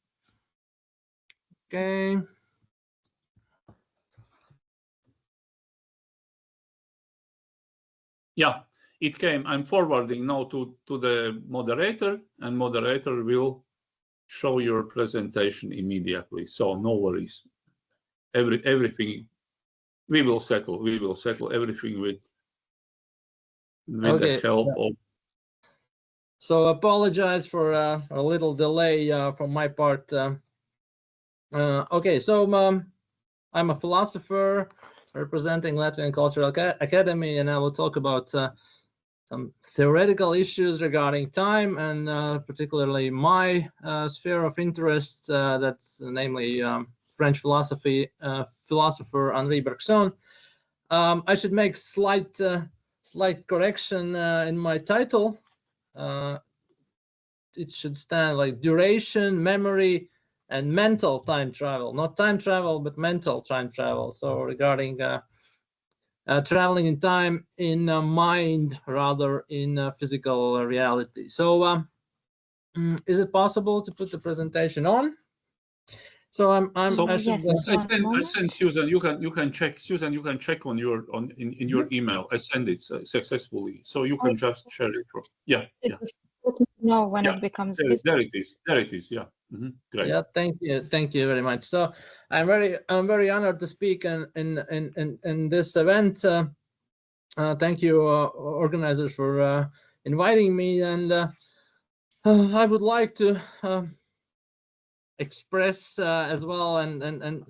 S17: Okay.
S1: Yeah, it came. I'm forwarding now to the moderator, and moderator will show your presentation immediately. So no worries. Everything we will settle. We will settle everything with
S17: Okay.
S1: the help of.
S17: So apologize for a little delay from my part. Okay, so I'm a philosopher representing Latvian Cultural Academy, and I will talk about some theoretical issues regarding time, and particularly my sphere of interest, that's namely French philosopher Henri Bergson. I should make slight correction in my title. It should stand like duration, memory, and mental time travel. Not time travel, but mental time travel. So regarding traveling in time in mind rather in physical reality. So is it possible to put the presentation on? So I
S1: send Susan. You can check, Susan. You can check on your in your email. I send it successfully, so you can just share it. Yeah.
S9: Know when it becomes
S1: there it is. Yeah. Great.
S17: Yeah, thank you very much. So I'm very honored to speak in this event. Thank you, organizers, for inviting me, and I would like to express as well, and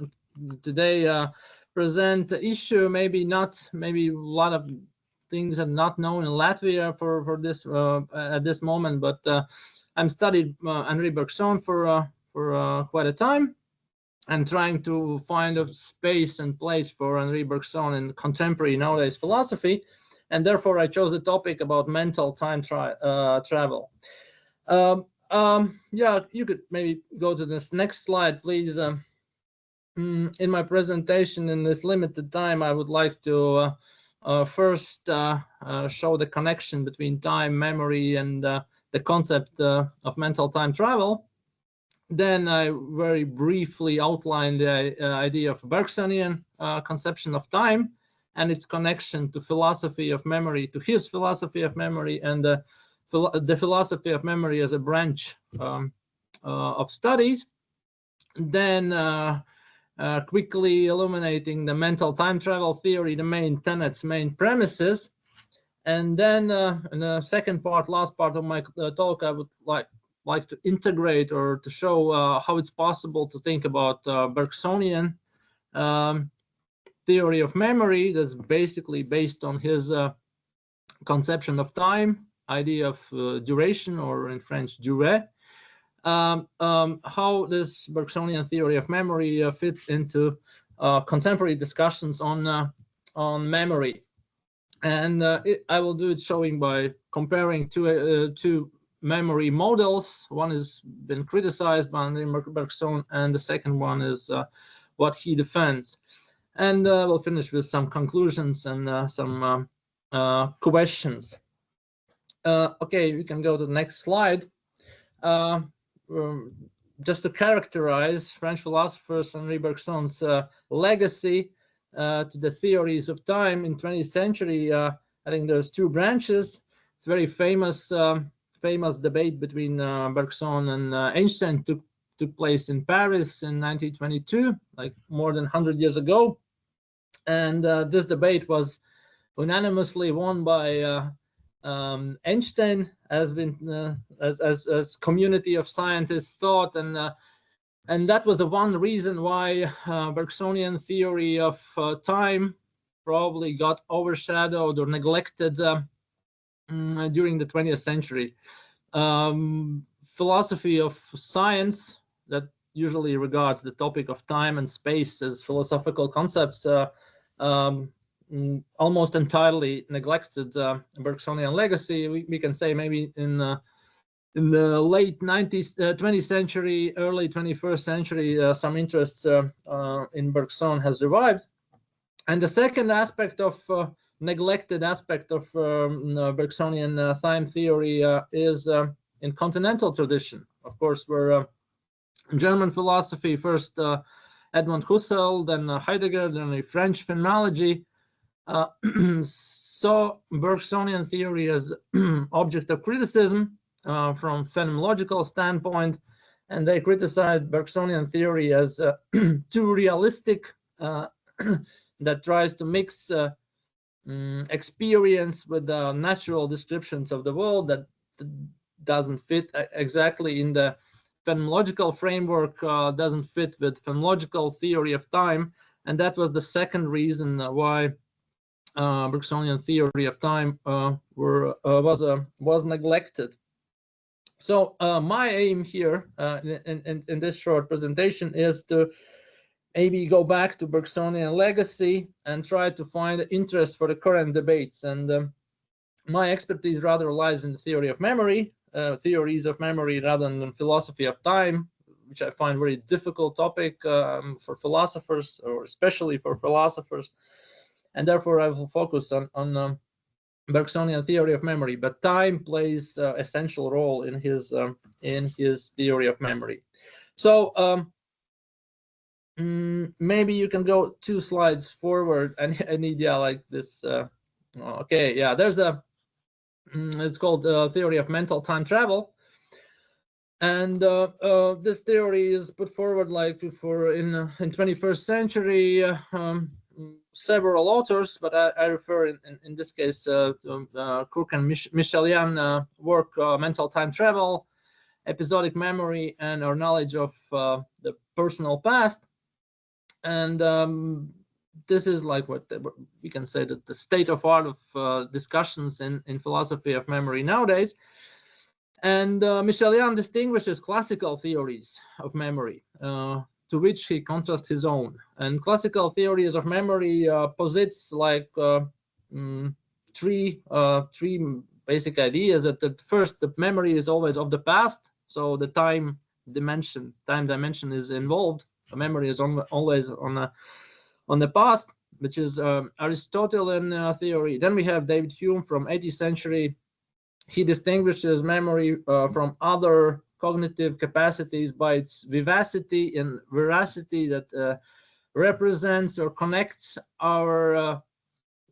S17: today present the issue. Maybe a lot of things are not known in Latvia for this at this moment, but I'm studied Henri Bergson for quite a time, and trying to find a space and place for Henri Bergson in contemporary nowadays philosophy, and therefore I chose the topic about mental time travel. Yeah, you could maybe go to this next slide, please. In my presentation in this limited time, I would like to first show the connection between time, memory, and the concept of mental time travel. Then I very briefly outline the idea of Bergsonian conception of time and its connection to philosophy of memory, to his philosophy of memory, and the philosophy of memory as a branch of studies. Then quickly illuminating the mental time travel theory, the main tenets, main premises. And then in the second part, last part of my talk, I would like to integrate or to show how it's possible to think about Bergsonian theory of memory that's basically based on his conception of time, idea of duration, or in French, durée. How this Bergsonian theory of memory fits into contemporary discussions on memory. And I will do it showing by comparing two memory models. One has been criticized by Bergson, and the second one is what he defends. And we'll finish with some conclusions and some questions. Okay, we can go to the next slide. Just to characterize French philosophers Henri Bergson's legacy to the theories of time in 20th century, I think there's two branches. It's very famous debate between Bergson and Einstein took place in Paris in 1922, like more than 100 years ago. And this debate was unanimously won by Einstein, as community of scientists thought, and that was the one reason why Bergsonian theory of time probably got overshadowed or neglected during the 20th century. Philosophy of science that usually regards the topic of time and space as philosophical concepts almost entirely neglected Bergsonian legacy. We can say maybe in the late 20th century, early 21st century, some interest in Bergson has revived. And the second aspect of neglected aspect of Bergsonian time theory is in continental tradition. Of course, where German philosophy, first Edmund Husserl, then Heidegger, then the French phenomenology, saw Bergsonian theory as object of criticism from phenomenological standpoint, and they criticized Bergsonian theory as too realistic, that tries to mix experience with natural descriptions of the world that doesn't fit exactly in the phenomenological framework, doesn't fit with phenomenological theory of time, and that was the second reason why Bergsonian theory of time was neglected. So my aim here in this short presentation is to maybe go back to Bergsonian legacy and try to find interest for the current debates. And my expertise rather lies in the theory of memory, theories of memory rather than philosophy of time, which I find very difficult topic for philosophers, or especially for philosophers. And therefore I will focus on Bergsonian theory of memory, but time plays essential role in his theory of memory. So maybe you can go 2 slides forward. I need, yeah, like this. Okay, yeah, there's a it's called theory of mental time travel, and this theory is put forward like before in 21st century. Several authors, but I refer in this case to Cook and Michelian work, Mental Time Travel, Episodic Memory, and Our Knowledge of the Personal Past. And this is like what we can say that the state of art of discussions in philosophy of memory nowadays. And Michelian distinguishes classical theories of memory, to which he contrasts his own. And classical theories of memory posits like three basic ideas. That first, the memory is always of the past, so the time dimension is involved. The memory is always on the past, which is Aristotelian theory. Then we have David Hume from 18th century. He distinguishes memory from other cognitive capacities by its vivacity and veracity that represents or connects our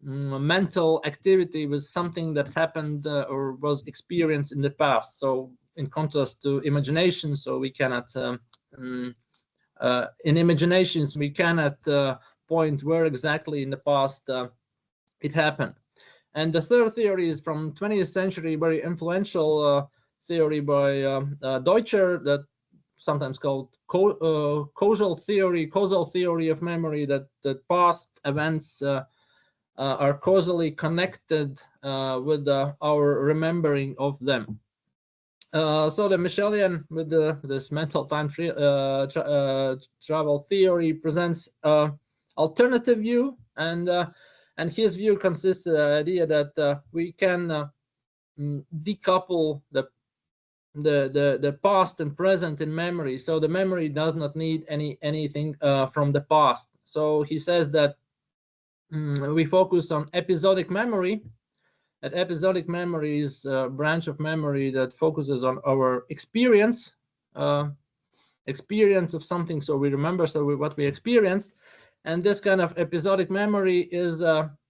S17: mental activity with something that happened or was experienced in the past. So in contrast to imagination, so we cannot in imaginations we cannot point where exactly in the past it happened. And the third theory is from 20th century, very influential theory by Deutscher, that sometimes called causal theory of memory, that past events are causally connected with our remembering of them. So the Michelian, with this mental time travel theory, presents alternative view, and his view consists of the idea that we can decouple the past and present in memory, so the memory does not need anything from the past. So he says that we focus on episodic memory. That episodic memory is a branch of memory that focuses on our experience of something, so we remember what we experienced. And this kind of episodic memory is,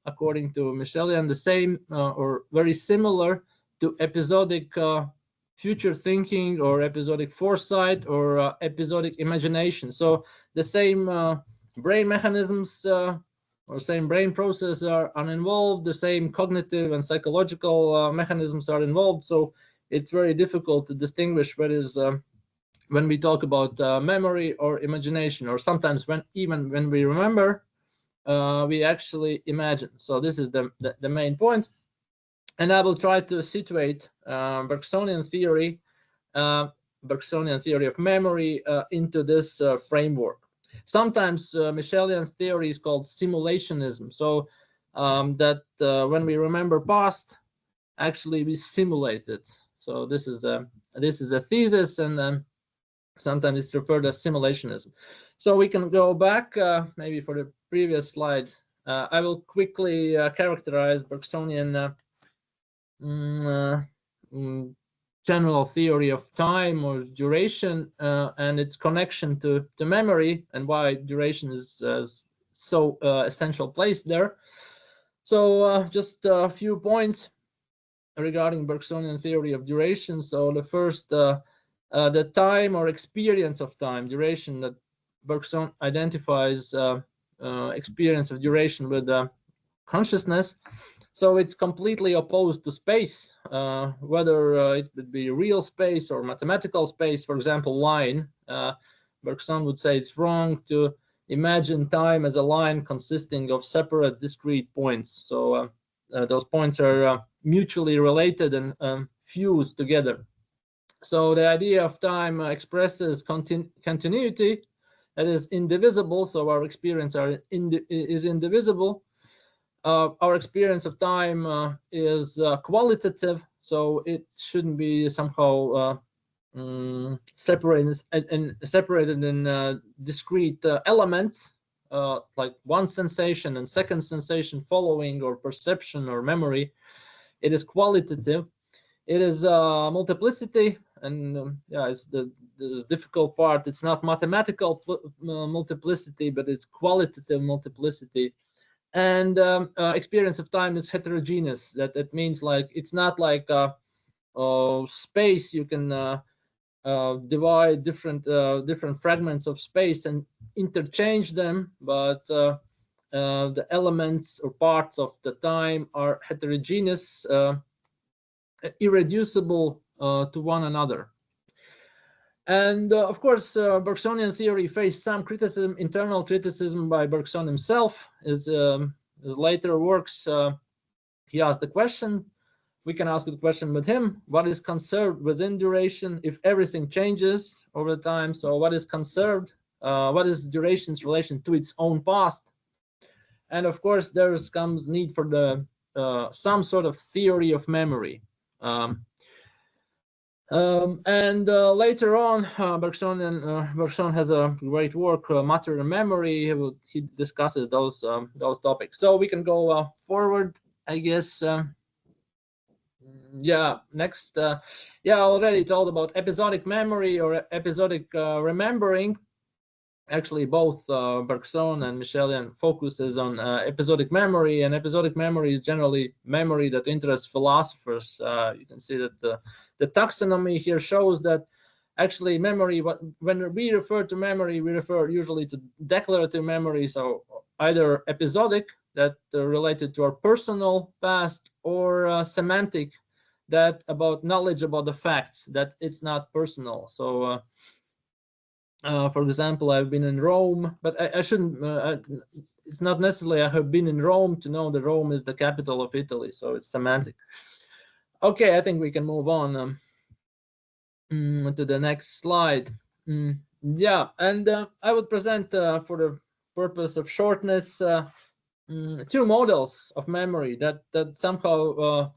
S17: according to Michelian, the same or very similar to episodic future thinking or episodic foresight or episodic imagination. So the same brain mechanisms or same brain processes are involved, the same cognitive and psychological mechanisms are involved. So it's very difficult to distinguish what is when we talk about memory or imagination, or sometimes even when we remember, we actually imagine. So this is the main point. And I will try to situate Bergsonian theory of memory into this framework. Sometimes Michelian's theory is called simulationism. So that when we remember past, actually we simulate it. So this is a thesis, and sometimes it's referred as simulationism. So we can go back maybe for the previous slide. I will quickly characterize Bergsonian general theory of time or duration and its connection to memory, and why duration is so essential place there. So just a few points regarding Bergsonian theory of duration. So the first, the time or experience of time, duration, that Bergson identifies experience of duration with consciousness. So it's completely opposed to space, whether it would be real space or mathematical space. For example, line. Bergson would say it's wrong to imagine time as a line consisting of separate discrete points. So those points are mutually related and fused together. So the idea of time expresses continuity, that is indivisible. So our experience is indivisible. Our experience of time is qualitative, so it shouldn't be somehow separated in discrete elements, like one sensation and second sensation following, or perception or memory. It is qualitative. It is multiplicity, and yeah, it's the difficult part. It's not mathematical multiplicity, but it's qualitative multiplicity. And experience of time is heterogeneous. That means, like, it's not like space. You can divide different fragments of space and interchange them, but the elements or parts of the time are heterogeneous, irreducible to one another. And of course, Bergsonian theory faced some criticism, internal criticism by Bergson himself. His later works, he asked the question, we can ask the question with him, what is conserved within duration if everything changes over time? So what is conserved? What is duration's relation to its own past? And of course, there comes need for the some sort of theory of memory. Later on, Bergson has a great work, Matter and Memory. He discusses those topics. So we can go forward, I guess. Yeah, next. Yeah, I already told about episodic memory or episodic remembering. Actually, both Bergson and Michelian focuses on episodic memory, and episodic memory is generally memory that interests philosophers. You can see that the taxonomy here shows that actually memory, when we refer to memory, we refer usually to declarative memory, so either episodic, that related to our personal past, or semantic, that about knowledge about the facts, that it's not personal. So for example, I've been in Rome, but I shouldn't, it's not necessarily I have been in Rome to know that Rome is the capital of Italy, so it's semantic. Okay, I think we can move on to the next slide. Yeah, and I would present for the purpose of shortness two models of memory that somehow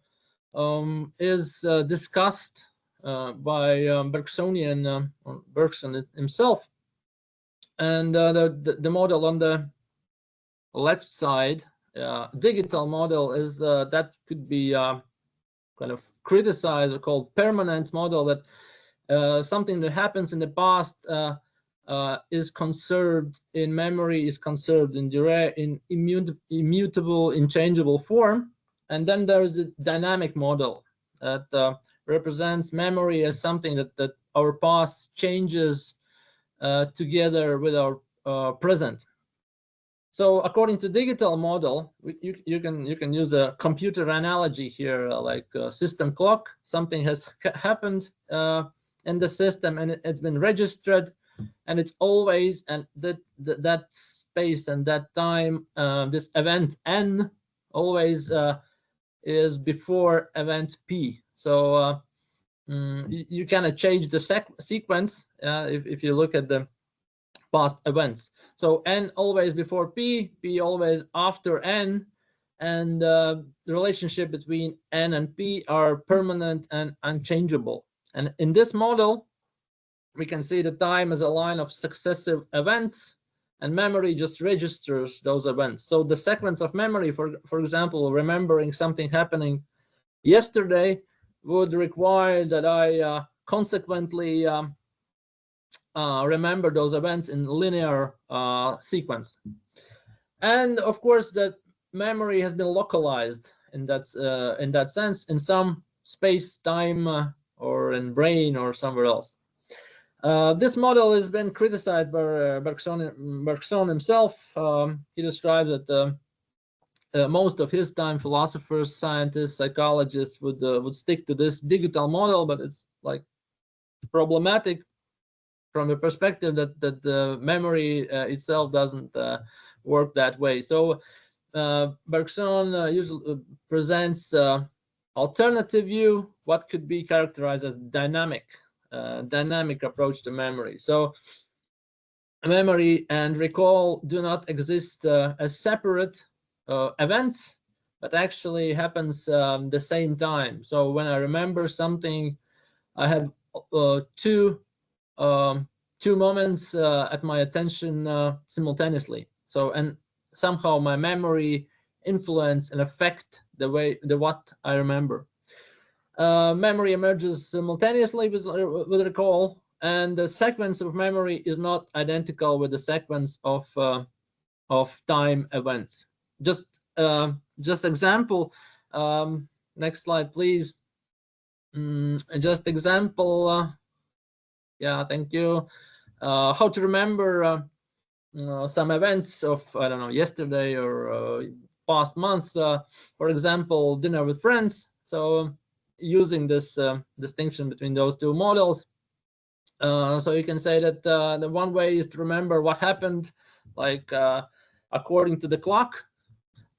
S17: is discussed by Bergson himself. And the model on the left side, digital model, is that could be kind of criticized or called permanent model, that something that happens in the past is conserved in memory, is conserved in immutable, inchangeable form. And then there is a dynamic model that represents memory as something that our past changes together with our present. So according to digital model, you can use a computer analogy here, like a system clock. Something has happened in the system, and it's been registered, and it's always, and that space and that time, this event N always is before event P. So you cannot change the sequence if you look at the past events. So N always before P, P always after N, and the relationship between N and P are permanent and unchangeable. And in this model, we can see the time as a line of successive events, and memory just registers those events. So the sequence of memory, for example, remembering something happening yesterday, would require that I consequently remember those events in linear sequence. And of course, that memory has been localized in that sense, in some space, time, or in brain, or somewhere else. This model has been criticized by Bergson himself. He describes that most of his time, philosophers, scientists, psychologists would stick to this digital model, but it's like problematic from the perspective that the memory itself doesn't work that way. So Bergson usually presents alternative view, what could be characterized as dynamic approach to memory. So memory and recall do not exist as separate events, but actually happens the same time. So when I remember something, I have two moments at my attention simultaneously. So, and somehow my memory influence and affect what I remember. Memory emerges simultaneously with recall, and the sequence of memory is not identical with the sequence of time events. Just example. Next slide, please. Just example. Yeah, thank you. How to remember some events of, I don't know, yesterday or past month. For example, dinner with friends. So using this distinction between those two models. So you can say that the one way is to remember what happened, like according to the clock,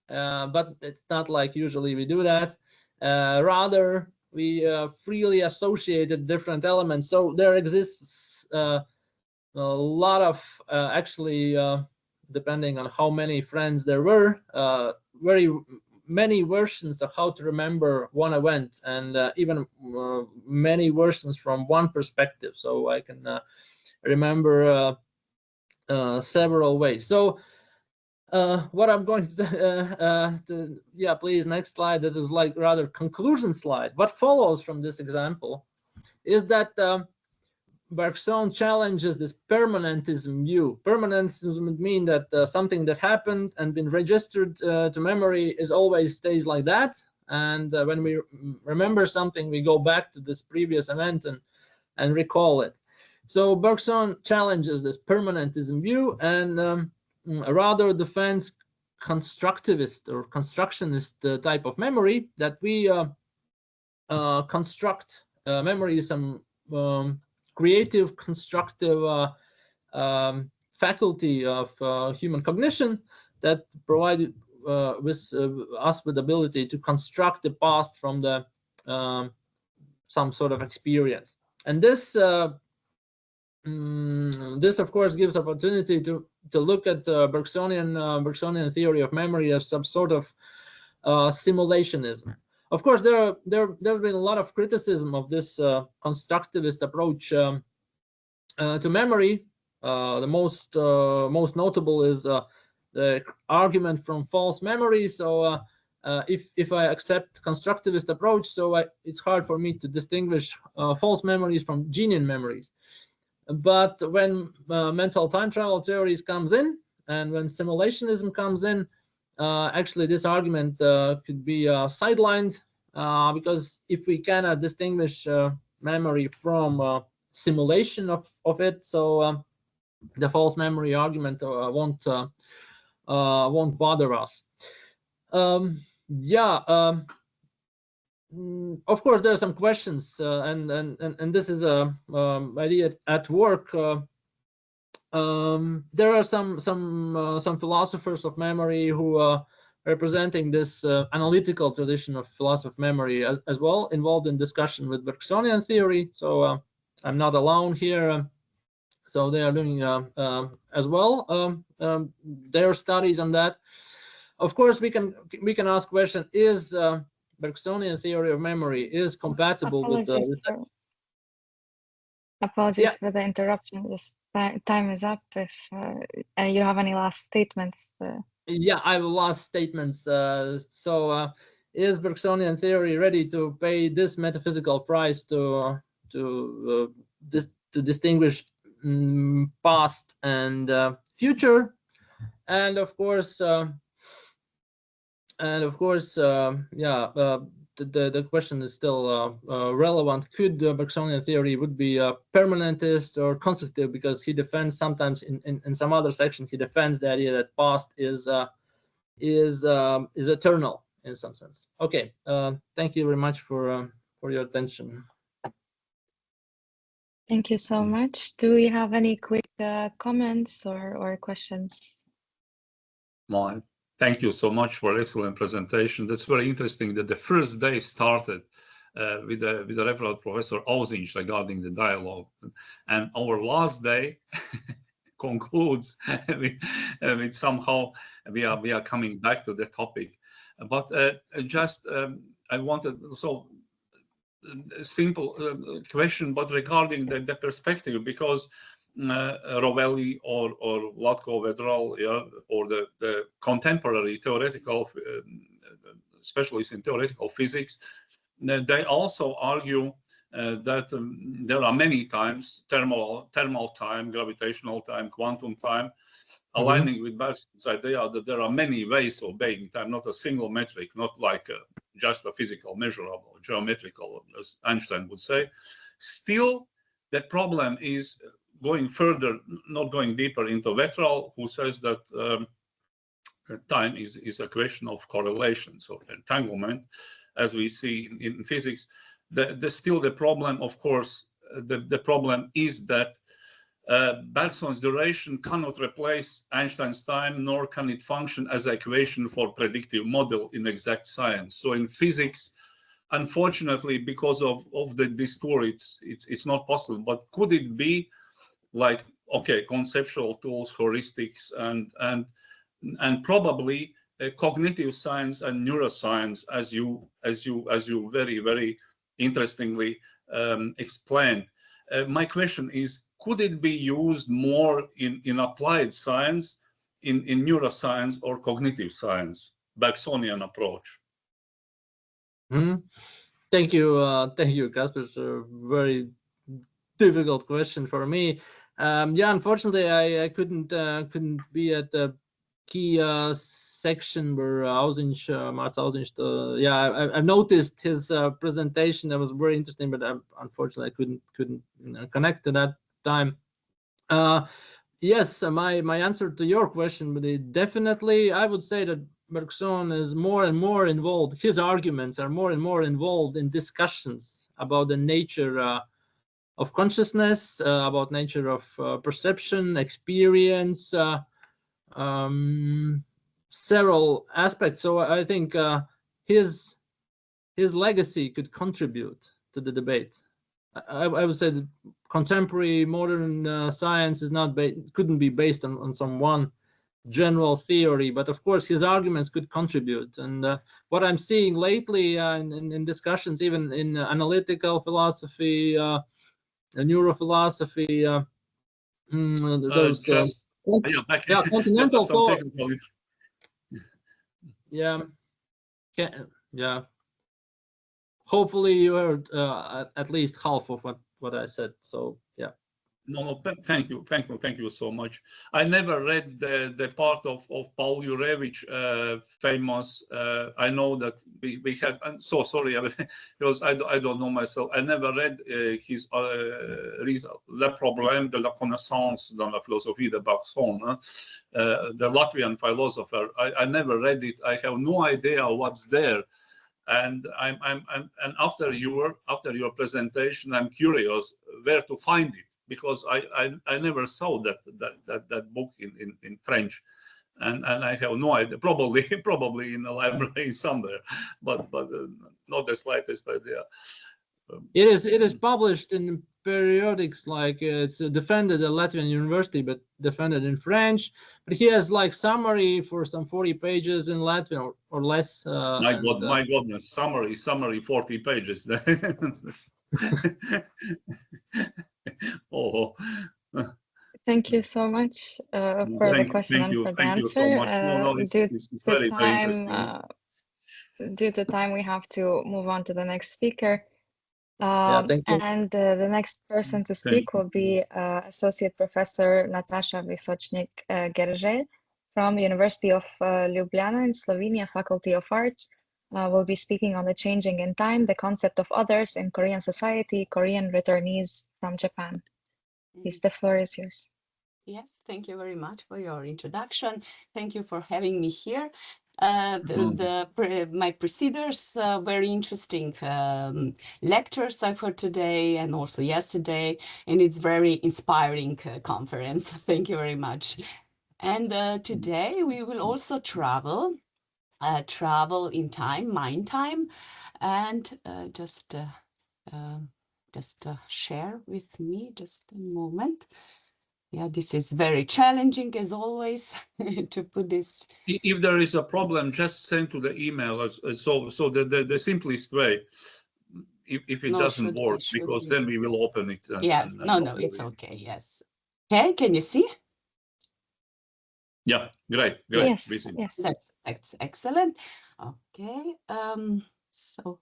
S17: but it's not like usually we do that. Rather, we freely associated different elements. So there exists a lot of, actually, depending on how many friends there were, very many versions of how to remember one event, and even many versions from one perspective. So I can remember several ways. So what I'm going to yeah, please, next slide. That is like rather conclusion slide. What follows from this example is that Bergson challenges this permanentism view. Permanentism would mean that something that happened and been registered to memory is always stays like that. And when we remember something, we go back to this previous event and recall it. So Bergson challenges this permanentism view and rather defends constructivist or constructionist type of memory, that we construct memory is some creative, constructive faculty of human cognition that provide us with the ability to construct the past from the some sort of experience. And this this of course gives opportunity to look at the Bergsonian theory of memory as some sort of simulationism. Of course, there have been a lot of criticism of this constructivist approach to memory. The most notable is the argument from false memory. So if I accept constructivist approach, so it's hard for me to distinguish false memories from genuine memories. But when mental time travel theories comes in, and when simulationism comes in, actually this argument could be sidelined, because if we cannot distinguish memory from simulation of it, so the false memory argument won't bother us. Of course, there are some questions, and this is a idea at work. There are some philosophers of memory who are representing this analytical tradition of philosophy of memory as well, involved in discussion with Bergsonian theory. So I'm not alone here. So they are doing as well their studies on that. Of course, we can ask question: is Bergsonian theory of memory is compatible with
S9: Apologies for the interruption. Just time is up. If you have any last statements.
S17: Yeah, I have last statements. So is Bergsonian theory ready to pay this metaphysical price to distinguish past and future? And of course, the question is still relevant. Could Bergsonian theory would be permanentist or constructive? Because he defends sometimes in some other sections, he defends the idea that past is eternal in some sense. Okay, thank you very much for your attention.
S9: Thank you so much. Do we have any quick comments or questions?
S1: Well, thank you so much for excellent presentation. That's very interesting that the first day started with the referral Professor Auziņš regarding the dialogue, and our last day concludes with somehow we are coming back to the topic. But just I wanted a simple question, but regarding the perspective, because Rovelli or Vlatko Vedral, or the contemporary theoretical specialists in theoretical physics, they also argue that there are many times, thermal time, gravitational time, quantum time, aligning with Bergson's idea that there are many ways of obeying time, not a single metric, not like just a physical, measurable, geometrical, as Einstein would say. Still, the problem is going further, not going deeper into Vedral, who says that time is a question of correlation, so entanglement, as we see in physics. Still the problem, of course, the problem is that Bergson's duration cannot replace Einstein's time, nor can it function as an equation for predictive model in exact science. So in physics, unfortunately, because of the discourse, it's not possible. But could it be like, okay, conceptual tools, heuristics, and probably cognitive science and neuroscience, as you very, very interestingly explained. My question is, could it be used more in applied science, in neuroscience or cognitive science, Bergsonian approach?
S17: Thank you, Kaspar. It's a very difficult question for me. Unfortunately, I couldn't be at the key section where Mārča Auziņš. I've noticed his presentation. That was very interesting, but unfortunately I couldn't connect to that time. Yes, my answer to your question would be definitely, I would say that Bergson is more and more involved. His arguments are more and more involved in discussions about the nature of consciousness, about nature of perception, experience, several aspects. So I think his legacy could contribute to the debate. I would say that contemporary modern science is not couldn't be based on some one general theory, but of course his arguments could contribute. And what I'm seeing lately in discussions, even in analytical philosophy, neurophilosophy, those continental thought. Yeah. Hopefully you heard at least half of what I said. So yeah.
S1: No, thank you so much. I never read the part of Paul Jurevich, famous. I know that we had. I'm so sorry because I don't know myself. I never read his Le Problème de la Connaissance dans la Philosophie de Bergson, the Latvian philosopher. I never read it. I have no idea what's there. And and after your presentation, I'm curious where to find it, because I never saw that book in French, and I have no idea. Probably in a library somewhere, but not the slightest idea.
S17: It is published in periodics, like it's defended at Latvian University, but defended in French. But he has like summary for some 40 pages in Latvian or less.
S1: My goodness, summary 40 pages. Oh.
S9: Thank you so much for the question and for the answer. Due to time, we have to move on to the next speaker. And the next person to speak will be Associate Professor Natasha Vysočnik-Geržej from University of Ljubljana in Slovenia, Faculty of Arts. Will be speaking on the changing in time, the concept of others in Korean society, Korean returnees from Japan. Please, the floor is yours.
S18: Yes, thank you very much for your introduction. Thank you for having me here. My preceders, very interesting lectures I've heard today and also yesterday, and it's very inspiring conference. Thank you very much. And today we will also travel in time, mind time, and just share with me just a moment. Yeah, this is very challenging as always to put this.
S1: If there is a problem, just send to the email. So the simplest way, if it doesn't work, because then we will open it.
S18: No, it's okay. Yes. Okay, can you see?
S1: Yeah, great.
S18: Yes, that's excellent. Okay, so.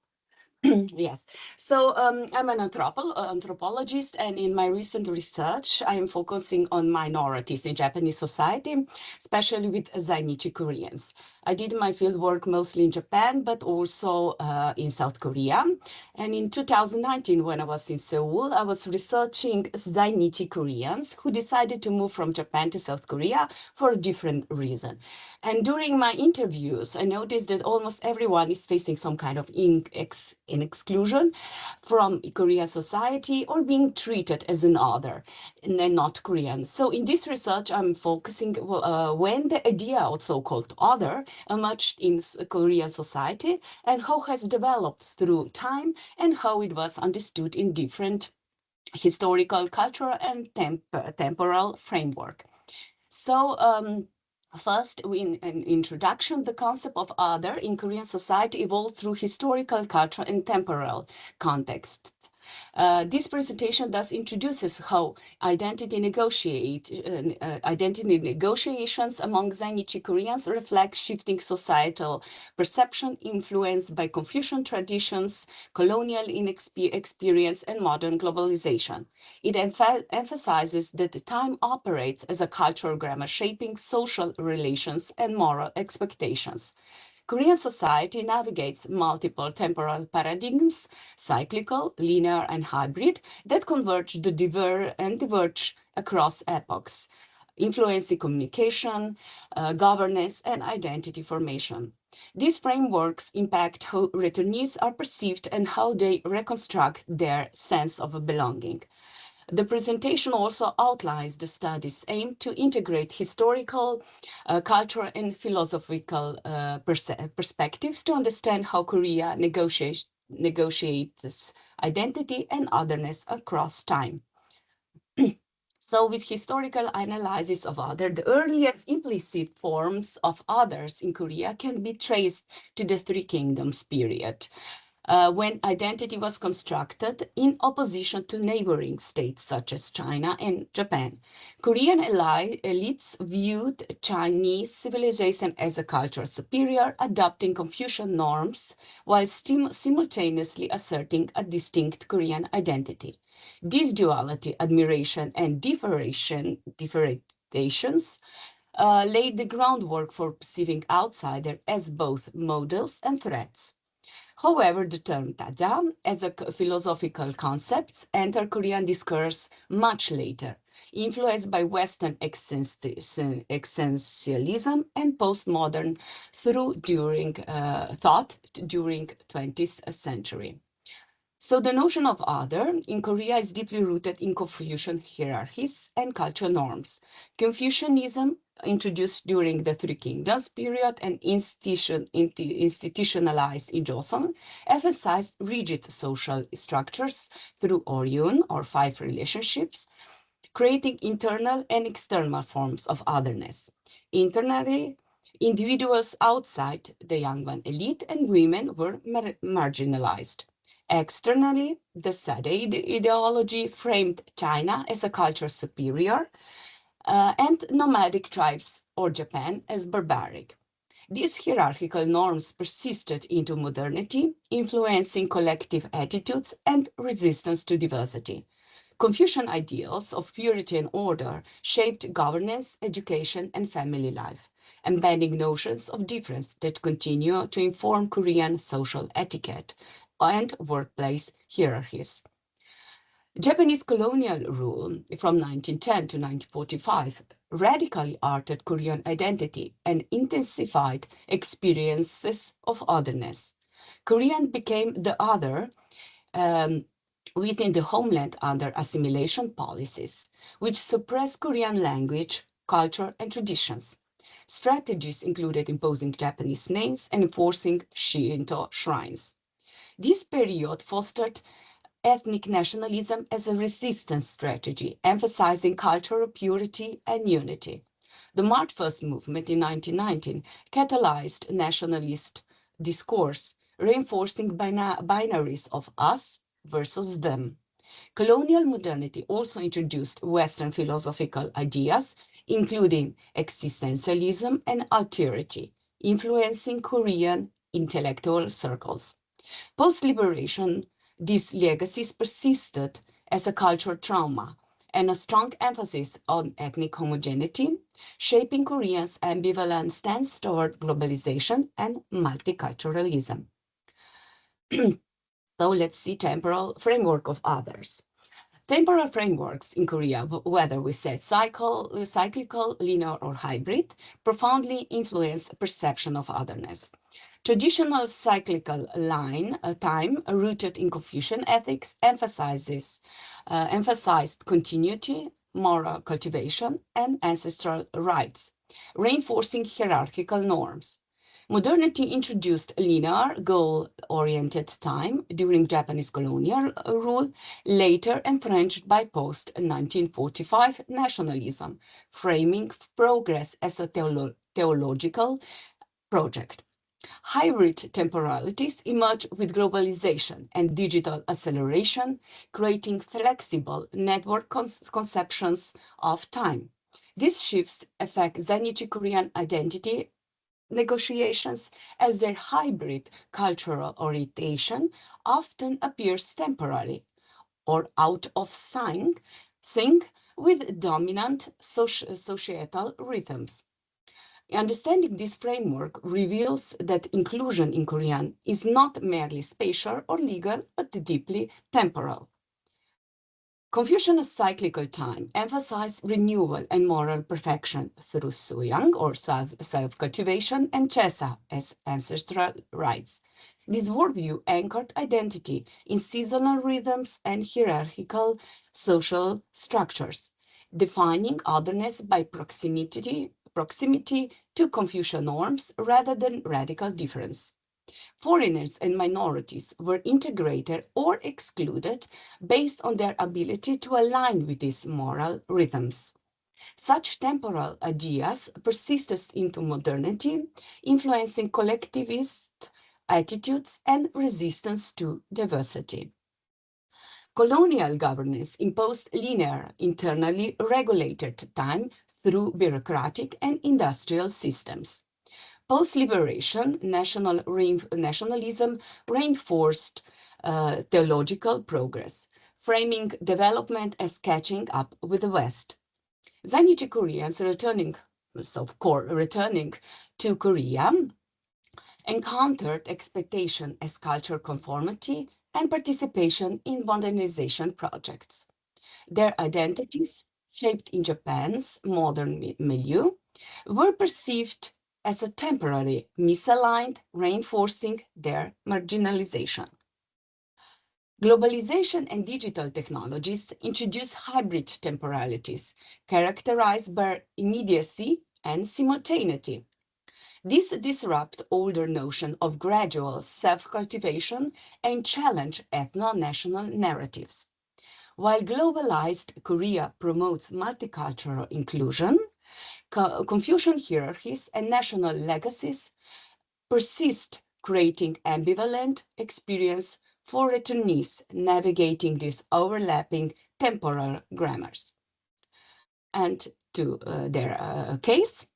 S18: Yes, so I'm an anthropologist, and in my recent research, I am focusing on minorities in Japanese society, especially with Zainichi Koreans. I did my fieldwork mostly in Japan, but also in South Korea. And in 2019, when I was in Seoul, I was researching Zainichi Koreans who decided to move from Japan to South Korea for a different reason. And during my interviews, I noticed that almost everyone is facing some kind of exclusion from Korean society or being treated as an other and then not Korean. So in this research, I'm focusing when the idea of so-called other emerged in Korean society and how has developed through time and how it was understood in different historical, cultural, and temporal framework. So first, in an introduction, the concept of other in Korean society evolved through historical, cultural, and temporal contexts. This presentation thus introduces how identity negotiations among Zainichi Koreans reflect shifting societal perception influenced by Confucian traditions, colonial experience, and modern globalization. It emphasizes that time operates as a cultural grammar shaping social relations and moral expectations. Korean society navigates multiple temporal paradigms, cyclical, linear, and hybrid, that converge and diverge across epochs, influencing communication, governance, and identity formation. These frameworks impact how returnees are perceived and how they reconstruct their sense of belonging. The presentation also outlines the study's aim to integrate historical, cultural, and philosophical perspectives to understand how Korea negotiates identity and otherness across time. So with historical analysis of other, the earliest implicit forms of others in Korea can be traced to the Three Kingdoms period, when identity was constructed in opposition to neighboring states such as China and Japan. Korean elites viewed Chinese civilization as a cultural superior, adopting Confucian norms while simultaneously asserting a distinct Korean identity. This duality, admiration, and differentiations laid the groundwork for perceiving outsiders as both models and threats. However, the term daja as a philosophical concept entered Korean discourse much later, influenced by Western existentialism and postmodern thought during 20th century. So the notion of other in Korea is deeply rooted in Confucian hierarchies and cultural norms. Confucianism, introduced during the Three Kingdoms period and institutionalized in Joseon, emphasized rigid social structures through Oryun or 5 relationships, creating internal and external forms of otherness. Internally, individuals outside the Yangban elite and women were marginalized. Externally, the Sade ideology framed China as a culture superior and nomadic tribes or Japan as barbaric. These hierarchical norms persisted into modernity, influencing collective attitudes and resistance to diversity. Confucian ideals of purity and order shaped governance, education, and family life, embedding notions of difference that continue to inform Korean social etiquette and workplace hierarchies. Japanese colonial rule from 1910 to 1945 radically altered Korean identity and intensified experiences of otherness. Korean became the other within the homeland under assimilation policies, which suppressed Korean language, culture, and traditions. Strategies included imposing Japanese names and enforcing Shinto shrines. This period fostered ethnic nationalism as a resistance strategy, emphasizing cultural purity and unity. The March 1st movement in 1919 catalyzed nationalist discourse, reinforcing binaries of us versus them. Colonial modernity also introduced Western philosophical ideas, including existentialism and alterity, influencing Korean intellectual circles. Post-liberation, these legacies persisted as a cultural trauma and a strong emphasis on ethnic homogeneity, shaping Koreans' ambivalent stance toward globalization and multiculturalism. So let's see temporal framework of others. Temporal frameworks in Korea, whether we say cyclical, linear, or hybrid, profoundly influence perception of otherness. Traditional cyclical time rooted in Confucian ethics emphasized continuity, moral cultivation, and ancestral rights, reinforcing hierarchical norms. Modernity introduced linear, goal-oriented time during Japanese colonial rule, later entrenched by post-1945 nationalism, framing progress as a theological project. Hybrid temporalities emerge with globalization and digital acceleration, creating flexible network conceptions of time. These shifts affect Zainichi Korean identity negotiations, as their hybrid cultural orientation often appears temporarily or out of sync with dominant societal rhythms. Understanding this framework reveals that inclusion in Korean is not merely spatial or legal, but deeply temporal. Confucianist cyclical time emphasized renewal and moral perfection through suyang, or self-cultivation, and chesa, as ancestral rites. This worldview anchored identity in seasonal rhythms and hierarchical social structures, defining otherness by proximity to Confucian norms rather than radical difference. Foreigners and minorities were integrated or excluded based on their ability to align with these moral rhythms. Such temporal ideas persisted into modernity, influencing collectivist attitudes and resistance to diversity. Colonial governance imposed linear, internally regulated time through bureaucratic and industrial systems. Post-liberation nationalism reinforced theological progress, framing development as catching up with the West. Zainichi Koreans returning to Korea encountered expectation as cultural conformity and participation in modernization projects. Their identities, shaped in Japan's modern milieu, were perceived as a temporary misaligned, reinforcing their marginalization. Globalization and digital technologies introduce hybrid temporalities characterized by immediacy and simultaneity. This disrupts older notion of gradual self-cultivation and challenge ethno-national narratives. While globalized Korea promotes multicultural inclusion, Confucian hierarchies and national legacies persist, creating ambivalent experience for returnees navigating these overlapping temporal grammars. And to their case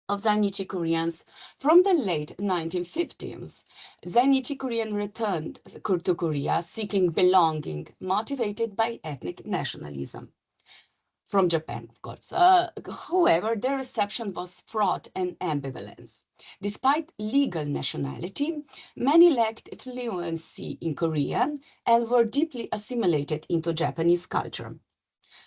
S18: of Zainichi Koreans, from the late 1950s, Zainichi Korean returned to Korea seeking belonging, motivated by ethnic nationalism. From Japan, of course. However, their reception was fraught and ambivalence. Despite legal nationality, many lacked fluency in Korean and were deeply assimilated into Japanese culture.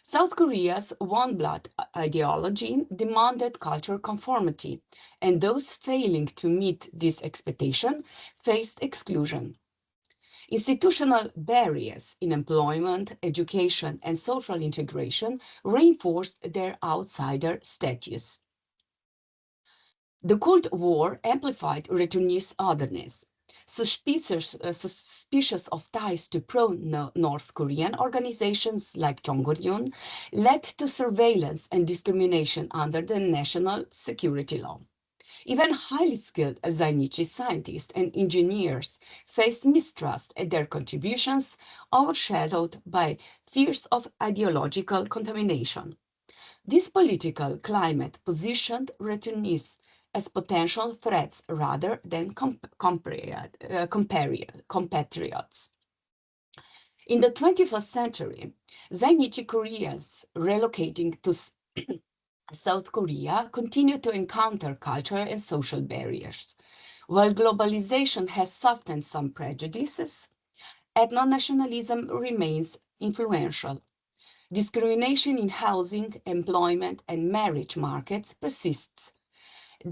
S18: South Korea's one-blood ideology demanded cultural conformity, and those failing to meet this expectation faced exclusion. Institutional barriers in employment, education, and social integration reinforced their outsider status. The Cold War amplified returnees' otherness. Suspicious of ties to pro-North Korean organizations like Jongor-yun led to surveillance and discrimination under the national security law. Even highly skilled Zainichi scientists and engineers faced mistrust at their contributions, overshadowed by fears of ideological contamination. This political climate positioned returnees as potential threats rather than compatriots. In the 21st century, Zainichi Koreans relocating to South Korea continue to encounter cultural and social barriers. While globalization has softened some prejudices, ethno-nationalism remains influential. Discrimination in housing, employment, and marriage markets persists,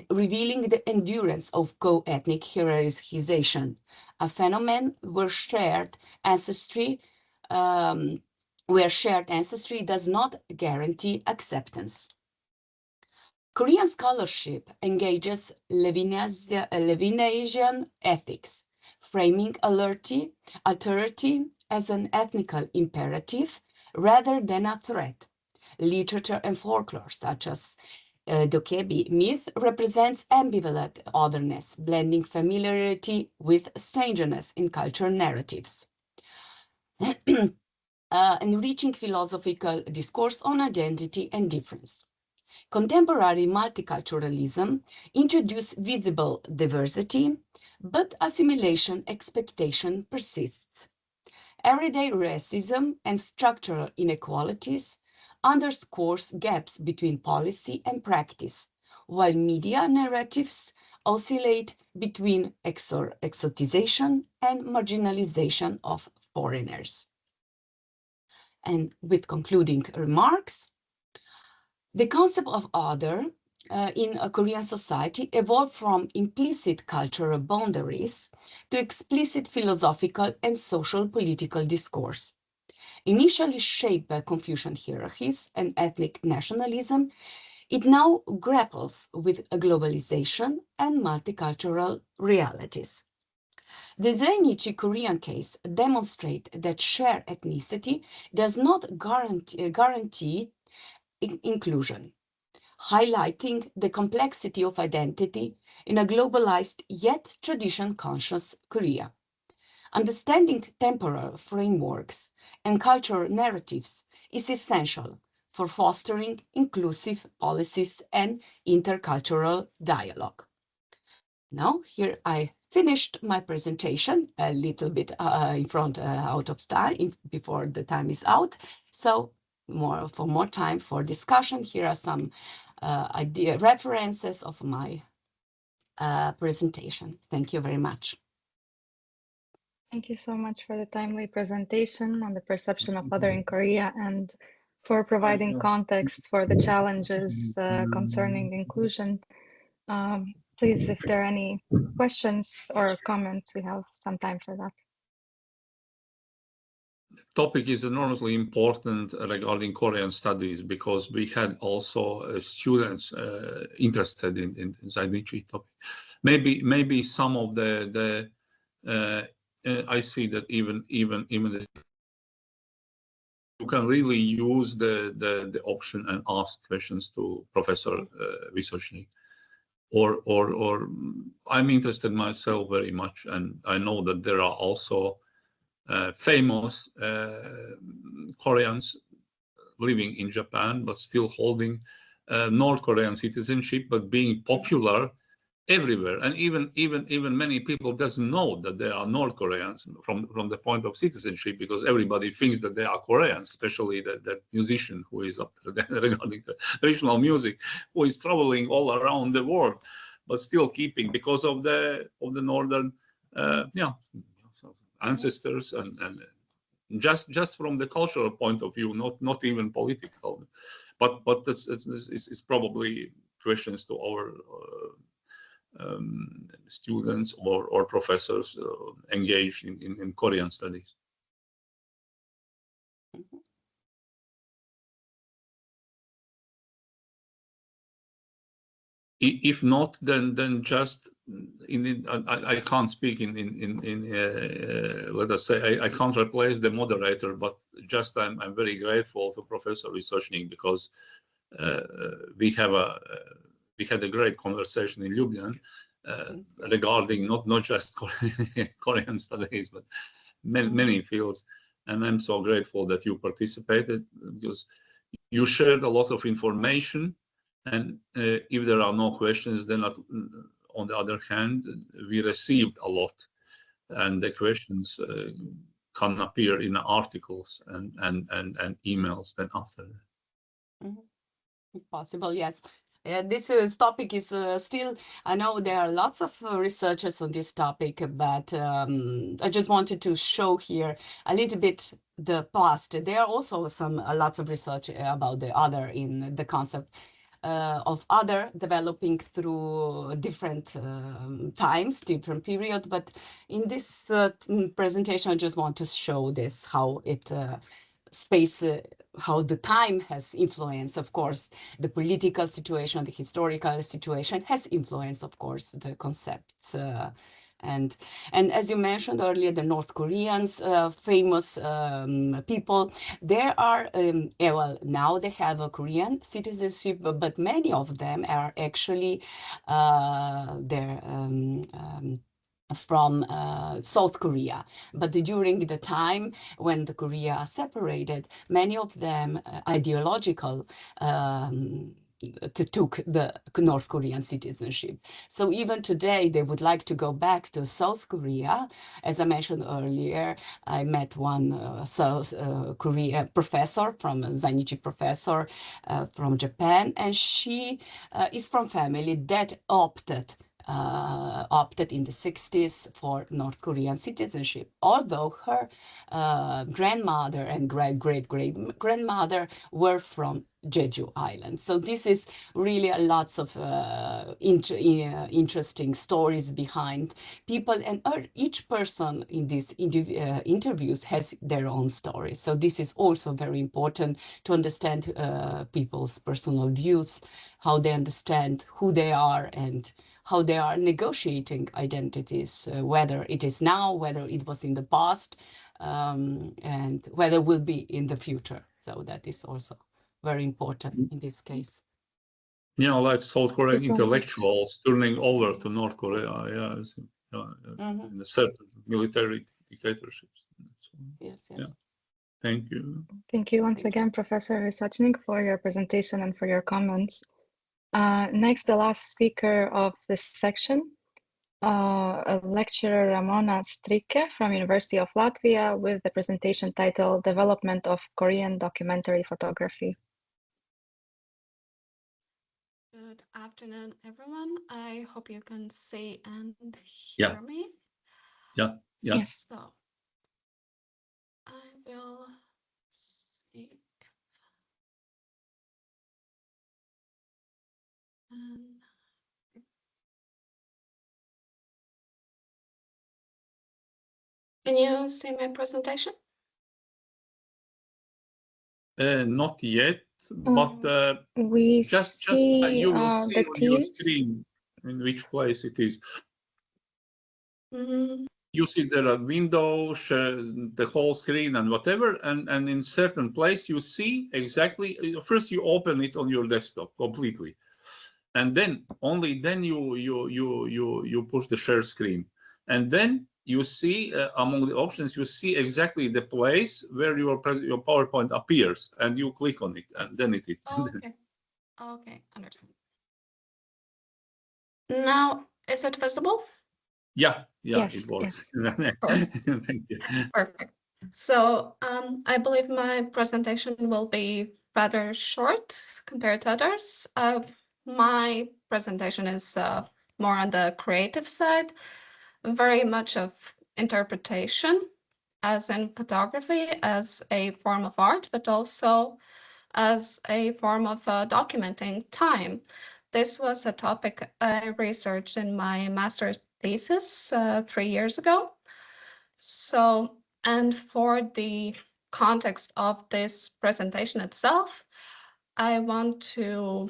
S18: revealing the endurance of co-ethnic hierarchization, a phenomenon where shared ancestry does not guarantee acceptance. Korean scholarship engages Levinasian ethics, framing alterity as an ethnical imperative rather than a threat. Literature and folklore, such as Dokebi myth, represents ambivalent otherness, blending familiarity with strangeness in cultural narratives. Enriching philosophical discourse on identity and difference. Contemporary multiculturalism introduced visible diversity, but assimilation expectation persists. Everyday racism and structural inequalities underscores gaps between policy and practice, while media narratives oscillate between exotization and marginalization of foreigners. And with concluding remarks, the concept of other in a Korean society evolved from implicit cultural boundaries to explicit philosophical and social political discourse. Initially shaped by Confucian hierarchies and ethnic nationalism, it now grapples with globalization and multicultural realities. The Zainichi Korean case demonstrates that shared ethnicity does not guarantee inclusion, highlighting the complexity of identity in a globalized yet tradition-conscious Korea. Understanding temporal frameworks and cultural narratives is essential for fostering inclusive policies and intercultural dialogue. Now, here I finished my presentation a little bit in front out of time before the time is out. So for more time for discussion, here are some references of my presentation. Thank you very much.
S9: Thank you so much for the timely presentation on the perception of other in Korea and for providing context for the challenges concerning inclusion. Please, if there are any questions or comments, we have some time for that.
S1: The topic is enormously important regarding Korean studies because we had also students interested in Zainichi topic. Maybe some of the I see that even you can really use the option and ask questions to Professor Vysočník. Or I'm interested myself very much, and I know that there are also famous Koreans living in Japan, but still holding North Korean citizenship, but being popular everywhere. And even many people doesn't know that they are North Koreans from the point of citizenship, because everybody thinks that they are Koreans, especially that musician who is up there regarding the traditional music, who is traveling all around the world, but still keeping because of the northern ancestors and just from the cultural point of view, not even political, but it's probably questions to our students or professors engaged in Korean studies. If not, then just I can't speak let us say I can't replace the moderator, but just I'm very grateful to Professor Vysočník because we had a great conversation in Ljubljana regarding not just Korean studies, but many fields. And I'm so grateful that you participated because you shared a lot of information. And if there are no questions, then on the other hand, we received a lot. And the questions can appear in articles and emails then after that.
S18: If possible, yes. This topic is still, I know there are lots of researchers on this topic, but I just wanted to show here a little bit the past. There are also lots of research about the other in the concept of other developing through different times, different period. But in this presentation, I just want to show this, how it how the time has influenced, of course, the political situation, the historical situation has influenced, of course, the concepts. And as you mentioned earlier, the North Koreans, famous people, there are, well, now they have a Korean citizenship, but many of them are actually from South Korea. But during the time when the Korea separated, many of them ideological took the North Korean citizenship. So even today, they would like to go back to South Korea. As I mentioned earlier, I met one South Korea professor Zainichi professor from Japan, and she is from family that opted in the 60s for North Korean citizenship, although her grandmother and great-great-grandmother were from Jeju Island. So this is really lots of interesting stories behind people, and each person in these interviews has their own story. So this is also very important to understand people's personal views, how they understand who they are, and how they are negotiating identities, whether it is now, whether it was in the past, and whether it will be in the future. So that is also very important in this case.
S1: You know, like South Korean intellectuals turning over to North Korea, in a certain military dictatorships. So,
S18: yes.
S1: Yeah. Thank you.
S9: Thank you once again, Professor Rysachnik, for your presentation and for your comments. Next, the last speaker of this section, lecturer Ramona Strike from University of Latvia, with the presentation titled Development of Korean Documentary Photography.
S19: Good afternoon, everyone. I hope you can see and hear me.
S1: Yeah.
S19: Yes. So I will see. Can you see my presentation?
S1: Not yet, but
S9: we
S1: just
S9: see
S1: you will see
S9: the
S1: on your
S9: teams.
S1: screen in which place it is.
S19: Mm-hmm.
S1: You see there are windows, the whole screen and whatever, and in certain place you see exactly. First you open it on your desktop completely, and then only then you push the share screen, and then you see among the options you see exactly the place where your PowerPoint appears, and you click on it, and then it.
S19: Okay, understand. Now is it visible?
S1: Yeah,
S9: yes,
S1: it works.
S19: Yes.
S1: Thank you.
S19: Perfect. So I believe my presentation will be rather short compared to others. My presentation is more on the creative side, very much of interpretation, as in photography, as a form of art, but also as a form of documenting time. This was a topic I researched in my master's thesis 3 years ago. So, and for the context of this presentation itself, I want to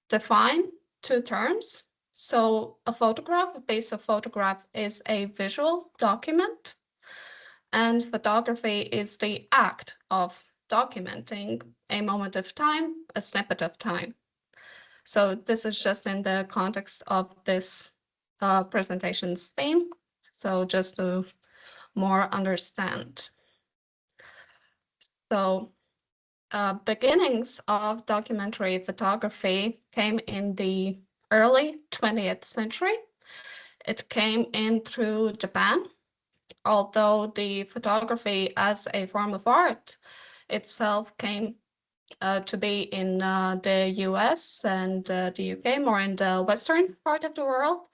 S19: define 2 terms. So a photograph, a piece of photograph, is a visual document, and photography is the act of documenting a moment of time, a snippet of time. So this is just in the context of this presentation's theme, so just to more understand. So beginnings of documentary photography came in the early 20th century. It came in through Japan, although the photography as a form of art itself came to be in the US and the UK, more in the western part of the world,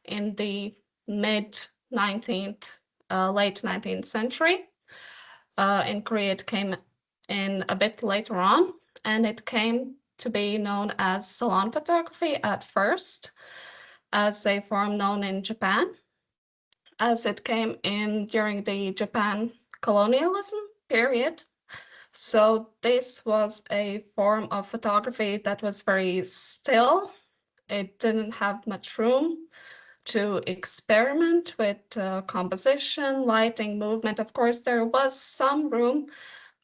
S19: in the mid-19th, late 19th century. In Korea, it came in a bit later on, and it came to be known as salon photography at first, as a form known in Japan, as it came in during the Japan colonialism period. So this was a form of photography that was very still. It didn't have much room to experiment with composition, lighting, movement. Of course, there was some room,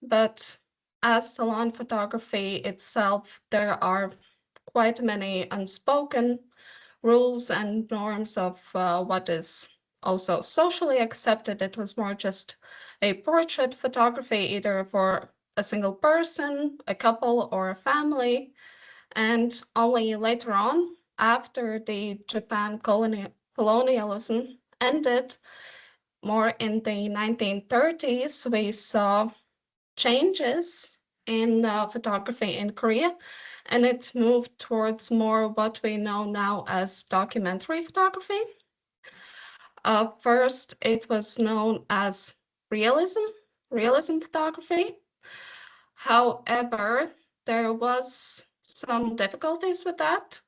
S19: but as salon photography itself, there are quite many unspoken rules and norms of what is also socially accepted. It was more just a portrait photography, either for a single person, a couple, or a family. And only later on, after the Japan colonialism ended, more in the 1930s, we saw changes in photography in Korea, and it moved towards more what we know now as documentary photography. First, it was known as realism photography. However, there was some difficulties with that,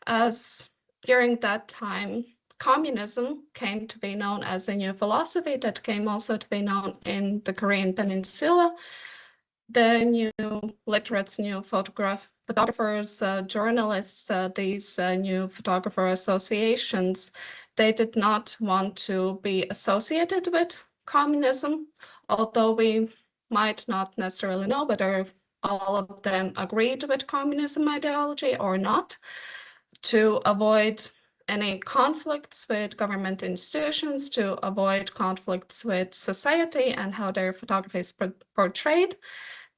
S19: as during that time, communism came to be known as a new philosophy that came also to be known in the Korean Peninsula. The new literates, new photographers, journalists, these new photographer associations, they did not want to be associated with communism, although we might not necessarily know whether all of them agreed with communism ideology or not, to avoid any conflicts with government institutions, to avoid conflicts with society and how their photography is portrayed.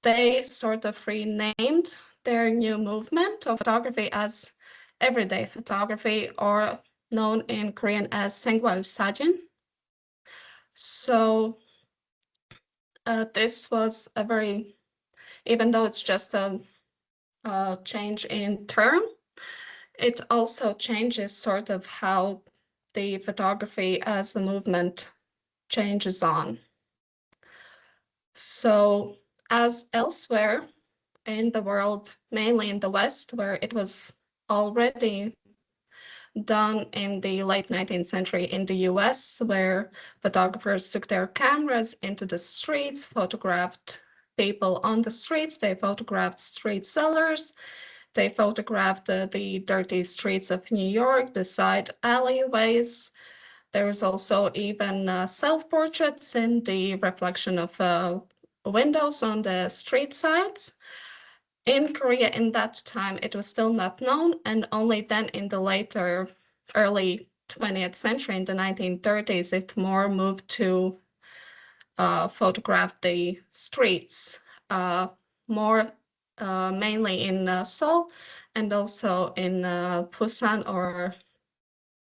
S19: They sort of renamed their new movement of photography as everyday photography, or known in Korean as Saengwal Sajin. So this was a very, even though it's just a change in term, it also changes sort of how the photography as a movement changes on. So as elsewhere in the world, mainly in the West, where it was already done in the late 19th century in the US, where photographers took their cameras into the streets, photographed people on the streets, they photographed street sellers, they photographed the dirty streets of New York, the side alleyways. There's also even self-portraits in the reflection of windows on the street sides. In Korea in that time, it was still not known, and only then in the later early 20th century, in the 1930s, it more moved to photograph the streets, more mainly in Seoul and also in Busan or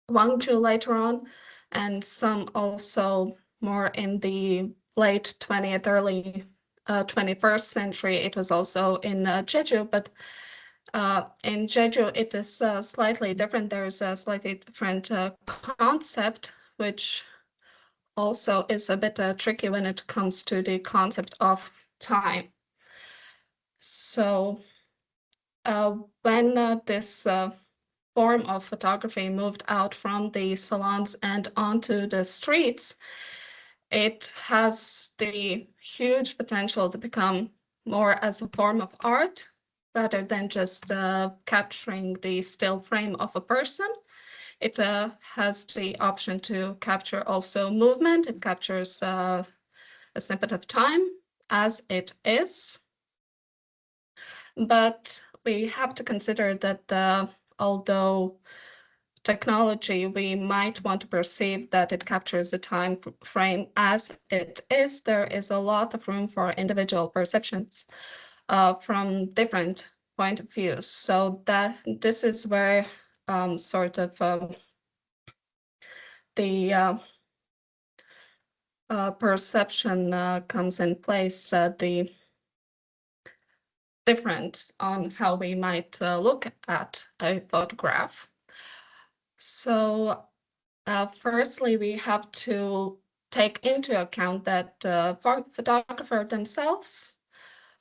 S19: Gwangju later on, and some also more in the late 20th, early 21st century. It was also in Jeju, but in Jeju it is slightly different. There's a slightly different concept, which also is a bit tricky when it comes to the concept of time. So when this form of photography moved out from the salons and onto the streets, it has the huge potential to become more as a form of art rather than just capturing the still frame of a person. It has the option to capture also movement. It captures a snippet of time as it is. But we have to consider that although technology, we might want to perceive that it captures the time frame as it is, there is a lot of room for individual perceptions from different point of views. So that this is where sort of the perception comes in place, the difference on how we might look at a photograph. So firstly, we have to take into account that photographers themselves,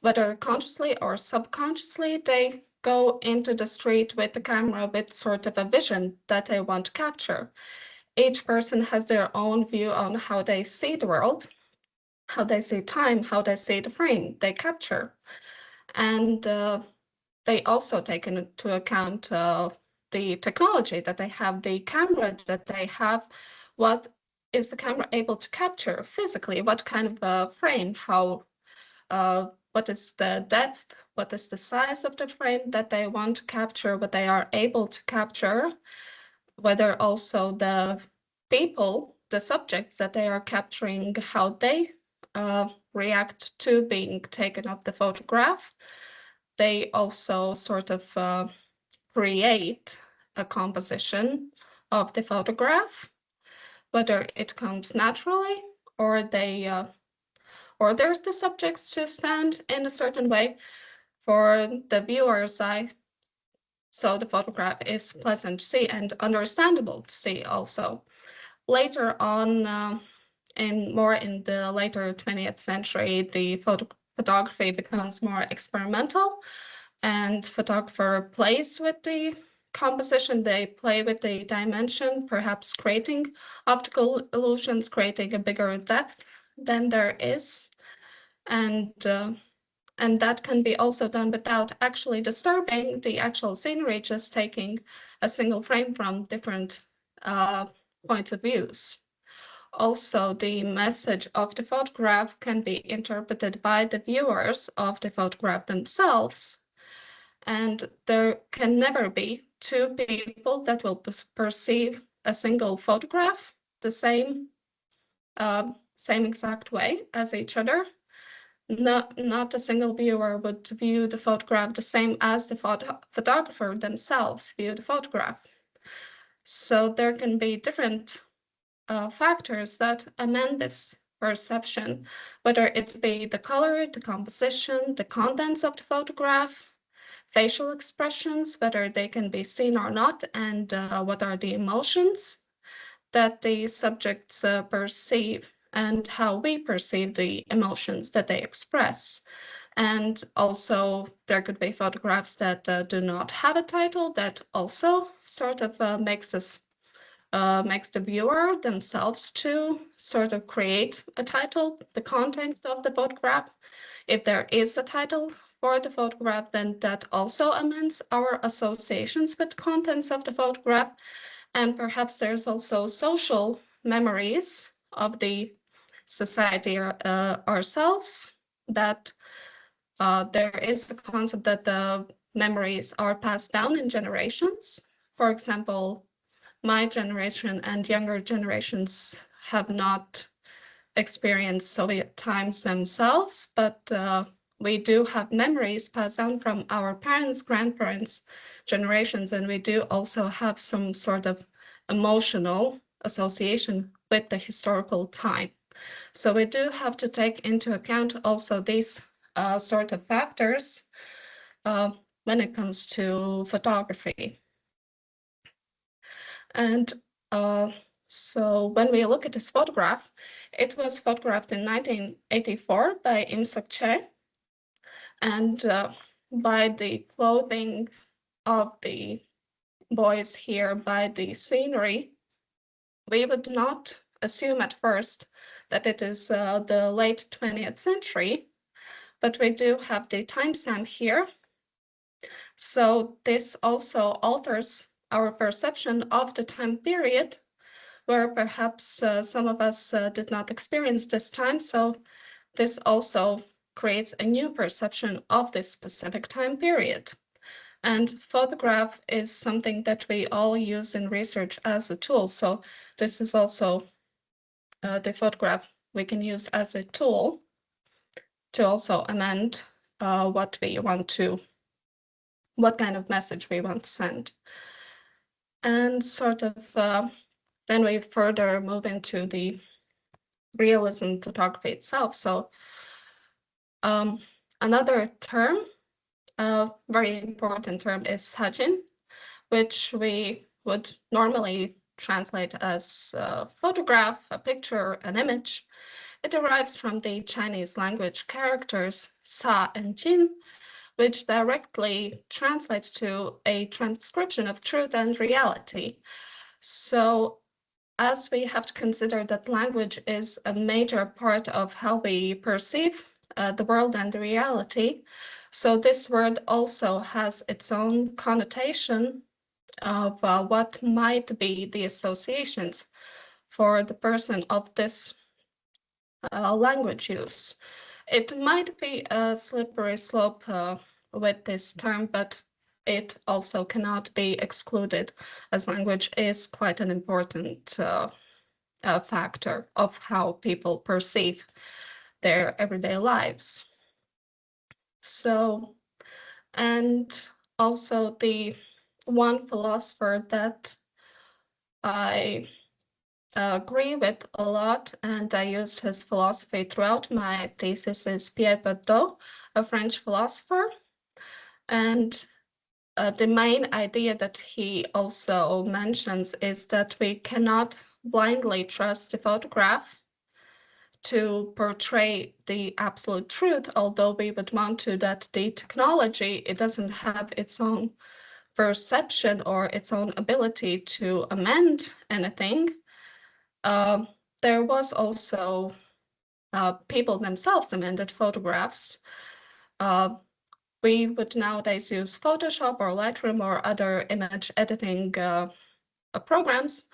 S19: whether consciously or subconsciously, they go into the street with the camera with sort of a vision that they want to capture. Each person has their own view on how they see the world, how they see time, how they see the frame they capture. And they also take into account the technology that they have, the camera that they have. What is the camera able to capture physically? What kind of a frame? How? What is the depth? What is the size of the frame that they want to capture? What they are able to capture? Whether also the people, the subjects that they are capturing, how they react to being taken of the photograph. they also sort of create a composition of the photograph, whether it comes naturally or they orders the subjects to stand in a certain way for the viewer's eye, so the photograph is pleasant to see and understandable to see also. Later on, in the later 20th century, the photography becomes more experimental, and photographer plays with the composition, they play with the dimension, perhaps creating optical illusions, creating a bigger depth than there is. And that can be also done without actually disturbing the actual scenery, just taking a single frame from different points of views. Also, the message of the photograph can be interpreted by the viewers of the photograph themselves. And there can never be two people that will perceive a single photograph the same exact way as each other. Not a single viewer would view the photograph the same as the photographer themselves view the photograph. So there can be different factors that amend this perception, whether it be the color, the composition, the contents of the photograph, facial expressions, whether they can be seen or not, and what are the emotions that the subjects perceive, and how we perceive the emotions that they express. And also there could be photographs that do not have a title, that also sort of makes the viewer themselves to sort of create a title, the content of the photograph. If there is a title for the photograph, then that also amends our associations with the contents of the photograph. And perhaps there's also social memories of the society ourselves, that there is a concept that the memories are passed down in generations. For example, my generation and younger generations have not experienced Soviet times themselves, but we do have memories passed down from our parents, grandparents, generations, and we do also have some sort of emotional association with the historical time. So we do have to take into account also these sort of factors when it comes to photography. And so when we look at this photograph, it was photographed in 1984 by Im Sok-che. And by the clothing of the boys here, by the scenery, we would not assume at first that it is the late 20th century, but we do have the timestamp here. So this also alters our perception of the time period, where perhaps some of us did not experience this time. So this also creates a new perception of this specific time period. And photograph is something that we all use in research as a tool. So this is also the photograph we can use as a tool to also amend what kind of message we want to send. And sort of then we further move into the realism photography itself. So another term, a very important term, is sajin, which we would normally translate as a photograph, a picture, an image. It derives from the Chinese language characters sa and jin, which directly translates to a transcription of truth and reality. So as we have to consider that language is a major part of how we perceive the world and the reality, so this word also has its own connotation of what might be the associations for the person of this language use. It might be a slippery slope with this term, but it also cannot be excluded, as language is quite an important factor of how people perceive their everyday lives. So, And also the one philosopher that I agree with a lot, and I used his philosophy throughout my thesis, is Pierre Bourdieu, a French philosopher. And the main idea that he also mentions is that we cannot blindly trust the photograph to portray the absolute truth, although we would want to, that the technology, it doesn't have its own perception or its own ability to amend anything. There was also people themselves amended photographs. We would nowadays use Photoshop or Lightroom or other image editing programs,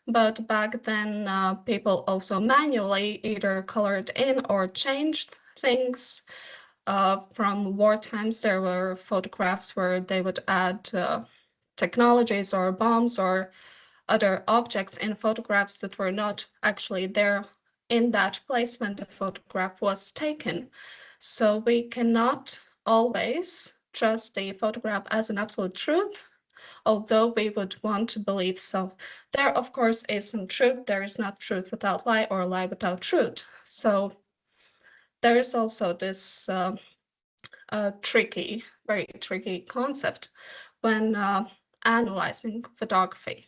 S19: but back then people also manually either colored in or changed things. From war times, there were photographs where they would add technologies or bombs or other objects in photographs that were not actually there in that place when the photograph was taken. So we cannot always trust the photograph as an absolute truth, although we would want to believe so. There, of course, is some truth. There is not truth without lie or lie without truth. So there is also this very tricky concept when analyzing photography.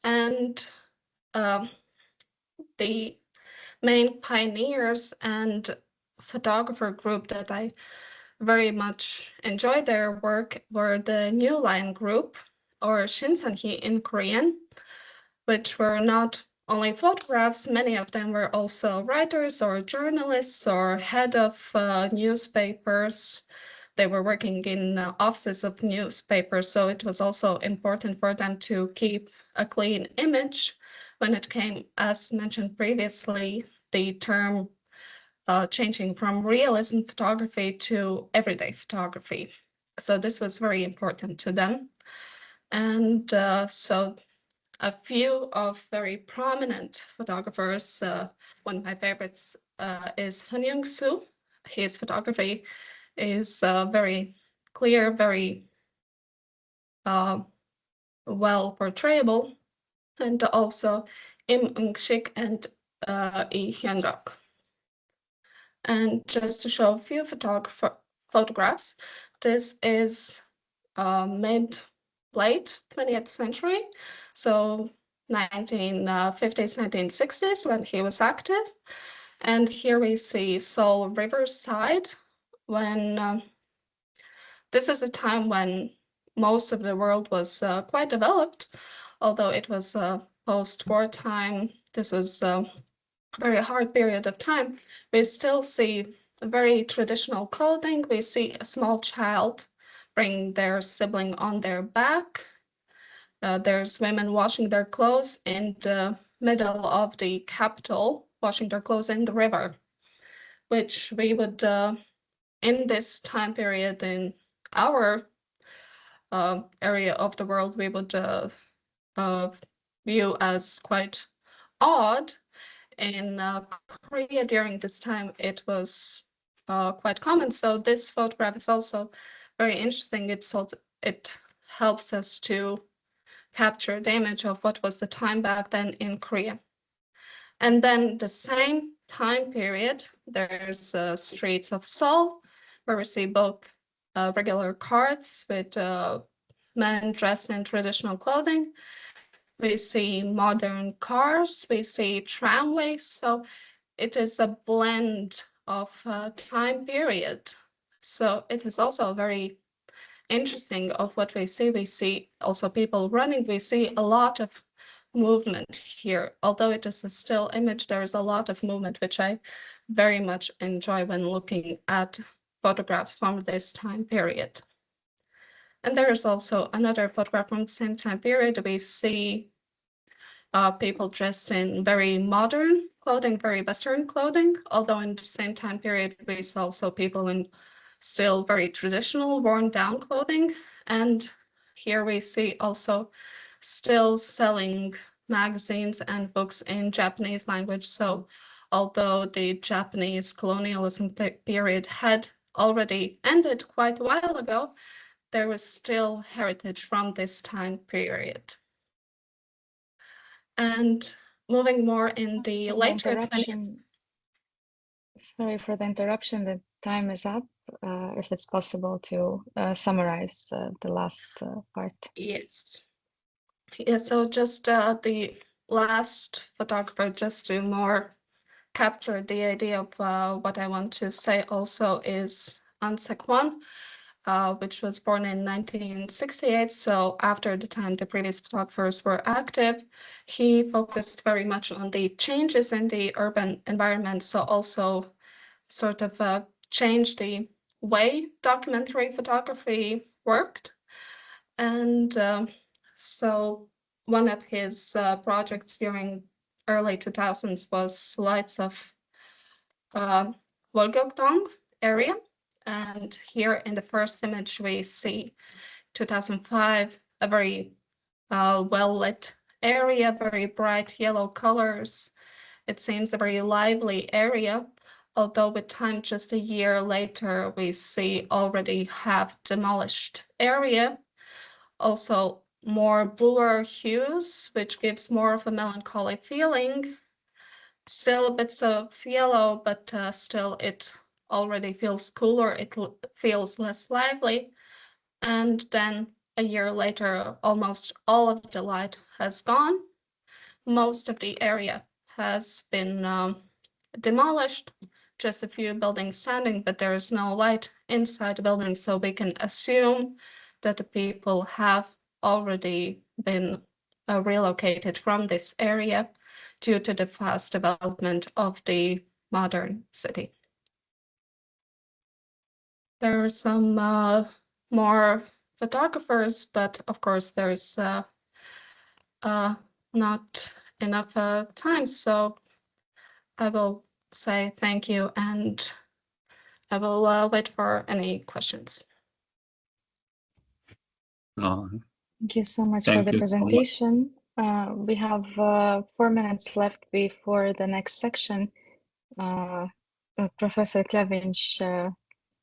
S19: And the main pioneers and photographer group that I very much enjoyed their work were the New Line group, or Shinsanhi in Korean, which were not only photographs, many of them were also writers or journalists or head of newspapers. They were working in offices of newspapers, so it was also important for them to keep a clean image when it came, as mentioned previously, the term changing from realism photography to everyday photography. So this was very important to them. And so a few of very prominent photographers, one of my favorites is Han Young-soo. His photography is very clear, very well portrayable, and also Im Eung-sik and Lee Hyun-rok. And just to show a few photographs, this is mid-late 20th century, so 1950s, 1960s when he was active. And here we see Seoul Riverside, when this is a time when most of the world was quite developed, although it was post-war time. This was a very hard period of time. We still see very traditional clothing. We see a small child bring their sibling on their back. There's women washing their clothes in the middle of the capital, washing their clothes in the river, which we would, in this time period in our area of the world, we would view as quite odd. In Korea during this time, it was quite common. So this photograph is also very interesting. It helps us to capture the image of what was the time back then in Korea. And then the same time period, there's streets of Seoul, where we see both regular carts with men dressed in traditional clothing. We see modern cars, we see tramways, so it is a blend of time period. So it is also very interesting of what we see. We see also people running, we see a lot of movement here. Although it is a still image, there is a lot of movement, which I very much enjoy when looking at photographs from this time period. And there is also another photograph from the same time period. We see people dressed in very modern clothing, very Western clothing, although in the same time period, we saw also people in still very traditional, worn down clothing. And here we see also still selling magazines and books in Japanese language. So although the Japanese colonialism period had already ended quite a while ago, there was still heritage from this time period. And moving more in the later 20th.
S9: Sorry for the interruption, the time is up. If it's possible to summarize the last part.
S19: Yes. Yeah, so just the last photographer, just to more capture the idea of what I want to say also, is An Sekwon, which was born in 1968. So after the time the previous photographers were active, he focused very much on the changes in the urban environment. So also sort of changed the way documentary photography worked. And so one of his projects during early 2000s was Lights of Wolgokdong area. And here in the first image, we see 2005, a very well-lit area, very bright yellow colors. It seems a very lively area, although with time, just a year later, we see already half demolished area. Also more bluer hues, which gives more of a melancholy feeling. Still bits of yellow, but still it already feels cooler, it feels less lively. And then a year later, almost all of the light has gone. Most of the area has been demolished, just a few buildings standing, but there is no light inside the building, so we can assume that the people have already been relocated from this area due to the fast development of the modern city. There are some more photographers, but of course there's not enough time, so I will say thank you and I will wait for any questions.
S9: Thank you so much for the presentation. We have 4 minutes left before the next section. Professor Kļaviņš,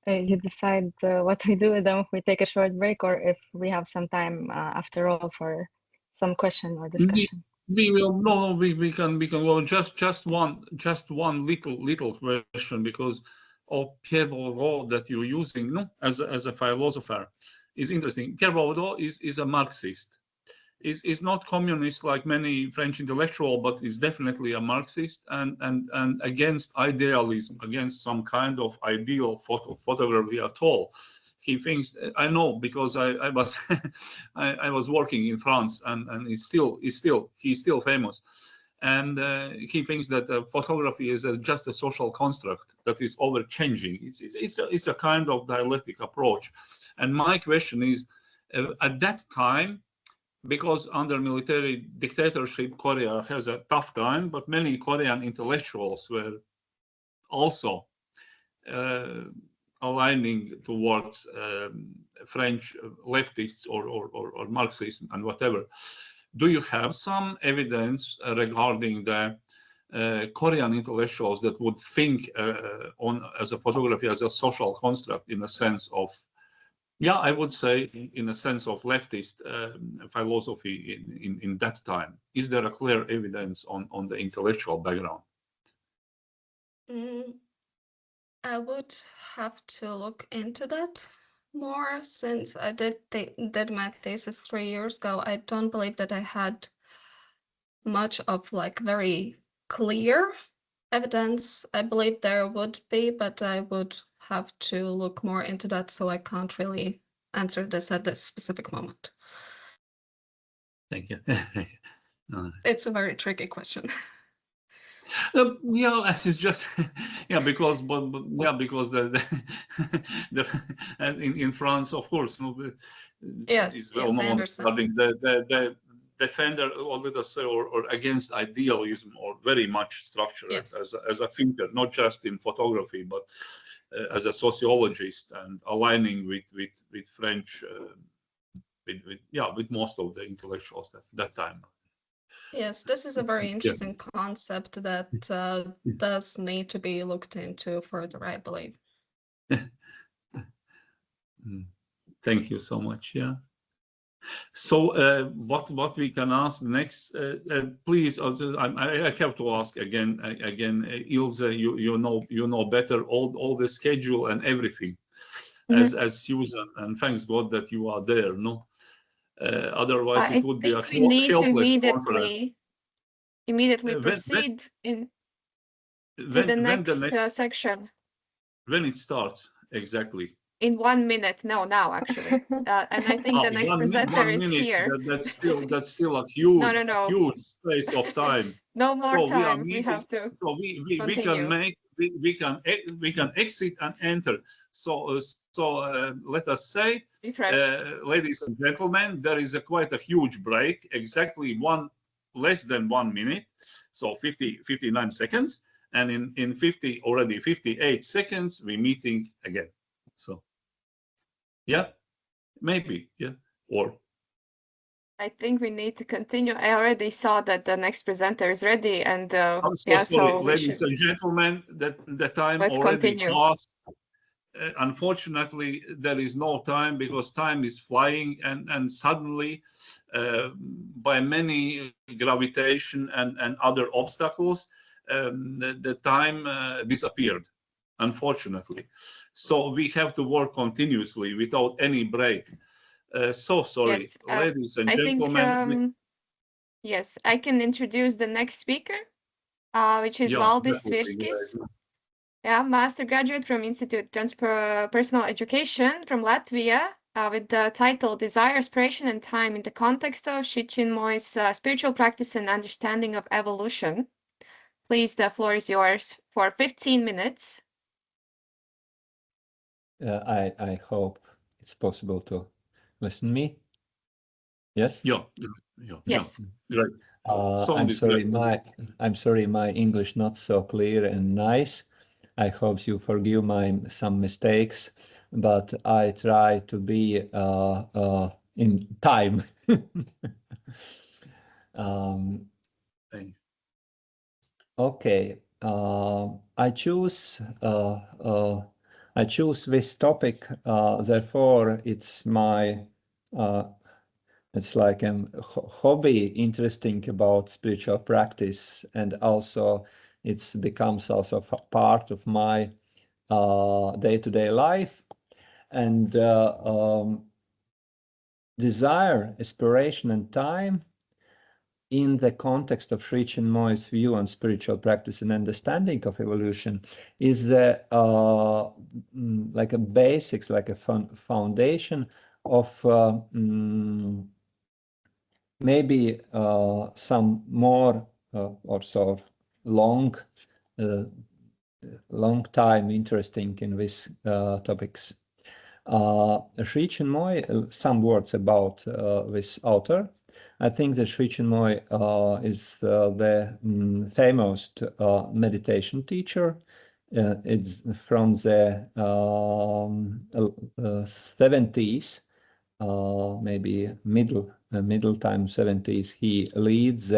S9: you decide what we do with them, if we take a short break or if we have some time after all for some question or discussion.
S1: We will we can go just one little question, because of Pierre Bourdieu that you're using as a philosopher is interesting. Pierre Bourdieu is a Marxist. Is not communist like many French intellectuals, but is definitely a Marxist and against idealism, against some kind of ideal photography at all. He thinks, I know, because I was I was working in France, and he's still famous, and he thinks that photography is just a social construct that is over changing. It's a kind of dialectic approach, and my question is, at that time, because under military dictatorship, Korea has a tough time, but many Korean intellectuals were also aligning towards French leftists or Marxists and whatever. Do you have some evidence regarding the Korean intellectuals that would think as a photography as a social construct, in a sense of, I would say in a sense of leftist philosophy in that time? Is there a clear evidence on the intellectual background?
S19: I would have to look into that more, since I did my thesis 3 years ago. I don't believe that I had much of like very clear evidence. I believe there would be, but I would have to look more into that, so I can't really answer this at this specific moment.
S1: Thank you.
S19: It's a very tricky question.
S1: It's just because as in France, of course,
S19: yes,
S1: well known,
S19: I understand.
S1: The defender, or let us say, or against idealism, or very much structured as a thinker, not just in photography, but as a sociologist, and aligning with French, with most of the intellectuals at that time.
S19: Yes, this is a very interesting concept that does need to be looked into further, I believe.
S1: Thank you so much. Yeah. So what we can ask next, please. I have to ask again, Ilse. You know better all the schedule and everything, as Susan. And thanks God that you are there. No, otherwise it would be a helpless conference.
S2: Immediately proceed to the next section.
S1: When it starts exactly.
S2: In 1 minute, no, now actually, and I think the next presenter is here.
S1: That's still a huge, huge space of time.
S2: No more time. We have to.
S1: So we can exit and enter. So let us say, ladies and gentlemen, there is quite a huge break. Exactly less than 1 minute, so 59 seconds, and in 58 seconds we meeting again. So. Yeah, maybe, yeah, or.
S2: I think we need to continue. I already saw that the next presenter is ready, and
S1: I'm so sorry, ladies and gentlemen, the time already passed. Unfortunately, there is no time because time is flying, and suddenly, by many gravitation and other obstacles, the time disappeared. Unfortunately, so we have to work continuously without any break. So sorry, yes, ladies and gentlemen.
S2: Yes, I can introduce the next speaker, which is Valdis Svirskis. Yeah, master graduate from Institute of Transpersonal Education from Latvia, with the title Desire, Aspiration, and Time in the Context of Shichinmoy's Spiritual Practice and Understanding of Evolution. Please, the floor is yours for 15 minutes.
S20: I hope it's possible to listen to me. Yes.
S1: Yeah.
S2: Yes.
S1: Great.
S20: I'm sorry, my English not so clear and nice. I hope you forgive some mistakes, but I try to be in time. Okay. I choose this topic, therefore it's my, it's like a hobby interesting about spiritual practice, and also it becomes also part of my day-to-day life. And desire, aspiration, and time in the context of Sri Chinmoy's view on spiritual practice and understanding of evolution is the like a basics, like a foundation of maybe some more or so long time interesting in these topics. Sri Chinmoy, some words about this author. I think that Sri Chinmoy is the famous meditation teacher. It's from the 70s, maybe middle time 70s. He leads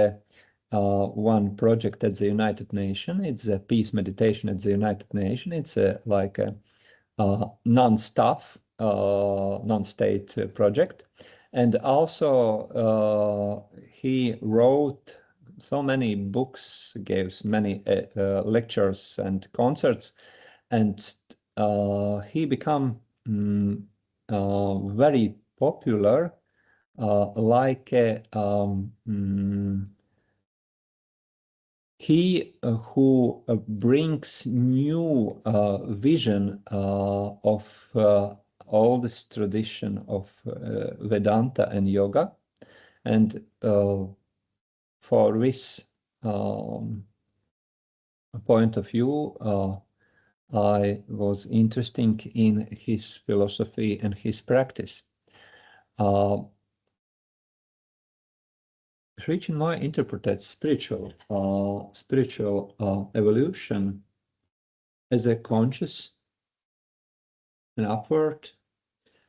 S20: one project at the United Nations. It's a peace meditation at the United Nations. It's like a non-staff, non-state project. And also he wrote so many books, gave many lectures and concerts, and he became very popular, like he who brings new vision of all this tradition of Vedanta and yoga, and for this point of view, I was interested in his philosophy and his practice. Sri Chinmoy interprets spiritual evolution as a conscious and upward,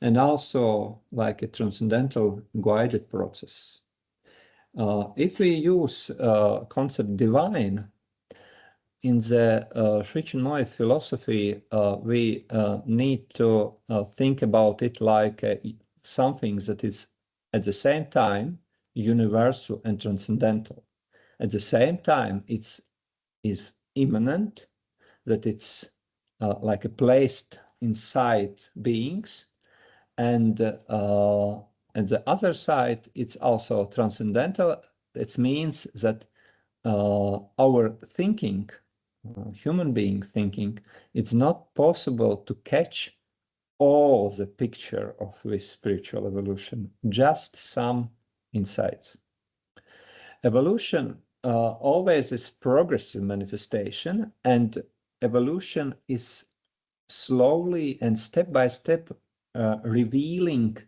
S20: and also like a transcendental guided process. If we use concept divine, in the Sri philosophy, we need to think about it like something that is at the same time universal and transcendental. At the same time, it is immanent, that it's like placed inside beings, and at the other side, it's also transcendental. It means that our thinking, human being thinking, it's not possible to catch all the picture of this spiritual evolution, just some insights. Evolution always is progressive manifestation, and evolution is slowly and step by step revealing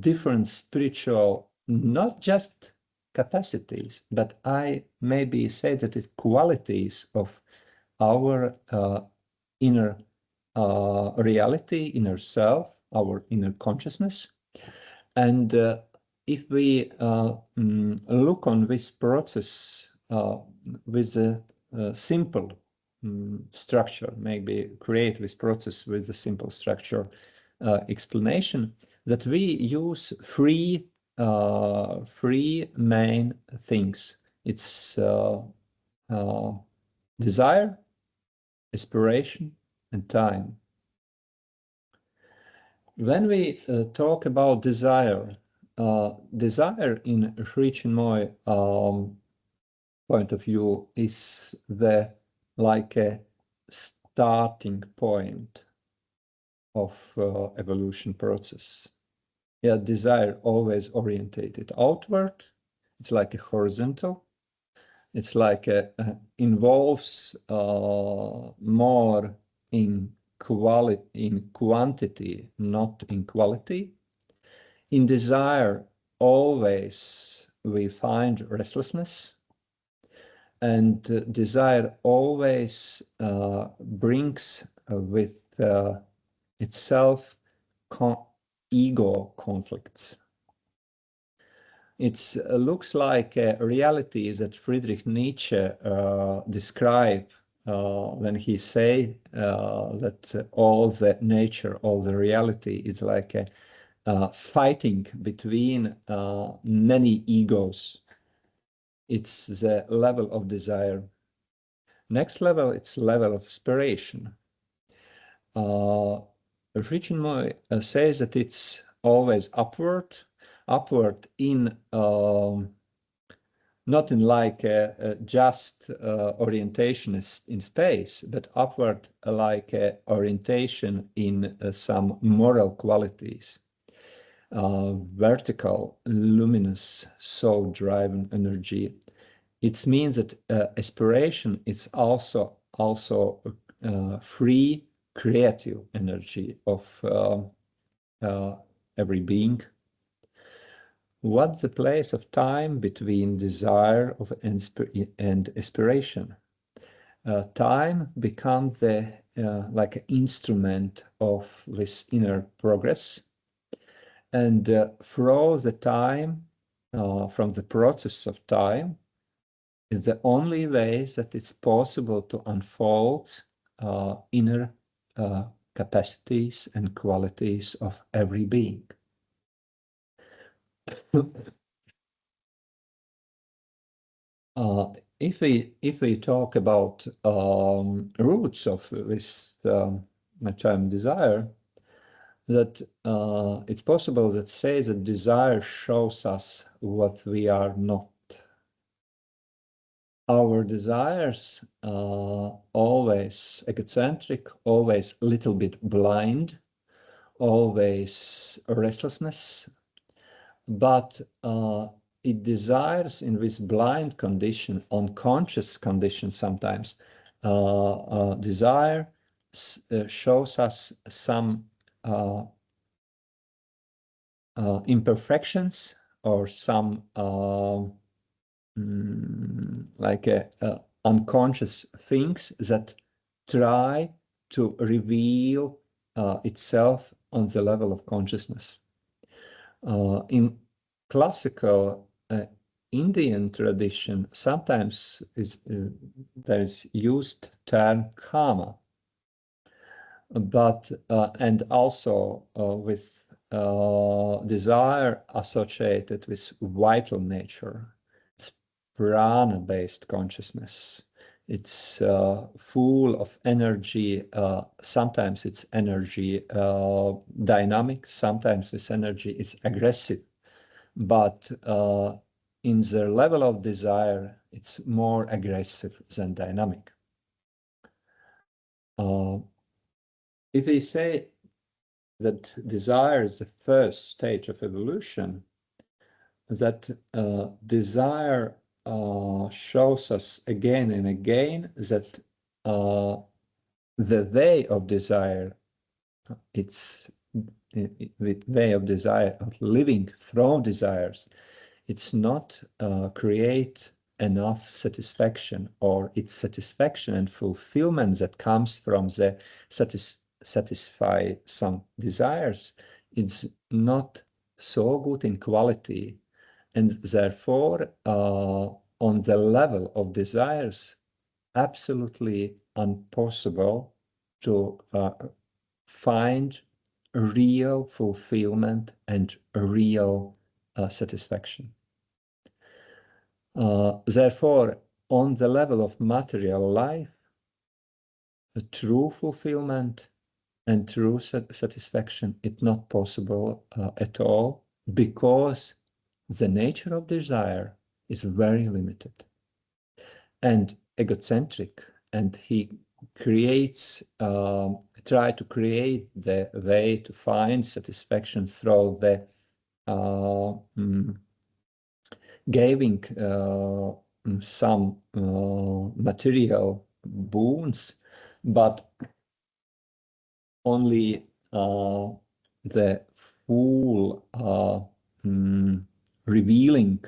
S20: different spiritual, not just capacities, but I maybe say that it's qualities of our inner reality, inner self, our inner consciousness. And if we look on this process with a simple structure, maybe create this process with a simple structure explanation, that we use three main things. It's desire, aspiration, and time. When we talk about desire, desire in Sri Chinmoy point of view is like a starting point of evolution process. Yeah, desire always orientated outward. It's like a horizontal. It's like involves more in quantity, not in quality. In desire, always we find restlessness, and desire always brings with itself ego conflicts. It looks like a reality that Friedrich Nietzsche described when he said that all the nature, all the reality is like a fighting between many egos. It's the level of desire. Next level, it's level of aspiration. Sri Chinmoy says that it's always upward in not in like just orientation in space, but upward like orientation in some moral qualities. Vertical, luminous, soul-driven energy. It means that aspiration is also free, creative energy of every being. What's the place of time between desire and aspiration? Time becomes the like an instrument of this inner progress. And through the time, from the process of time, is the only way that it's possible to unfold inner capacities and qualities of every being. If we talk about roots of this time desire, that it's possible that say that desire shows us what we are not. Our desires always egocentric, always a little bit blind, always restlessness, but it desires in this blind condition, unconscious condition sometimes, desire shows us some imperfections or some like unconscious things that try to reveal itself on the level of consciousness. In classical Indian tradition, sometimes there is used term kama, but and also with desire associated with vital nature. It's prana-based consciousness. It's full of energy. Sometimes it's energy dynamic, sometimes this energy is aggressive. But in the level of desire, it's more aggressive than dynamic. If we say that desire is the first stage of evolution, that desire shows us again and again that the way of desire, it's the way of desire, of living from desires, it's not create enough satisfaction, or it's satisfaction and fulfillment that comes from the satisfy some desires. It's not so good in quality, and therefore on the level of desires, absolutely impossible to find real fulfillment and real satisfaction. Therefore, on the level of material life, a true fulfillment and true satisfaction is not possible at all, because the nature of desire is very limited and egocentric, and he creates, try to create the way to find satisfaction through the giving some material boons, but only the full revealing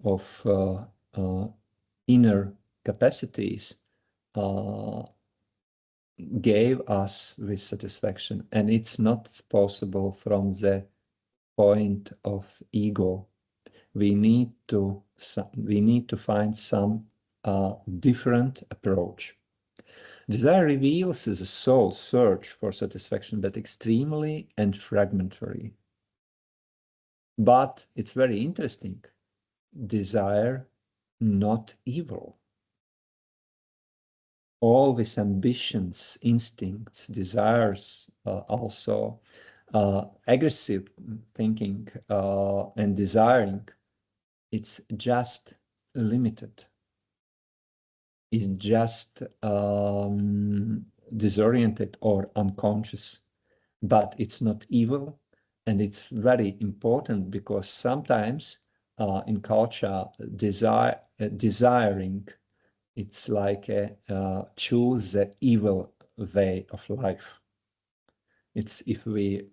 S20: of inner capacities gave us with satisfaction, and it's not possible from the point of ego. We need to find some different approach. Desire reveals the soul search for satisfaction, but extremely and fragmentary. But it's very interesting. Desire, not evil. All these ambitions, instincts, desires, also aggressive thinking and desiring, it's just limited. It's just disoriented or unconscious, but it's not evil. And it's very important, because sometimes in culture, desiring, it's like choose the evil way of life. It's if we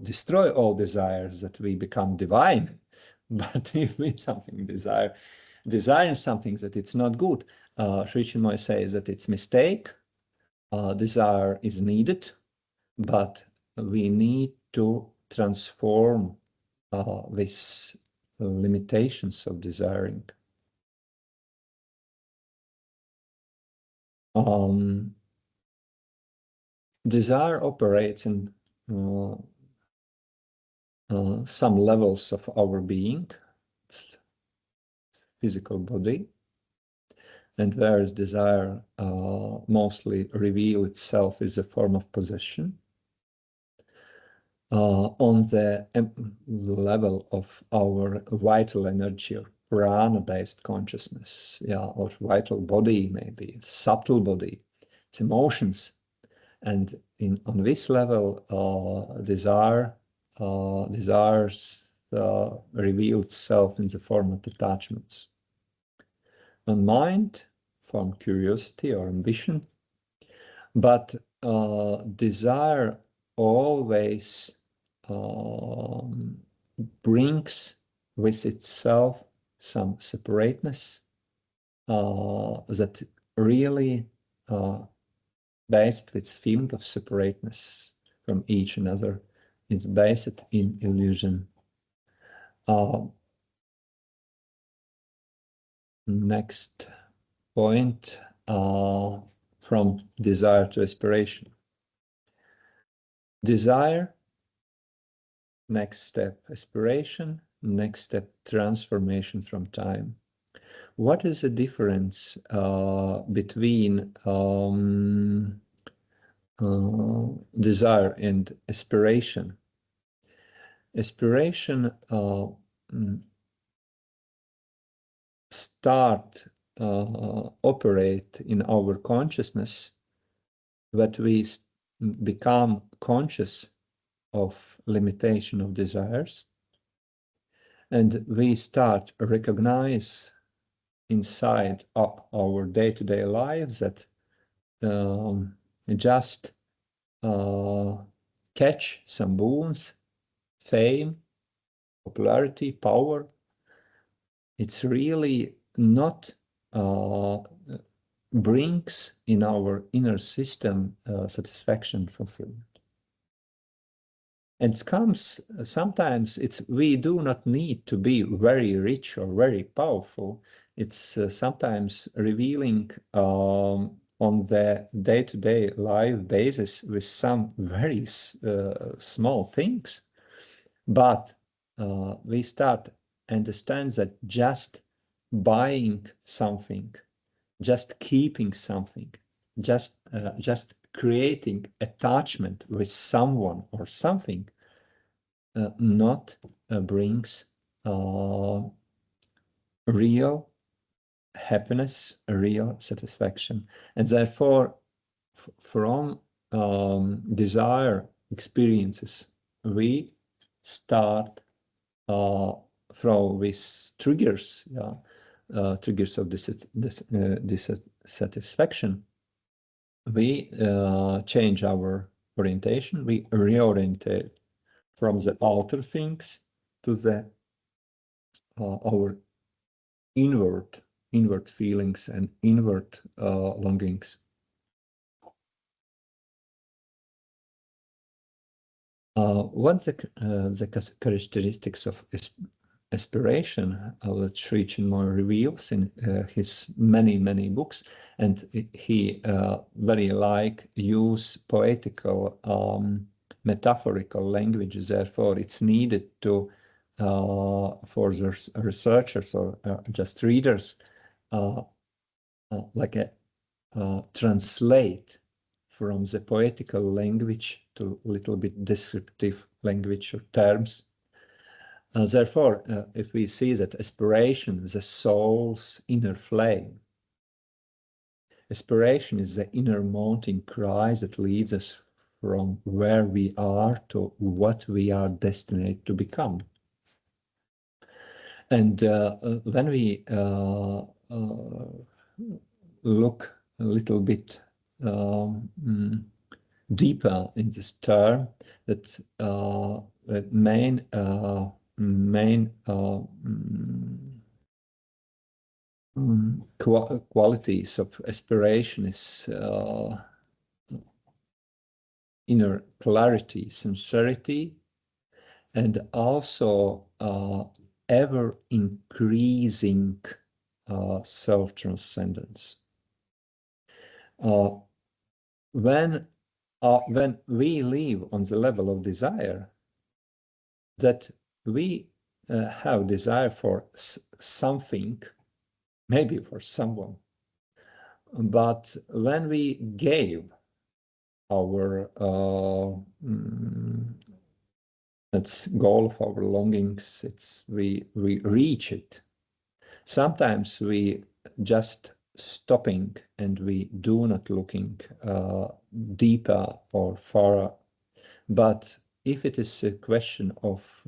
S20: destroy all desires that we become divine. But if we desiring something that it's not good, Sri Chinmoy says that it's mistake. Desire is needed, but we need to transform these limitations of desiring. Desire operates in some levels of our being. It's physical body, and whereas desire mostly reveals itself as a form of possession. On the level of our vital energy, or prana-based consciousness, or vital body, maybe subtle body, it's emotions, and on this level, desires reveal itself in the form of attachments. On mind, from curiosity or ambition, but desire always brings with itself some separateness that really based with feeling of separateness from each another. It's based in illusion. next point from desire to aspiration. Desire, next step aspiration, next step transformation from time. What is the difference between desire and aspiration? Aspiration start operate in our consciousness, that we become conscious of limitation of desires, and we start recognize inside our day-to-day lives that just catch some boons, fame, popularity, power, it's really not brings in our inner system satisfaction, fulfillment. And it comes, sometimes we do not need to be very rich or very powerful. It's sometimes revealing on the day-to-day life basis with some very small things. But we start understand that just buying something, just keeping something, just creating attachment with someone or something not brings real happiness, real satisfaction. And therefore, from desire experiences, we start from these triggers, triggers of dissatisfaction. We change our orientation, we reorientate from the outer things to the our inward feelings and inward longings. What's the characteristics of aspiration that Sri Chinmoy reveals in his many books, and he very use poetical metaphorical language. Therefore it's needed to for the researchers or just readers translate from the poetical language to a little bit descriptive language or terms. Therefore, if we see that aspiration is the soul's inner flame, aspiration is the inner mounting cry that leads us from where we are to what we are destined to become. And when we look a little bit deeper in this term, that main qualities of aspiration is inner clarity, sincerity, and also ever increasing self-transcendence. When we live on the level of desire, that we have desire for something, maybe for someone, but when we gave our that's goal of our longings, we reach it. Sometimes we just stopping and we do not looking deeper or far. But if it is a question of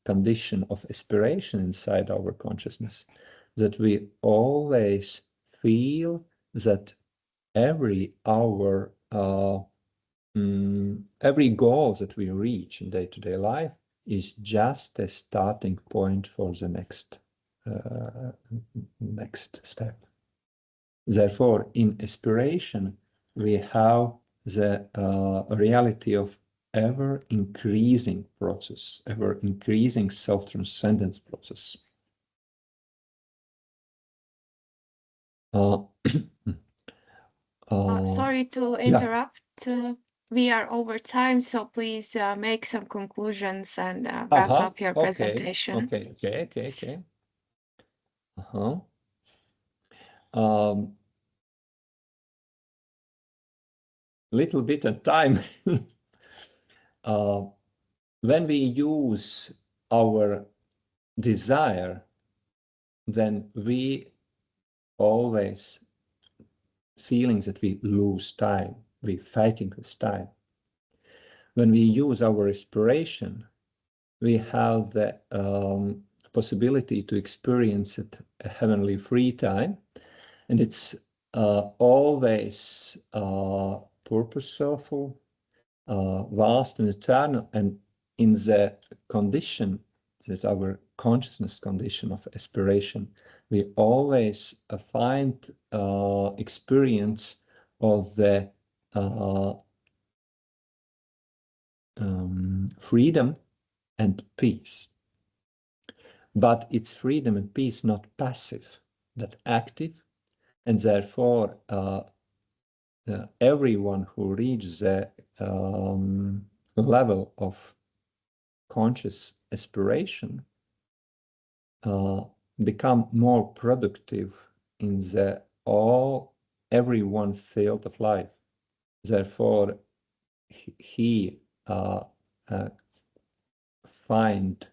S20: condition of aspiration inside our consciousness, that we always feel that every hour, every goal that we reach in day-to-day life is just a starting point for the next step. Therefore, in aspiration, we have the reality of ever-increasing process, ever-increasing self-transcendence process.
S2: Sorry to interrupt. We are over time, so please make some conclusions and wrap up your presentation.
S20: Okay. Little bit of time. When we use our desire, then we always feeling that we lose time, we're fighting with time. When we use our inspiration, we have the possibility to experience it a heavenly free time, and it's always purposeful, vast and eternal, and in the condition, that's our consciousness condition of aspiration, we always find experience of the freedom and peace. But it's freedom and peace, not passive, but active, and therefore everyone who reaches the level of conscious aspiration become more productive in the everyone field of life. Therefore, he find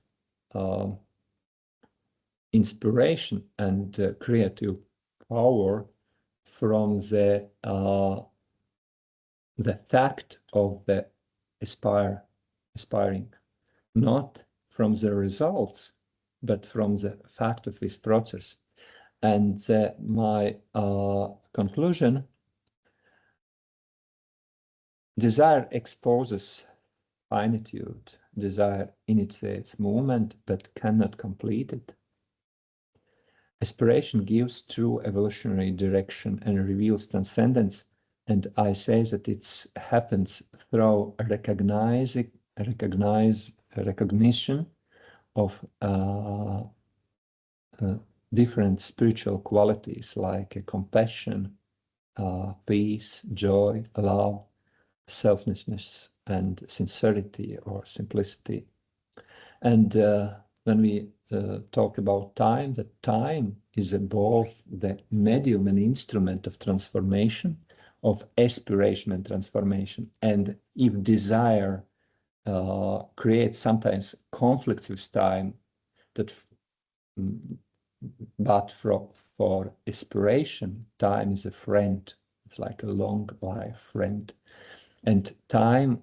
S20: inspiration and creative power from the fact of the aspiring, not from the results, but from the fact of this process. And my conclusion: desire exposes finitude. Desire initiates movement, but cannot complete it. Aspiration gives true evolutionary direction and reveals transcendence. And I say that it happens through recognition of different spiritual qualities like compassion, peace, joy, love, selflessness, and sincerity or simplicity. And when we talk about time, that time is both the medium and instrument of transformation, of aspiration and transformation. And if desire creates sometimes conflicts with time, but for aspiration, time is a friend. It's like a long life friend. And time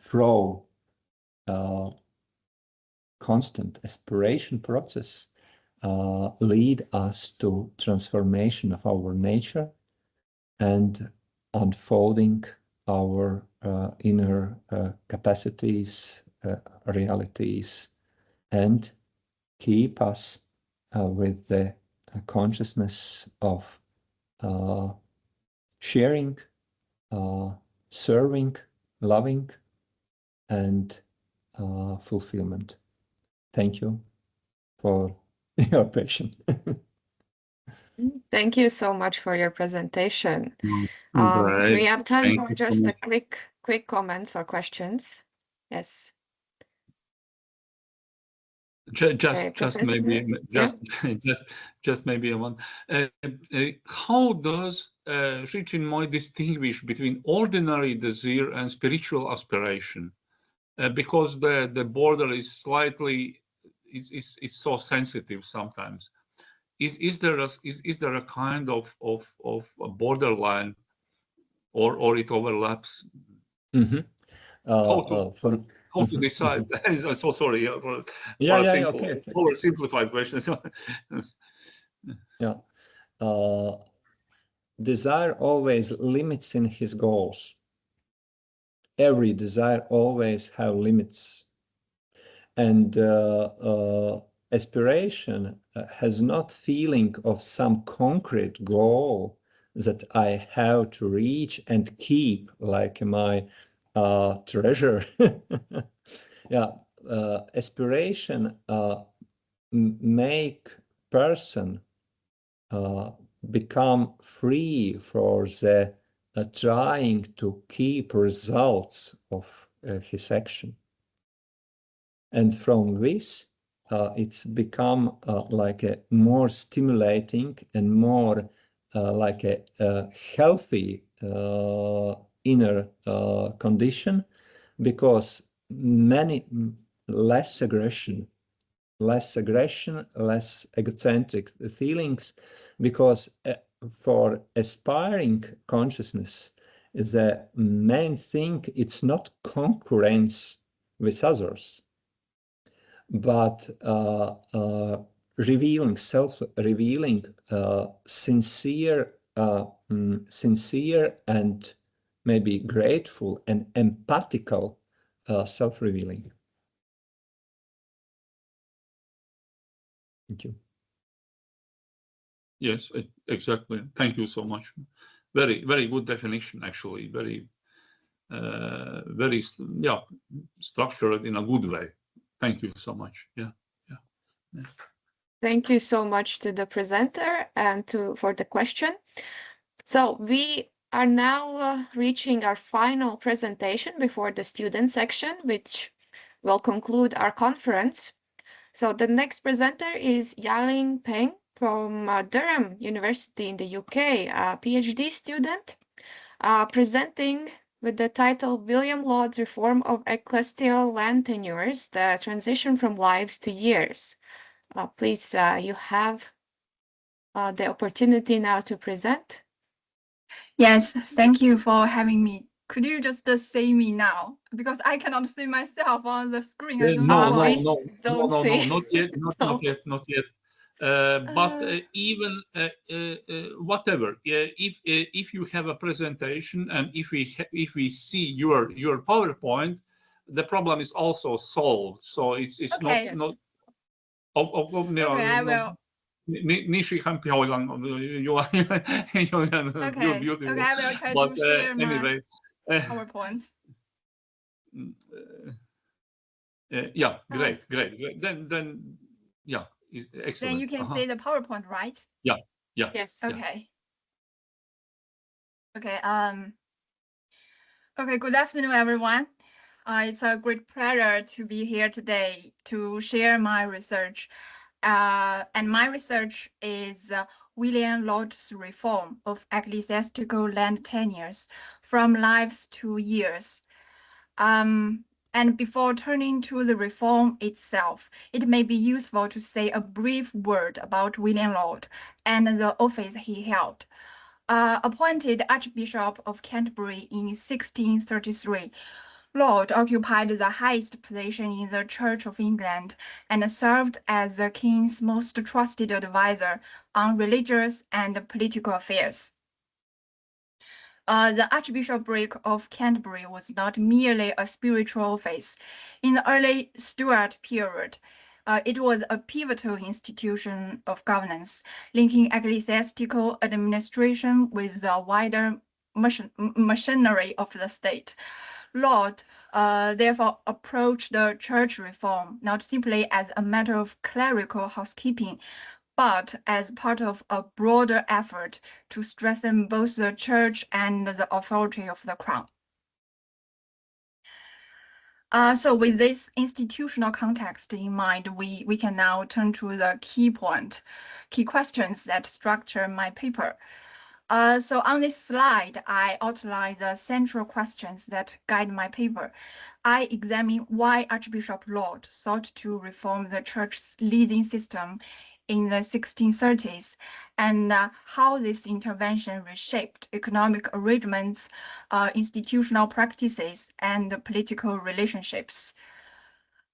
S20: through constant aspiration process lead us to transformation of our nature and unfolding our inner capacities, realities, and keep us with the consciousness of sharing, serving, loving, and fulfillment. Thank you for your patience.
S2: Thank you so much for your presentation.
S1: Right.
S2: We have time
S1: Thank
S2: for
S1: you so
S2: just a
S1: much.
S2: quick comments or questions. Yes.
S1: Just
S2: Professor?
S1: maybe just maybe one. How does Sri Chinmoy distinguish between ordinary desire and spiritual aspiration? Because the border is slightly is so sensitive sometimes. Is there a kind of a borderline, or it overlaps?
S20: Mm-hmm.
S1: How to decide? I'm so sorry for a
S20: Okay.
S1: oversimplified question.
S20: Yeah. Desire always limits in his goals. Every desire always have limits. And aspiration has not feeling of some concrete goal that I have to reach and keep like my treasure. Yeah, aspiration make person become free for the trying to keep results of his action. And from this, it's become like a more stimulating and more like a healthy inner condition, because less aggression, less egocentric feelings, because for aspiring consciousness, the main thing, it's not concurrence with others, but revealing, self-revealing, sincere and maybe grateful and empathical self-revealing. Thank you.
S1: Yes, exactly. Thank you so much. Very, very good definition, actually. Very, very, yeah, structured in a good way. Thank you so much. Yeah.
S2: Thank you so much to the presenter and for the question. So we are now reaching our final presentation before the student section, which will conclude our conference. So the next presenter is Yaling Peng from Durham University in the UK, a PhD student, presenting with the title William Laud's Reform of Ecclesiastical Land Tenures, the Transition from Lives to Years. Please, you have the opportunity now to present.
S21: Yes, thank you for having me. Could you just see me now? Because I cannot see myself on the screen. I don't know why.
S1: No, not yet. But even whatever, if you have a presentation and if we see your PowerPoint, the problem is also solved. So it's
S21: okay,
S1: not.
S21: Okay, I will.
S1: You're beautiful.
S21: Okay, I will try
S1: But
S21: to share
S1: anyway,
S21: my PowerPoint.
S1: Yeah, great. Then yeah, it's excellent.
S21: Then you can see the PowerPoint, right?
S1: Yeah.
S21: Yes. Okay. Okay. Good afternoon, everyone. It's a great pleasure to be here today to share my research. And my research is William Laud's reform of ecclesiastical land tenures from lives to years. And before turning to the reform itself, it may be useful to say a brief word about William Laud and the office he held. Appointed Archbishop of Canterbury in 1633, Laud occupied the highest position in the Church of England and served as the King's most trusted advisor on religious and political affairs. The Archbishopric of Canterbury was not merely a spiritual office. In the early Stuart period, it was a pivotal institution of governance, linking ecclesiastical administration with the wider machinery of the state. Laud therefore approached the church reform not simply as a matter of clerical housekeeping, but as part of a broader effort to strengthen both the church and the authority of the crown. So with this institutional context in mind, we can now turn to the key questions that structure my paper. So on this slide, I outline the central questions that guide my paper. I examine why Archbishop Laud sought to reform the church's leasing system in the 1630s, and how this intervention reshaped economic arrangements, institutional practices, and political relationships.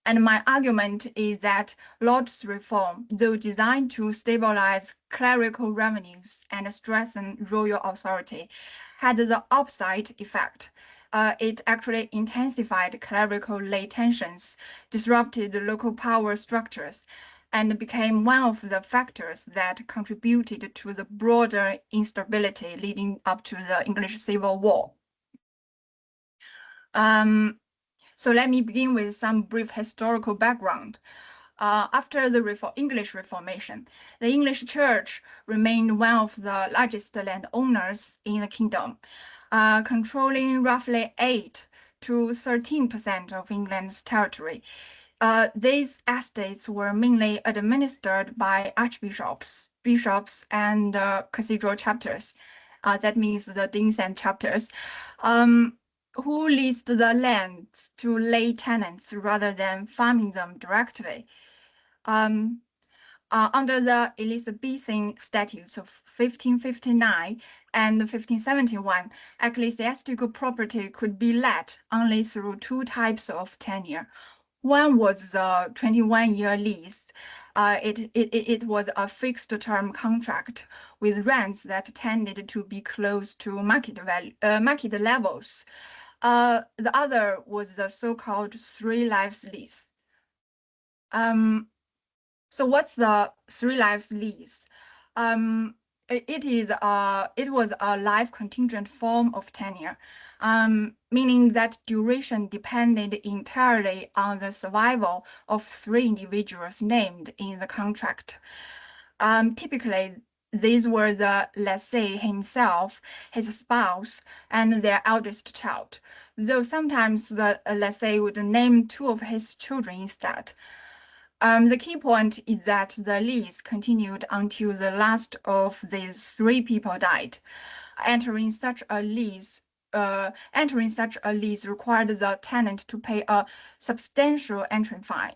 S21: And my argument is that Laud's reform, though designed to stabilize clerical revenues and strengthen royal authority, had the opposite effect. It actually intensified clerical lay tensions, disrupted local power structures, and became one of the factors that contributed to the broader instability leading up to the English Civil War. So let me begin with some brief historical background. After the English Reformation, the English Church remained one of the largest landowners in the kingdom, controlling roughly 8 to 13% of England's territory. These estates were mainly administered by archbishops, bishops, and cathedral chapters. That means the deans and chapters, who leased the lands to lay tenants rather than farming them directly. Under the Elizabethan statutes of 1559 and 1571, ecclesiastical property could be let only through 2 types of tenure. One was the 21-year lease. It was a fixed-term contract with rents that tended to be close to market levels. The other was the so-called 3 lives lease. So what's the 3 lives lease? It was a life contingent form of tenure, meaning that duration depended entirely on the survival of 3 individuals named in the contract. Typically, these were the lessee himself, his spouse, and their eldest child, though sometimes the lessee would name 2 of his children instead. The key point is that the lease continued until the last of these 3 people died. Entering such a lease required the tenant to pay a substantial entry fine.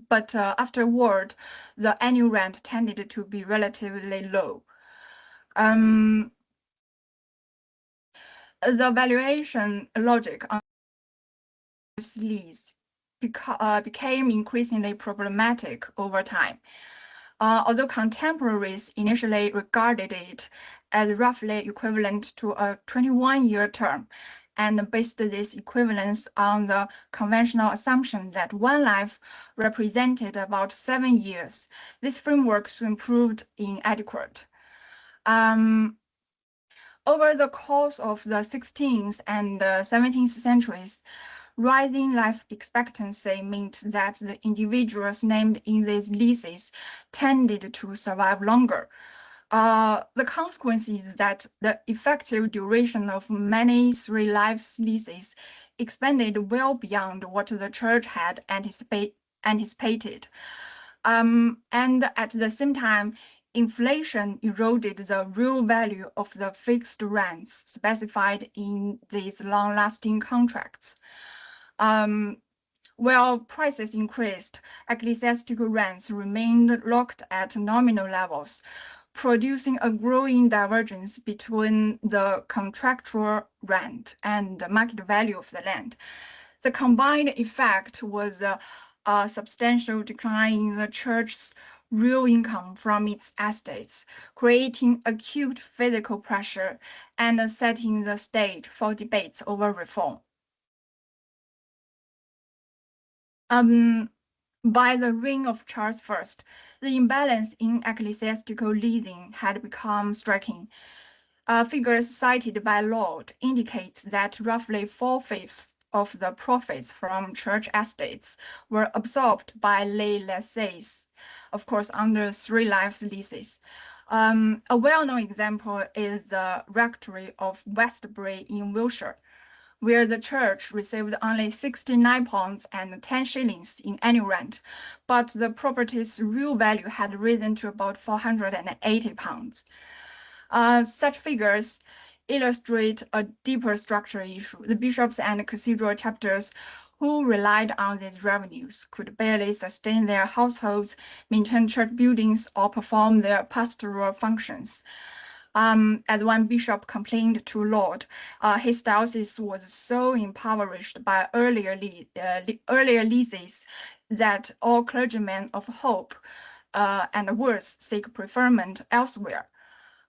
S21: But afterward, the annual rent tended to be relatively low. The valuation logic on this lease became increasingly problematic over time. Although contemporaries initially regarded it as roughly equivalent to a 21-year term and based this equivalence on the conventional assumption that 1 life represented about 7 years, this framework soon proved inadequate. Over the course of the 16th and 17th centuries, rising life expectancy meant that the individuals named in these leases tended to survive longer. The consequence is that the effective duration of many 3 lives leases expanded well beyond what the church had anticipated. And at the same time, inflation eroded the real value of the fixed rents specified in these long-lasting contracts. While prices increased, ecclesiastical rents remained locked at nominal levels, producing a growing divergence between the contractual rent and the market value of the land. The combined effect was a substantial decline in the church's real income from its estates, creating acute physical pressure and setting the stage for debates over reform. By the reign of Charles I, the imbalance in ecclesiastical leasing had become striking. Figures cited by Lord indicate that roughly 4/5 of the profits from church estates were absorbed by lay lessees, of course under 3 lives leases. A well-known example is the rectory of Westbury in Wiltshire, where the church received only 69 pounds and 10 shillings in annual rent, but the property's real value had risen to about 480 pounds. Such figures illustrate a deeper structural issue. The bishops and cathedral chapters who relied on these revenues could barely sustain their households, maintain church buildings, or perform their pastoral functions. As one bishop complained to Lord, his diocese was so impoverished by earlier leases that all clergymen of hope and worse seek preferment elsewhere.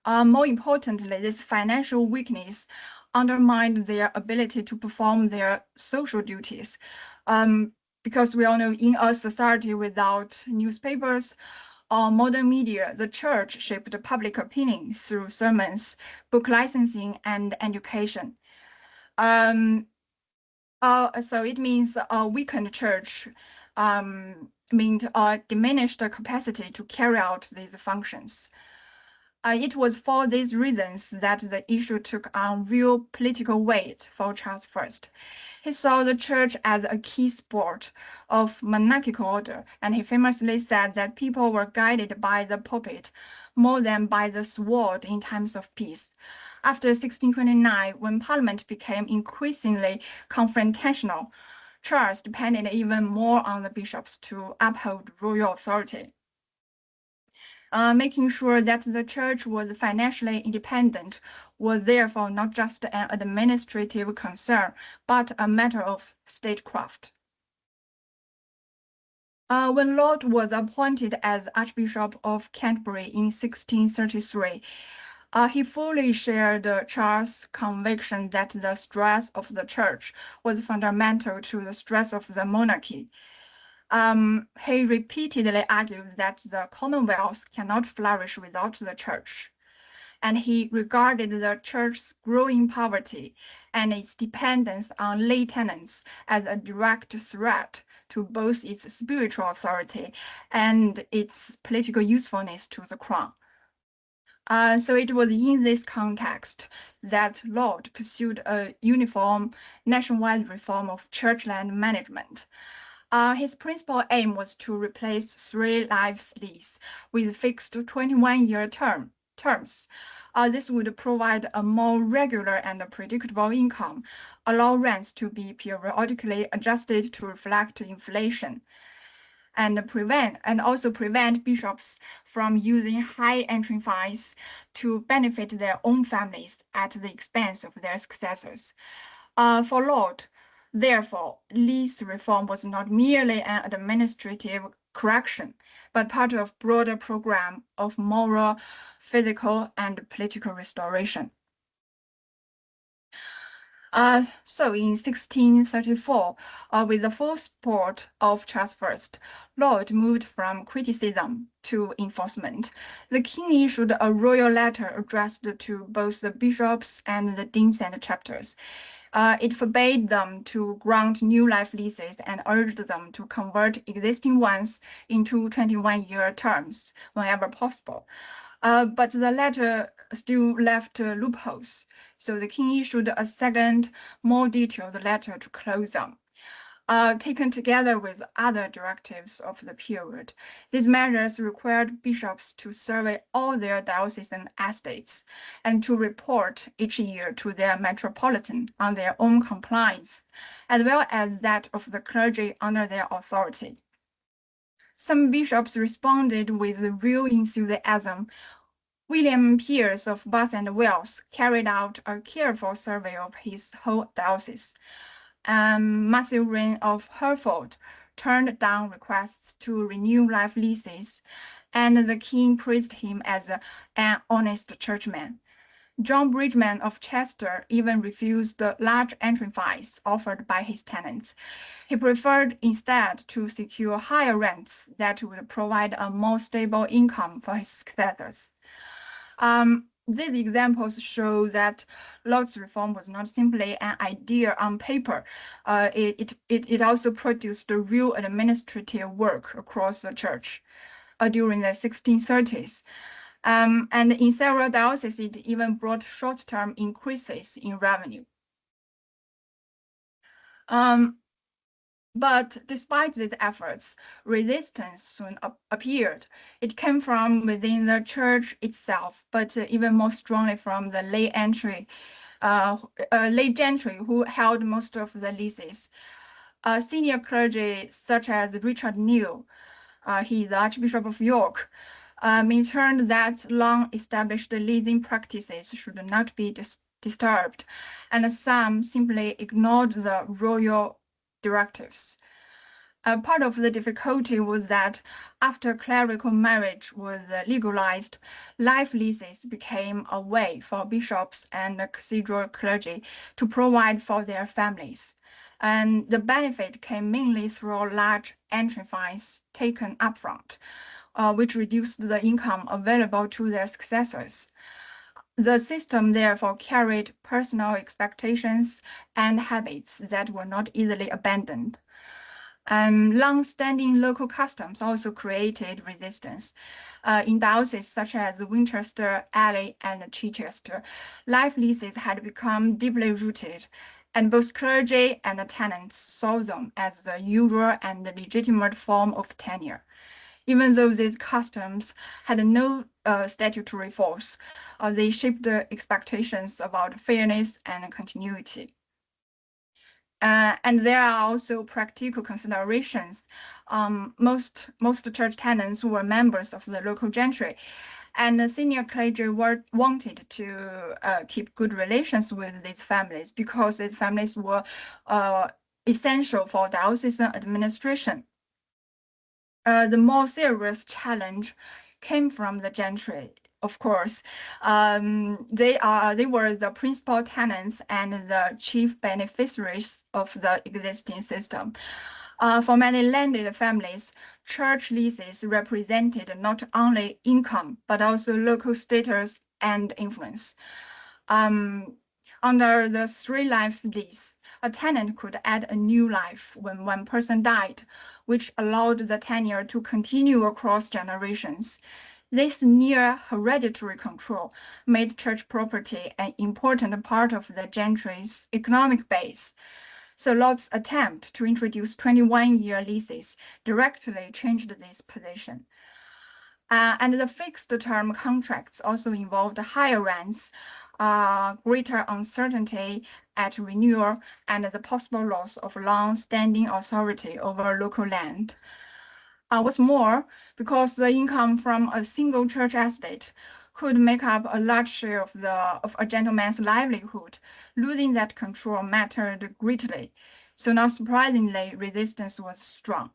S21: More importantly, this financial weakness undermined their ability to perform their social duties. Because we all know in a society without newspapers, modern media, the church shaped public opinion through sermons, book licensing, and education. So it means a weakened church meant diminished capacity to carry out these functions. It was for these reasons that the issue took on real political weight for Charles I. He saw the church as a key support of monarchical order, and he famously said that people were guided by the pulpit more than by the sword in times of peace. After 1629, when Parliament became increasingly confrontational, Charles depended even more on the bishops to uphold royal authority. Making sure that the church was financially independent was therefore not just an administrative concern, but a matter of statecraft. When Laud was appointed as Archbishop of Canterbury in 1633, he fully shared Charles' conviction that the stress of the church was fundamental to the stress of the monarchy. He repeatedly argued that the Commonwealth cannot flourish without the church, and he regarded the church's growing poverty and its dependence on lay tenants as a direct threat to both its spiritual authority and its political usefulness to the crown. So it was in this context that Laud pursued a uniform nationwide reform of church land management. His principal aim was to replace 3 life leases with fixed 21-year terms. This would provide a more regular and predictable income, allow rents to be periodically adjusted to reflect inflation, and also prevent bishops from using high entry fees to benefit their own families at the expense of their successors. For Laud, therefore, lease reform was not merely an administrative correction, but part of a broader program of moral, physical, and political restoration. So in 1634, with the full support of Charles I, Laud moved from criticism to enforcement. The king issued a royal letter addressed to both the bishops and the deans and chapters. It forbade them to grant new life leases and urged them to convert existing ones into 21-year terms whenever possible. But the letter still left loopholes, so the king issued a second, more detailed letter to close them. Taken together with other directives of the period, these measures required bishops to survey all their diocesan estates and to report each year to their metropolitan on their own compliance, as well as that of the clergy under their authority. Some bishops responded with real enthusiasm. William Pierce of Bath and Wells carried out a careful survey of his whole diocese. Matthew Wren of Hereford turned down requests to renew life leases, and the king praised him as an honest churchman. John Bridgman of Chester even refused the large entry fees offered by his tenants. He preferred instead to secure higher rents that would provide a more stable income for his successors. These examples show that Laud's reform was not simply an idea on paper. It also produced real administrative work across the church during the 1630s. And in several dioceses, it even brought short-term increases in revenue. But despite these efforts, resistance soon appeared. It came from within the church itself, but even more strongly from the lay gentry who held most of the leases. Senior clergy such as Richard New, he is the Archbishop of York, maintained that long-established leasing practices should not be disturbed, and some simply ignored the royal directives. Part of the difficulty was that after clerical marriage was legalized, life leases became a way for bishops and cathedral clergy to provide for their families. And the benefit came mainly through large entry fees taken upfront, which reduced the income available to their successors. The system therefore carried personal expectations and habits that were not easily abandoned. Long-standing local customs also created resistance. In dioceses such as Winchester, Ely, and Chichester, life leases had become deeply rooted, and both clergy and tenants saw them as the usual and legitimate form of tenure. Even though these customs had no statutory force, they shaped expectations about fairness and continuity. And there are also practical considerations. Most church tenants were members of the local gentry, and the senior clergy wanted to keep good relations with these families because these families were essential for diocesan administration. The more serious challenge came from the gentry. Of course, they were the principal tenants and the chief beneficiaries of the existing system. For many landed families, church leases represented not only income, but also local status and influence. Under the 3 lives lease, a tenant could add a new life when one person died, which allowed the tenure to continue across generations. This near hereditary control made church property an important part of the gentry's economic base. So Lord's attempt to introduce 21-year leases directly changed this position. And the fixed-term contracts also involved higher rents, greater uncertainty at renewal, and the possible loss of long-standing authority over local land. What's more, because the income from a single church estate could make up a large share of a gentleman's livelihood, losing that control mattered greatly. So not surprisingly, resistance was strong.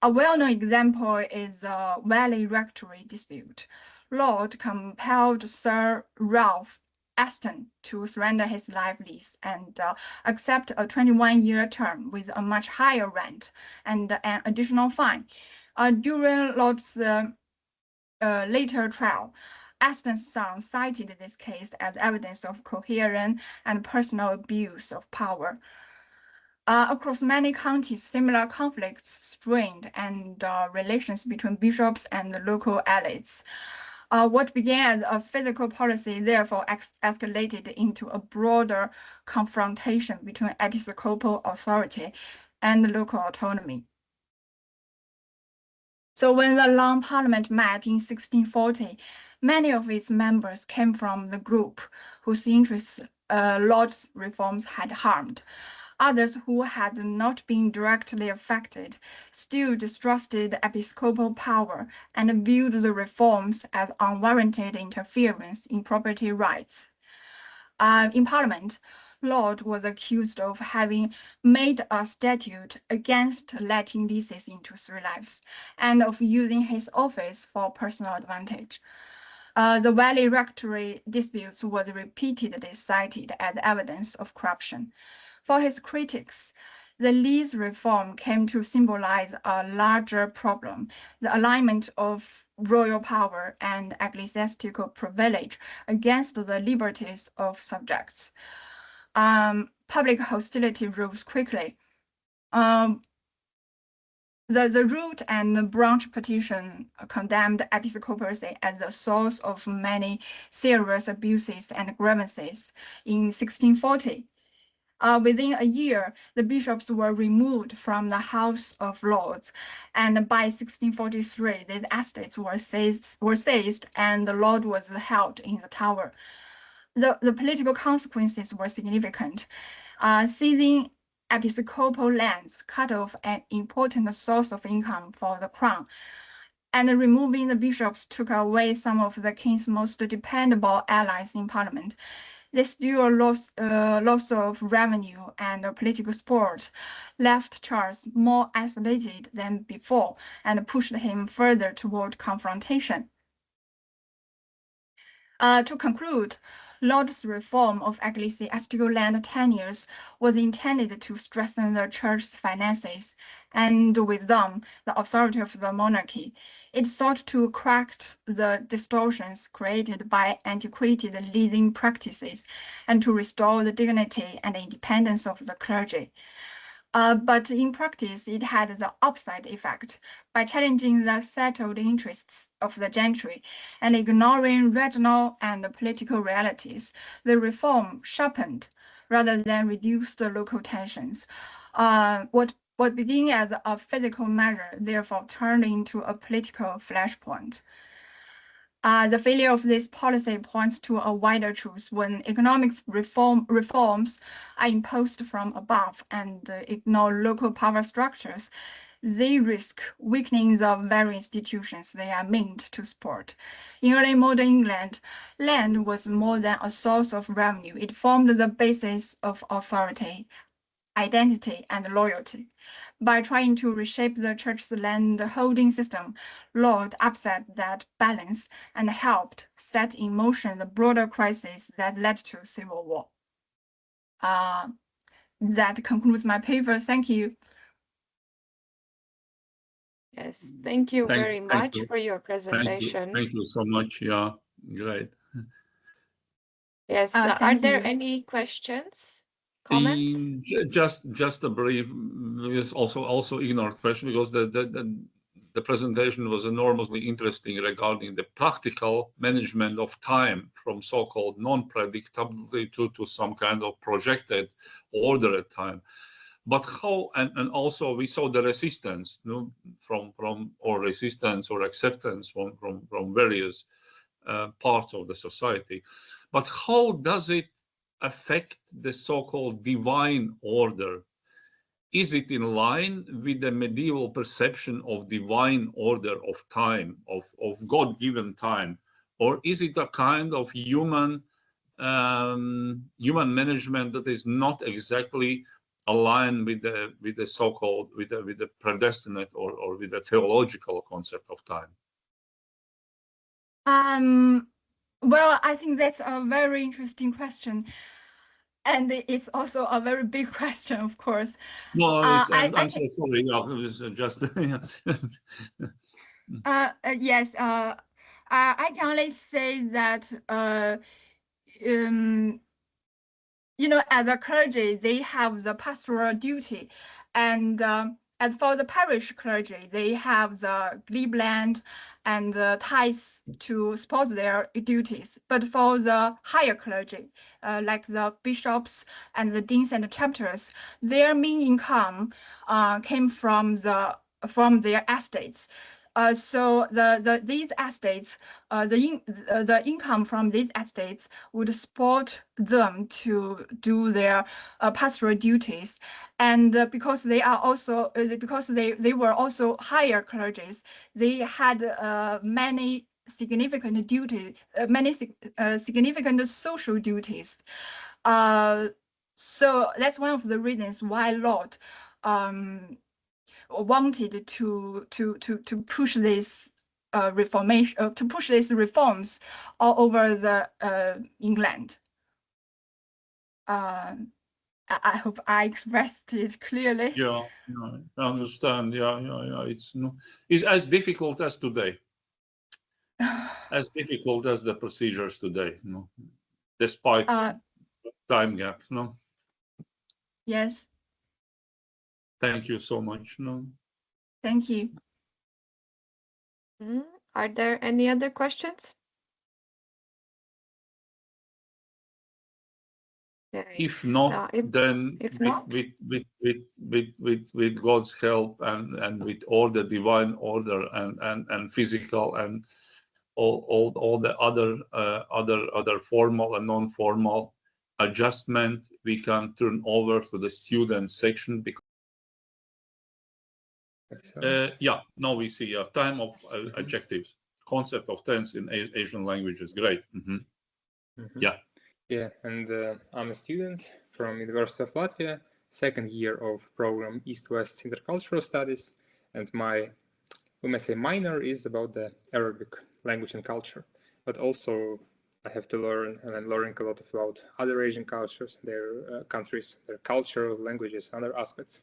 S21: A well-known example is the Valley Rectory dispute. Laud compelled Sir Ralph Aston to surrender his life lease and accept a 21-year term with a much higher rent and an additional fine. During Laud's later trial, Aston's son cited this case as evidence of coherent and personal abuse of power. Across many counties, similar conflicts strained and relations between bishops and the local elites. What began as a physical policy therefore escalated into a broader confrontation between episcopal authority and local autonomy. So when the Long Parliament met in 1640, many of its members came from the group whose interests Laud's reforms had harmed. Others who had not been directly affected still distrusted episcopal power and viewed the reforms as unwarranted interference in property rights. In Parliament, Laud was accused of having made a statute against letting leases into 3 lives and of using his office for personal advantage. The Valley Rectory disputes was repeatedly cited as evidence of corruption. For his critics, the lease reform came to symbolize a larger problem, the alignment of royal power and ecclesiastical privilege against the liberties of subjects. Public hostility rose quickly. The root and branch petition condemned episcopacy as the source of many serious abuses and grievances in 1640. Within a year, the bishops were removed from the House of Lords, and by 1643, these estates were seized, and the Lord was held in the Tower. The political consequences were significant. Seizing episcopal lands cut off an important source of income for the crown, and removing the bishops took away some of the king's most dependable allies in Parliament. This dual loss of revenue and political support left Charles more isolated than before and pushed him further toward confrontation. To conclude, Laud's reform of ecclesiastical land tenures was intended to strengthen the church's finances and, with them, the authority of the monarchy. It sought to correct the distortions created by antiquated leasing practices and to restore the dignity and independence of the clergy. But in practice, it had the opposite effect. By challenging the settled interests of the gentry and ignoring regional and political realities, the reform sharpened rather than reduced the local tensions. What began as a physical measure, therefore turned into a political flashpoint. The failure of this policy points to a wider truth. When economic reforms are imposed from above and ignore local power structures, they risk weakening the very institutions they are meant to support. In early modern England, land was more than a source of revenue. It formed the basis of authority, identity, and loyalty. By trying to reshape the church's land holding system, Lord upset that balance and helped set in motion the broader crisis that led to civil war. That concludes my paper. Thank you.
S2: Yes, thank you very much for your presentation.
S1: Thank you so much. Yeah, great.
S2: Yes, are there any questions? Comments?
S1: Just a brief, also ignored question, because the presentation was enormously interesting regarding the practical management of time from so-called non-predictability to some kind of projected order at time. But how, and also we saw the resistance, you know, or resistance or acceptance from various parts of the society. But how does it affect the so-called divine order? Is it in line with the medieval perception of divine order of time, of God-given time, or is it a kind of human management that is not exactly aligned with the so-called with the predestinate or with the theological concept of time?
S21: Well, I think that's a very interesting question. And it's also a very big question, of course.
S1: No, I'm so sorry. No, just
S21: yes. I can only say that you know, as a clergy, they have the pastoral duty, and as for the parish clergy, they have the glebe land and the tithes to support their duties. But for the higher clergy, like the bishops and the deans and the chapters, their main income came from their estates. So these estates, the income from these estates would support them to do their pastoral duties, and because they are also because they were also higher clergies, they had many significant duties, significant social duties. So that's one of the reasons why Lord wanted to push this reformation, to push these reforms all over the England. I hope I expressed it clearly.
S1: Yeah, I understand. Yeah. It's as difficult as today, as difficult as the procedures today. No, despite time gap. No.
S21: Yes.
S1: Thank you so much. No.
S21: Thank you.
S2: Are there any other questions?
S1: If not, then with God's help and with all the divine order and physical and all the other formal and non-formal adjustment, we can turn over to the student section. Because yeah, now we see time of adjectives, concept of tense in Asian languages. Great.
S5: Yeah, and I'm a student from University of Latvia, second year of program East-West Intercultural Studies, and my, we may say, minor is about the Arabic language and culture, but also I have to learn, and I'm learning a lot about other Asian cultures, their countries, their culture, languages, other aspects.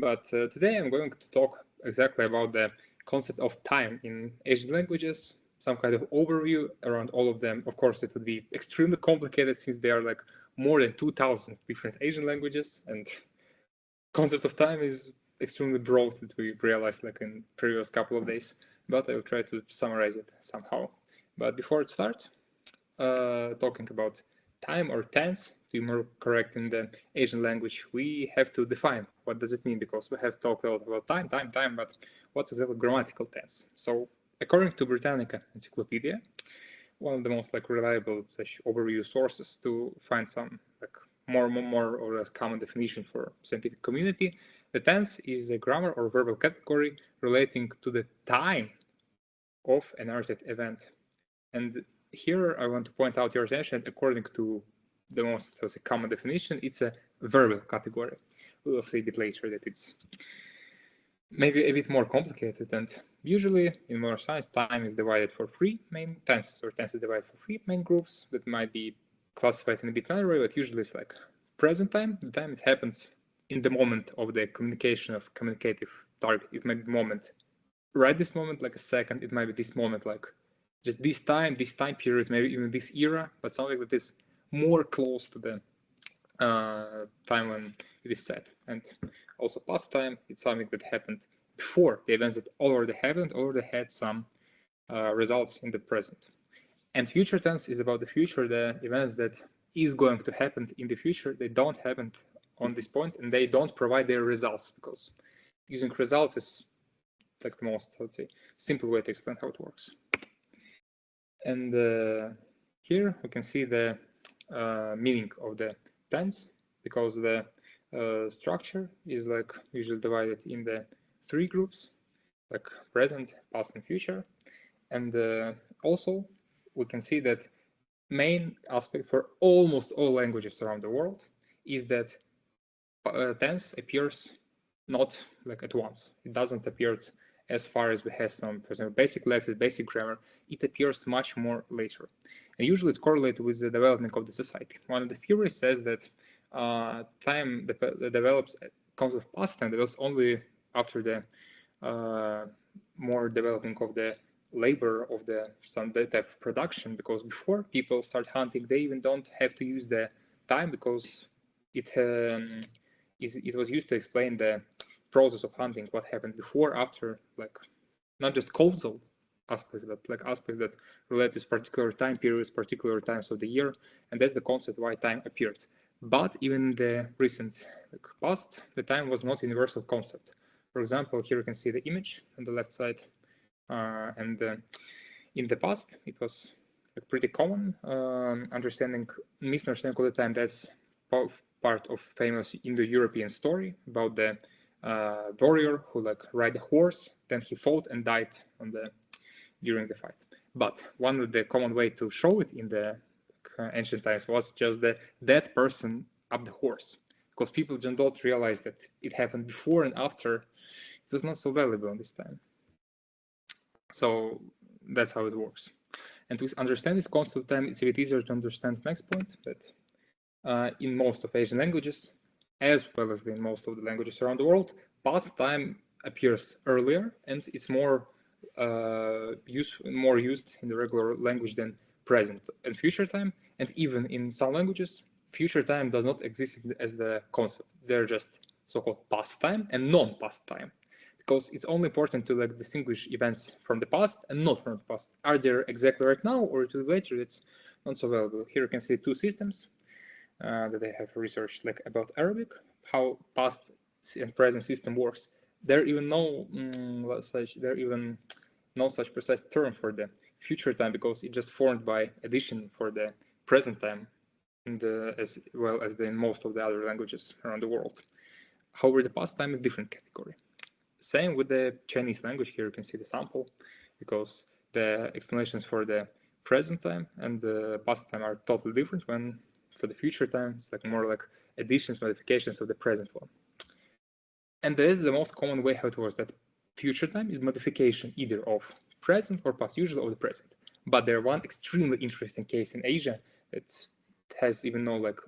S5: But today I'm going to talk exactly about the concept of time in Asian languages, some kind of overview around all of them. Of course, it would be extremely complicated since there are like more than 2,000 different Asian languages, and concept of time is extremely broad that we realized like in previous couple of days, but I will try to summarize it somehow. But before it starts, talking about time or tense, to be more correct in the Asian language, we have to define what does it mean, because we have talked a lot about time, but what's exactly grammatical tense? So according to Britannica Encyclopedia, one of the most like reliable such overview sources to find some like more or less common definition for scientific community, the tense is a grammar or verbal category relating to the time of a narrated event. And here I want to point out your attention that according to the most common definition, it's a verbal category. We will see a bit later that it's maybe a bit more complicated, and usually in modern science, time is divided for three main tenses, or tense is divided for three main groups that might be classified in a bit another way, but usually it's like present time, the time it happens in the moment of the communication of communicative target. It might be moment right this moment, like a second, it might be this moment, like just this time period, maybe even this era, but something that is more close to the time when it is set. And also past time, it's something that happened before the events that already happened, already had some results in the present. And future tense is about the future, the events that is going to happen in the future. They don't happen on this point, and they don't provide their results, because using results is like the most, let's say, simple way to explain how it works. And here we can see the meaning of the tense, because the structure is like usually divided in the three groups, like present, past, and future. And also we can see that main aspect for almost all languages around the world is that tense appears not like at once. It doesn't appear as far as we have some, for example, basic lexis, basic grammar. It appears much more later. And usually it's correlated with the development of the society. One of the theories says that time develops, concept of past time develops only after the more developing of the labor of the some type of production, because before people start hunting, they even don't have to use the time, because it was used to explain the process of hunting, what happened before, after, like not just causal aspects, but like aspects that relate to particular time periods, particular times of the year, and that's the concept why time appeared. But even in the recent past, the time was not a universal concept. For example, here you can see the image on the left side, and in the past it was a pretty common misunderstanding of the time. That's part of famous Indo-European story about the warrior who like ride a horse, then he fought and died during the fight. But one of the common way to show it in the ancient times was just the dead person up the horse, because people just don't realize that it happened before and after. It was not so valuable in this time. So that's how it works. And to understand this concept of time, it's a bit easier to understand the next point, that in most of Asian languages, as well as in most of the languages around the world, past time appears earlier, and it's more used in the regular language than present and future time. And even in some languages, future time does not exist as the concept. They're just so-called past time and non-past time, because it's only important to like distinguish events from the past and not from the past. Are they exactly right now or to later? It's not so valuable. Here you can see two systems that they have researched like about Arabic, how past and present system works. There even no such precise term for the future time, because it's just formed by addition for the present time, as well as in most of the other languages around the world. However, the past time is a different category. Same with the Chinese language. Here you can see the sample, because the explanations for the present time and the past time are totally different, when for the future time it's like more like additions, modifications of the present one. And that is the most common way how it works, that future time is modification either of present or past, usually of the present. But there's one extremely interesting case in Asia that has even no like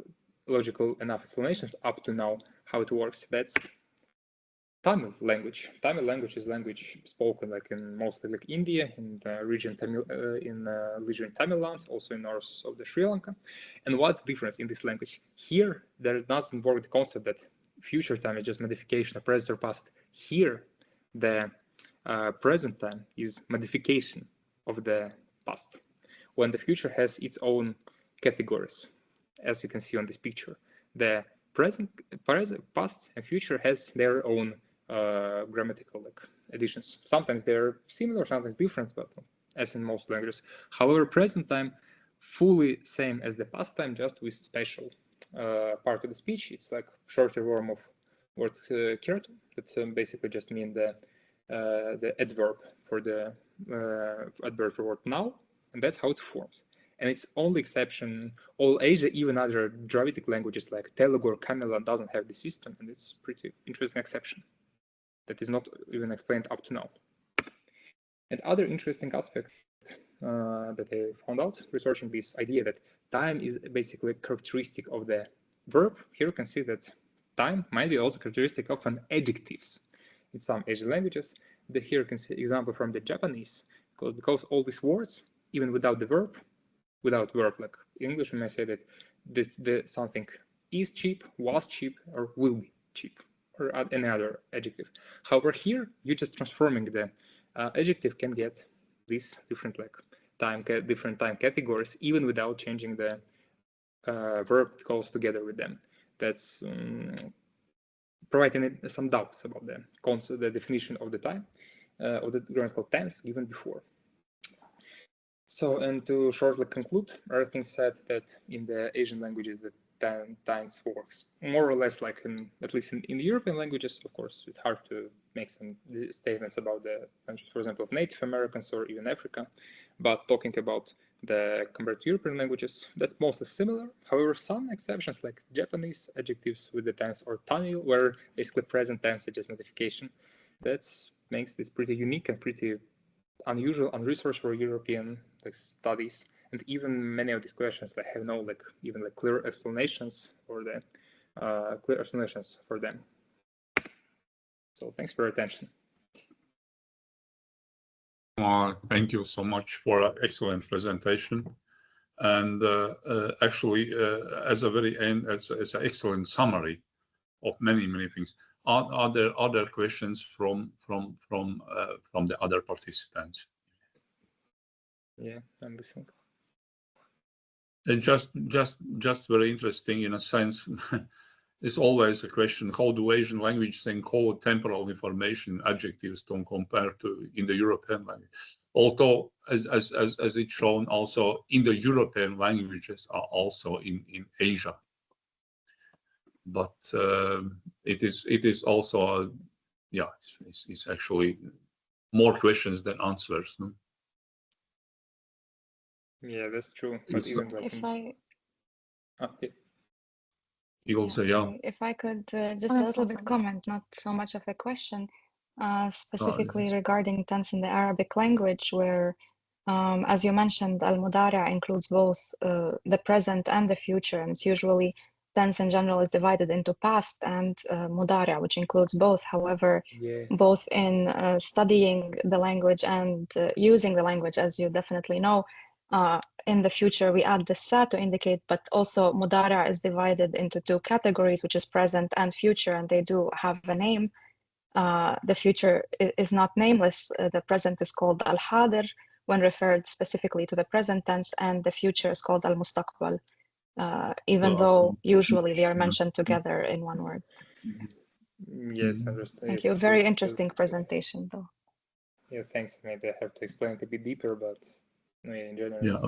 S5: logical enough explanations up to now how it works. That's Tamil language. Tamil language is language spoken like in mostly like India, in the region Tamil, region Tamil Land, also in north of the Sri Lanka. And what's the difference in this language? Here, there doesn't work the concept that future time is just modification of present or past. Here, the present time is modification of the past, when the future has its own categories, as you can see on this picture. The present, past, and future has their own grammatical additions. Sometimes they're similar, sometimes different, but as in most languages. However, present time fully same as the past time, just with special part of the speech. It's like shorter form of word kert, that basically just mean the adverb for the adverb for word now, and that's how it forms. And it's only exception, all Asia, even other Dravidic languages like Telugu or Kamilan doesn't have this system, and it's pretty interesting exception that is not even explained up to now. And other interesting aspect that I found out researching this idea that time is basically a characteristic of the verb. Here you can see that time might be also characteristic of an adjectives in some Asian languages. Here you can see example from the Japanese, because all these words, even without the verb, like English, we may say that the something is cheap, was cheap, or will be cheap, or any other adjective. However, here you're just transforming the adjective can get these different different time categories, even without changing the verb that goes together with them. That's providing some doubts about the concept, the definition of the time, of the grammatical tense given before. So, and to shortly conclude, everything said that in the Asian languages the tense works more or less like at least in the European languages. Of course, it's hard to make some statements about the languages, for example, of Native Americans or even Africa. But talking about the compared to European languages, that's mostly similar. However, some exceptions like Japanese adjectives with the tense or Tamil, where basically present tense is just modification. That makes this pretty unique and pretty unusual and research for European studies. And even many of these questions have no even clear explanations for the for them. So thanks for your attention.
S1: Thank you so much for an excellent presentation. And actually, as a very end, as an excellent summary of many things. Are there other questions from the other participants?
S5: Yeah, I'm listening.
S1: Just very interesting in a sense. It's always a question: how do Asian languages encode temporal information, adjectives, to compare to in the European language? Although, as it's shown, also in the European languages are also in Asia. But it is also it's actually more questions than answers. No?
S5: Yeah, that's true. But even
S9: if I could just a little bit comment, not so much of a question, specifically regarding tense in the Arabic language, where, as you mentioned, al-mudari' includes both the present and the future, and it's usually tense in general is divided into past and mudari', which includes both. However, both in studying the language and using the language, as you definitely know, in the future we add the sa to indicate, but also mudari' is divided into two categories, which is present and future, and they do have a name. The future is not nameless. The present is called al-hadir when referred specifically to the present tense, and the future is called al-mustaqbal, even though usually they are mentioned together in one word.
S5: Yeah, it's understood.
S9: Thank you. Very interesting presentation, though.
S5: Yeah, thanks. Maybe I have to explain it a bit deeper, but in general,
S1: it's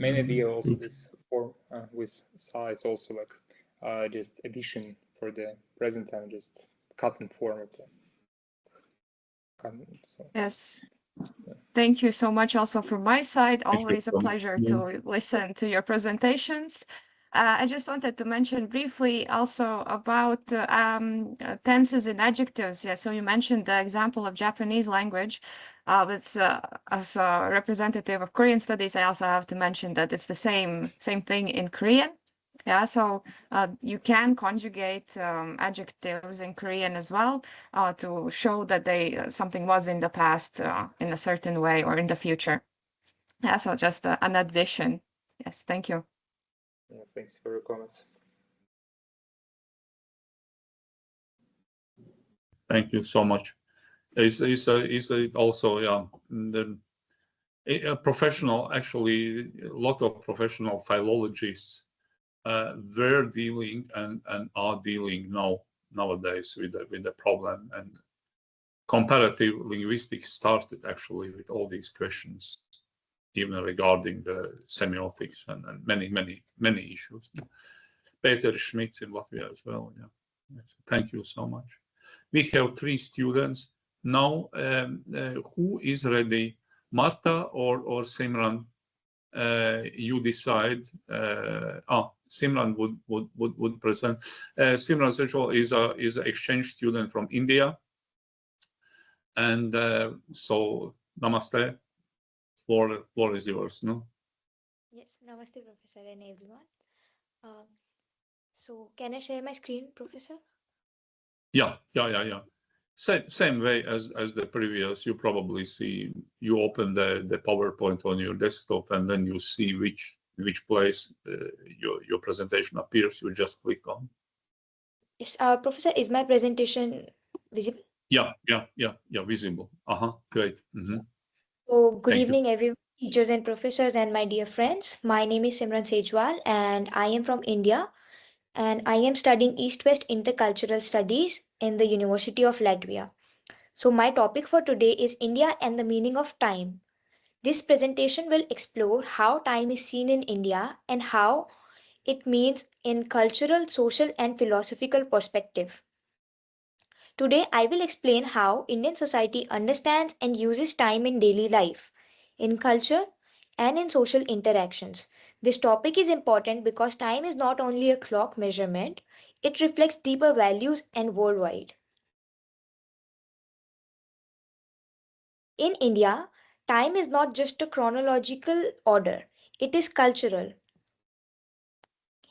S5: main idea also this form with sa, it's also just addition for the present time, just cut and form of the.
S2: Yes. Thank you so much also from my side. Always a pleasure to listen to your presentations. I just wanted to mention briefly also about tenses and adjectives. Yeah, so you mentioned the example of Japanese language. As a representative of Korean studies, I also have to mention that it's the same thing in Korean. Yeah, so you can conjugate adjectives in Korean as well to show that something was in the past in a certain way or in the future. Yeah, so just an addition. Yes, thank you.
S5: Yeah, thanks for your comments.
S1: Thank you so much. It's also, yeah, a professional, actually, a lot of professional philologists were dealing and are dealing nowadays with the problem, and comparative linguistics started actually with all these questions, even regarding the semiotics and many issues. Peter Schmitz in Latvia as well. Yeah. Thank you so much. We have 3 students now. Who is ready? Marta or Simran? You decide. Simran would present. Simran Sejwal is an exchange student from India, and so namaste. Floor is yours. No.
S4: Yes, namaste, Professor, and everyone. So can I share my screen, Professor? Yeah.
S1: Same way as the previous. You probably see, you open the PowerPoint on your desktop, and then you see which place your presentation appears. You just click on.
S4: Yes, Professor, is my presentation visible?
S1: Yeah, visible. Great.
S4: So good evening, everyone, teachers and professors, and my dear friends. My name is Simran Sejwal, and I am from India, and I am studying East-West Intercultural Studies in the University of Latvia. So my topic for today is India and the meaning of time. This presentation will explore how time is seen in India and how it means in cultural, social, and philosophical perspective. Today, I will explain how Indian society understands and uses time in daily life, in culture, and in social interactions. This topic is important because time is not only a clock measurement, it reflects deeper values and worldwide. In India, time is not just a chronological order, it is cultural.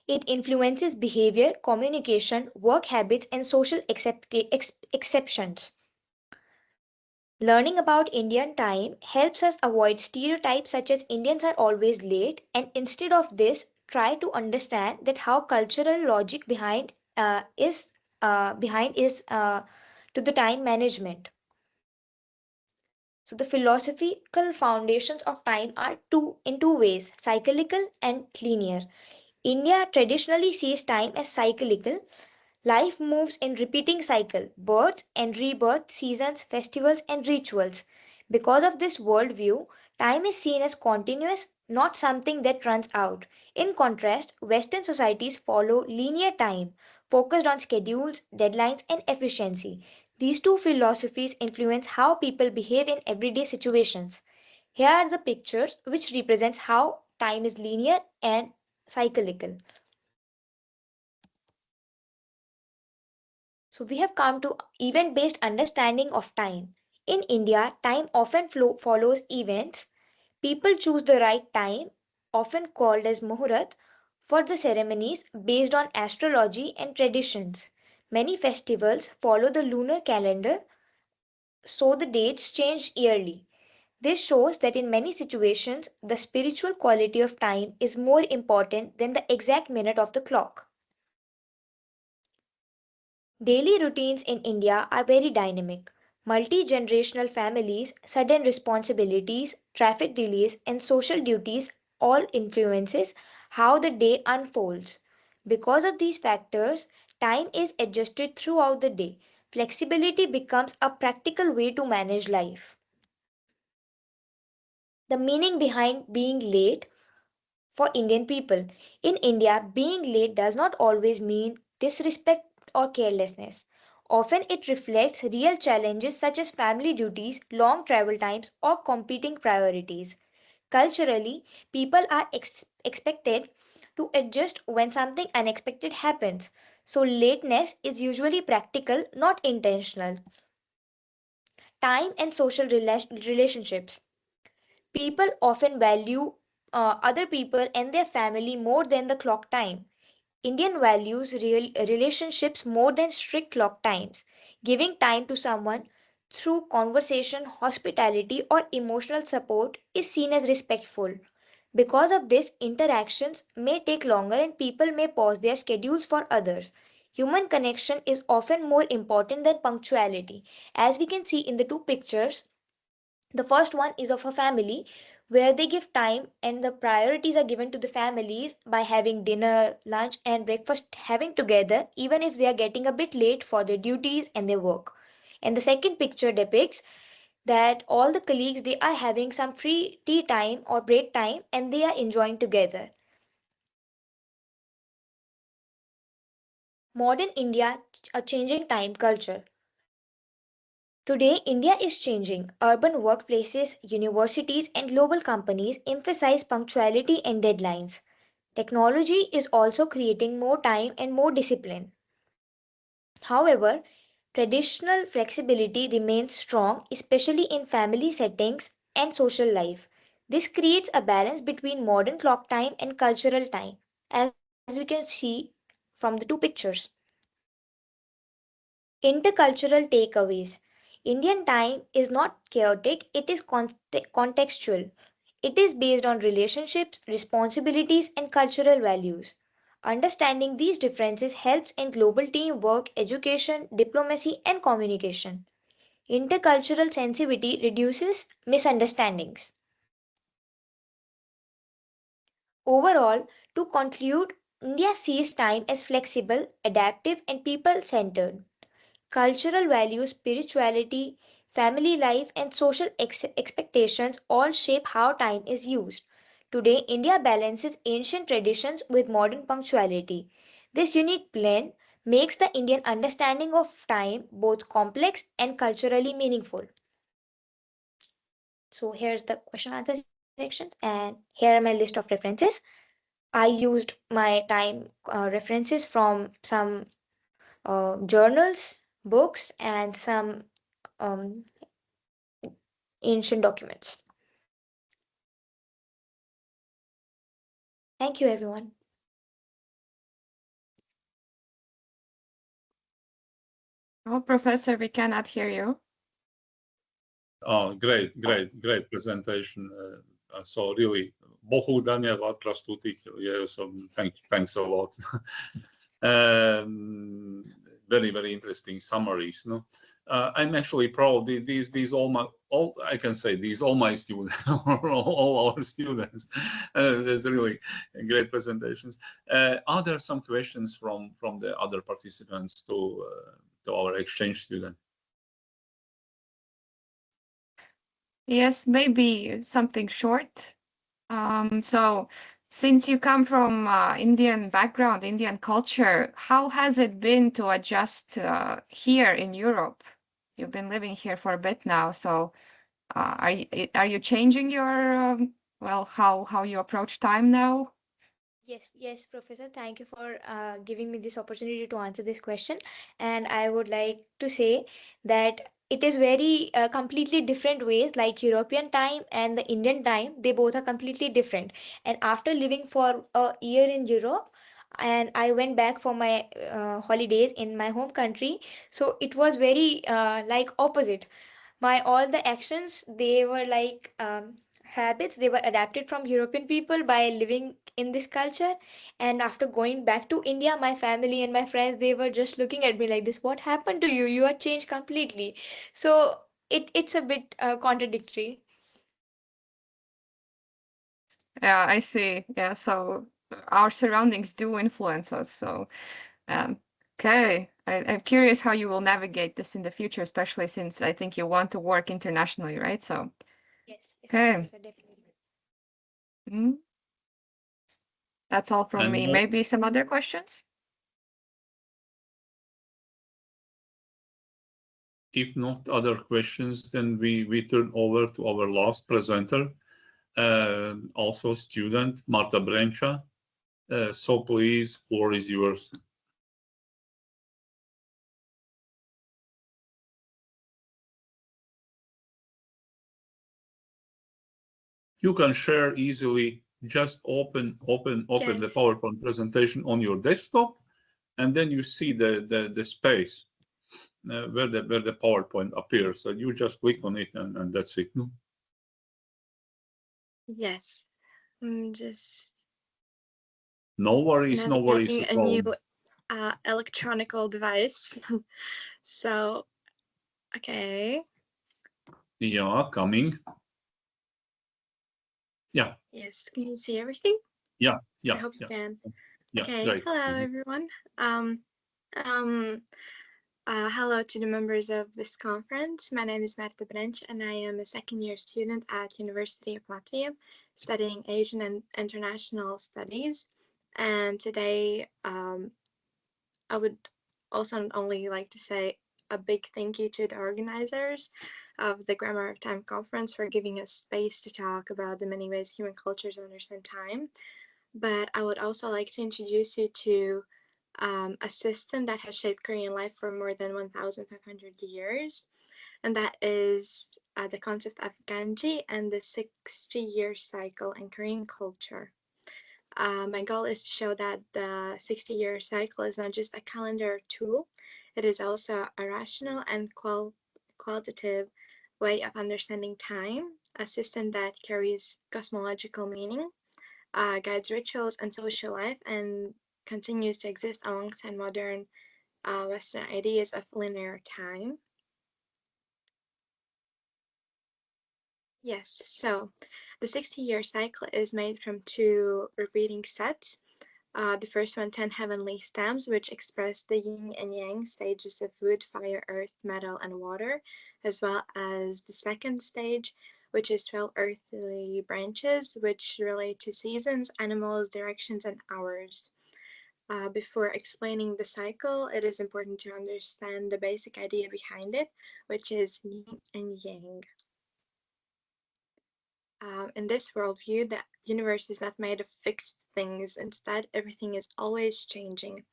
S4: It influences behavior, communication, work habits, and social exceptions. Learning about Indian time helps us avoid stereotypes such as Indians are always late, and instead of this, try to understand that how cultural logic behind is to the time management. So the philosophical foundations of time are in two ways, cyclical and linear. India traditionally sees time as cyclical. Life moves in repeating cycle, births and rebirth, seasons, festivals, and rituals. Because of this worldview, time is seen as continuous, not something that runs out. In contrast, Western societies follow linear time, focused on schedules, deadlines, and efficiency. These two philosophies influence how people behave in everyday situations. Here are the pictures which represents how time is linear and cyclical. So we have come to event-based understanding of time. In India, time often follows events. People choose the right time, often called as Muhurat, for the ceremonies based on astrology and traditions. Many festivals follow the lunar calendar, so the dates change yearly. This shows that in many situations, the spiritual quality of time is more important than the exact minute of the clock. Daily routines in India are very dynamic. Multi-generational families, sudden responsibilities, traffic delays, and social duties all influences how the day unfolds. Because of these factors, time is adjusted throughout the day. Flexibility becomes a practical way to manage life. The meaning behind being late for Indian people. In India, being late does not always mean disrespect or carelessness. Often it reflects real challenges such as family duties, long travel times, or competing priorities. Culturally, people are expected to adjust when something unexpected happens. So lateness is usually practical, not intentional. Time and social relationships. People often value other people and their family more than the clock time. Indian values relationships more than strict clock times. Giving time to someone through conversation, hospitality, or emotional support is seen as respectful. Because of this, interactions may take longer and people may pause their schedules for others. Human connection is often more important than punctuality. As we can see in the two pictures, the first one is of a family where they give time and the priorities are given to the families by having dinner, lunch, and breakfast having together, even if they are getting a bit late for their duties and their work. And the second picture depicts that all the colleagues, they are having some free tea time or break time and they are enjoying together. Modern India, a changing time culture. Today, India is changing. Urban workplaces, universities, and global companies emphasize punctuality and deadlines. Technology is also creating more time and more discipline. However, traditional flexibility remains strong, especially in family settings and social life. This creates a balance between modern clock time and cultural time, as we can see from the two pictures. Intercultural takeaways. Indian time is not chaotic, it is contextual. It is based on relationships, responsibilities, and cultural values. Understanding these differences helps in global teamwork, education, diplomacy, and communication. Intercultural sensitivity reduces misunderstandings. Overall, to conclude, India sees time as flexible, adaptive, and people-centered. Cultural values, spirituality, family life, and social expectations all shape how time is used. Today, India balances ancient traditions with modern punctuality. This unique blend makes the Indian understanding of time both complex and culturally meaningful. So here's the question answer sections, and here are my list of references. I used my time references from some journals, books, and some ancient documents. Thank you, everyone.
S2: Oh, Professor, we cannot hear you.
S1: Oh, great presentation. So really, Bohu Daniel Prastutik, thanks a lot. Very interesting summaries. No, I'm actually proud. These all my students, all our students. There's really great presentations. Are there some questions from the other participants to our exchange student?
S2: Yes, maybe something short. So since you come from Indian background, Indian culture, how has it been to adjust here in Europe? You've been living here for a bit now, so are you changing your how you approach time now?
S4: Yes, Professor. Thank you for giving me this opportunity to answer this question. And I would like to say that it is very completely different ways, like European time and the Indian time. They both are completely different. And after living for a year in Europe, and I went back for my holidays in my home country, so it was very like opposite. My all the actions, they were like habits, they were adapted from European people by living in this culture. And after going back to India, my family and my friends, they were just looking at me like this, what happened to you? You are changed completely. So it's a bit contradictory.
S2: Yeah, I see. Yeah, so our surroundings do influence us. So okay, I'm curious how you will navigate this in the future, especially since I think you want to work internationally, right? So
S4: yes,
S2: okay.
S4: Professor, definitely.
S2: That's all from me. Maybe some other questions?
S1: If not other questions, then we turn over to our last presenter, also student, Marta Brencha. So please, floor is yours. You can share easily. Just open the PowerPoint presentation on your desktop, and then you see the space where the PowerPoint appears. So you just click on it, and that's it. No?
S6: Yes, just
S1: no worries.
S6: navigating
S1: No worries.
S6: electronical device. So, okay.
S1: Yeah, coming. Yeah.
S6: Yes, can you see everything?
S1: Yeah, yeah.
S6: I hope you can.
S1: Yeah,
S6: Okay,
S1: great.
S6: hello everyone. Hello to the members of this conference. My name is Mārča Auziņa and I am a second-year student at University of Latvia studying Asian and International Studies. And today I would also not only like to say a big thank you to the organizers of the Grammar of Time conference for giving us space to talk about the many ways human cultures understand time. But I would also like to introduce you to a system that has shaped Korean life for more than 1,500 years, and that is the concept of Ganji and the 60-year cycle in Korean culture. My goal is to show that the 60-year cycle is not just a calendar tool, it is also a rational and qualitative way of understanding time, a system that carries cosmological meaning, guides rituals and social life, and continues to exist alongside modern Western ideas of linear time. Yes, so the 60-year cycle is made from two repeating sets. The first one, 10 heavenly stems, which express the yin and yang stages of wood, fire, earth, metal, and water, as well as the second stage, which is 12 earthly branches, which relate to seasons, animals, directions, and hours. Before explaining the cycle, it is important to understand the basic idea behind it, which is yin and yang. In this worldview, the universe is not made of fixed things. Instead, everything is always changing.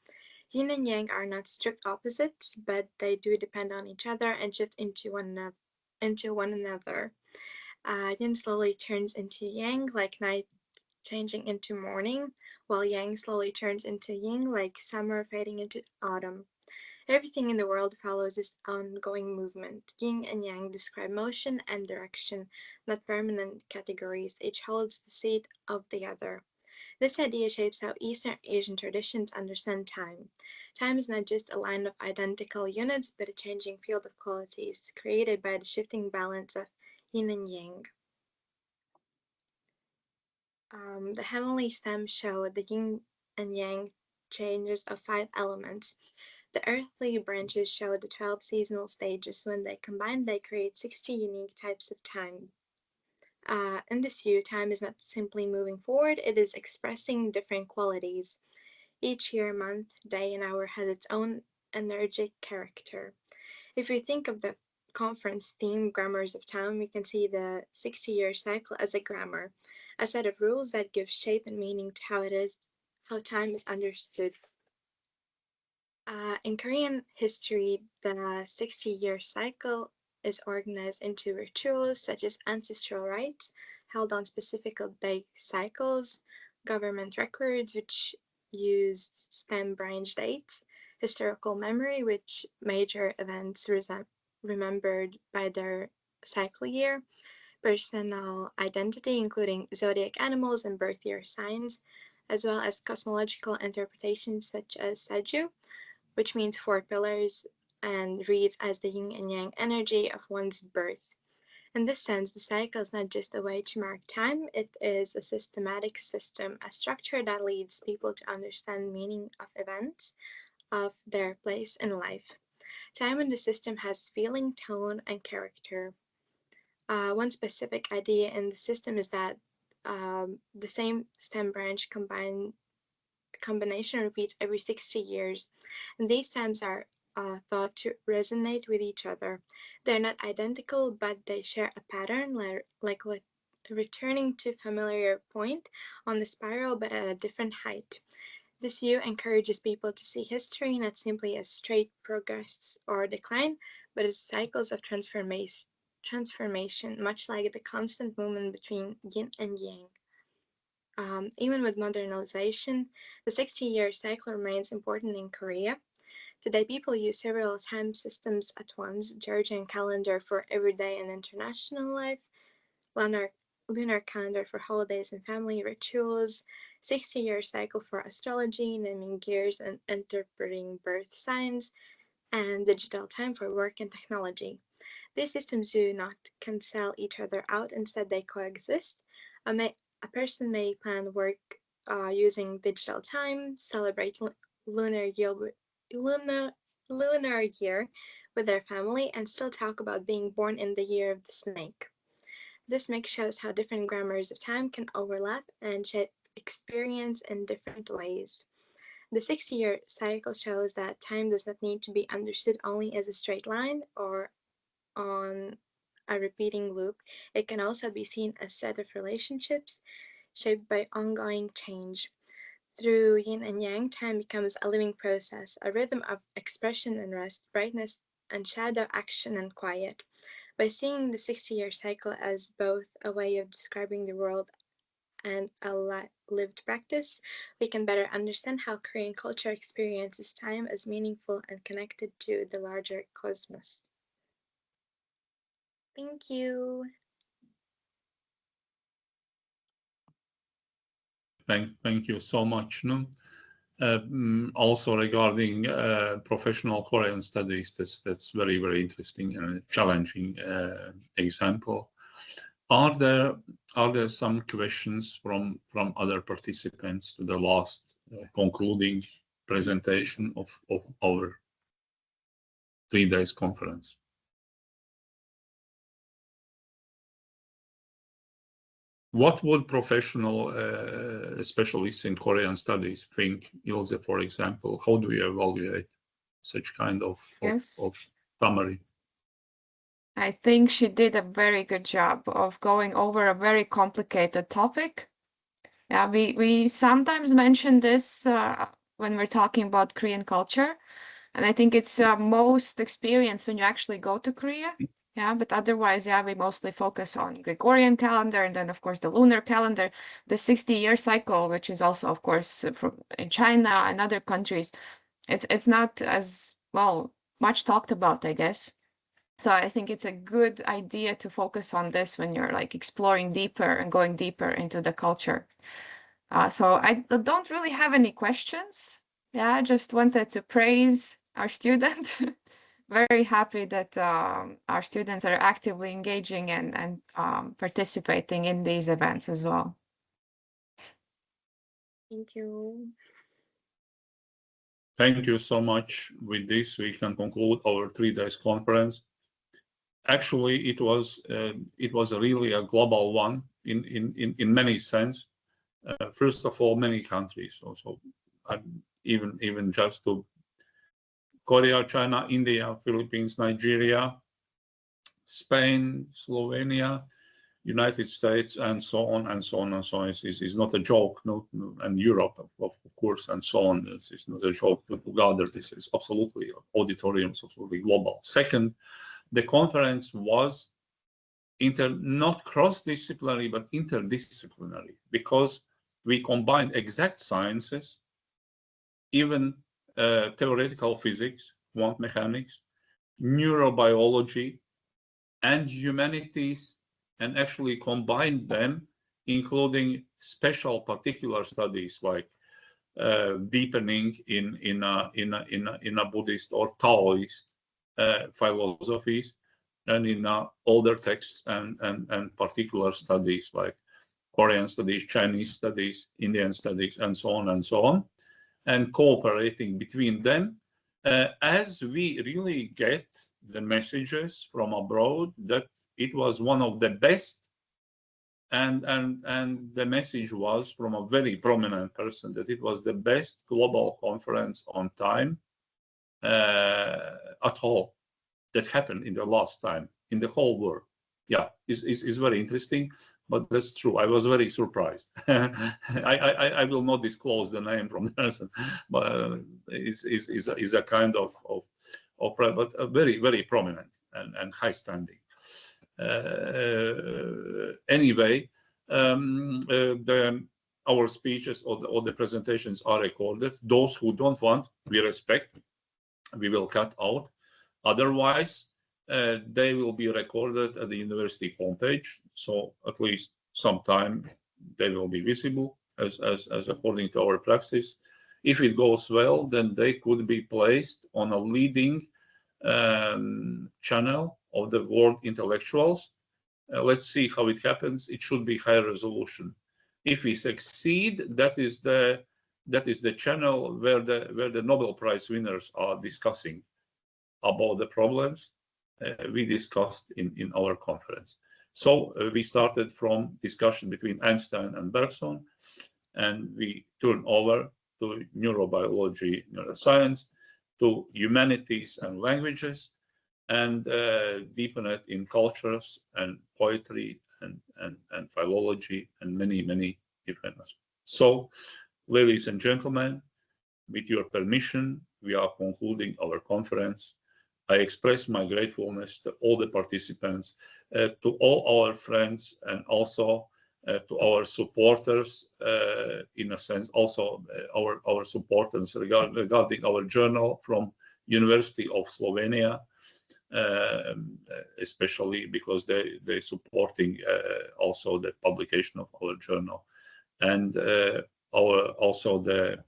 S6: Yin and yang are not strict opposites, but they do depend on each other and shift into one another. Yin slowly turns into yang, like night changing into morning, while yang slowly turns into yin, like summer fading into autumn. Everything in the world follows this ongoing movement. Yin and yang describe motion and direction, not permanent categories. Each holds the seat of the other. This idea shapes how Eastern Asian traditions understand time. Time is not just a line of identical units, but a changing field of qualities, created by the shifting balance of yin and yang. The heavenly stems show the yin and yang changes of 5 elements. The earthly branches show the 12 seasonal stages. When they combine, they create 60 unique types of time. In this view, time is not simply moving forward, it is expressing different qualities. Each year, month, day, and hour has its own energetic character. If we think of the conference theme, Grammars of Time, we can see the 60-year cycle as a grammar, a set of rules that give shape and meaning to how time is understood. In Korean history, the 60-year cycle is organized into rituals such as ancestral rites held on specific day cycles, government records which use stem branch dates, historical memory which major events remembered by their cycle year, personal identity including zodiac animals and birth year signs, as well as cosmological interpretations such as Saju, which means 4 pillars and reads as the yin and yang energy of one's birth. In this sense, the cycle is not just a way to mark time, it is a systematic system, a structure that leads people to understand meaning of events, of their place in life. Time in the system has feeling, tone, and character. One specific idea in the system is that the same stem branch combination repeats every 60 years, and these times are thought to resonate with each other. They're not identical, but they share a pattern, like returning to a familiar point on the spiral, but at a different height. This view encourages people to see history not simply as straight progress or decline, but as cycles of transformation, much like the constant movement between yin and yang. Even with modernization, the 60-year cycle remains important in Korea. Today, people use several time systems at once: Georgian calendar for everyday and international life, lunar calendar for holidays and family rituals, 60-year cycle for astrology, naming years and interpreting birth signs, and digital time for work and technology. These systems do not cancel each other out, instead they coexist. A person may plan work using digital time, celebrate lunar year with their family, and still talk about being born in the year of the snake. This mix shows how different grammars of time can overlap and shape experience in different ways. The 60-year cycle shows that time does not need to be understood only as a straight line or on a repeating loop. It can also be seen as a set of relationships shaped by ongoing change. Through yin and yang, time becomes a living process, a rhythm of expression and rest, brightness and shadow, action and quiet. By seeing the 60-year cycle as both a way of describing the world and a lived practice, we can better understand how Korean culture experiences time as meaningful and connected to the larger cosmos. Thank you.
S1: Thank you so much. No? Also regarding professional Korean studies, that's very, very interesting and challenging example. Are there some questions from other participants to the last concluding presentation of our 3 days conference? What would professional specialists in Korean studies think, Ilse, for example? How do you evaluate such kind of summary?
S2: I think she did a very good job of going over a very complicated topic. Yeah, we sometimes mention this when we're talking about Korean culture, and I think it's most experienced when you actually go to Korea. Yeah, but otherwise, yeah, we mostly focus on Gregorian calendar, and then of course the lunar calendar, the 60-year cycle, which is also of course in China and other countries. It's not as much talked about, I guess. So I think it's a good idea to focus on this when you're like exploring deeper and going deeper into the culture. So I don't really have any questions. Yeah, I just wanted to praise our student. Very happy that our students are actively engaging and participating in these events as well.
S6: Thank you.
S1: Thank you so much. With this, we can conclude our 3 days conference. Actually, it was really a global one in many sense. First of all, many countries. Also, even just to Korea, China, India, Philippines, Nigeria, Spain, Slovenia, United States, and so on and so on and so on. It's not a joke. No, and Europe, of course, and so on. It's not a joke to gather. This is absolutely auditoriums, absolutely global. Second, the conference was not cross-disciplinary, but interdisciplinary, because we combined exact sciences, even theoretical physics, quantum mechanics, neurobiology, and humanities, and actually combined them, including special particular studies like deepening in a Buddhist or Taoist philosophies, and in older texts and particular studies like Korean studies, Chinese studies, Indian studies, and so on and so on, and cooperating between them as we really get the messages from abroad that it was one of the best, and the message was from a very prominent person that it was the best global conference on time at all that happened in the last time in the whole world. Yeah, is very interesting, but that's true. I was very surprised. I will not disclose the name from the person, but is a kind of but a very, very prominent and high standing. Anyway, our speeches or the presentations are recorded. Those who don't want, we respect. We will cut out. Otherwise, they will be recorded at the university homepage. So at least sometime they will be visible as according to our practice. If it goes well, then they could be placed on a leading channel of the world intellectuals. Let's see how it happens. It should be high resolution. If we succeed, that is the channel where the Nobel Prize winners are discussing about the problems we discussed in our conference. So we started from discussion between Einstein and Bergson, and we turn over to neurobiology, neuroscience, to humanities and languages, and deepen it in cultures and poetry and philology and many different aspects. So, ladies and gentlemen, with your permission, we are concluding our conference. I express my gratefulness to all the participants, to all our friends, and also to our supporters, in a sense, also our supporters regarding our journal from University of Slovenia, especially because they supporting also the publication of our journal, and also the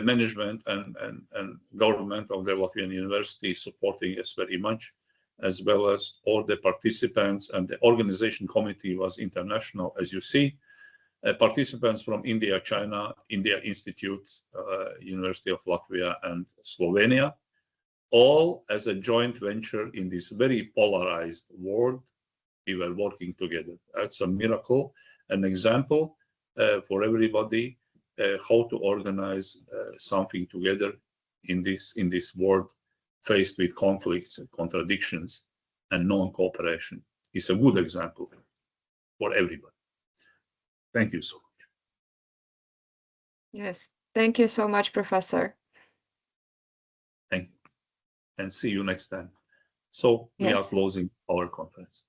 S1: management and government of the Latvian University supporting us very much, as well as all the participants, and the organization committee was international, as you see. Participants from India, China, India Institute, University of Latvia, and Slovenia, all as a joint venture in this very polarized world. We were working together. That's a miracle, an example for everybody how to organize something together in this world faced with conflicts, contradictions, and non-cooperation. It's a good example for everybody. Thank you so much.
S2: Yes, thank you so much, Professor.
S1: Thank you, and see you next time. So we are closing our conference.